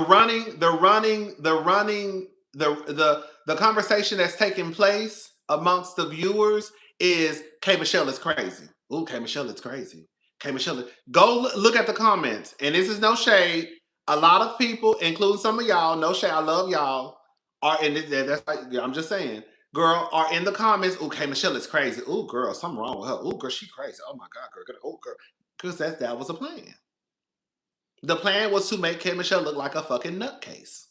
conversation that's taking place amongst the viewers is K Michelle is crazy. Ooh, K Michelle is crazy. K Michelle, go look at the comments. And this is no shade. A lot of people, including some of y'all, no shade, I love y'all, are in this. That's like, I'm just saying, girl, are in the comments. Ooh, K Michelle is crazy. Ooh, girl, something wrong with her. Ooh, girl, she crazy. Oh my God, girl. Oh, girl. Because that was a plan. The plan was to make K Michelle look like a fucking nutcase.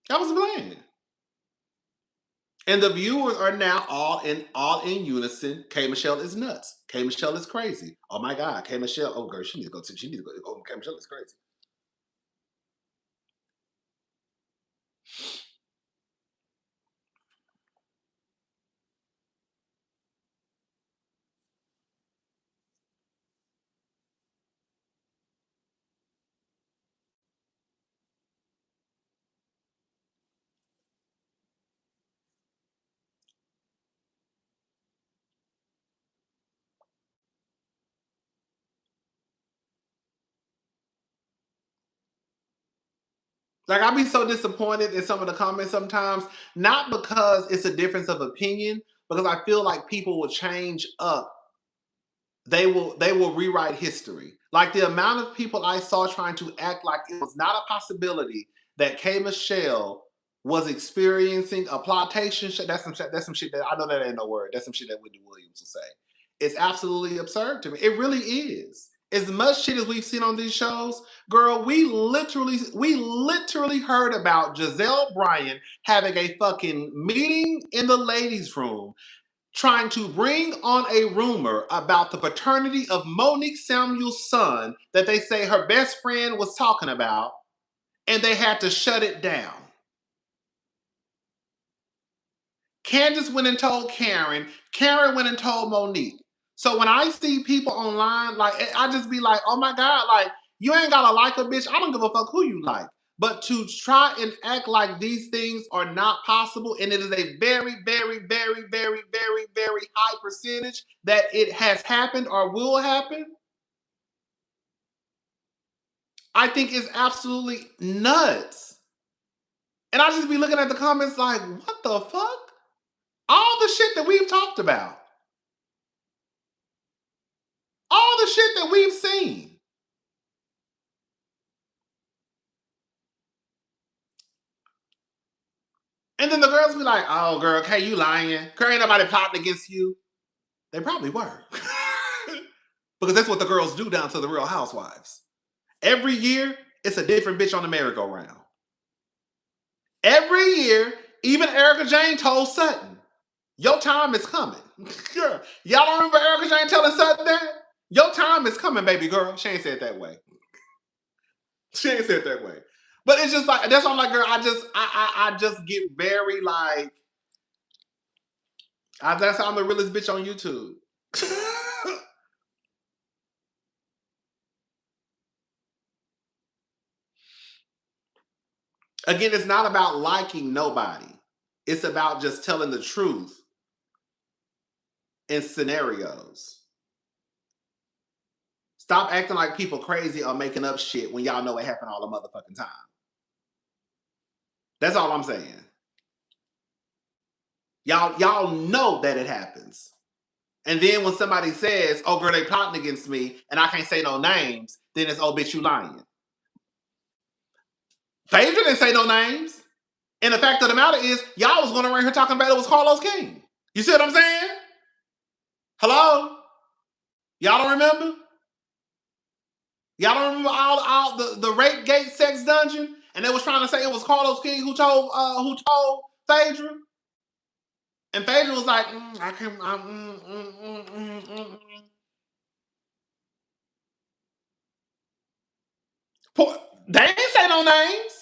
That was the plan. And the viewers are now all in unison. K Michelle is nuts. K Michelle is crazy. Oh my God, K Michelle. Oh girl, she needs to go. She needs to go. Oh, K Michelle is crazy. Like I be so disappointed in some of the comments sometimes, not because it's a difference of opinion, because I feel like people will change up. They will rewrite history. Like the amount of people I saw trying to act like it was not a possibility that K Michelle was experiencing a plotation. That's some shit that I know that ain't no word. That's some shit that Whitney Williams will say. It's absolutely absurd to me. It really is. As much shit as we've seen on these shows, girl, we literally heard about Giselle Bryant having a fucking meeting in the ladies' room trying to bring on a rumor about the paternity of Monique Samuel's son that they say her best friend was talking about, and they had to shut it down. Candace went and told Karen. Karen went and told Monique. So when I see people online, like I just be like, oh my God, like you ain't gotta like a bitch. I don't give a fuck who you like. But to try and act like these things are not possible, and it is a very, very, very, very, very, very high percentage that it has happened or will happen, I think is absolutely nuts. And I just be looking at the comments like, what the fuck? All the shit that we've talked about. All the shit that we've seen. And then the girls be like, oh, girl, okay, you lying. Girl, ain't nobody plotting against you. They probably were. Because that's what the girls do down to the Real Housewives. Every year, it's a different bitch on the merry-go-round. Every year, even Erica Jane told Sutton, Your time is coming. Girl, y'all don't remember Erica Jane telling Sutton that? Your time is coming, baby girl. She ain't said it that way. She ain't said it that way. But it's just like, that's why I'm like, girl, I just get very like, that's how I'm the realest bitch on YouTube. Again, it's not about liking nobody. It's about just telling the truth in scenarios. Stop acting like people crazy or making up shit when y'all know it happened all the motherfucking time. That's all I'm saying. Y'all know that it happens. And then when somebody says, oh girl, they plotting against me and I can't say no names, then it's, oh bitch, you lying. Phaedra didn't say no names. And the fact of the matter is, y'all was going around here talking about it was Carlos King. You see what I'm saying? Hello? Y'all don't remember? Y'all don't remember all the rape gate sex dungeon? And they was trying to say it was Carlos King who told Phaedra? And Phaedra was like, I can't. They ain't say no names.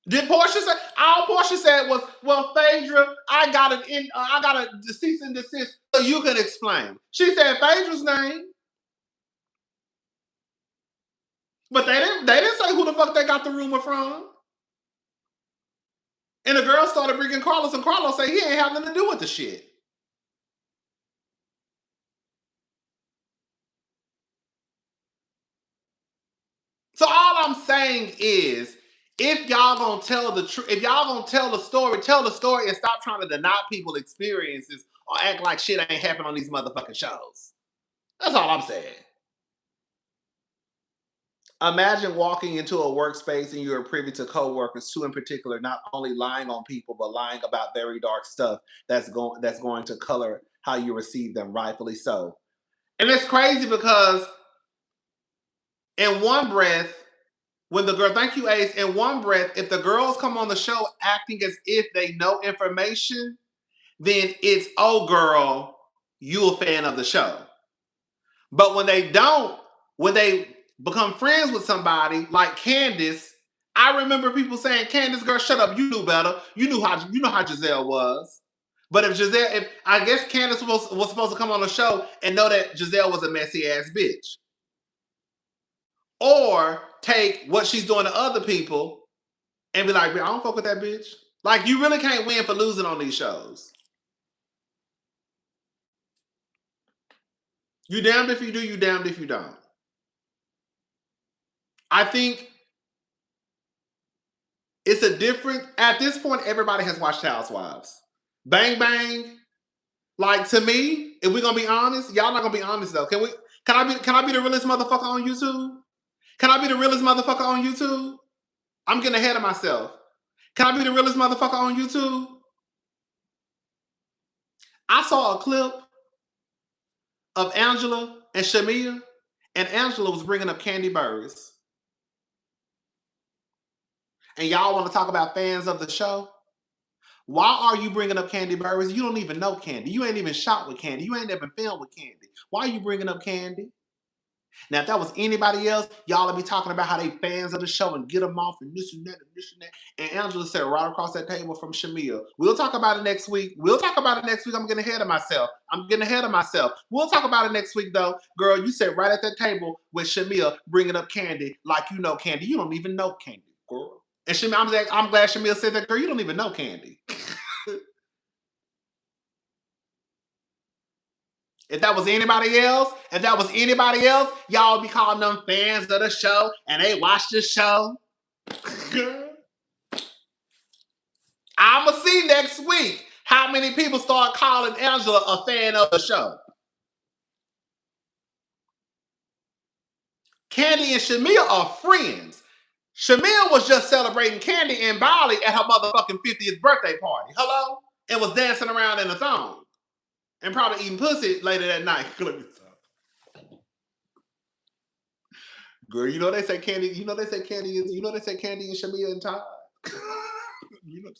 Did Portia say? All Portia said was, "Well, Phaedra, I got a cease and desist, so you can explain." She said Phaedra's name, but they didn't. They didn't say who the fuck they got the rumor from. And the girl started bringing Carlos, and Carlos said he ain't have nothing to do with the shit. So all I'm saying is, if y'all gonna tell the truth, if y'all gonna tell the story and stop trying to deny people experiences or act like shit ain't happened on these motherfucking shows. That's all I'm saying. Imagine walking into a workspace and you're privy to coworkers, two in particular, not only lying on people, but lying about very dark stuff that's going to color how you receive them, rightfully so. And it's crazy because in one breath, when the girl, thank you, Ace, in one breath, if the girls come on the show acting as if they know information, then it's, oh girl, you a fan of the show. But when they don't, when they become friends with somebody like Candace, I remember people saying, Candace, girl, shut up, you knew better. You know how Giselle was. But if I guess Candace was supposed to come on the show and know that Giselle was a messy ass bitch. Or take what she's doing to other people and be like, I don't fuck with that bitch. Like, you really can't win for losing on these shows. You damned if you do, you damned if you don't. I think it's a different, at this point, everybody has watched Housewives. Bang Bang. Like, to me, if we're gonna be honest, y'all not gonna be honest though. Can I be the realest motherfucker on YouTube? Can I be the realest motherfucker on YouTube? I'm getting ahead of myself. Can I be the realest motherfucker on YouTube? I saw a clip of Angela and Shamia, and Angela was bringing up Candy Burris. And y'all want to talk about fans of the show? Why are you bringing up Candy Burris? You don't even know Candy. You ain't even shot with Candy. You ain't even filmed with Candy. Why are you bringing up Candy? Now, if that was anybody else, y'all would be talking about how they fans of the show and get them off and this and that and this and that. And Angela said right across that table from Shamia. We'll talk about it next week. I'm getting ahead of myself. We'll talk about it next week, though. Girl, you sat right at that table with Shamia bringing up Candy like you know Candy. You don't even know Candy, girl. And Shamia, I'm glad Shamia said that, girl. You don't even know Candy. If that was anybody else, y'all would be calling them fans of the show and they watch the show. I'ma see next week how many people start calling Angela a fan of the show. Candy and Shamia are friends. Shamia was just celebrating Candy in Bali at her motherfucking 50th birthday party. Hello? And was dancing around in a thong. And probably eating pussy later that night. Girl, you know they say Candy and Shamia and Todd. You know,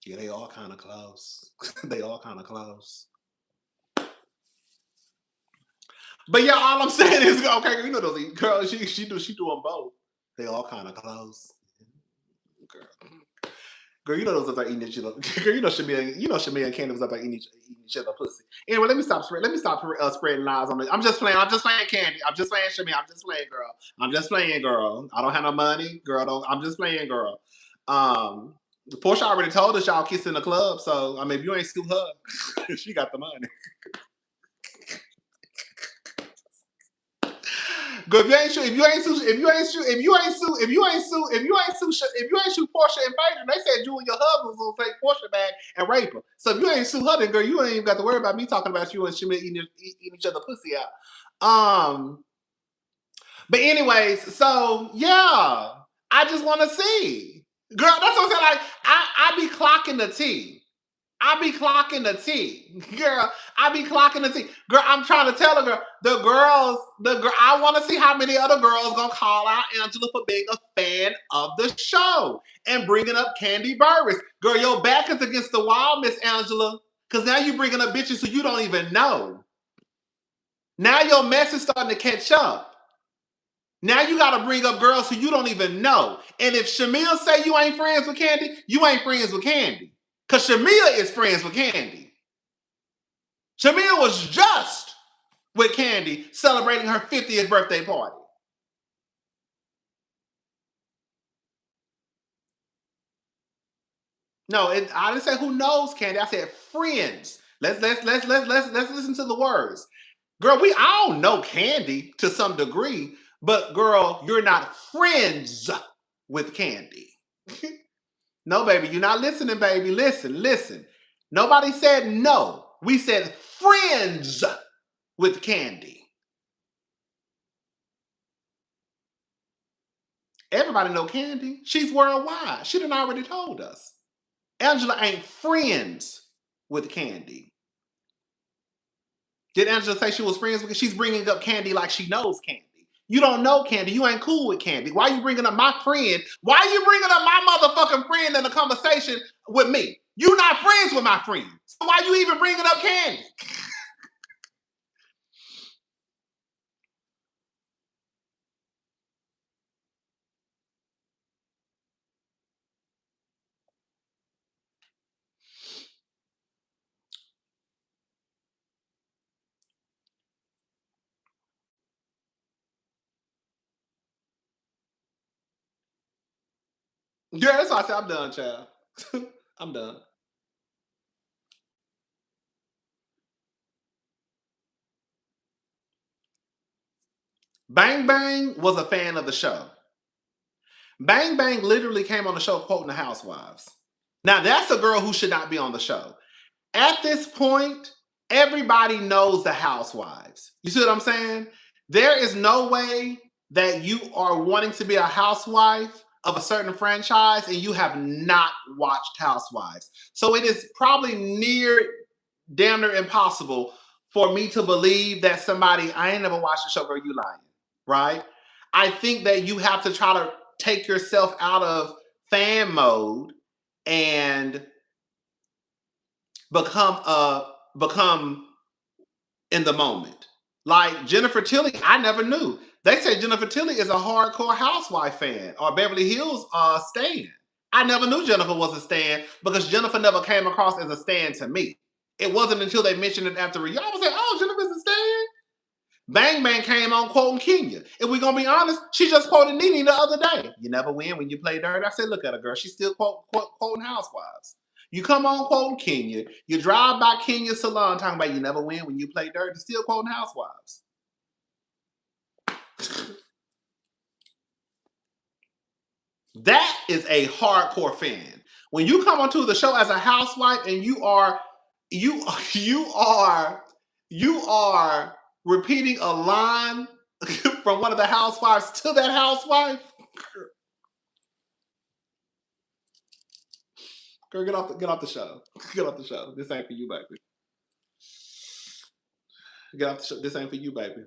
Yeah, they all kind of close. They all kind of close. But yeah, all I'm saying is, okay, you know those girls. She do them both. They all kind of close. Girl. Girl, you know those up there eating each other. Girl, Shamia and Candy was up there eating each other pussy. Anyway, let me stop spreading lies on this. I'm just playing. I'm just playing Candy. I'm just playing Shamia. I'm just playing, girl. I'm just playing, girl. I don't have no money, girl. Don't. I'm just playing, girl. Um, Portia already told us y'all kiss in the club, so I mean, if you ain't sue her, she got the money. Good. If you ain't shoot Portia and Phaedra, they said you and your husband was gonna take Portia back and rape her. So if you ain't sue her, then girl, you ain't even got to worry about me talking about you and Shimmy eating each other pussy out. But anyways, so yeah, I just want to see, girl. That's what I'm saying. Like I be clocking the tea. I be clocking the tea, girl. I be clocking the tea, girl. I'm trying to tell her, girl. I want to see how many other girls gonna call out Angela for being a fan of the show and bringing up Candy Burris. Girl, your back is against the wall, Miss Angela, because now you bringing up bitches who you don't even know. Now your mess is starting to catch up. Now you got to bring up girls who you don't even know. And if Shamil say you ain't friends with Candy, you ain't friends with Candy. Because Shamia is friends with Candy. Shamia was just with Candy celebrating her 50th birthday party. No, I didn't say who knows Candy. I said friends. Let's listen to the words. Girl, we all know Candy to some degree, but girl, you're not friends with Candy. No, baby, you're not listening, baby. Listen. Nobody said no. We said friends with Candy. Everybody know Candy. She's worldwide. She done already told us. Angela ain't friends with Candy. Did Angela say she was friends with? She's bringing up Candy like she knows Candy. You don't know Candy. You ain't cool with Candy. Why you bringing up my friend? Why you bringing up my motherfucking friend in a conversation with me? You not friends with my friend. So why you even bringing up Candy? Yeah, that's why I said I'm done, child. I'm done. Bang Bang was a fan of the show. Bang Bang literally came on the show quoting the Housewives. Now that's a girl who should not be on the show. At this point, everybody knows the Housewives. You see what I'm saying? There is no way that you are wanting to be a housewife of a certain franchise and you have not watched Housewives. So it is probably damn near impossible for me to believe that somebody, I ain't never watched the show, girl, you lying, right? I think that you have to try to take yourself out of fan mode and become in the moment. Like Jennifer Tilly, I never knew. They say Jennifer Tilly is a hardcore housewife fan or Beverly Hills stan. I never knew Jennifer was a stan because Jennifer never came across as a stan to me. It wasn't until they mentioned it after y'all was like, oh, Jennifer's a stan. Bang Bang came on quoting Kenya. If we're gonna be honest, she just quoted Nene the other day. You never win when you play dirty. I said, look at her, girl. She's still quoting Housewives. You come on quoting Kenya. You drive by Kenya's salon talking about you never win when you play dirty. Still quoting Housewives. That is a hardcore fan. When you come onto the show as a housewife and you you are you are repeating a line from one of the housewives to that housewife, girl, get off the show. Get off the show. This ain't for you, baby. Get off the show. This ain't for you, baby.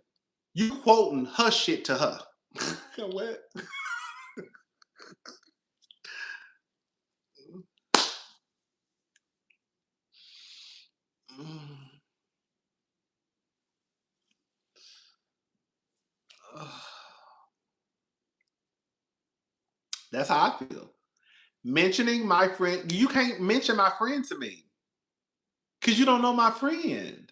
You quoting her shit to her. What? That's how I feel. Mentioning my friend, you can't mention my friend to me because you don't know my friend.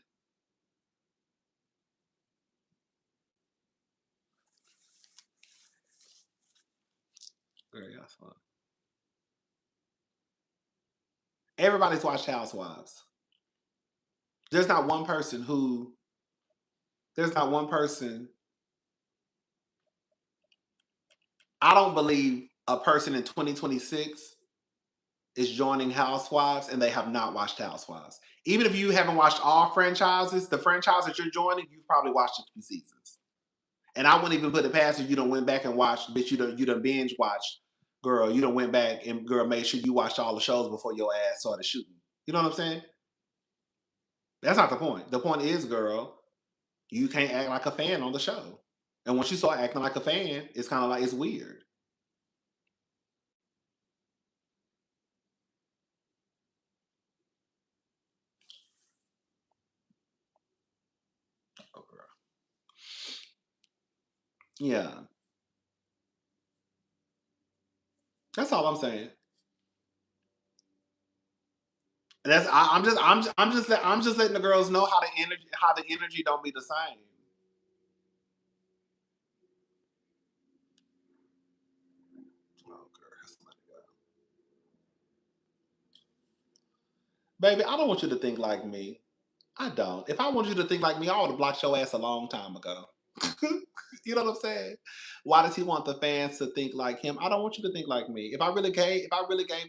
Girl, that's fun. Everybody's watched Housewives. There's not one person who, there's not one person, I don't believe a person in 2026 is joining Housewives and they have not watched Housewives. Even if you haven't watched all franchises, the franchise that you're joining, you've probably watched a few seasons. And I wouldn't even put it past you done went back and watched, bitch, you done binge watched. Girl, you done went back and girl made sure you watched all the shows before your ass started shooting. You know what I'm saying? That's not the point. The point is, girl, you can't act like a fan on the show. And once you start acting like a fan, it's kind of like it's weird. Oh, girl. Yeah, that's all I'm saying. That's I'm just letting the girls know how the energy don't be the same. Oh, girl, somebody got- baby, I don't want you to think like me. I don't. If I wanted you to think like me, I would have blocked your ass a long time ago. You know what I'm saying? Why does he want the fans to think like him? I don't want you to think like me. If I really gave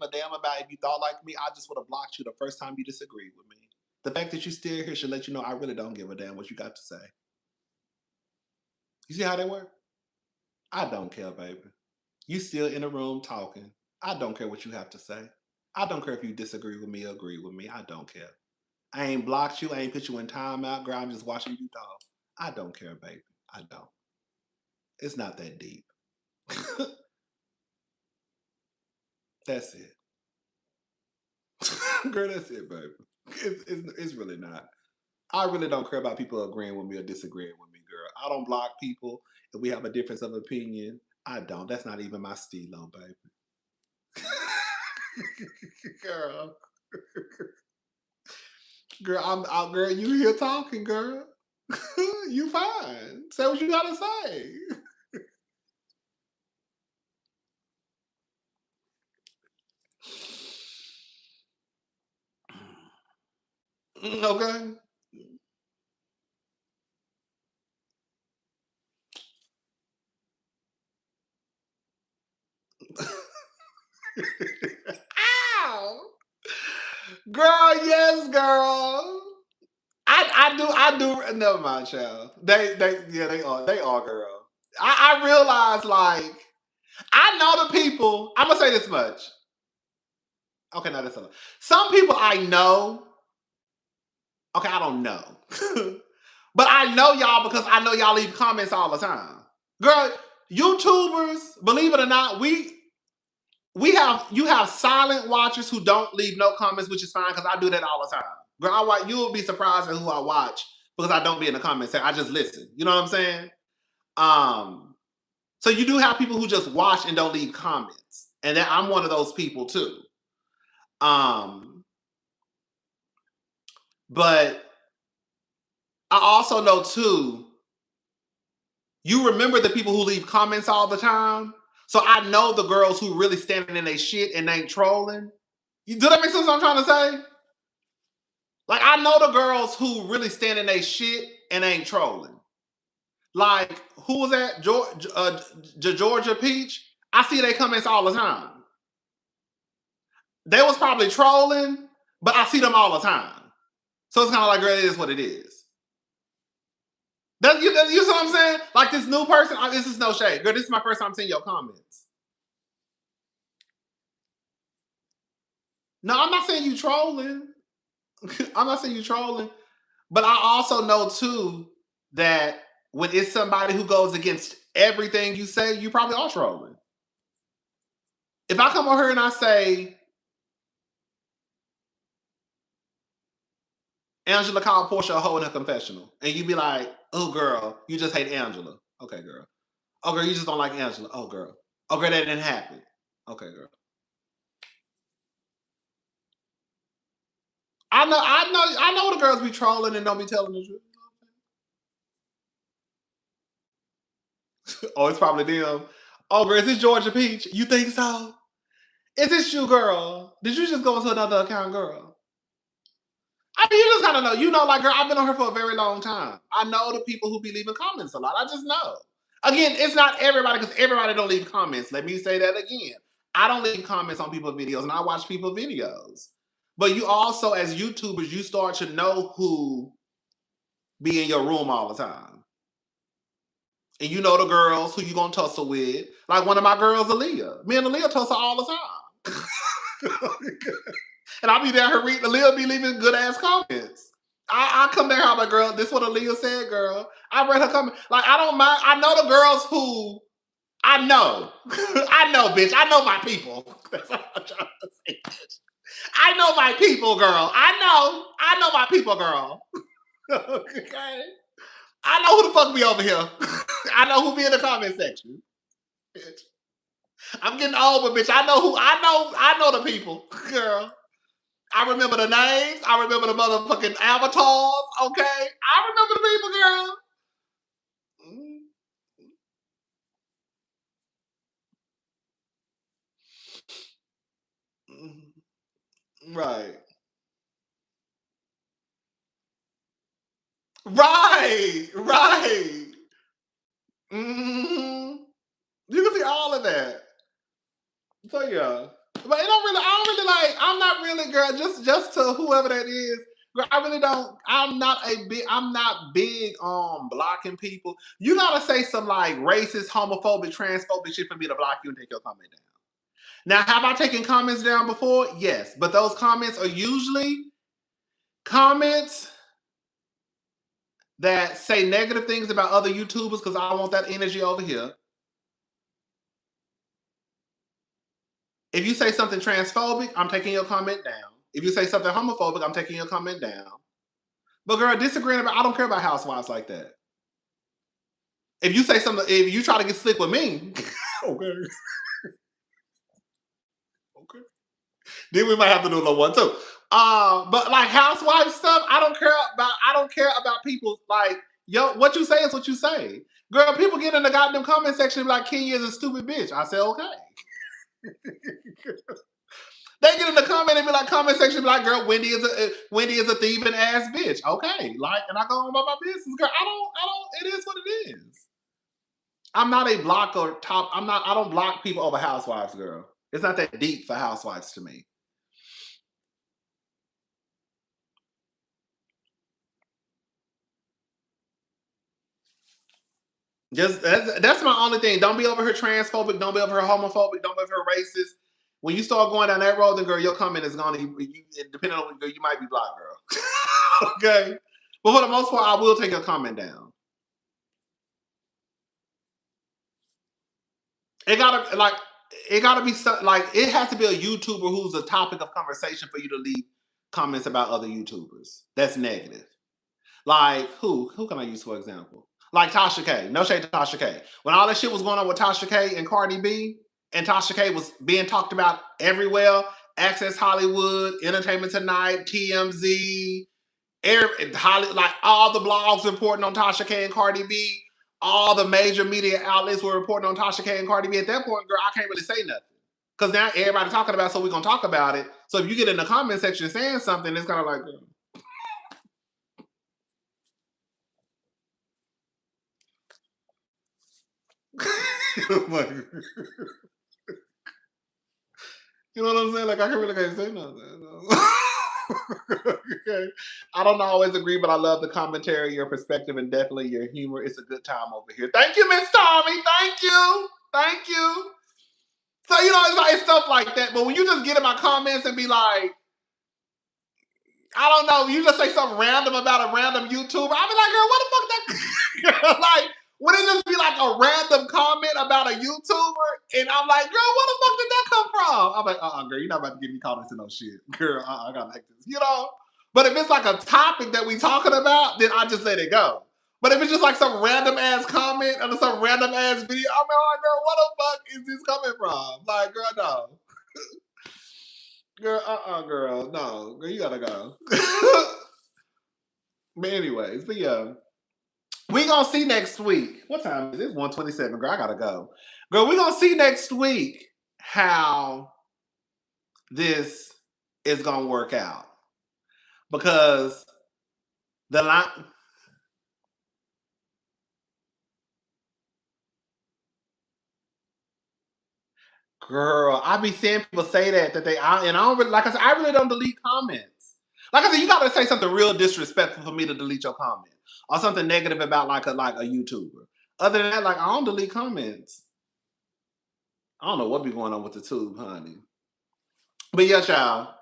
a damn about if you thought like me, I just would have blocked you the first time you disagreed with me. The fact that you still here should let you know I really don't give a damn what you got to say. You see how they work? I don't care, baby. You still in the room talking. I don't care what you have to say. I don't care if you disagree with me or agree with me. I don't care. I ain't blocked you. I ain't put you in timeout, girl. I'm just watching you talk. I don't care, baby. I don't. It's not that deep. That's it. Girl, that's it, baby. It's really not. I really don't care about people agreeing with me or disagreeing with me, girl. I don't block people if we have a difference of opinion. I don't. That's not even my stilo, baby. Girl, girl, you here talking, girl. You fine. Say what you gotta say. Okay. Ow! Girl, yes, girl. I do. Never mind, child. Yeah, they are, girl. I realize, like, I know the people. I'm gonna say this much. Okay, no, that's enough. Some people I know. Okay, I don't know, but I know y'all because I know y'all leave comments all the time. Girl, YouTubers, believe it or not, we have you have silent watchers who don't leave no comments, which is fine because I do that all the time. Girl, I watch. You'll be surprised at who I watch because I don't be in the comments. I just listen. You know what I'm saying? Um, so you do have people who just watch and don't leave comments, and then I'm one of those people too. Um, but I also know too. You remember the people who leave comments all the time. So I know the girls who really standing in their shit and ain't trolling. You do that make sense? What I'm trying to say? Like I know the girls who really stand in their shit and ain't trolling. Like who was that? Georgia Peach. I see they comments all the time. They was probably trolling, but I see them all the time. So it's kind of like, girl, it is what it is. You see what I'm saying? Like this new person, this is no shade. Girl, this is my first time seeing your comments. No, I'm not saying you trolling. I'm not saying you trolling, but I also know too that when it's somebody who goes against everything you say, you probably are trolling. If I come over here and I say Angela called Portia a hoe in her confessional, and you be like, "Oh, girl, you just hate Angela." Okay, girl. Oh, girl, you just don't like Angela. Oh, girl. Oh, girl, that didn't happen. Okay, girl. I know the girls be trolling and don't be telling the truth. Oh, it's probably them. Oh, girl, is this Georgia Peach? You think so? Is this you, girl? Did you just go into another account, girl? I mean, you just gotta know. You know, like, girl, I've been on her for a very long time. I know the people who be leaving comments a lot. I just know. Again, it's not everybody because everybody don't leave comments. Let me say that again. I don't leave comments on people's videos, and I watch people's videos. But you also, as YouTubers, you start to know who be in your room all the time. And you know the girls who you gonna tussle with. Like one of my girls, Aaliyah. Me and Aaliyah tussle all the time. And I'll be there, her reading, Aaliyah be leaving good ass comments. I come there, I'm like, girl, this is what Aaliyah said, girl. I read her comment. Like, I don't mind. I know the girls who I know. I know, bitch. I know my people. That's what I'm trying to say, bitch. I know my people, girl. I know my people, girl. Okay. I know who the fuck be over here. I know who be in the comment section. Bitch. I'm getting old, but bitch, I know the people, girl. I remember the names. I remember the motherfucking avatars. Okay, I remember the people, girl. Right, right. hmm You can see all of that. So yeah, but it don't really. I don't really like. I'm not really, girl. Just to whoever that is. Girl, I really don't. I'm not a big. I'm not big on blocking people. You gotta say some like racist, homophobic, transphobic shit for me to block you and take your comment down. Now, have I taken comments down before? Yes, but those comments are usually comments that say negative things about other YouTubers because I want that energy over here. If you say something transphobic, I'm taking your comment down. If you say something homophobic, I'm taking your comment down. But girl, disagreeing about, I don't care about housewives like that. If you say something, if you try to get slick with me, okay, okay, then we might have to do a little one too. But like housewife stuff, I don't care about. I don't care about people like yo. What you say is what you say, girl. People get in the goddamn comment section and be like, "Kenya is a stupid bitch." I say, okay. They get in the comment and be like, comment section be like, "Girl, Wendy is a thieving ass bitch." Okay, like, and I go on about my business, girl. I don't. It is what it is. I'm not a block or top. I'm not. I don't block people over housewives, girl. It's not that deep for housewives to me. Just that's my only thing. Don't be over here transphobic. Don't be over here homophobic. Don't be over here racist. When you start going down that road, then girl, your comment is gonna. Depending on girl, you might be blocked, girl. Okay, but for the most part, I will take your comment down. It gotta like it gotta be like it has to be a YouTuber who's a topic of conversation for you to leave comments about other YouTubers. That's negative. Like who can I use for example? Like Tasha K. No shade to Tasha K. When all that shit was going on with Tasha K and Cardi B, and Tasha K was being talked about everywhere, Access Hollywood, Entertainment Tonight, TMZ, like all the blogs reporting on Tasha K and Cardi B, all the major media outlets were reporting on Tasha K and Cardi B. At that point, girl, I can't really say nothing. Because now everybody talking about it, so we're gonna talk about it. So if you get in the comment section saying something, it's kind of like, like, you know what I'm saying? Like I can really can't say nothing. Okay. I don't always agree, but I love the commentary, your perspective, and definitely your humor. It's a good time over here. Thank you, Miss Tommy. Thank you. Thank you. So you know, it's like it's stuff like that. But when you just get in my comments and be like, I don't know, you just say something random about a random YouTuber, I'll be like, girl, what the fuck that like when it just be like a random comment about a YouTuber, and I'm like, girl, what the fuck did that come from? I'm like, girl, you're not about to get me caught into no shit. Girl, I gotta like this, you know? But if it's like a topic that we talking about, then I just let it go. But if it's just like some random ass comment or some random ass video, I'm like, girl, what the fuck is this coming from? Like, girl, no. Girl, girl, no. Girl, you gotta go. But anyways, but yeah. We gonna see next week. What time is it? It's 1:27. Girl, I gotta go. Girl, we gonna see next week how this is gonna work out. Because the line. Girl, I be seeing people say that and I don't really, like I said, I really don't delete comments. Like I said, you gotta say something real disrespectful for me to delete your comment. Or something negative about like a YouTuber. Other than that, like I don't delete comments. I don't know what be going on with the tube, honey. But yeah, y'all.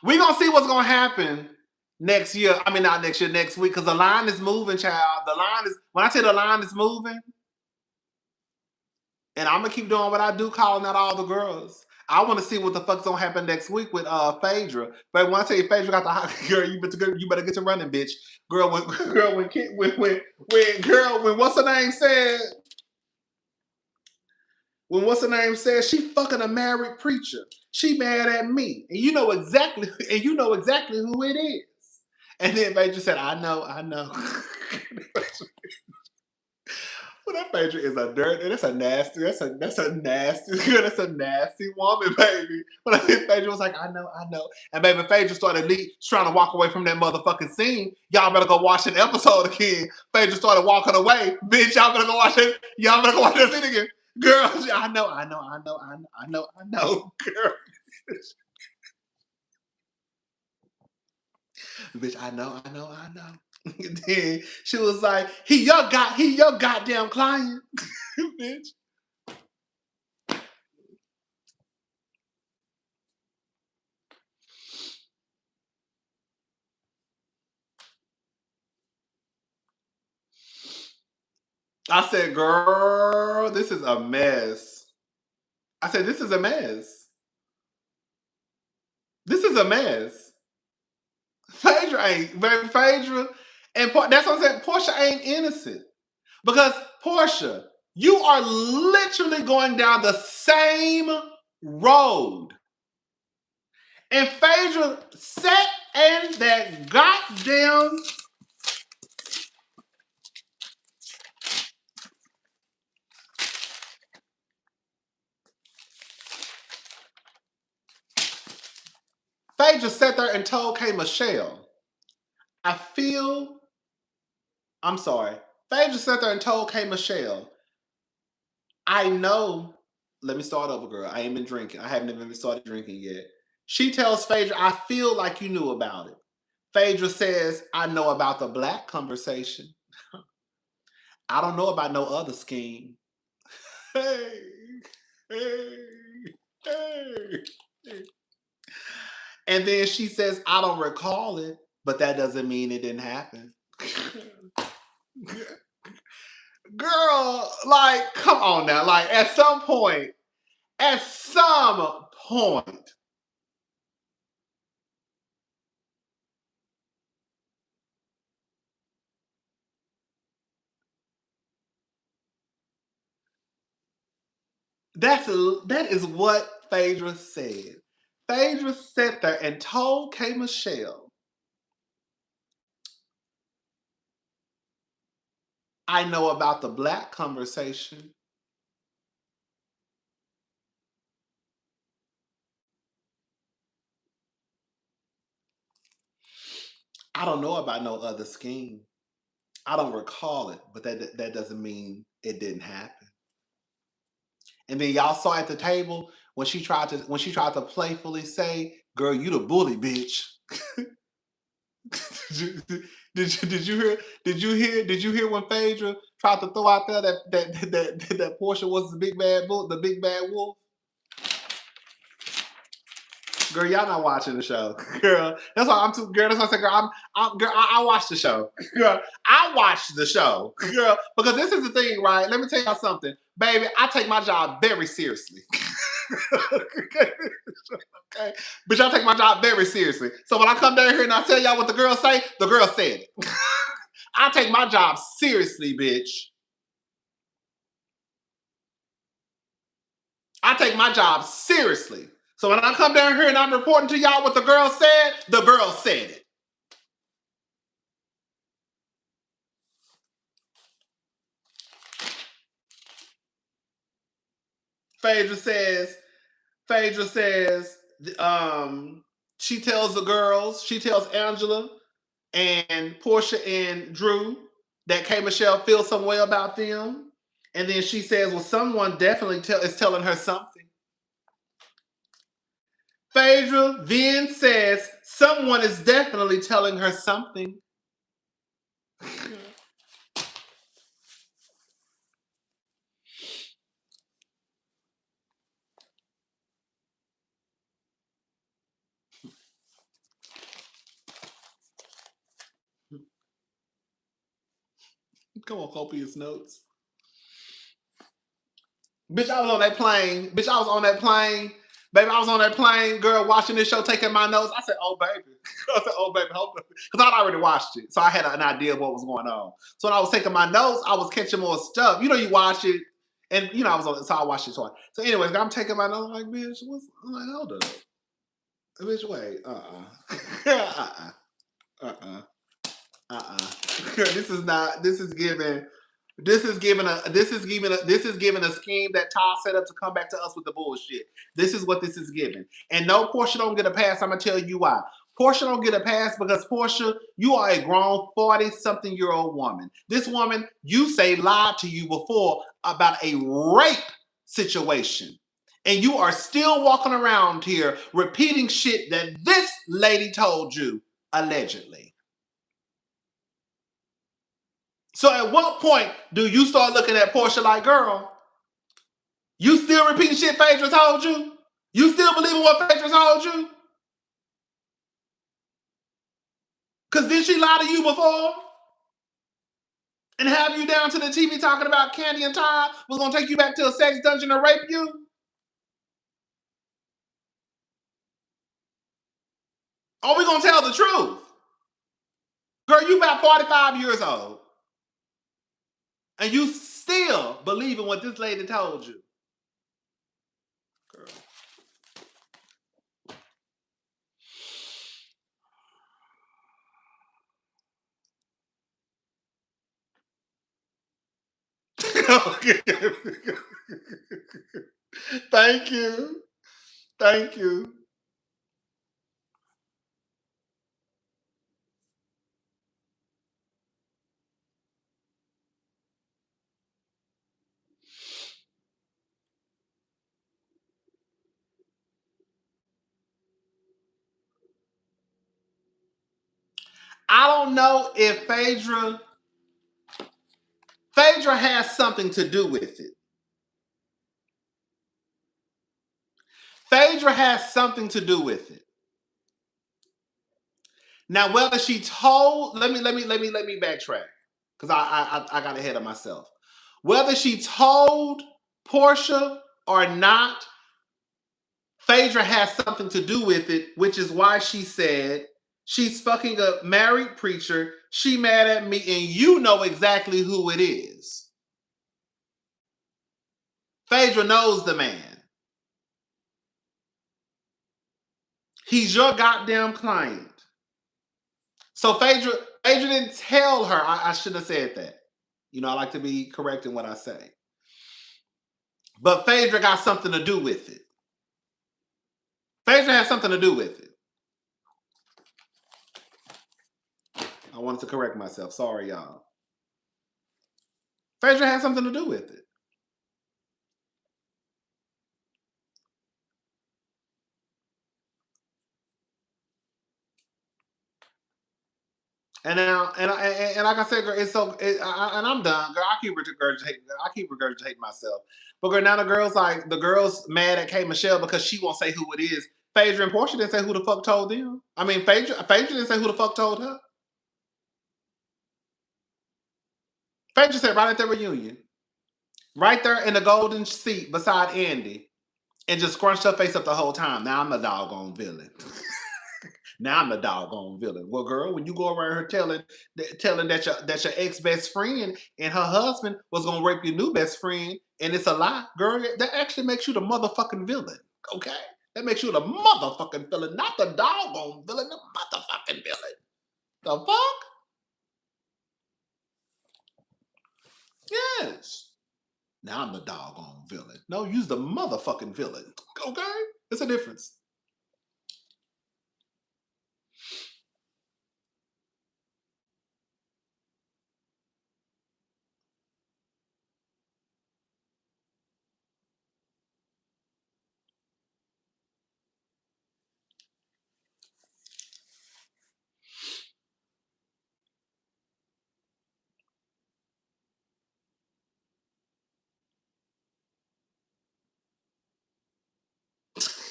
We gonna see what's gonna happen next year. I mean, not next year, next week, because the line is moving, child. The line is when I say the line is moving, and I'm gonna keep doing what I do, calling out all the girls. I want to see what the fuck's gonna happen next week with Phaedra. But when I tell you Phaedra got the hot girl, you better get to running, bitch. Girl, when what's her name said. When what's her name says she fucking a married preacher, she mad at me, and you know exactly who it is. And then Phaedra said, "I know." Well, that Phaedra is a dirt. That's a nasty. That's a nasty. That's a nasty woman, baby. But I think Phaedra was like, "I know." And baby, Phaedra started trying to walk away from that motherfucking scene. Y'all better go watch an episode again. Phaedra started walking away. Bitch, y'all better go watch it. Y'all better go watch that scene again. Girl, I know, girl. Bitch, I know. Then she was like, he your goddamn client, bitch. I said, girl, this is a mess. I said, this is a mess. This is a mess. Phaedra ain't, baby, Phaedra. And that's what I'm saying. Portia ain't innocent. Because Portia, you are literally going down the same road. And Phaedra sat in that goddamn. Phaedra sat there and told K. Michelle, I'm sorry. Phaedra sat there and told K. Michelle, I know. Let me start over, girl. I ain't been drinking. I haven't even started drinking yet. She tells Phaedra, I feel like you knew about it. Phaedra says, I know about the black conversation. I don't know about no other scheme. Hey, hey, hey. And then she says, I don't recall it, but that doesn't mean it didn't happen. Girl, like, come on now. Like, at some point, that is what Phaedra said. Phaedra sat there and told K. Michelle, I know about the black conversation. I don't know about no other scheme. I don't recall it, but that doesn't mean it didn't happen. And then y'all saw at the table when she tried to playfully say, "Girl, you the bully, bitch." Did you hear when Phaedra tried to throw out there that Portia was the big bad wolf? Girl, y'all not watching the show. Girl, that's why I'm too. Girl, that's why I said, girl, I watched the show. Girl, I watched the show. Girl, because this is the thing, right? Let me tell y'all something, baby. I take my job very seriously. Okay, but y'all take my job very seriously. So when I come down here and I tell y'all what the girl say, the girl said it. I take my job seriously, bitch. I take my job seriously. So when I come down here and I'm reporting to y'all what the girl said, the girl said it. Phaedra says, she tells the girls, she tells Angela and Portia and Drew that K Michelle feels some way about them. And then she says, well, someone definitely is telling her something. Phaedra then says, someone is definitely telling her something. Come on, copious notes. Bitch, I was on that plane. Bitch, I was on that plane. Baby, I was on that plane, girl, watching this show, taking my notes. I said, oh, baby. I said, oh, baby, hold on. Because I'd already watched it. So I had an idea of what was going on. So when I was taking my notes, I was catching more stuff. You know, you watch it. And, you know, so I watched it twice. So anyways, I'm taking my notes. I'm like, bitch, I'm like, hold up. Bitch, wait. This is giving a scheme that Todd set up to come back to us with the bullshit. This is what this is giving. And no, Portia don't get a pass. I'm gonna tell you why. Portia don't get a pass because Portia, you are a grown 40-something-year-old woman. This woman, you say, lied to you before about a rape situation. And you are still walking around here repeating shit that this lady told you, allegedly. So at what point do you start looking at Portia like, girl, you still repeating shit Phaedra told you? You still believing what Phaedra told you? Because did she lie to you before? And have you down to the TV talking about Candy and Todd was going to take you back to a sex dungeon or rape you? Are we going to tell the truth? Girl, you about 45 years old. And you still believing what this lady told you. Girl. Thank you. Thank you. I don't know if Phaedra has something to do with it. Phaedra has something to do with it. Now, whether she told, let me backtrack because I got ahead of myself. Whether she told Portia or not, Phaedra has something to do with it, which is why she said she's fucking a married preacher. She mad at me, and you know exactly who it is. Phaedra knows the man. He's your goddamn client. So Phaedra didn't tell her. I should have said that. You know, I like to be correct in what I say. But Phaedra got something to do with it. Phaedra has something to do with it. I wanted to correct myself. Sorry, y'all. Phaedra has something to do with it. And now, and like I said, girl, and I'm done, girl. I keep regurgitating myself. But girl, now the girls mad at K Michelle because she won't say who it is. Phaedra and Portia didn't say who the fuck told them. I mean, Phaedra didn't say who the fuck told her. Phaedra said right at their reunion, right there in the golden seat beside Andy, and just scrunched her face up the whole time. Now I'm a doggone villain. Now I'm the doggone villain. Well, girl, when you go around her telling that your ex best friend and her husband was gonna rape your new best friend, and it's a lie, girl, that actually makes you the motherfucking villain. Okay, that makes you the motherfucking villain, not the doggone villain, the motherfucking villain. The fuck? Yes. Now I'm the doggone villain. No, use the motherfucking villain. Okay, it's a difference.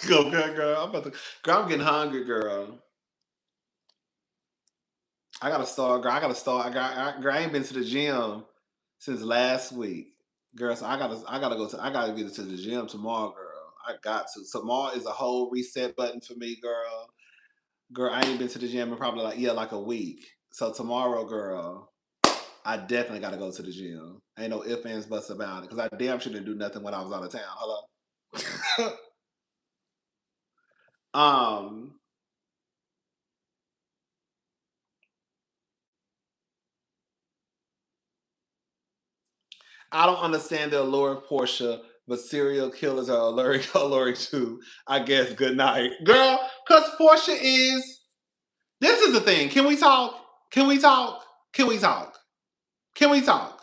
Okay, girl. Girl, I'm getting hungry, girl. I gotta start, girl. I gotta start. Girl, I ain't been to the gym since last week, girl. So I gotta get to the gym tomorrow, girl. I got to. Tomorrow is a whole reset button for me, girl. Girl, I ain't been to the gym in probably like a week. So tomorrow, girl, I definitely gotta go to the gym. Ain't no ifs, ands, buts about it. Cause I damn sure didn't do nothing when I was out of town. Hello. um, I don't understand the allure of Portia, but serial killers are alluring, alluring too. I guess good night. Girl, because Portia is. This is the thing. Can we talk? Can we talk? Can we talk? Can we talk?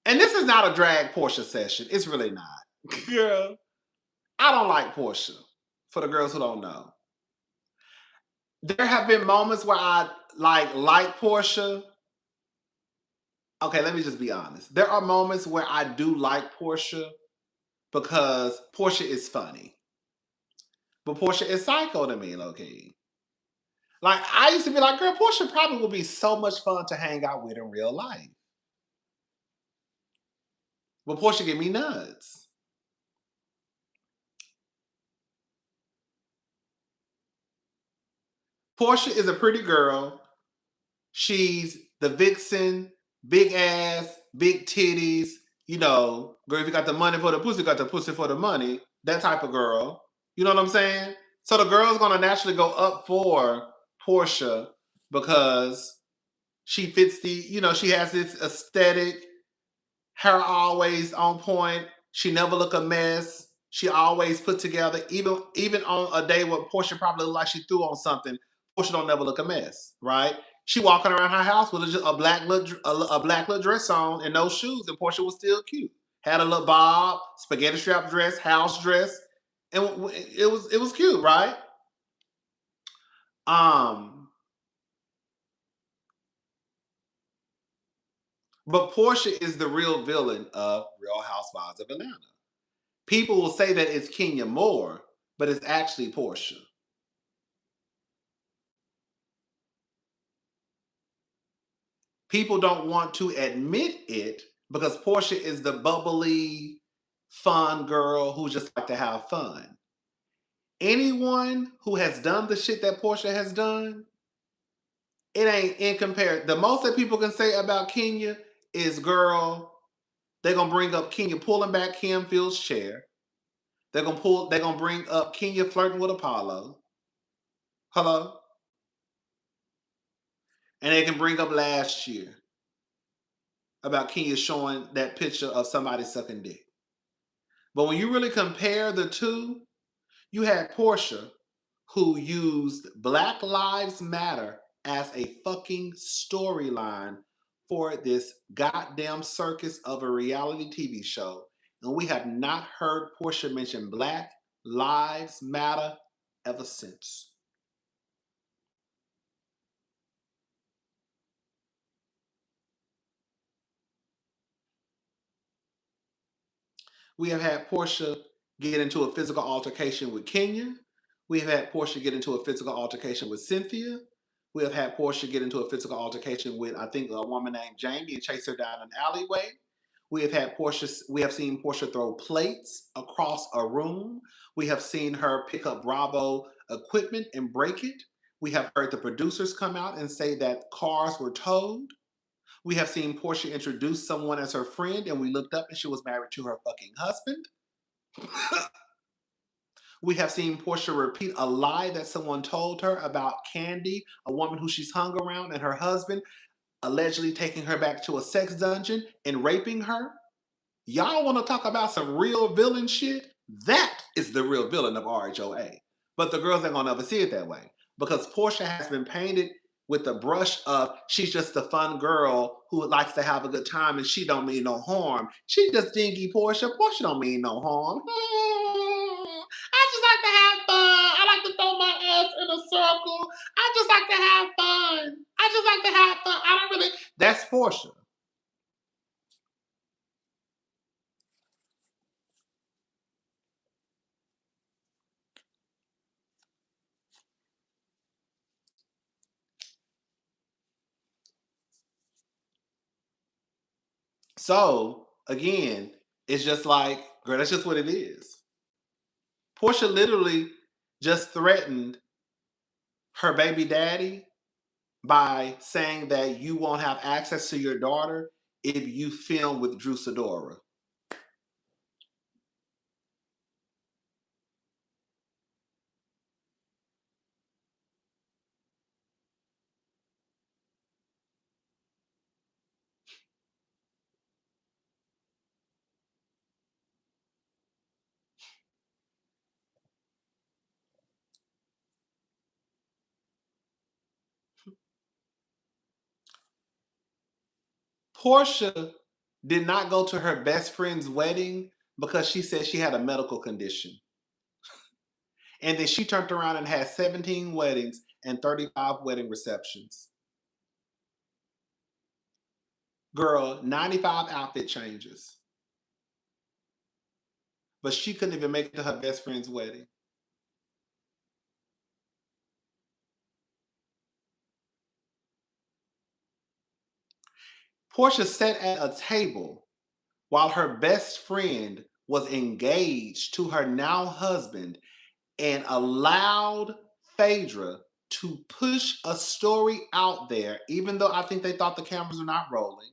And this is not a drag Portia session. It's really not. Girl, I don't like Portia. For the girls who don't know, there have been moments where I like Portia. Okay, let me just be honest. There are moments where I do like Portia because Portia is funny. But Portia is psycho to me, low key. Like I used to be like, girl, Portia probably would be so much fun to hang out with in real life. But Portia get me nuts. Portia is a pretty girl. She's the vixen, big ass, big titties. You know, girl, if you got the money for the pussy, got the pussy for the money. That type of girl. You know what I'm saying? So the girl's gonna naturally go up for Portia because she fits she has this aesthetic, hair always on point. She never look a mess. She always put together. Even on a day where Portia probably look like she threw on something, Portia don't never look a mess, right? She walking around her house with a black little dress on and no shoes, and Portia was still cute. Had a little bob, spaghetti strap dress, house dress, and it was cute, right? Um, but Portia is the real villain of Real Housewives of Atlanta. People will say that it's Kenya Moore, but it's actually Portia. People don't want to admit it because Portia is the bubbly, fun girl who just like to have fun. Anyone who has done the shit that Portia has done, it ain't in compare. The most that people can say about Kenya is, girl, they're gonna bring up Kenya pulling back Kim Field's chair. They're gonna bring up Kenya flirting with Apollo. Hello? And they can bring up last year about Kenya showing that picture of somebody sucking dick. But when you really compare the two, you had Portia, who used Black Lives Matter as a fucking storyline for this goddamn circus of a reality TV show. And we have not heard Portia mention Black Lives Matter ever since. We have had Portia get into a physical altercation with Kenya. We have had Portia get into a physical altercation with Cynthia. We have had Portia get into a physical altercation with, I think, a woman named Jamie and chase her down an alleyway. We have seen Portia throw plates across a room. We have seen her pick up Bravo equipment and break it. We have heard the producers come out and say that cars were towed. We have seen Portia introduce someone as her friend, and we looked up and she was married to her fucking husband. We have seen Portia repeat a lie that someone told her about Candy, a woman who she's hung around, and her husband allegedly taking her back to a sex dungeon and raping her. Y'all want to talk about some real villain shit? That is the real villain of RHOA. But the girls ain't gonna ever see it that way because Portia has been painted with the brush of she's just a fun girl who likes to have a good time and she don't mean no harm. She just dingy Portia. Portia don't mean no harm. I just like to have fun. I like to throw my ass in a circle. I just like to have fun. I just like to have fun. I don't really. That's Portia. So again, it's just like, girl, that's just what it is. Portia literally just threatened her baby daddy by saying that you won't have access to your daughter if you film with Drew Sidora. Portia did not go to her best friend's wedding because she said she had a medical condition. And then she turned around and had 17 weddings and 35 wedding receptions. Girl, 95 outfit changes. But she couldn't even make it to her best friend's wedding. Portia sat at a table while her best friend was engaged to her now husband and allowed Phaedra to push a story out there, even though I think they thought the cameras were not rolling,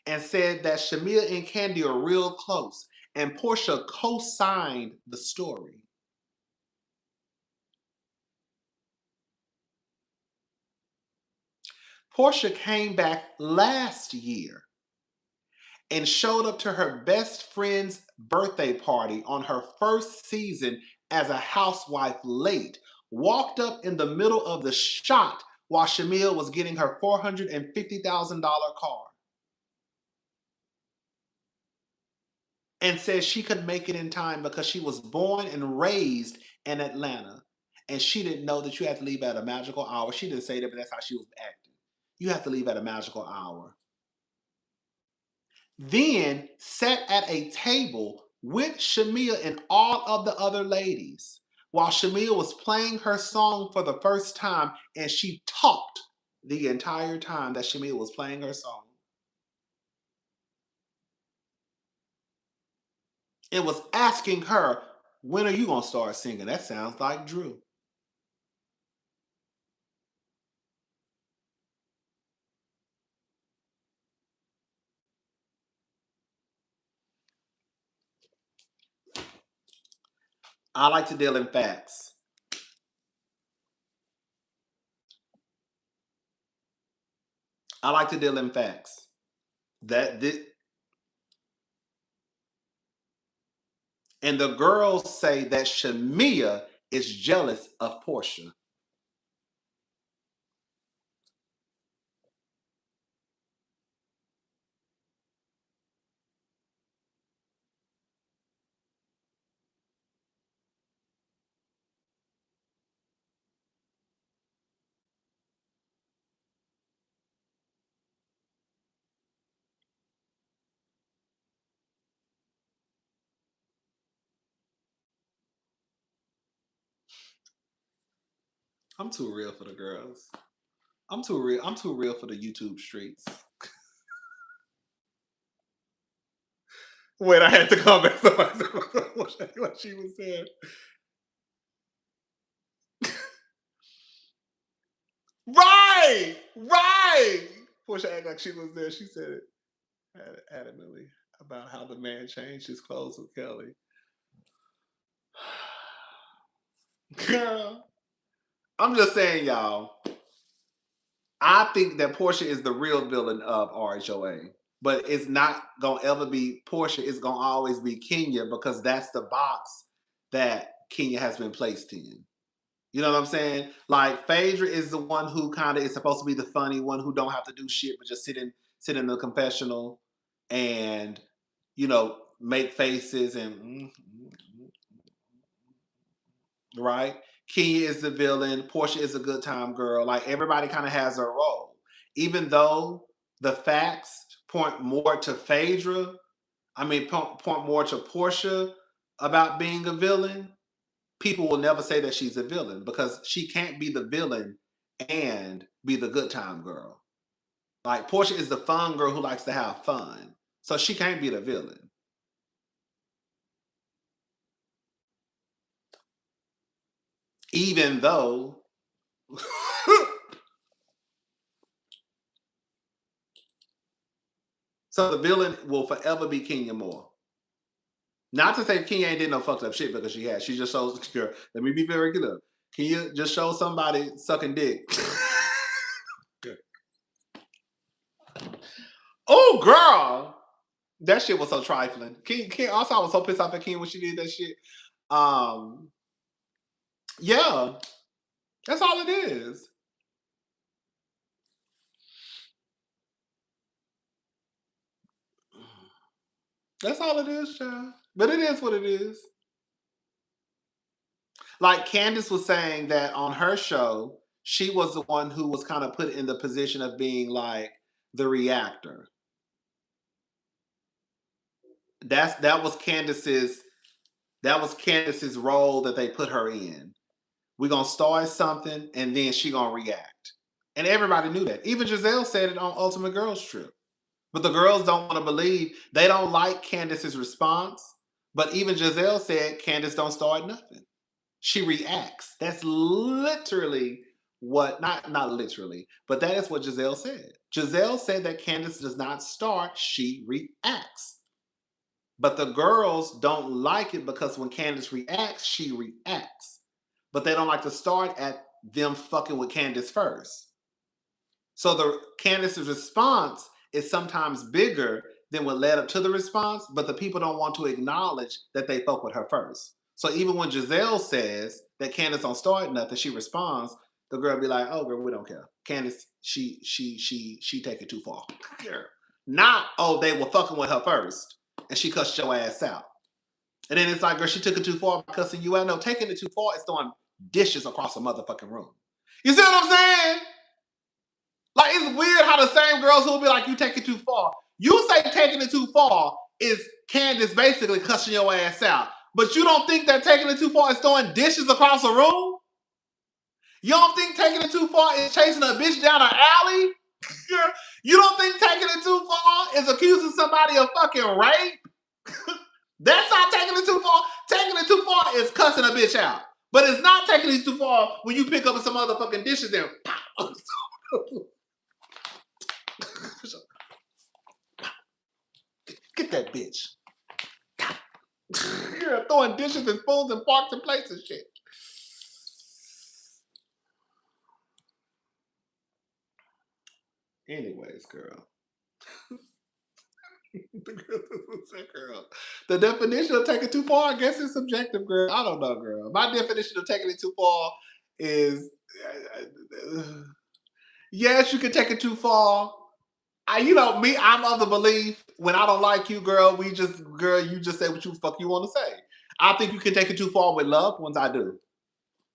and said that Shamia and Candy are real close. And Portia co signed the story. Portia came back last year and showed up to her best friend's birthday party on her first season as a housewife late, walked up in the middle of the shot while Shamil was getting her $450,000 car, and said she could make it in time because she was born and raised in Atlanta. And she didn't know that you had to leave at a magical hour. She didn't say that, but that's how she was acting. You have to leave at a magical hour. Then sat at a table with Shamia and all of the other ladies while Shamia was playing her song for the first time, and she talked the entire time that Shamia was playing her song. It was asking her, when are you going to start singing? That sounds like Drew. I like to deal in facts. I like to deal in facts. That this, and the girls say that Shamia is jealous of Portia. I'm too real for the girls. I'm too real. I'm too real for the YouTube streets. Wait, I had to come back. What she was saying. Right, right. Portia act like she was there. She said it adamantly about how the man changed his clothes with Kelly. Girl, I'm just saying, y'all. I think that Portia is the real villain of RHOA, but it's not gonna ever be Portia. It's gonna always be Kenya because that's the box that Kenya has been placed in. You know what I'm saying? Like Phaedra is the one who kind of is supposed to be the funny one who don't have to do shit but just sit in the confessional and make faces and right. Kenya is the villain. Portia is a good time girl. Like everybody kind of has their role, even though the facts point more to Phaedra. I mean, point more to Portia about being a villain. People will never say that she's a villain because she can't be the villain and be the good time girl. Like Portia is the fun girl who likes to have fun. So she can't be the villain. Even though so the villain will forever be Kenya Moore. Not to say Kenya ain't did no fucked up shit because she has. She just shows girl. Let me be very clear. Kenya just show somebody sucking dick. Oh girl. That shit was so trifling. King also I was so pissed off at King when she did that shit. Um, yeah, that's all it is. That's all it is, child. But it is what it is. Like Candace was saying that on her show, she was the one who was kind of put in the position of being like the reactor. That was Candace's role that they put her in. We're gonna start something and then she gonna react. And everybody knew that. Even Giselle said it on Ultimate Girls Trip. But the girls don't want to believe. They don't like Candace's response. But even Giselle said Candace don't start nothing. She reacts. That's literally what not literally, but that is what Giselle said. Giselle said that Candace does not start, she reacts. But the girls don't like it because when Candace reacts, she reacts. But they don't like to start at them fucking with Candace first. So the Candace's response is sometimes bigger than what led up to the response, but the people don't want to acknowledge that they fuck with her first. So even when Giselle says that Candace don't start nothing, she responds, the girl be like, "Oh, girl, we don't care. Candace, she take it too far." Not, "Oh, they were fucking with her first, and she cussed your ass out." And then it's like, "Girl, she took it too far by cussing you out." No, taking it too far is throwing dishes across a motherfucking room. You see what I'm saying? Like it's weird how the same girls who will be like, "You take it too far." You say taking it too far is Candace basically cussing your ass out. But you don't think that taking it too far is throwing dishes across a room? You don't think taking it too far is chasing a bitch down an alley? You don't think taking it too far is accusing somebody of fucking rape? That's not taking it too far. Taking it too far is cussing a bitch out. But it's not taking it too far when you pick up some motherfucking dishes and pop. Get that bitch. You're throwing dishes and spoons and forks and plates and shit. Anyways, girl. Girl. The definition of taking too far, I guess, is subjective, girl. I don't know, girl. My definition of taking it too far is yes, you can take it too far. Me, I'm of the belief when I don't like you, girl, you just say what you fuck you want to say. I think you can take it too far with loved ones. I do.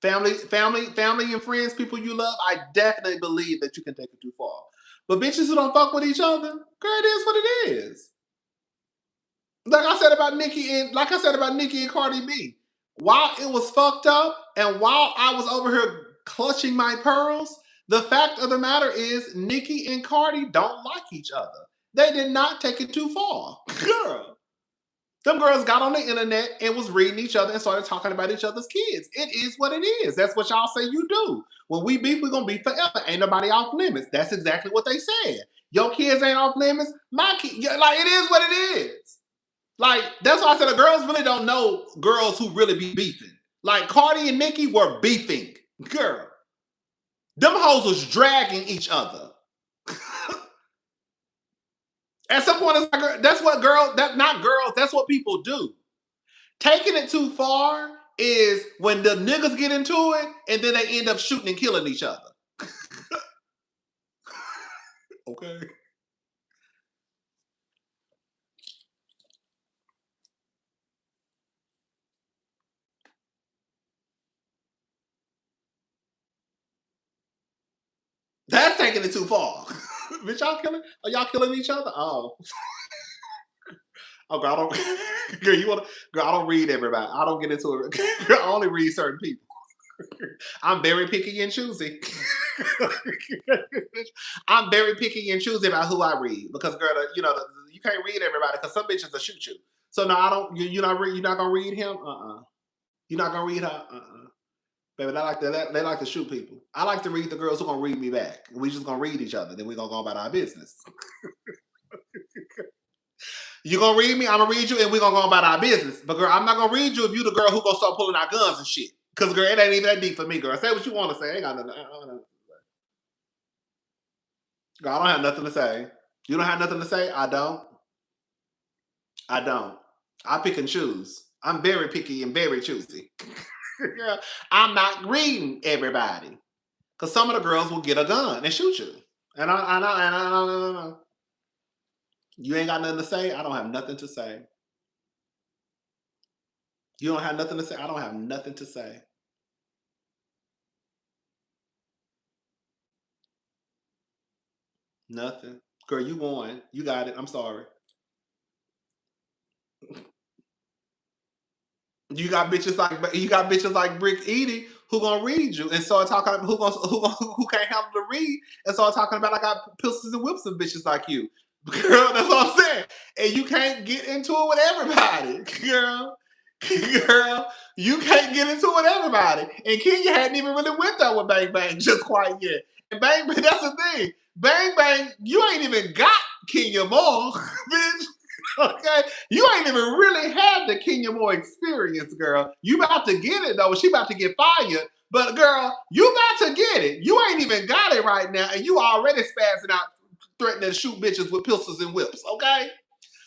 Family, and friends, people you love. I definitely believe that you can take it too far. But bitches who don't fuck with each other, girl, it is what it is. Like I said about Nicki and Cardi B. While it was fucked up, and while I was over here clutching my pearls, the fact of the matter is Nicki and Cardi don't like each other. They did not take it too far, girl. Them girls got on the internet and was reading each other and started talking about each other's kids. It is what it is. That's what y'all say you do. When we beef, we're gonna beef forever. Ain't nobody off limits. That's exactly what they said. Your kids ain't off limits. My kids, like it is what it is. Like that's why I said the girls really don't know girls who really be beefing. Like Cardi and Nicki were beefing. Girl, them hoes was dragging each other. At some point, it's like, that's what that's not girls, that's what people do. Taking it too far is when the niggas get into it and then they end up shooting and killing each other. Okay. That's taking it too far. Bitch, y'all killing? Are y'all killing each other? Oh. Oh, girl, I don't. Girl, you want to? Girl, I don't read everybody. I don't get into it. Girl, I only read certain people. I'm very picky and choosy. I'm very picky and choosy about who I read because, girl, you can't read everybody because some bitches will shoot you. So no, I don't. You're not gonna read him. You're not gonna read her. Baby, they like to shoot people. I like to read the girls who gonna read me back. We just gonna read each other. Then we gonna go about our business. You gonna read me? I'm gonna read you, and we gonna go about our business. But girl, I'm not gonna read you if you the girl who gonna start pulling out guns and shit. Cause girl, it ain't even that deep for me, girl. Say what you want to say. I ain't got nothing. Girl, I don't have nothing to say. You don't have nothing to say? I don't. I don't. I pick and choose. I'm very picky and very choosy. Girl, I'm not reading everybody. Cause some of the girls will get a gun and shoot you. And you ain't got nothing to say? I don't have nothing to say. You don't have nothing to say? I don't have nothing to say. Nothing. Girl, you won. You got it. I'm sorry. You got bitches like Brick Edie who gonna read you and start talking who can't handle the read and start talking about I got pistols and whips and bitches like you. Girl, that's what I'm saying. And you can't get into it with everybody. Girl. Girl, you can't get into it with everybody. And Kenya hadn't even really went there with Bang Bang just quite yet. And Bang Bang, that's the thing. Bang Bang, you ain't even got Kenya Moore, bitch. Okay, you ain't even really had the Kenya Moore experience, girl. You about to get it though. She about to get fired, but girl, you about to get it. You ain't even got it right now, and you already spazzing out, threatening to shoot bitches with pistols and whips. Okay,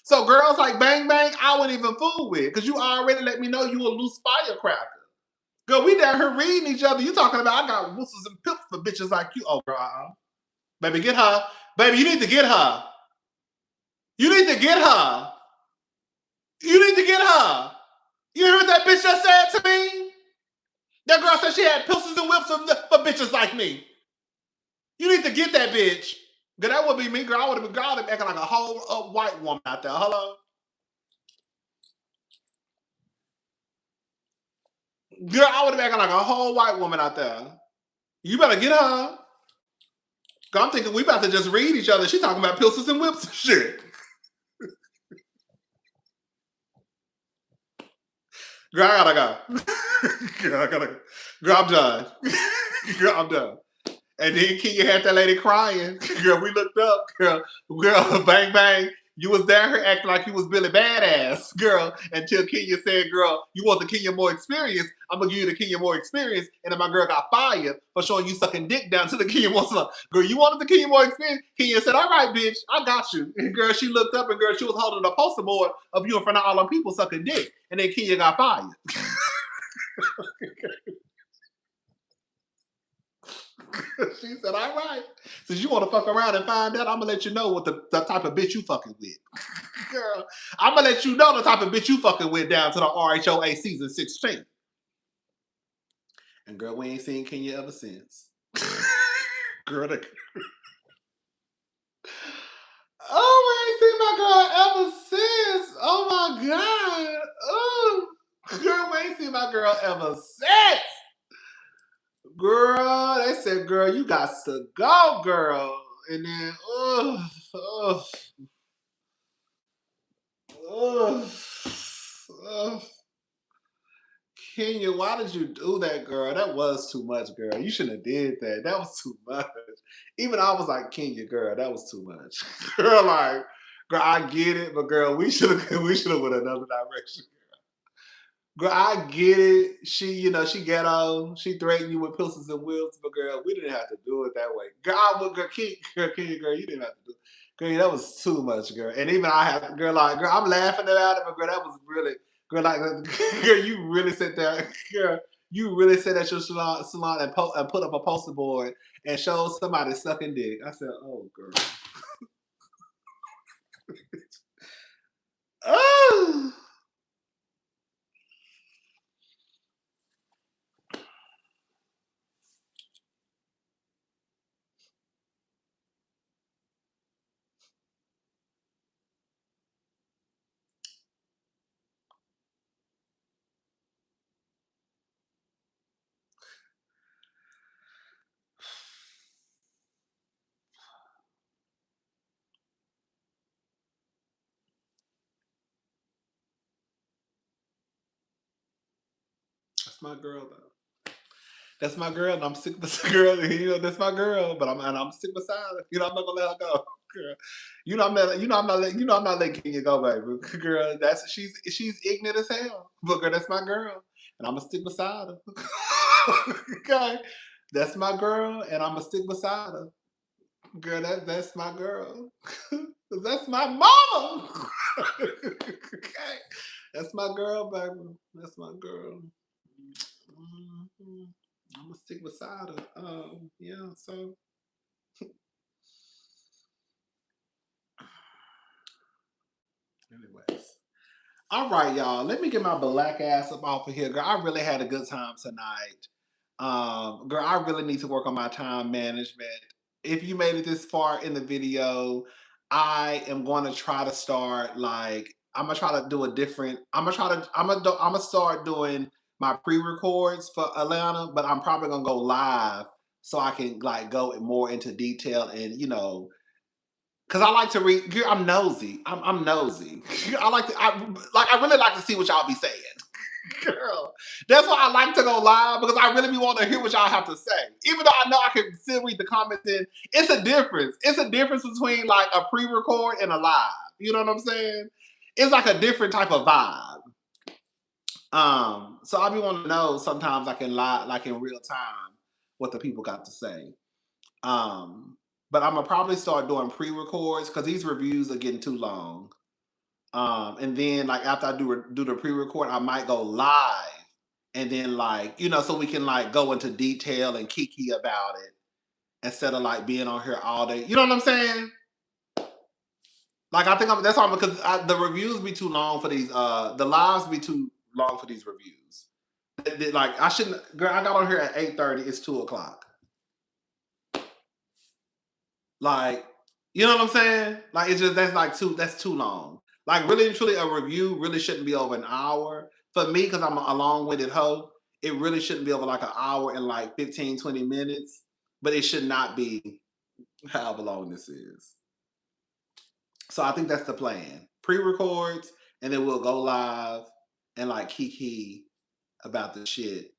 so girls like Bang Bang, I wouldn't even fool with because you already let me know you a loose firecracker. Girl, we down here reading each other. You talking about I got whistles and pips for bitches like you. Oh, girl, baby, get her. Baby, you need to get her. You need to get her. You need to get her. You heard what that bitch just said to me? That girl said she had pistols and whips for bitches like me. You need to get that bitch. Girl, that would be me, girl. I would have been acting like a whole white woman out there. Hello? Girl, I would have acting like a whole white woman out there. You better get her. Girl, I'm thinking we about to just read each other. She talking about pistols and whips and shit. Girl, I gotta go. Girl, I gotta go. Girl, I'm done. Girl, I'm done. And then Kenya had that lady crying. Girl, we looked up. Girl, bang, bang. You was down here acting like you was Billy Badass, girl, until Kenya said, girl, you want the Kenya Moore experience? I'm going to give you the Kenya Moore experience. And then my girl got fired for showing you sucking dick down to the Kenya Moore stuff. Girl, you wanted the Kenya Moore experience? Kenya said, all right, bitch, I got you. And girl, she looked up and girl, she was holding a poster board of you in front of all them people sucking dick. And then Kenya got fired. She said, all right. Since you want to fuck around and find out, I'm going to let you know what the type of bitch you fucking with. Girl, I'm going to let you know the type of bitch you fucking with down to the RHOA season 16. And girl, we ain't seen Kenya ever since. Girl, oh, we ain't seen my girl ever since. Oh my God. Oh, girl, we ain't seen my girl ever since. Girl, they said, girl, you got to go, girl. And then, ugh. uh, Kenya, why did you do that, girl? That was too much, girl. You shouldn't have did that. That was too much. Even I was like, Kenya, girl, that was too much. Girl, like, girl, I get it, but girl, we should have we should have went another direction. Girl, I get it. She, she ghetto. She threatened you with pistols and wheels, but girl, we didn't have to do it that way. Girl, I would, girl, Kenya, girl, you didn't have to do it. Girl, that was too much, girl. And even I have, girl, like, girl, I'm laughing about it, but girl, that was really, girl, like, girl, you really sit there, girl, you really sit at your salon and put up a poster board and show somebody sucking dick. I said, oh, girl. Oh. That's my girl, though. That's my girl, and I'm sick with this girl. That's my girl, but I'm sick beside her. I'm not gonna let her go, girl. I'm not letting Kenya go, baby. Girl, she's ignorant as hell, but girl, that's my girl, and I'm gonna stick beside her. Okay, that's my girl, and I'm gonna stick beside her. Girl, that's my girl. 'Cause that's my mama. Okay, that's my girl, baby. That's my girl. Mhm. I'm gonna stick beside her. Yeah. So, anyways, all right, y'all. Let me get my black ass up off of here, girl. I really had a good time tonight. Girl, I really need to work on my time management. If you made it this far in the video, I am going to try to start like I'm gonna try to do a different. I'm gonna start doing my pre-records for Atlanta, but I'm probably gonna go live so I can like go more into detail and because I like to read. I'm nosy. I'm nosy. I like to. I really like to see what y'all be saying. Girl, that's why I like to go live because I really be wanting to hear what y'all have to say. Even though I know I can still read the comments in, it's a difference. It's a difference between like a pre-record and a live. You know what I'm saying? It's like a different type of vibe. So I be wanting to know sometimes like in live, like in real time, what the people got to say. Um, but I'm gonna probably start doing pre-records because these reviews are getting too long. And then like after I do the pre-record, I might go live, and then like so we can like go into detail and kiki about it instead of like being on here all day. You know what I'm saying? Like I think that's why because the reviews be too long for these. The lives be too long for these reviews. Like I shouldn't. Girl, I got on here at 8:30. It's 2 o'clock. Like, you know what I'm saying? Like it's just that's too long. Like really and truly a review really shouldn't be over an hour. For me, because I'm a long-winded hoe, it really shouldn't be over like an hour and like 15, 20 minutes. But it should not be however long this is. So I think that's the plan. Pre-records and then we'll go live and like kiki about the shit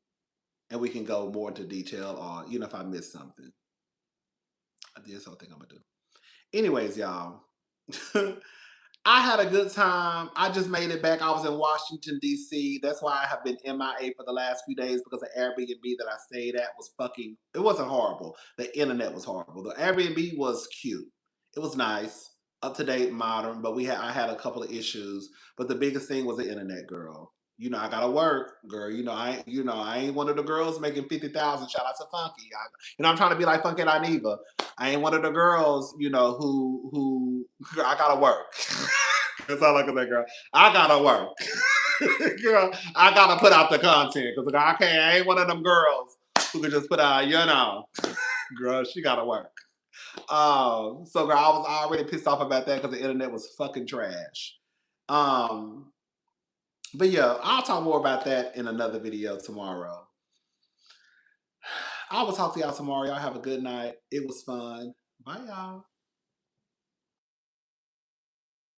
and we can go more into detail or if I missed something. That's what I think I'm gonna do. Anyways, y'all. I had a good time. I just made it back. I was in Washington, D.C. That's why I have been MIA for the last few days because the Airbnb that I stayed at was it wasn't horrible. The internet was horrible. The Airbnb was cute. It was nice, up to date, modern, but I had a couple of issues. But the biggest thing was the internet, girl. I gotta work, girl. I ain't one of the girls making 50,000. Shout out to Funky. I'm trying to be like Funky Dineva. I ain't one of the girls, who I gotta work. That's all I can say, girl. I gotta work. Girl, I gotta put out the content because I ain't one of them girls who can just put out, girl, she gotta work. So girl, I was already pissed off about that because the internet was fucking trash. Um, but yeah, I'll talk more about that in another video tomorrow. I will talk to y'all tomorrow. Y'all have a good night. It was fun. Bye, y'all.